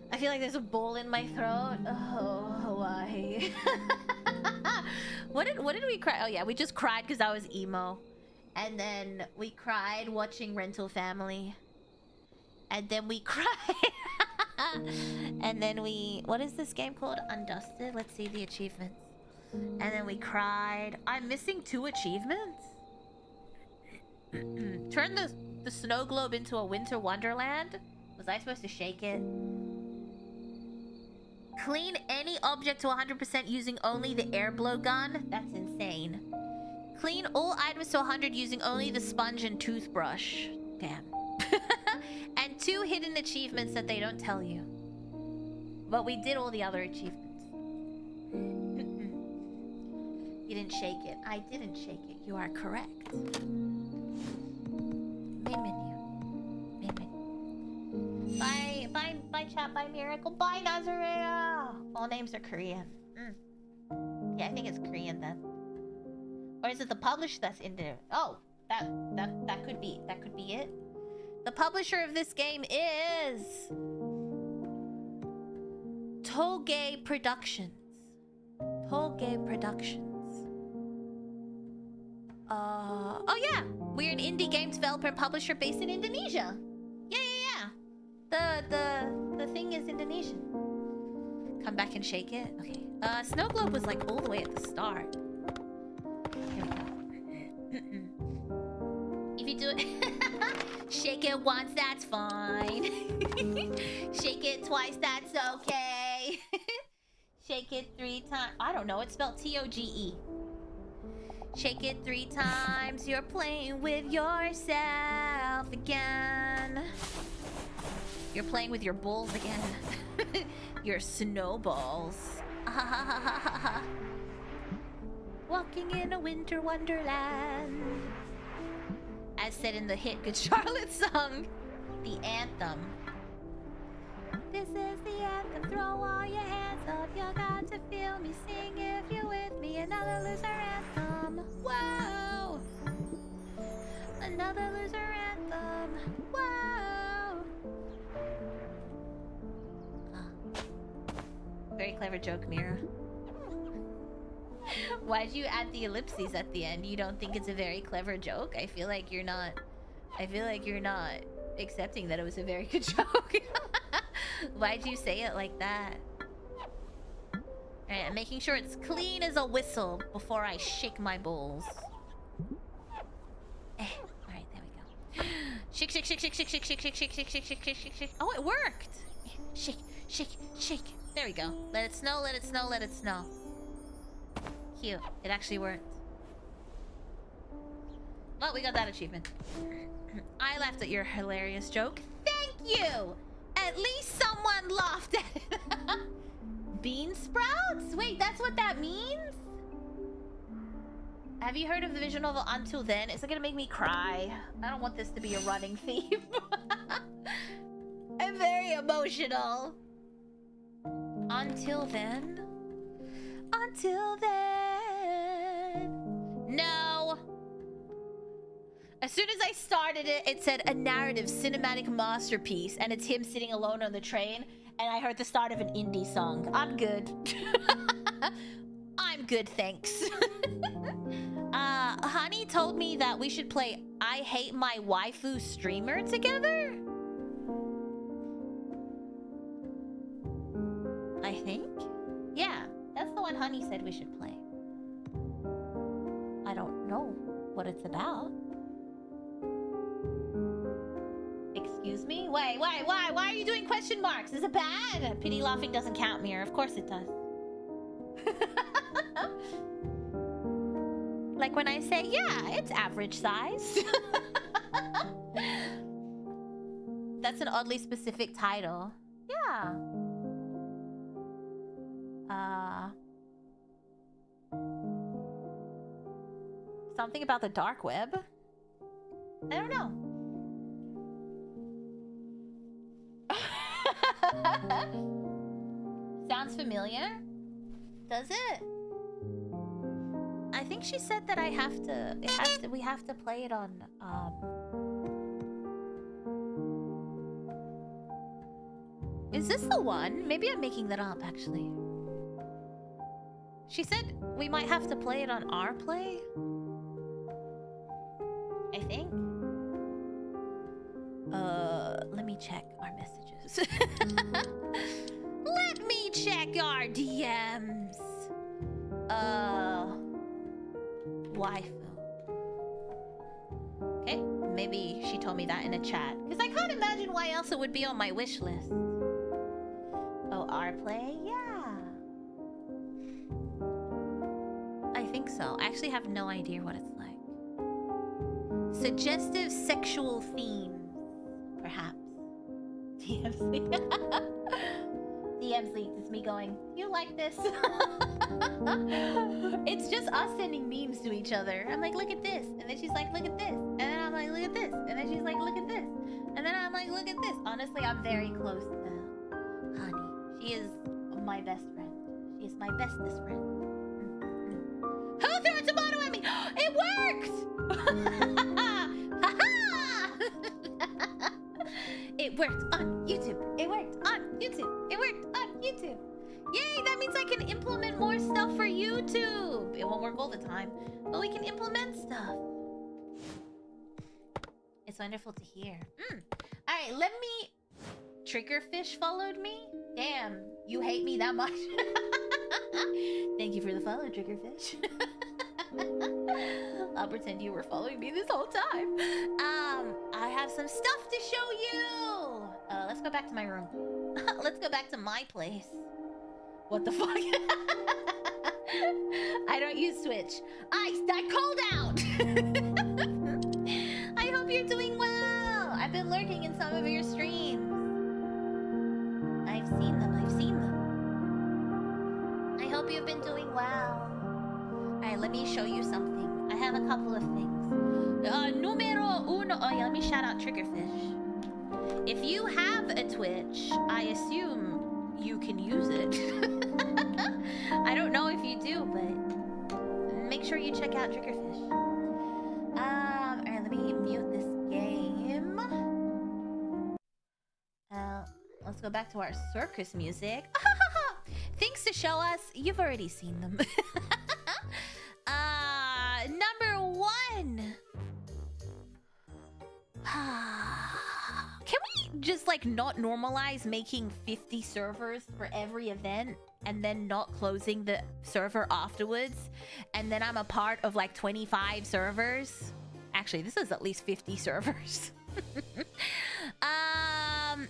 I feel like there's a bowl in my throat. Oh, why? What did we cry? Oh yeah, we just cried because I was emo. And then we cried watching Rental Family. And then we cried. And then we... What is this game called? Undusted? Let's see the achievements. And then we cried. I'm missing 2 achievements? Turn the snow globe into a winter wonderland? Was I supposed to shake it? Clean any object to 100% using only the air blow gun? That's insane. Clean all items to 100 using only the sponge and toothbrush. Damn. And 2 hidden achievements that they don't tell you. But we did all the other achievements. You didn't shake it. I didn't shake it. You are correct. Main menu. Main menu. Bye chat, bye Miracle, bye Nazarea! All names are Korean. Yeah, I think it's Korean then. Or is it the publisher that's in there? Oh, that could be it. The publisher of this game is Toge Productions. Toge Productions. Oh yeah, we're an indie game developer and publisher based in Indonesia. Yeah. The thing is Indonesian. Come back and shake it. Okay. Snow Globe was like all the way at the start. Here we go. If you do it, shake it once, that's fine. Shake it twice, that's okay. Shake it 3 times. I don't know. It's spelled T-O-G-E. Shake it 3 times. You're playing with yourself again. You're playing with your balls again. Your snowballs. Walking in a winter wonderland. As said in the hit Good Charlotte song. The anthem. This is the anthem. Throw all your hands up. You got to feel me. Sing if you're with me. Another loser anthem. Whoa. Another loser anthem. Whoa. clever joke, Mira. Why'd you add the ellipses at the end? You don't think it's a very clever joke? I feel like you're not accepting that it was a very good joke. Why'd you say it like that? Alright, I'm making sure it's clean as a whistle before I shake my balls. Alright, there we go. Shake, shake, shake, shake, shake, shake, shake, shake, shake, shake, shake, shake, shake, shake, shake. Oh, it worked! Shake, shake, shake. There we go. Let it snow, let it snow, let it snow. Cute. It actually worked. Well, we got that achievement. I laughed at your hilarious joke. Thank you! At least someone laughed at it. Bean sprouts? Wait, that's what that means? Have you heard of the visual novel Until Then? Is it gonna make me cry? I don't want this to be a running theme. I'm very emotional. Until then? Until then. No. As soon as I started it, it said a narrative cinematic masterpiece, and it's him sitting alone on the train, and I heard the start of an indie song. I'm good. I'm good, thanks. Honey told me that we should play I Hate My Waifu Streamer together. I think? Yeah, that's the one Honey said we should play. I don't know what it's about. Excuse me? Why are you doing question marks? Is it bad? Pity laughing doesn't count, Mira. Of course it does. Like when I say, yeah, it's average size. That's an oddly specific title. Yeah. Something about the dark web? I don't know. Sounds familiar? Does it? I think she said that we have to play it on Is this the one? Maybe I'm making that up actually. She said we might have to play it on our play. I think. Let me check our messages. Let me check our DMs. Waifu. Okay, maybe she told me that in a chat. Because I can't imagine why else it would be on my wish list. Oh, our play? Yeah. I think so. I actually have no idea what it's like. Suggestive sexual themes, perhaps. DMs leaked. DMs leaked. It's me going, you like this? It's just us sending memes to each other. I'm like, look at this. And then she's like, look at this. And then I'm like, look at this. And then she's like, look at this. And then I'm like, look at this. Honestly, I'm very close to Honey. She is my best friend. She is my bestest friend. Who threw a tomato at me? It worked! It worked on YouTube. It worked on YouTube. It worked on YouTube. Yay, that means I can implement more stuff for YouTube. It won't work all the time, but we can implement stuff. It's wonderful to hear. Alright, let me... Triggerfish followed me? Damn, you hate me that much. Thank you for the follow, Triggerfish. I'll pretend you were following me this whole time. I have some stuff to show you. Let's go back to my room. Let's go back to my place. What the fuck? I don't use Switch. I called out. I hope you're doing well. I've been lurking in some of your streams. I've seen them. I hope you've been doing well. Alright, let me show you something. I have a couple of things. Numero uno. Oh yeah, let me shout out Triggerfish. If you have a Twitch, I assume you can use it. I don't know if you do, but make sure you check out Triggerfish. Alright, let me mute this game. Let's go back to our circus music. Thanks to show us? You've already seen them. Number 1. Can we just like not normalize making 50 servers for every event and then not closing the server afterwards? And then I'm a part of like 25 servers. Actually, this is at least 50 servers.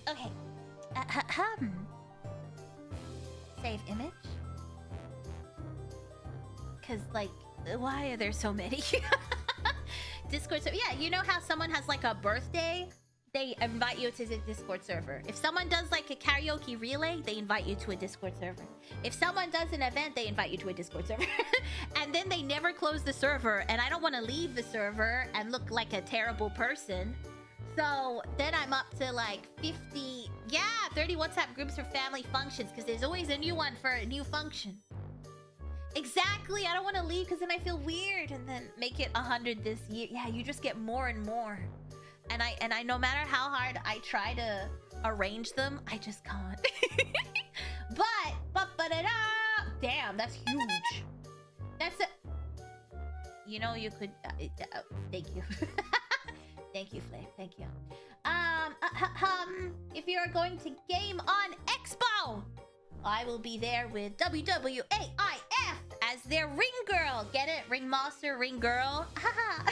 Okay. Save image. Cause like, why are there so many? Discord server. Yeah, you know how someone has like a birthday? They invite you to the Discord server. If someone does like a karaoke relay, they invite you to a Discord server. If someone does an event, they invite you to a Discord server. And then they never close the server, and I don't want to leave the server and look like a terrible person. So then I'm up to like 50, 30 WhatsApp groups for family functions, because there's always a new one for a new function. Exactly, I don't want to leave because then I feel weird, and then make it 100 this year. Yeah, you just get more and more. And I no matter how hard I try to arrange them, I just can't. But damn, that's huge. That's it. You know, you could thank you. Thank you, Flay. Thank you. If you are going to Game on Expo, I will be there with WWAIF as their ring girl. Get it? Ring master, ring girl. Haha.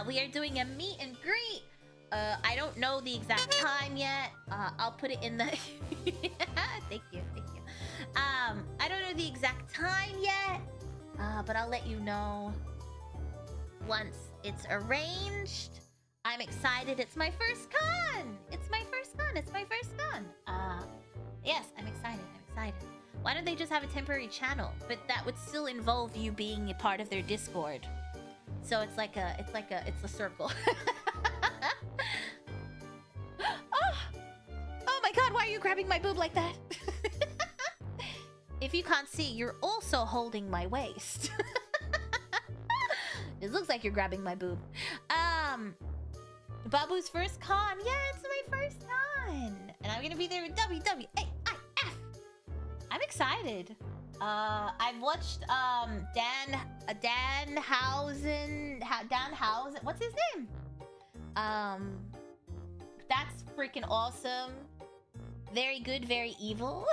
We are doing a meet and greet. I don't know the exact time yet. I'll put it in the... Thank you, thank you. I don't know the exact time yet, but I'll let you know once it's arranged. I'm excited. It's my first con. It's my first con. It's my first con. Yes, I'm excited. I'm excited. Why don't they just have a temporary channel? But that would still involve you being a part of their Discord. So it's a circle. Oh my god, why are you grabbing my boob like that? If you can't see, you're also holding my waist. It looks like you're grabbing my boob. Babu's first con. Yeah, it's my first con. And I'm gonna be there with WWAIF. I'm excited. I've watched Dan Housen. What's his name? That's freaking awesome. Very good, very evil.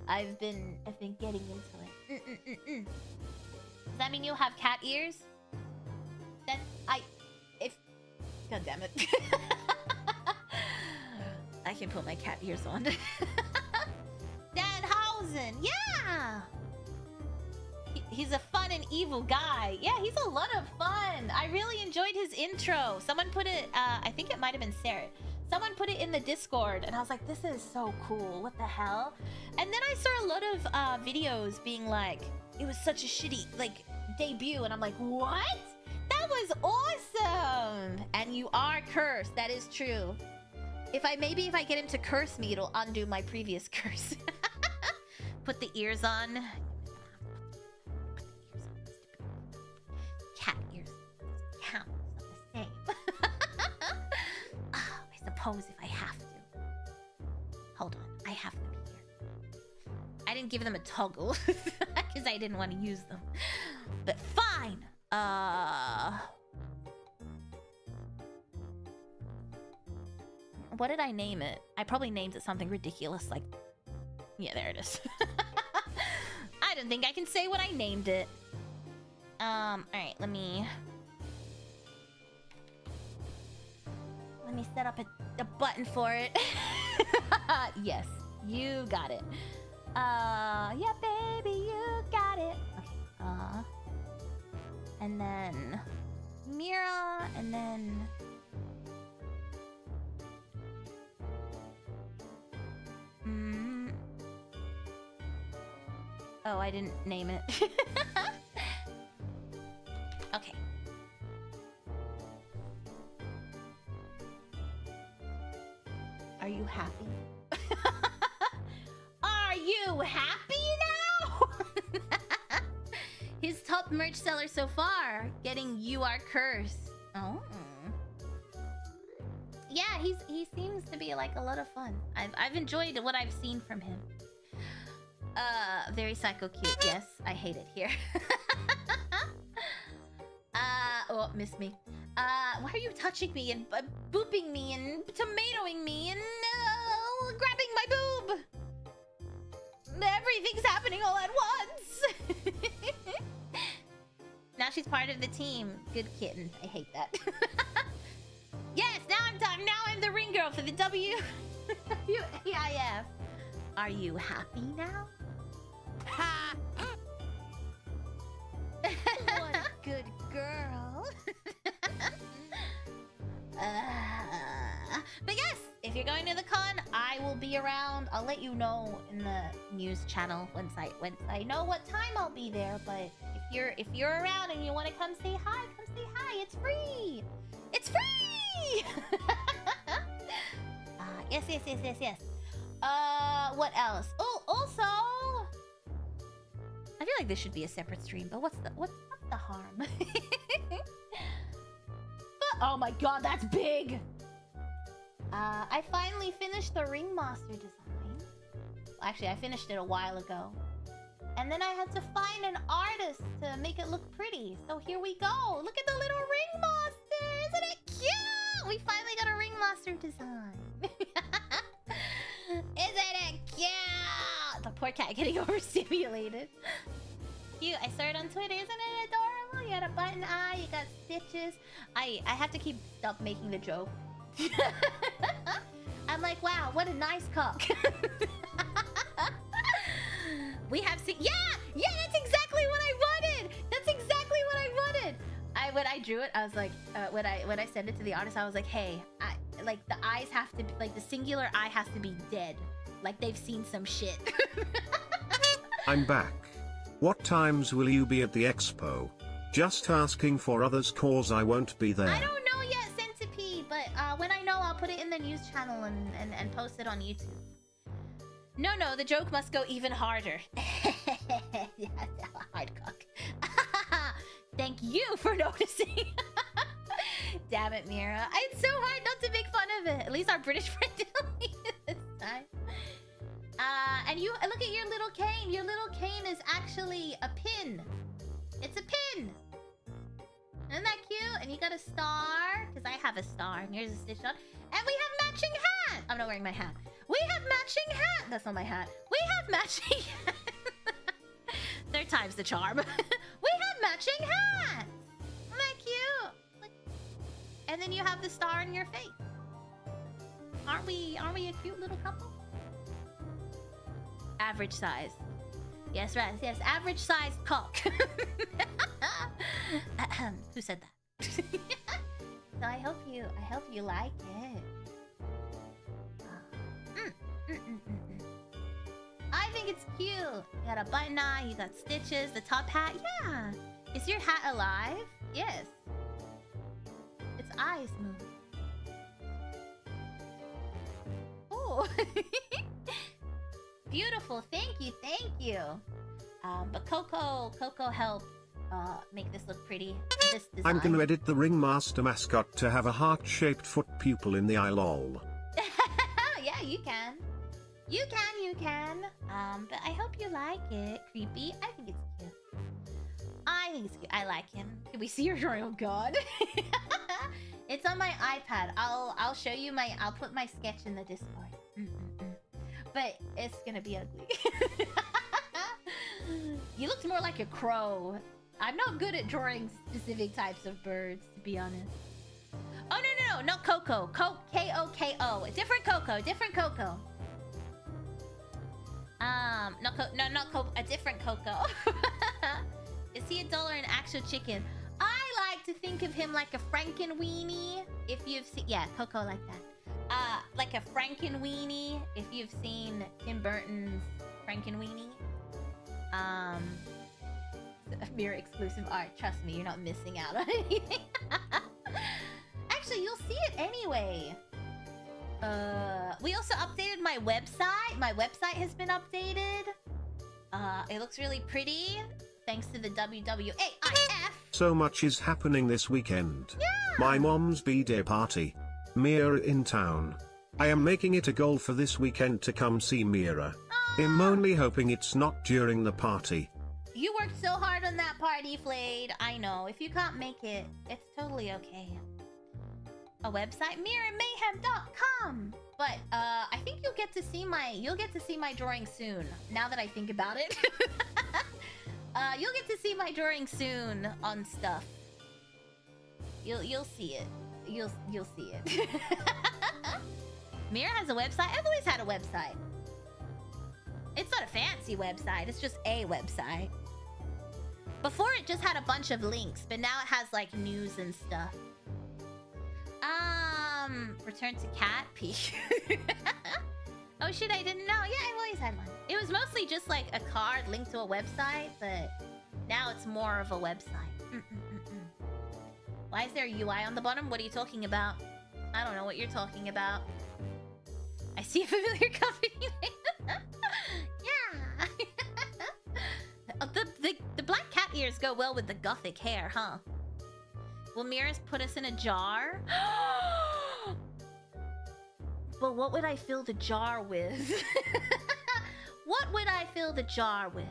I've been getting into it. Does that mean you'll have cat ears? God damn it. I can put my cat ears on. Dan Housen, yeah! He's a fun and evil guy. Yeah, he's a lot of fun. I really enjoyed his intro. Someone put it, I think it might have been Sarah. Someone put it in the Discord, and I was like, this is so cool. What the hell? And then I saw a lot of videos being like, it was such a shitty, like, debut. And I'm like, what? That was awesome! And you are cursed. That is true. Maybe if I get him to curse me, it'll undo my previous curse. Put the ears on. Cat ears. Count. It's not the same. I suppose if I have to. Hold on. I have them here. I didn't give them a toggle because I didn't want to use them. But fine. What did I name it? I probably named it something ridiculous like... Yeah, there it is. I don't think I can say what I named it. Alright, let me set up a button for it. Yes, you got it. Yeah, baby, you got it. Okay, and then Mira, and then oh, I didn't name it. Okay. Are you happy? Are you happy now? His top merch seller so far, getting You Are Cursed. Oh. yeah, he seems to be like a lot of fun. I've enjoyed what I've seen from him. Very psycho cute. Yes, I hate it here. Oh, miss me. Why are you touching me and booping me and tomatoing me and grabbing my boob? Everything's happening all at once. Now she's part of the team. Good kitten. I hate that. Yes, now I'm done. Now I'm the ring girl for the WAIF. Are you happy now? Ha! What a good girl. But yes, if you're going to the con, I will be around. I'll let you know in the news channel once I know what time I'll be there. But if you're around and you want to come say hi, come say hi. It's free. It's free. Yes. What else? Oh, also, I feel like this should be a separate stream. But what's the harm? Oh my god, that's big! I finally finished the Ringmaster design. Well, actually, I finished it a while ago. And then I had to find an artist to make it look pretty. So here we go. Look at the little Ringmaster! Isn't it cute? We finally got a Ringmaster design. Isn't it cute? The poor cat getting overstimulated. Cute. I saw it on Twitter. Isn't it adorable? You got a button eye. You got stitches. I have to stop making the joke. I'm like, wow, what a nice cock. We have seen. Yeah, that's exactly what I wanted. That's exactly what I wanted. When I drew it, I was like, when I sent it to the artist, I was like, hey, like the eyes have to be, like the singular eye has to be dead, like they've seen some shit. I'm back. What times will you be at the expo? Just asking for others cause I won't be there. I don't know yet, Centipede, but when I know, I'll put it in the news channel and post it on YouTube. No, the joke must go even harder. Yeah, hard cock. Thank you for noticing. Damn it, Mira. It's so hard not to make fun of it. At least our British friend didn't leave it this time. And you look at your little cane. Your little cane is actually a pin. It's a pin. Isn't that cute? And you got a star, because I have a star. And here's a stitch on. And we have matching hat. I'm not wearing my hat. We have matching hat. That's not my hat. We have matching hat. Third time's the charm. We have matching hats. Isn't that cute? Like, and then you have the star in your face. Aren't we a cute little couple? Average size. Yes, right. Yes, average size cock. Who said that? So I hope you like it. I think it's cute. You got a button eye, you got stitches, the top hat. Yeah. Is your hat alive? Yes. Its eyes move. Oh. Beautiful. Thank you. But Coco helped make this look pretty. This design. I'm gonna edit the Ringmaster mascot to have a heart-shaped foot pupil in the eye, lol. Yeah, you can. You can. But I hope you like it. Creepy. I think it's cute. I like him. Can we see your royal god? It's on my iPad. I'll show you I'll put my sketch in the Discord. But it's gonna be ugly. You looked more like a crow. I'm not good at drawing specific types of birds, to be honest. Oh, no, not Coco. K-O-K-O. Different Coco. Not Coco. A different Coco. Is he a dollar an actual chicken? I like to think of him like a Frankenweenie. If you've seen... Yeah, Coco like that. Like a Frankenweenie. If you've seen Tim Burton's Frankenweenie. Mirror exclusive art. Trust me, you're not missing out on anything. Actually, you'll see it anyway. We also updated my website. My website has been updated. It looks really pretty. Thanks to the WWAIF. So much is happening this weekend. Yeah. My mom's B-Day party. Mira in town. I am making it a goal for this weekend to come see Mira. I'm only hoping it's not during the party. You worked so hard on that party, Flayed. I know. If you can't make it, it's totally okay. A website? MiraMayheme.com. But I think you'll get to see my drawing soon. Now that I think about it. You'll get to see my drawing soon on stuff. You'll see it. You'll see it. Mira has a website? I've always had a website. It's not a fancy website, it's just a website. Before it just had a bunch of links, but now it has like news and stuff. Return to cat P. Oh shit, I didn't know. Yeah, I've always had one. It was mostly just like a card linked to a website, but now it's more of a website. Why is there a UI on the bottom? What are you talking about? I don't know what you're talking about. I see a familiar company name. Yeah. The black cat ears go well with the gothic hair, huh? Will Mira's put us in a jar? But what would I fill the jar with? What would I fill the jar with?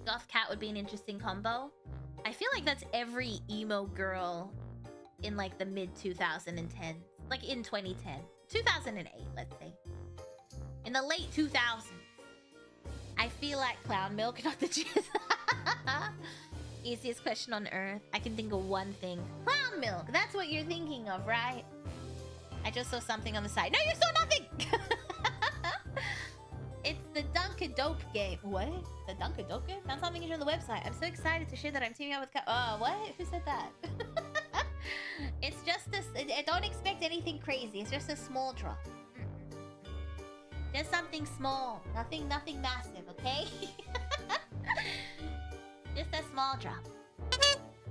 Goth cat would be an interesting combo. I feel like that's every emo girl in like the mid 2010s. Like in 2010. 2008, let's say. In the late 2000s. I feel like clown milk, not the jizz. Easiest question on earth. I can think of one thing. Clown milk. That's what you're thinking of, right? I just saw something on the side. No, you saw nothing! It's the Dunkadope game. What? The Dunkadope game? Found something on the website. I'm so excited to share that I'm teaming up with what? Who said that? It's just this. Don't expect anything crazy. It's just a small drop. Just something small. Nothing massive, okay? Just a small drop.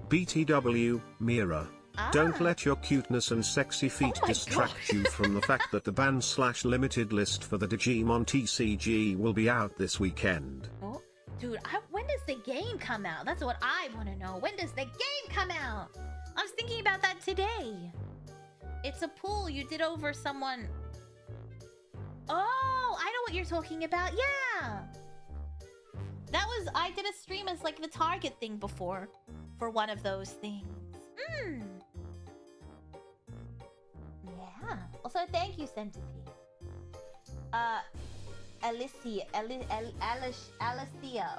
BTW, Mira. Don't let your cuteness and sexy feet distract you from the fact that the ban/limited list for the Digimon TCG will be out this weekend. Oh, dude, when does the game come out? That's what I want to know. When does the game come out? I was thinking about that today. It's a pool you did over someone. Oh, I know what you're talking about. Yeah. I did a stream as like the target thing before for one of those things. Yeah. Also, thank you, Centipede. Alicia,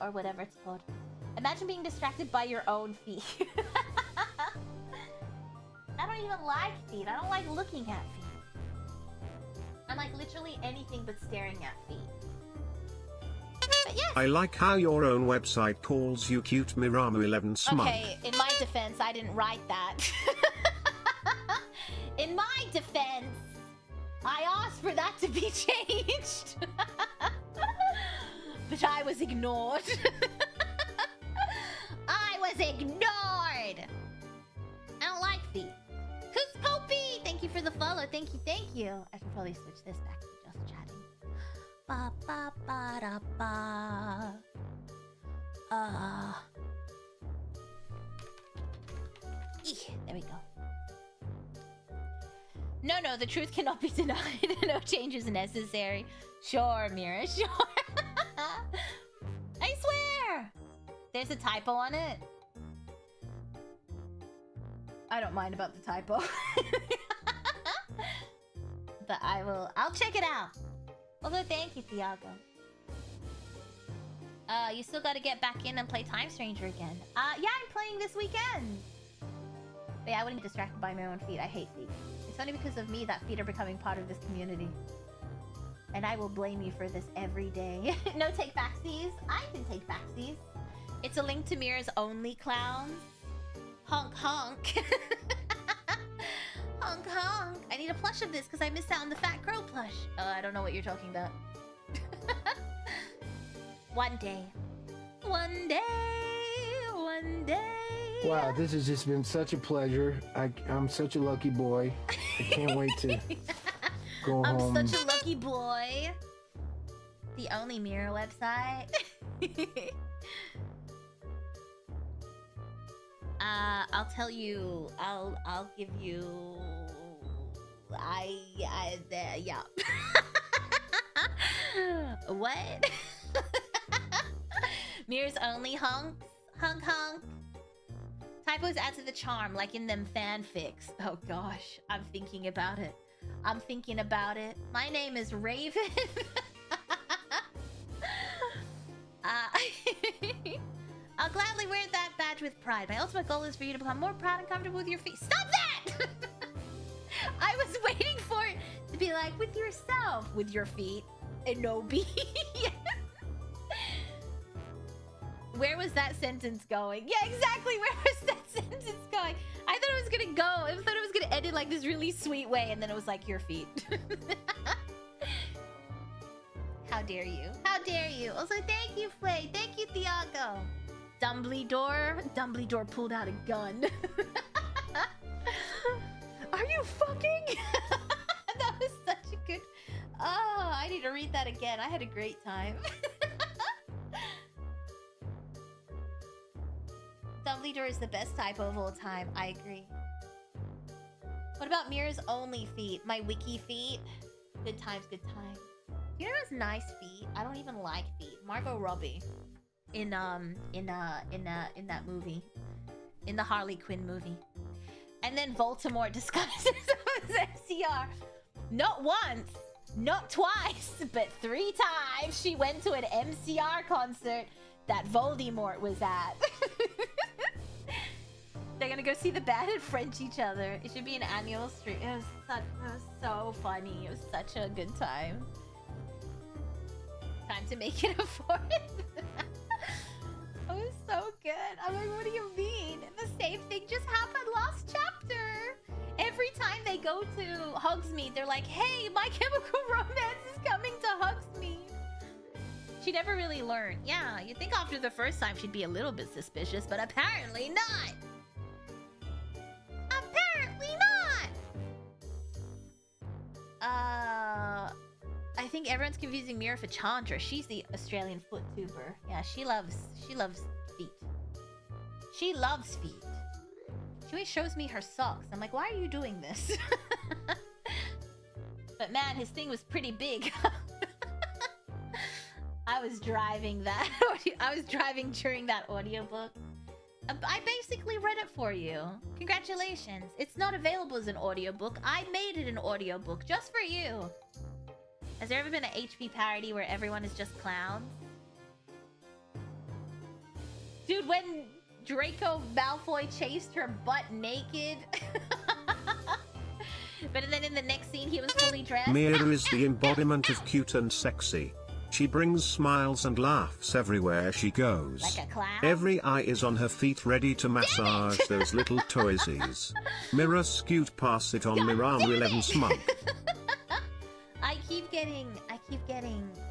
or whatever it's called. Imagine being distracted by your own feet. I don't even like feet. I don't like looking at feet. I'm like literally anything but staring at feet. But yes. I like how your own website calls you cute Miramu 11 smug. Okay, in my defense, I didn't write that. In my defense, I asked for that to be changed. But I was ignored. I was ignored. I don't like feet. Cause Popey, thank you for the follow. Thank you. I can probably switch this back to just chatting. Ba ba ba da ba. There we go. No, the truth cannot be denied. No change is necessary. Sure, Mira, sure. I swear! There's a typo on it. I don't mind about the typo. But I'll check it out. Although, thank you, Thiago. You still gotta get back in and play Time Stranger again. Yeah, I'm playing this weekend. But yeah, I wouldn't get distracted by my own feet. I hate feet. It's only because of me that feet are becoming part of this community. And I will blame you for this every day. No take backsies. I can take backsies. It's a link to Mira's only clowns. Honk honk. Honk honk. I need a plush of this because I missed out on the Fat Crow plush. Oh, I don't know what you're talking about. One day. One day. One day. Wow, this has just been such a pleasure. I'm such a lucky boy. I can't wait to go home. I'm such a lucky boy. The only Mira website. I'll tell you. I'll give you yeah. What? Mirrors only hunks? Hunk. Typos add to the charm, like in them fanfics. Oh gosh, I'm thinking about it. My name is Raven. I'll gladly wear that badge with pride. My ultimate goal is for you to become more proud and comfortable with your feet. Stop that! I was waiting for it to be like, with yourself, with your feet, and no B. Where was that sentence going? Yeah, exactly. Where was that sentence going? I thought it was gonna go. I thought it was gonna end in like this really sweet way, and then it was like your feet. How dare you? How dare you? Also, thank you, Flay. Thank you, Thiago. Dumbledore pulled out a gun. Are you fucking? That was such a good. Oh, I need to read that again. I had a great time. Dumbledore is the best typo of all time. I agree. What about Mira's only feet? My wiki feet? Good times, good times. You know who's nice feet? I don't even like feet. Margot Robbie. In that movie. In the Harley Quinn movie. And then Voldemort disguises as MCR. Not once, not twice, but 3 times she went to an MCR concert that Voldemort was at. They're gonna go see the band and French each other. It should be an annual stream. It was so funny. It was such a good time. Time to make it afford. It was so good. I'm like, what do you mean? The same thing just happened last chapter. Every time they go to Hogsmeade, they're like, hey, My Chemical Romance is coming to Hogsmeade. She never really learned. Yeah, you'd think after the first time she'd be a little bit suspicious, but apparently not. Apparently not. I think everyone's confusing Mira for Chandra. She's the Australian foot tuber. Yeah, she loves feet. She loves feet. She always shows me her socks. I'm like, why are you doing this? But man, his thing was pretty big. I was driving that. I was driving during that audiobook. I basically read it for you. Congratulations. It's not available as an audiobook. I made it an audiobook just for you. Has there ever been an HP parody where everyone is just clowns? Dude, when Draco Malfoy chased her butt naked. But then in the next scene, he was fully dressed. Mira is the embodiment of cute and sexy. She brings smiles and laughs everywhere she goes. Like a clown? Every eye is on her feet ready to massage those little toysies. Mira scoot past it on Miram 11 smug. I keep getting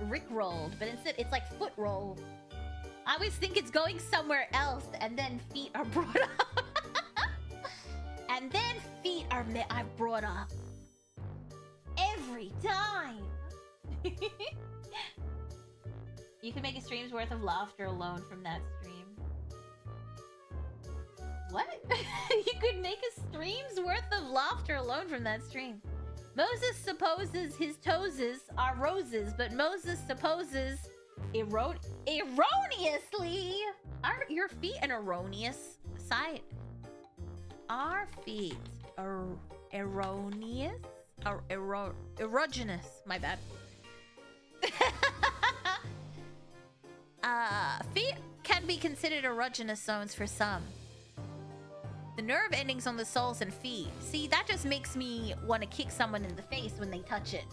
rickrolled, but instead it's like foot roll. I always think it's going somewhere else, and then feet are brought up. And then feet are brought up. Every time. You can make a stream's worth of laughter alone from that stream. What? You could make a stream's worth of laughter alone from that stream. Moses supposes his toeses are roses, but Moses supposes erroneously. Are your feet an erroneous sight? Are feet erroneous? Or erogenous? My bad. Feet can be considered erogenous zones for some. The nerve endings on the soles and feet. See, that just makes me want to kick someone in the face when they touch it.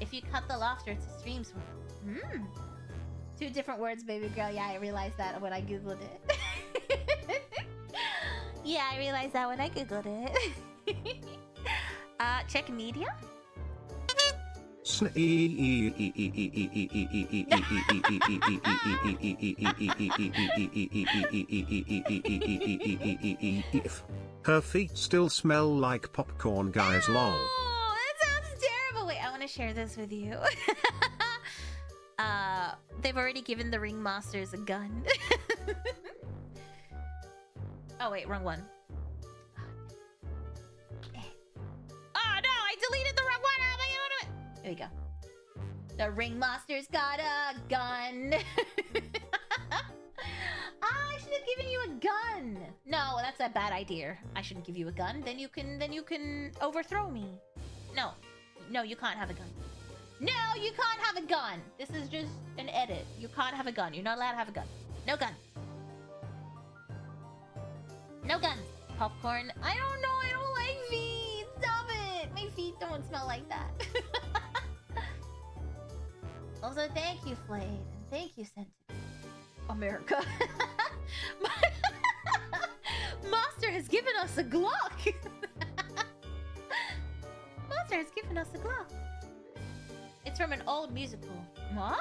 If you cut the laughter to streams. 2 different words, baby girl. Yeah, I realized that when I googled it. Yeah, I realized that when I googled it. Check media. Her feet still smell like popcorn, guys. Lol. Oh, that sounds terrible. Wait, I want to share this with you. They've already given the ringmasters a gun. Oh wait, wrong one. Here we go. The ringmaster's got a gun. I should have given you a gun. No, that's a bad idea. I shouldn't give you a gun. Then you can overthrow me. No, you can't have a gun. No, you can't have a gun. This is just an edit. You can't have a gun. You're not allowed to have a gun. No gun. No guns. Popcorn. I don't know. I don't like feet. Stop it. My feet don't smell like that. Also, thank you, Flayed. And thank you, Sentiment. America. Master has given us a Glock. Master has given us a Glock. It's from an old musical. Wow.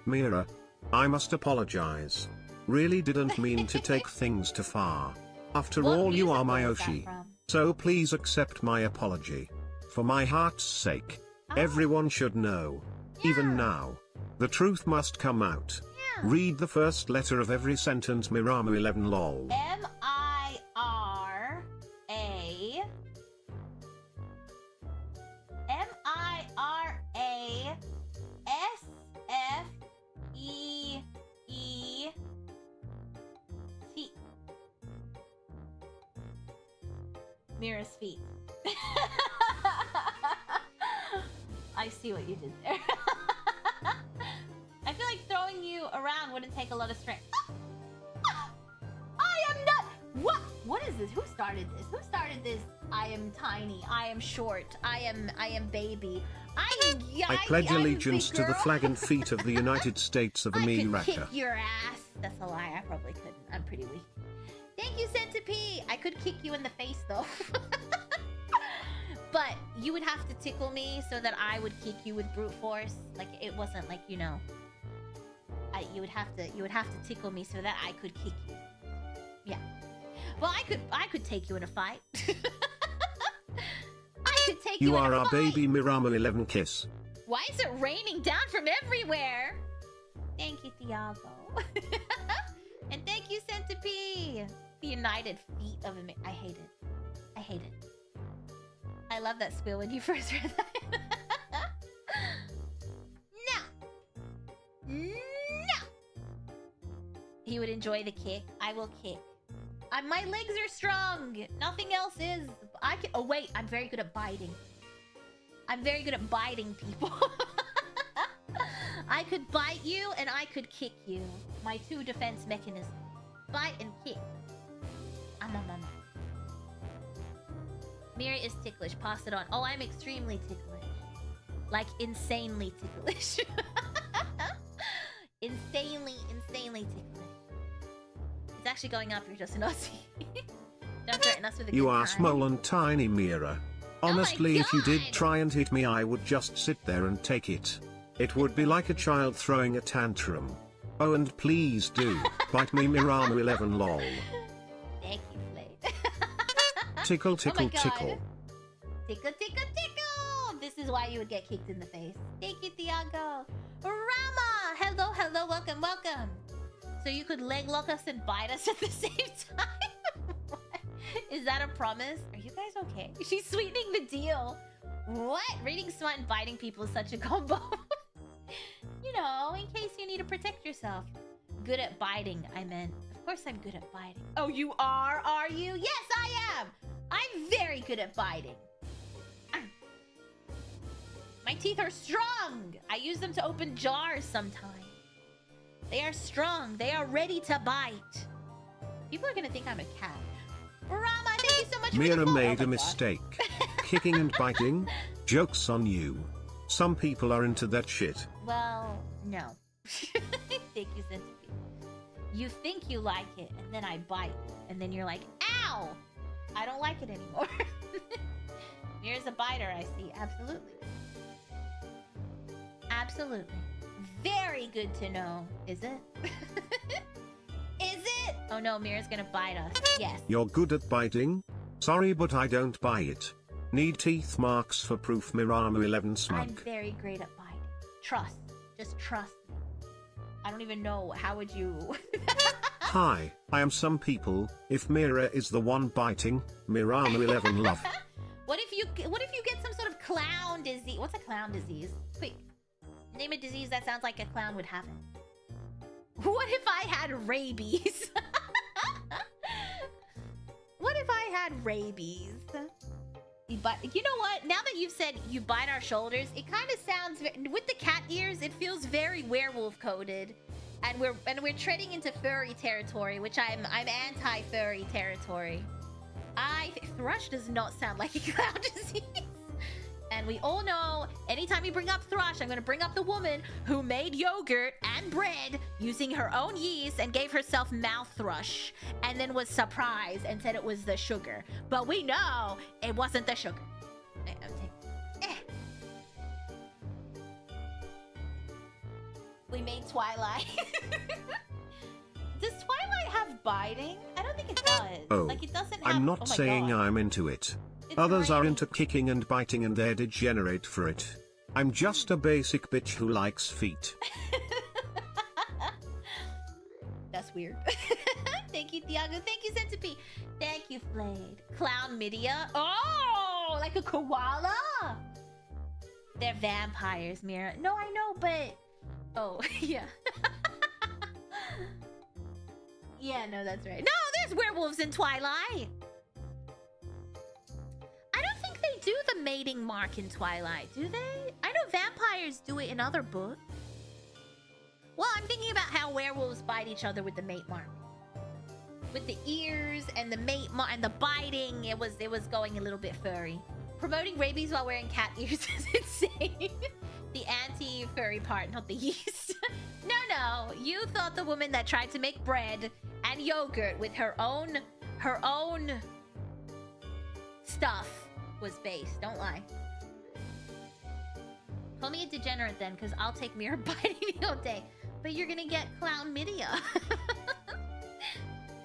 Mira, I must apologize. Really didn't mean to take things too far. After What all, you are my musical is that Oshi. from? So please accept my apology. For my heart's sake, everyone should know. Even now, the truth must come out. Yeah. Read the first letter of every sentence, Miramu 11 lol. M-I-R-A M-I-R-A-S-F-E-E-T. Mira's feet. I see what you did there. I feel like throwing you around wouldn't take a lot of strength. I am not. What is this? Who started this? Who started this? I am tiny. I am short. I am baby. I pledge allegiance to the flag and feet of the United States of I could America. kick your ass. That's a lie. I probably couldn't. I'm pretty weak. Thank you, Centipede. I could kick you in the face though. But you would have to tickle me so that I would kick you with brute force. Like it wasn't like, you know. You would have to tickle me so that I could kick you. Yeah. Well, I could take you in a fight. I could take you You in are a our fight. baby Miramu 11 kiss. Why is it raining down from everywhere? Thank you, Thiago. And thank you, Centipede. The united feet of a... I hate it. I hate it. I love that squeal when you first heard that. No. No. He would enjoy the kick. I will kick. My legs are strong. Nothing else is. I can... Oh, wait. I'm very good at biting. I'm very good at biting people. I could bite you and I could kick you. My two defense mechanisms. Bite and kick. Mira is ticklish. Pass it on. Oh, I'm extremely ticklish. Like, insanely ticklish. Insanely ticklish. It's actually going up. You're just an Aussie. Don't threaten us with a You good are time. small and tiny, Mira. Honestly, if you did God! try and hit me, I would just sit there and take it. It would be like a child throwing a tantrum. Oh, and please do bite me, Miramu 11 lol. Thank you, Blade. Tickle, Oh tickle, my God. tickle. Tickle, tickle, tickle! This is why you would get kicked in the face. Thank you, Thiago. Rama! Hello, hello, welcome, welcome. So you could leg lock us and bite us at the same time? What? Is that a promise? Are you guys okay? She's sweetening the deal. What? Reading smart and biting people is such a combo. You know, in case you need to protect yourself. Good at biting, I meant. Of course I'm good at biting. Oh, you are you? Yes, I am! I'm very good at biting. My teeth are strong! I use them to open jars sometimes. They are strong. They are ready to bite. People are gonna think I'm a cat. Rama, thank you so much for the Mira follow. made Oh a my mistake. Kicking and biting? Joke's on you. Some people are into that shit. Well, no. Thank you, Centipede. You think you like it, and then I bite. And then you're like, ow! I don't like it anymore. Mira's a biter, I see. Absolutely. Absolutely. Very good to know. Is it? Is it? Oh no, Mira's gonna bite us. Yes. You're good at biting? Sorry, but I don't buy it. Need teeth marks for proof, Miramu 11 I'm smug. very great at biting. Trust. Just trust me. I don't even know. How would you... Hi, I am some people. If Mira is the one biting, Miramu 11 love. What if you get some sort of clown clown disease. What's a clown disease? Quick. Name a disease that sounds like a clown would have it. What if I had rabies? What if I had rabies? But you know what? Now that you've said you bite our shoulders, it kind of sounds with the cat ears. It feels very werewolf coded, and we're treading into furry territory, which I'm anti-furry territory. Thrush does not sound like a clown disease. And we all know, anytime you bring up thrush, I'm gonna bring up the woman who made yogurt and bread using her own yeast and gave herself mouth thrush, and then was surprised and said it was the sugar. But we know it wasn't the sugar. We made Twilight. Does Twilight have biting? I don't think it does. Oh, like it doesn't have... I'm not my saying God. I'm into it. It's Others are raining. into kicking and biting and they're degenerate for it. I'm just a basic bitch who likes feet. That's weird. Thank you, Thiago. Thank you, Centipede. Thank you, Flayed. Clown Midia. Oh, like a koala. They're vampires, Mira. No, I know, but... Oh, yeah. Yeah, no, that's right. No, there's werewolves in Twilight. I don't think they do the mating mark in Twilight, do they? I know vampires do it in other books. Well, I'm thinking about how werewolves bite each other with the mate mark. With the ears and the mate mark and the biting, it was going a little bit furry. Promoting rabies while wearing cat ears is insane. The anti-furry part, not the yeast. No, you thought the woman that tried to make bread and yogurt with her own stuff was based. Don't lie. Call me a degenerate then, because I'll take Mira biting me all day. But you're gonna get clown Midia.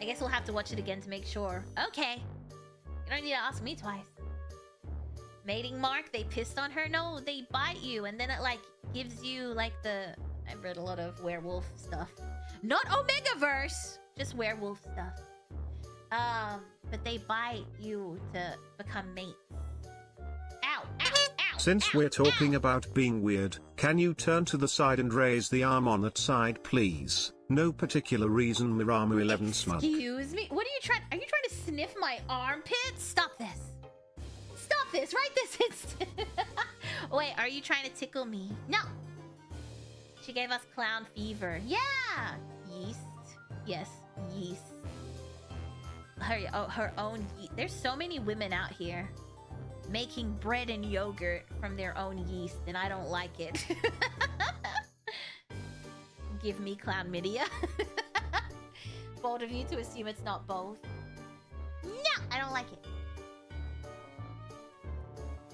I guess we'll have to watch it again to make sure. Okay. You don't need to ask me twice. Mating mark, they pissed on her? No, they bite you, and then it, like, gives you, like, the... I've read a lot of werewolf stuff. Not Omegaverse! Just werewolf stuff. But they bite you to become mates. Ow! Ow! Ow! Since ow, we're talking ow. about being weird, can you turn to the side and raise the arm on that side, please? No particular reason, Miramu 11 smug. Excuse me? What are you trying... Are you trying to sniff my armpit? Stop this. Stop this right this instant. Wait, are you trying to tickle me? No. She gave us clown fever. Yeah! Yeast. Yes, yeast. Her own yeast. There's so many women out here making bread and yogurt from their own yeast, and I don't like it. Give me clown Midia. Bold of you to assume it's not both. No, I don't like it.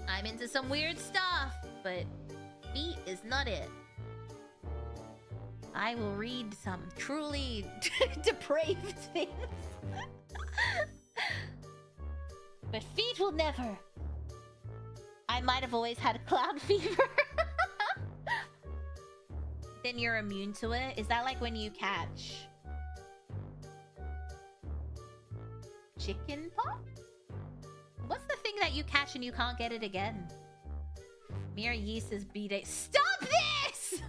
I'm into some weird stuff, but feet is not it. I will read some truly depraved things. But feet will never. I might have always had a clown fever. Then you're immune to it? Is that like when you catch chicken pox? What's the thing that you catch and you can't get it again? Mere yeast is B-Day. Stop this!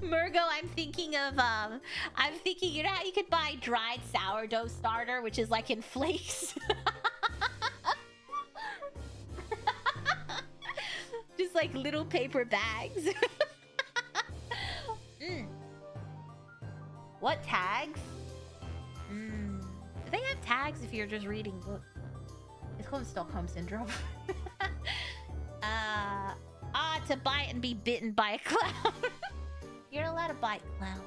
Murgo, I'm thinking, you know how you could buy dried sourdough starter, which is like in flakes? Just like little paper bags. What tags? Do they have tags if you're just reading books? It's called Stockholm Syndrome. To bite and be bitten by a clown. You're not allowed to bite clowns.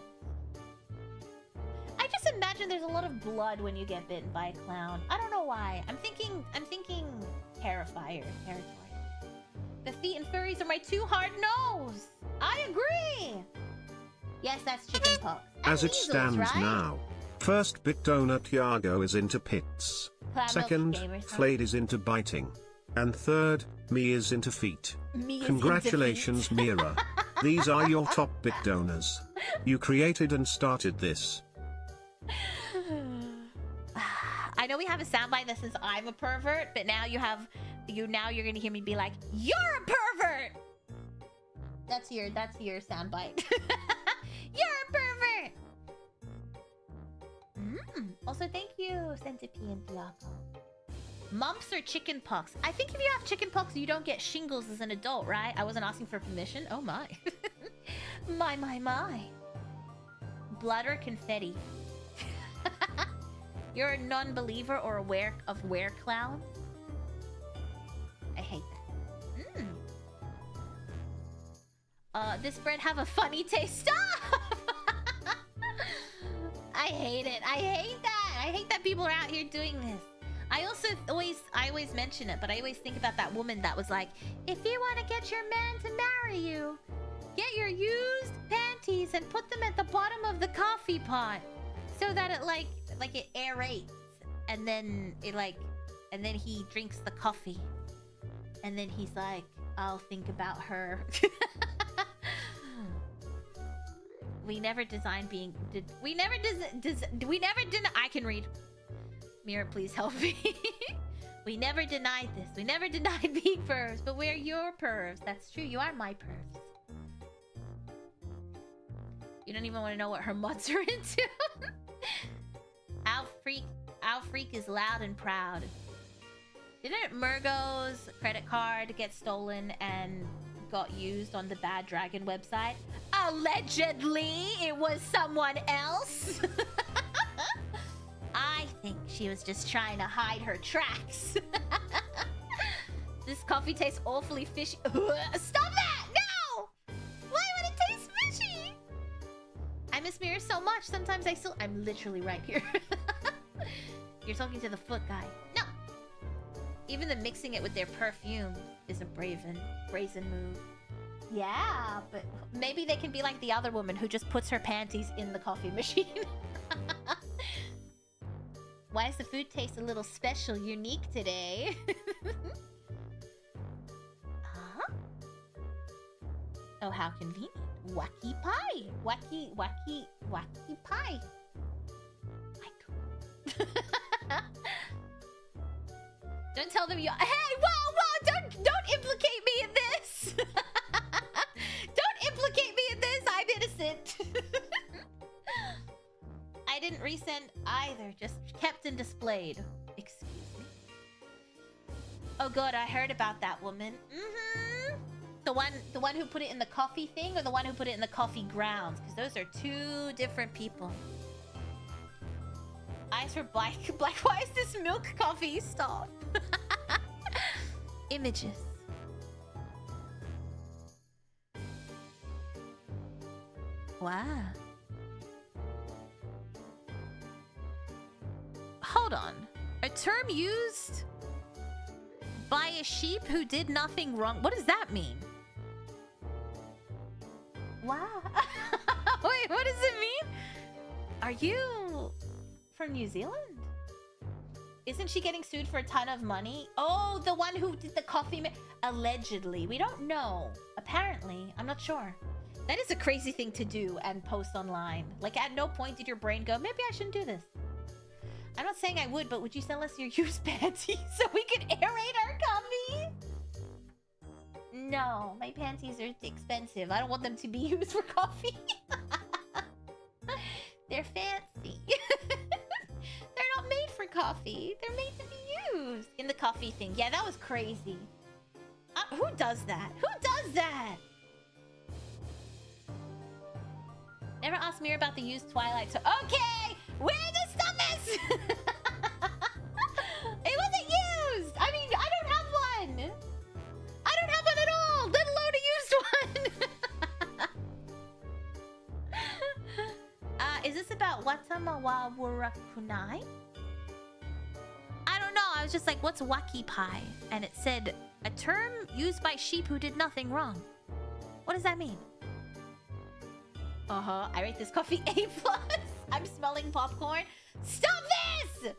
I just imagine there's a lot of blood when you get bitten by a clown. I don't know why. I'm thinking Terrifier territory. The feet and furries are my too hard nose. I agree. Yes, that's chicken pox. And As it measles, stands right? now, first bit donut Yago is into pits. Clown milk Second, gamers, huh? Flayed is into biting. And third, me is into feet. Me is Congratulations, into feet. Mira. These are your top bit donors. You created and started this. I know we have a soundbite that says I'm a pervert, but now you have now you're gonna hear me be like, "You're a pervert." That's your soundbite. You're a pervert. Also, thank you, Centipede and Diablo. Mumps or chicken pox? I think if you have chicken pox, you don't get shingles as an adult, right? I wasn't asking for permission. Oh my. my. Blood or confetti? You're a non-believer or aware of were-clown? I hate that. This bread have a funny taste. Stop! I hate it. I hate that. I hate that people are out here doing this. I always mention it, but I always think about that woman that was like, if you want to get your man to marry you, get your used panties and put them at the bottom of the coffee pot so that it like it aerates, and then and then he drinks the coffee, and then he's like, I'll think about her. We never designed being. We never I can read. Mira, please help me. We never denied this. We never denied being pervs, but we're your pervs. That's true. You are my pervs. You don't even want to know what her mutts are into. Al Freak is loud and proud. Didn't Murgo's credit card get stolen and got used on the Bad Dragon website? Allegedly, it was someone else. I think she was just trying to hide her tracks. This coffee tastes awfully fishy. Stop that! No! Why would it taste fishy? I miss Mira so much. Sometimes I'm literally right here. You're talking to the foot guy. No! Even the mixing it with their perfume is a brazen move. Yeah, but maybe they can be like the other woman who just puts her panties in the coffee machine. Why does the food taste a little special, unique today? Huh? Oh, how convenient. Wacky pie. Wacky pie. Don't tell them you. Hey, whoa! Don't implicate me in this. Don't implicate me in this. I'm innocent. I didn't resend either. Just kept and displayed. Excuse me. Oh, good. I heard about that woman. The one who put it in the coffee thing, or the one who put it in the coffee grounds? Because those are two different people. Eyes for black. Why is this milk coffee? Stop. Images. Wow. Hold on. A term used by a sheep who did nothing wrong. What does that mean? Wow. Wait, what does it mean? Are you from New Zealand? Isn't she getting sued for a ton of money? Oh, the one who did the coffee allegedly. We don't know. Apparently. I'm not sure. That is a crazy thing to do and post online. Like, at no point did your brain go, maybe I shouldn't do this. I'm not saying I would, but would you sell us your used panties so we could aerate our coffee? No, my panties are expensive. I don't want them to be used for coffee. They're fancy. They're not made for coffee. They're made to be used. In the coffee thing. Yeah, that was crazy. Who does that? Who does that? Never asked Mira about the used Twilight. So, okay! Where the stuff is! It wasn't used! I mean, I don't have one! I don't have one at all! Let alone a used one! Is this about Watamawa Wurakunai? I don't know. I was just like, what's Waki Pie? And it said, a term used by sheep who did nothing wrong. What does that mean? I rate this coffee A+. I'm smelling popcorn. Stop this!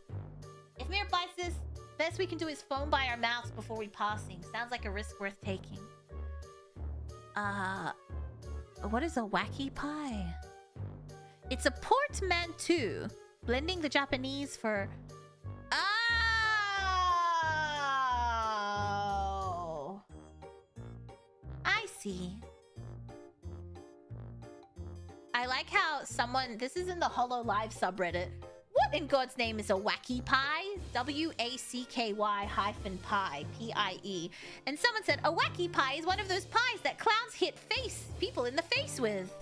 If Mira buys this, best we can do is foam by our mouths before we passing. Sounds like a risk worth taking. What is a wacky pie? It's a portmanteau, blending the Japanese for... see. I like how someone... This is in the Holo Live subreddit. What in God's name is a wacky pie? W-A-C-K-Y-pie. P-I-E. And someone said, a wacky pie is one of those pies that clowns hit people in the face with.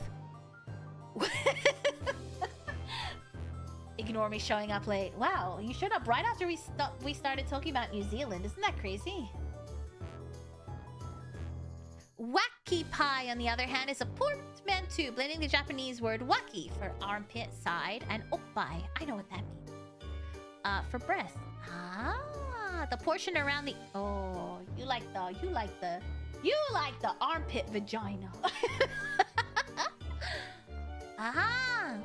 Ignore me showing up late. Wow, you showed up right after we started talking about New Zealand. Isn't that crazy? Wacky pie, on the other hand, is a portmanteau blending the Japanese word waki for armpit side and oppai. I know what that means. For breast. Ah, the portion around the... Oh, you like the armpit vagina. Aha.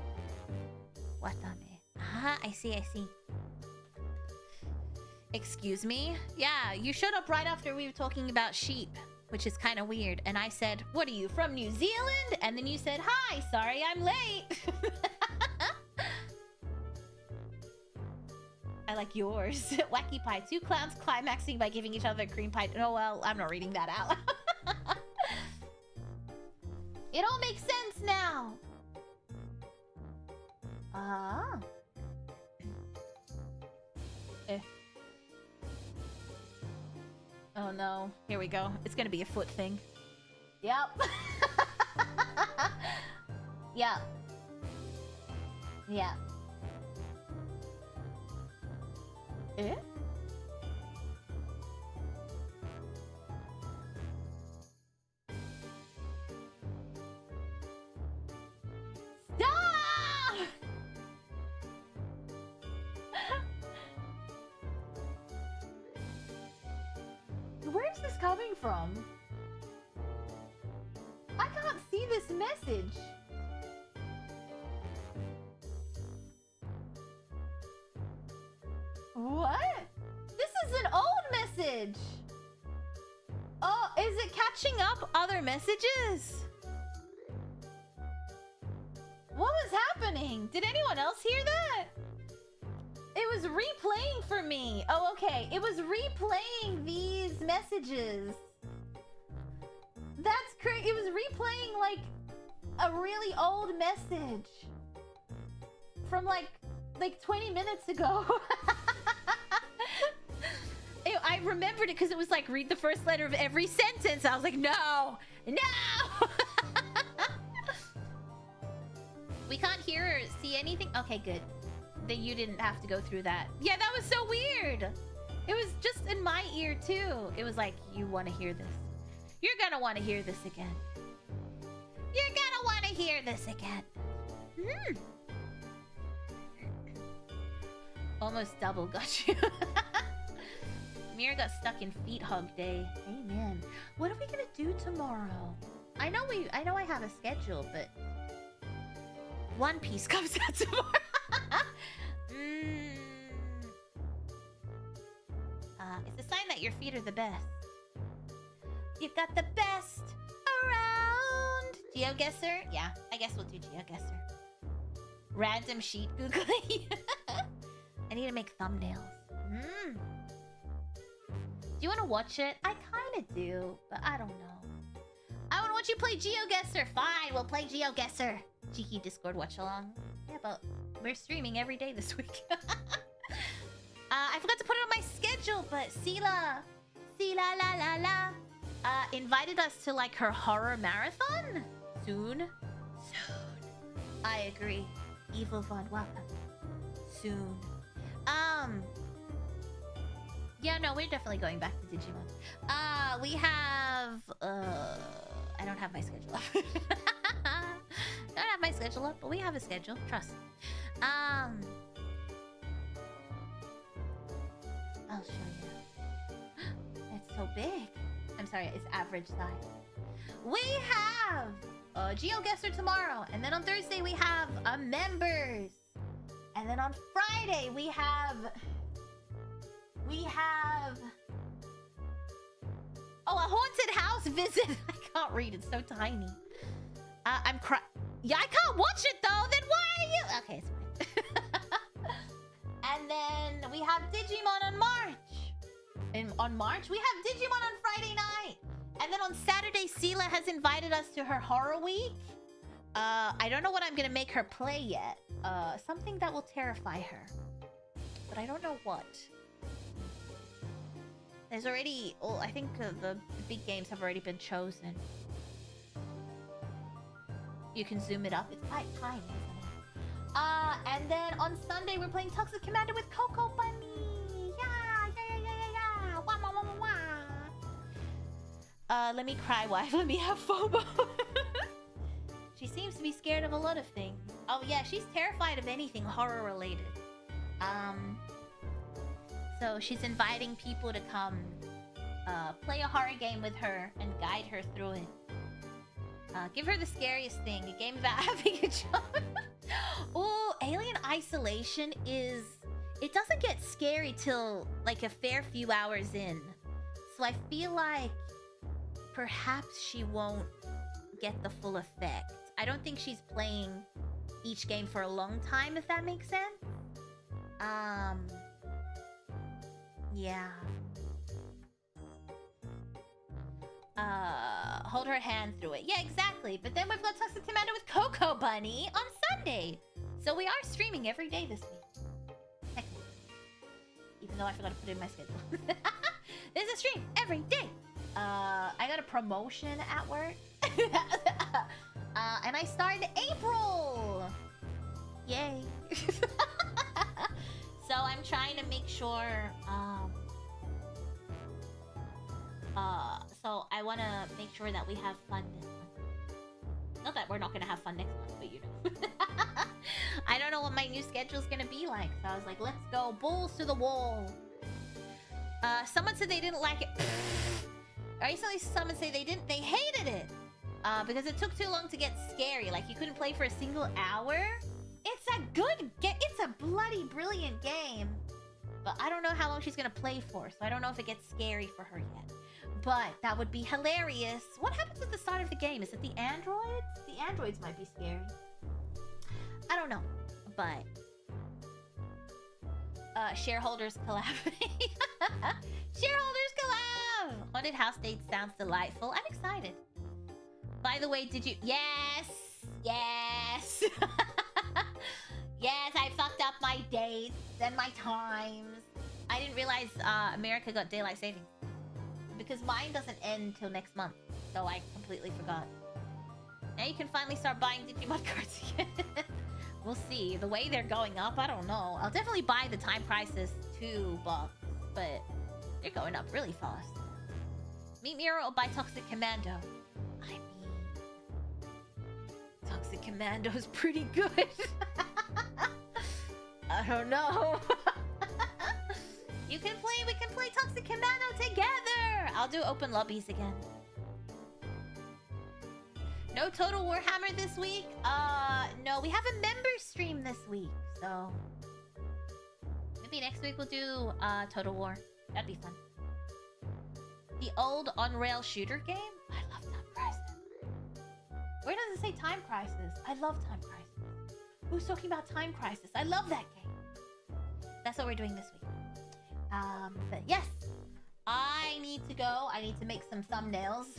Watame. Aha, I see. Excuse me? Yeah, you showed up right after we were talking about sheep, which is kind of weird. And I said, what are you, from New Zealand? And then you said, hi, sorry I'm late. I like yours. Wacky pie. 2 clowns climaxing by giving each other a cream pie. Oh, well, I'm not reading that out. It all makes sense now. Ah. Oh no. Here we go. It's gonna be a foot thing. Yep. Yeah. Yeah. Eh? Stop! Where's this coming from? I can't see this message. What? This is an old message. Oh, is it catching up other messages? What was happening? Did anyone else hear that? It was replaying for me. Oh, okay. It was replaying these messages. That's crazy. It was replaying like a really old message from like 20 minutes ago. I remembered it because it was like, read the first letter of every sentence. I was like, no. We can't hear or see anything. Okay, good. Then you didn't have to go through that. Yeah, that was so weird. It was just in my ear too. It was like, you want to hear this. You're gonna want to hear this again. You're gonna want to hear this again. Almost double got you. Mira got stuck in feet hug day. Amen. What are we gonna do tomorrow? I know I have a schedule, but One Piece comes out tomorrow. It's a sign that your feet are the best. You've got the best around. GeoGuessr? Yeah, I guess we'll do GeoGuessr. Random sheet googling. I need to make thumbnails. Do you want to watch it? I kind of do, but I don't know. I want to watch you play GeoGuessr. Fine, we'll play GeoGuessr. Cheeky Discord watch along. Yeah, but we're streaming every day this week. I forgot to put it on my schedule, but Sila invited us to like her horror marathon soon. I agree. Evil Von, welcome. Soon. Yeah, no, we're definitely going back to Digimon. We have I don't have my schedule up. Don't have my schedule up, but we have a schedule. Trust. I'll show you. It's so big. I'm sorry, it's average size. We have GeoGuessr tomorrow, and then on Thursday we have members, and then on Friday we have a haunted house visit. I can't read, it's so tiny. I'm crying. Yeah, I can't watch it though. Then why are you? Okay, it's fine. And then we have Digimon on March. And on March we have Digimon on Friday night. And then on Saturday, Sela has invited us to her horror week. I don't know what I'm gonna make her play yet. Something that will terrify her. But I don't know what. There's already... Oh, I think the big games have already been chosen. You can zoom it up. It's quite tiny, isn't it? And then on Sunday, we're playing Toxic Commander with Coco Bunny. Yeah. Wah, wah, wah, wah, wah. Let me cry, wife. Let me have FOMO. She seems to be scared of a lot of things. Oh yeah, she's terrified of anything horror related. So she's inviting people to come play a horror game with her and guide her through it. Give her the scariest thing, a game about having a job. Ooh, Alien Isolation is... It doesn't get scary till like a fair few hours in. So I feel like perhaps she won't get the full effect. I don't think she's playing each game for a long time, if that makes sense. Yeah. Hold her hand through it. Yeah, exactly. But then we've got Toxic Commander with Coco Bunny on Sunday. So we are streaming every day this week. Technically. Even though I forgot to put it in my schedule. There's a stream every day. I got a promotion at work. And I start in April. Yay. So I'm trying to make sure, so I want to make sure that we have fun this month. Not that we're not going to have fun next month, but you know. I don't know what my new schedule is going to be like. So I was like, let's go bulls to the wall. Someone said they didn't like it. Recently, someone said they hated it. Because it took too long to get scary. Like, you couldn't play for a single hour. It's a good game. It's a bloody brilliant game. But I don't know how long she's gonna play for, so I don't know if it gets scary for her yet. But that would be hilarious. What happens at the start of the game? Is it the androids? The androids might be scary. I don't know. But... shareholders collab. Shareholders collab! Haunted house date sounds delightful. I'm excited. By the way, did you... Yes! Yes! Yes, I fucked up my dates and my times. I didn't realize America got daylight savings. Because mine doesn't end till next month. So I completely forgot. Now you can finally start buying Digimon cards again. We'll see. The way they're going up, I don't know. I'll definitely buy the Time Crisis 2 box. But they're going up really fast. Meet Mira or buy Toxic Commando. I mean... Toxic Commando's pretty good. I don't know. We can play Toxic Commando together. I'll do open lobbies again. No Total Warhammer this week? No, we have a member stream this week, so... Maybe next week we'll do, Total War. That'd be fun. The old on-rail shooter game? I love Time Crisis. Where does it say Time Crisis? I love Time Crisis. Who's talking about Time Crisis? I love that game. That's what we're doing this week. But yes. I need to go. I need to make some thumbnails.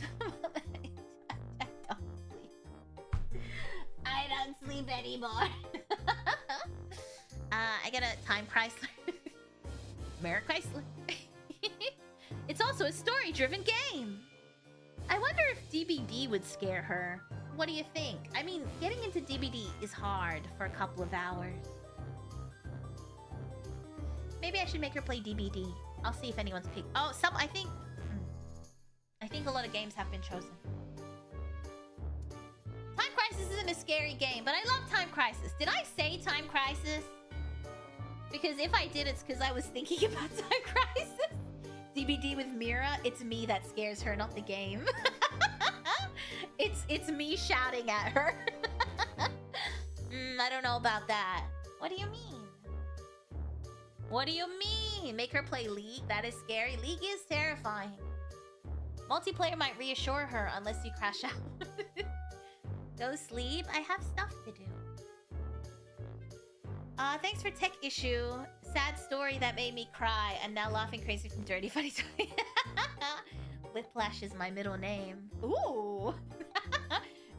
I don't sleep anymore. I got a Time Chrysler. Mira Chrysler. It's also a story-driven game. I wonder if DBD would scare her. What do you think? I mean, getting into DBD is hard for a couple of hours. Maybe I should make her play DBD. I'll see if anyone's picked. Oh, I think a lot of games have been chosen. Time Crisis isn't a scary game, but I love Time Crisis. Did I say Time Crisis? Because if I did, it's because I was thinking about Time Crisis. DBD with Mira, it's me that scares her, not the game. It's me shouting at her. I don't know about that. What do you mean? What do you mean? Make her play League? That is scary. League is terrifying. Multiplayer might reassure her unless you crash out. Go sleep. I have stuff to do. Thanks for tech issue. Sad story that made me cry and now laughing crazy from Dirty Funny Toy. Whiplash is my middle name. Ooh!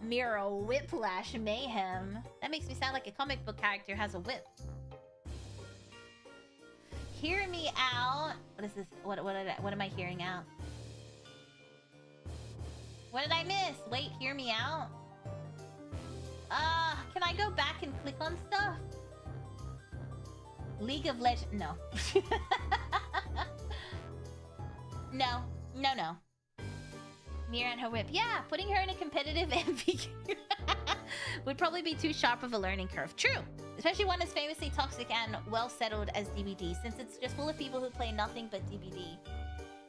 Mira Whiplash Mayheme. That makes me sound like a comic book character has a whip. Hear me out. What is this? What am I hearing out? What did I miss? Wait, hear me out? Can I go back and click on stuff? League of Legends. No. No. No. Mira and her whip. Yeah, putting her in a competitive MV would probably be too sharp of a learning curve. True. Especially one as famously toxic and well-settled as DBD, since it's just full of people who play nothing but DBD.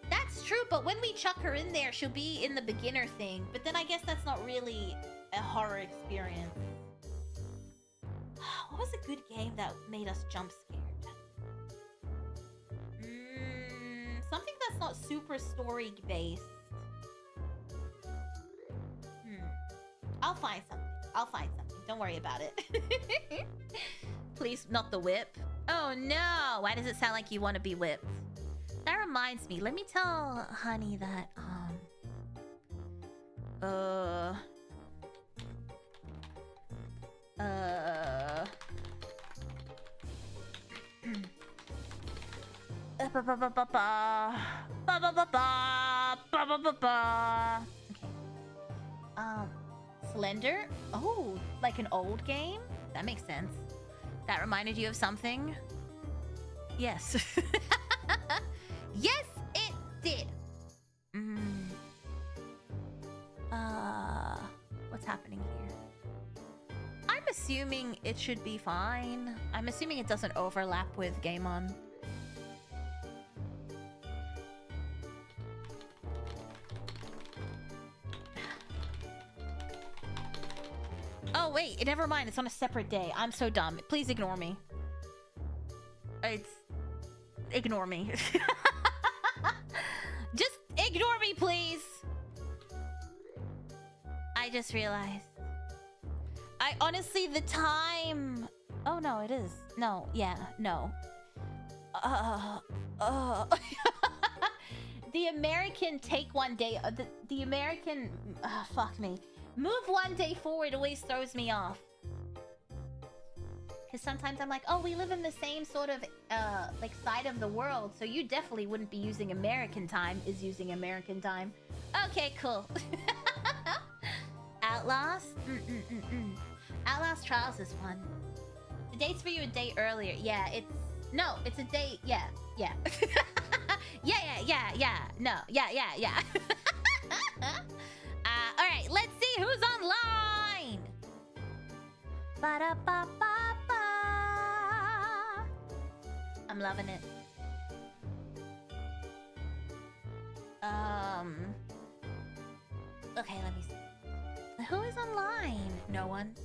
That's true, but when we chuck her in there, she'll be in the beginner thing. But then I guess that's not really a horror experience. What was a good game that made us jump scared? Something that's not super story-based. I'll find something. Don't worry about it. Please, not the whip. Oh no! Why does it sound like you want to be whipped? That reminds me. Let me tell Honey that, Okay. Slender? Oh, like an old game? That makes sense. That reminded you of something? Yes. Yes, it did. What's happening here? I'm assuming it should be fine. I'm assuming it doesn't overlap with Game On. Oh, wait. Never mind. It's on a separate day. I'm so dumb. Please ignore me. Ignore me. Just ignore me, please. I just realized. I honestly, the time... Oh, no, it is. No, yeah, no. The American take one day... the American... fuck me. Move one day forward always throws me off. Because sometimes I'm like, oh, we live in the same sort of, like, side of the world, so you definitely wouldn't be using American time, is using American time. Okay, cool. Outlast? Outlast Trials is fun. The date's for you a day earlier. Yeah, it's... No, it's a date... Yeah. Yeah. No, yeah. Alright, let's see who's online! Ba-da-ba-ba-ba. I'm loving it. Okay, let me see. Who is online? No one.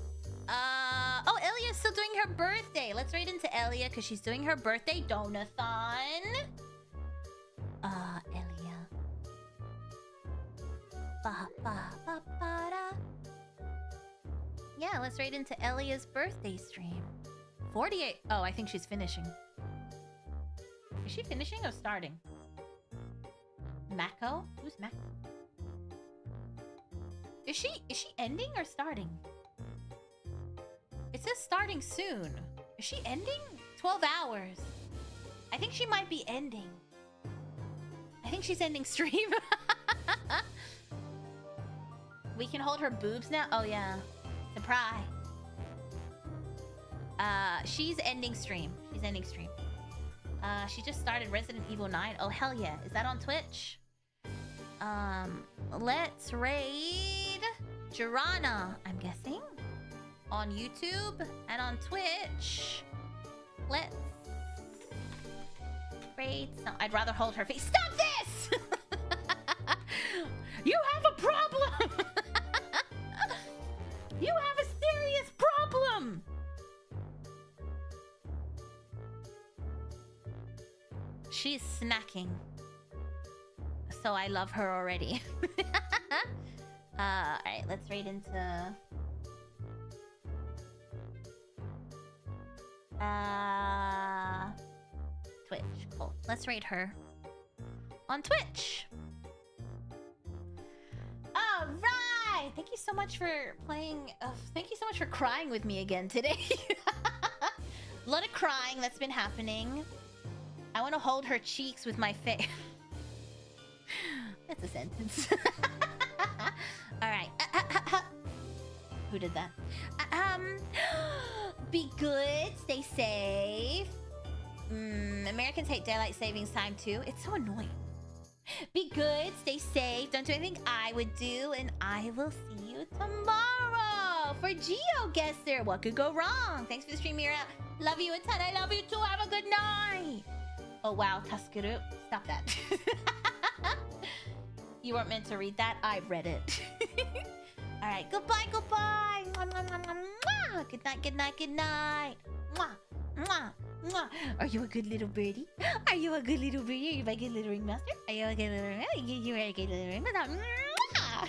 Oh, Elia's still doing her birthday. Let's raid into Elia because she's doing her birthday donathon. Elia. Ba-ba-ba-ba-da. Yeah, let's raid into Elia's birthday stream. 48. Oh, I think she's finishing. Is she finishing or starting? Mako? Who's Mako? Is she ending or starting? It says starting soon. Is she ending? 12 hours. I think she might be ending. I think she's ending stream. We can hold her boobs now? Oh, yeah. Surprise. She's ending stream. She just started Resident Evil 9. Oh, hell yeah. Is that on Twitch? Let's raid Jirana, I'm guessing. On YouTube and on Twitch. Let's raid some... I'd rather hold her face. Stop this! You have a problem! You have a serious problem! She's snacking. So I love her already. Alright, let's raid into... Twitch. Cool. Let's raid her. On Twitch! thank you so much for playing. Thank you so much for crying with me again today. A lot of crying that's been happening. I want to hold her cheeks with my face. That's a sentence. Alright. Who did that? Be good. Stay safe. Americans hate daylight savings time too. It's so annoying. Be good. Stay safe. Don't do anything I would do. And I will see you tomorrow for GeoGuessr. What could go wrong? Thanks for the stream, Mira. Love you a ton. I love you too. Have a good night. Oh, wow. Taskuru. Stop that. You weren't meant to read that. I read it. All right. Goodbye. Goodbye. Mwah, mwah, mwah, mwah, mwah. Good night. Good night. Good night. Mwah. Mwah. Mwah. Are you a good little birdie? Are you a good little birdie? Are you my good little ringmaster? Are you a good little... You're a good little ringmaster. Mwah.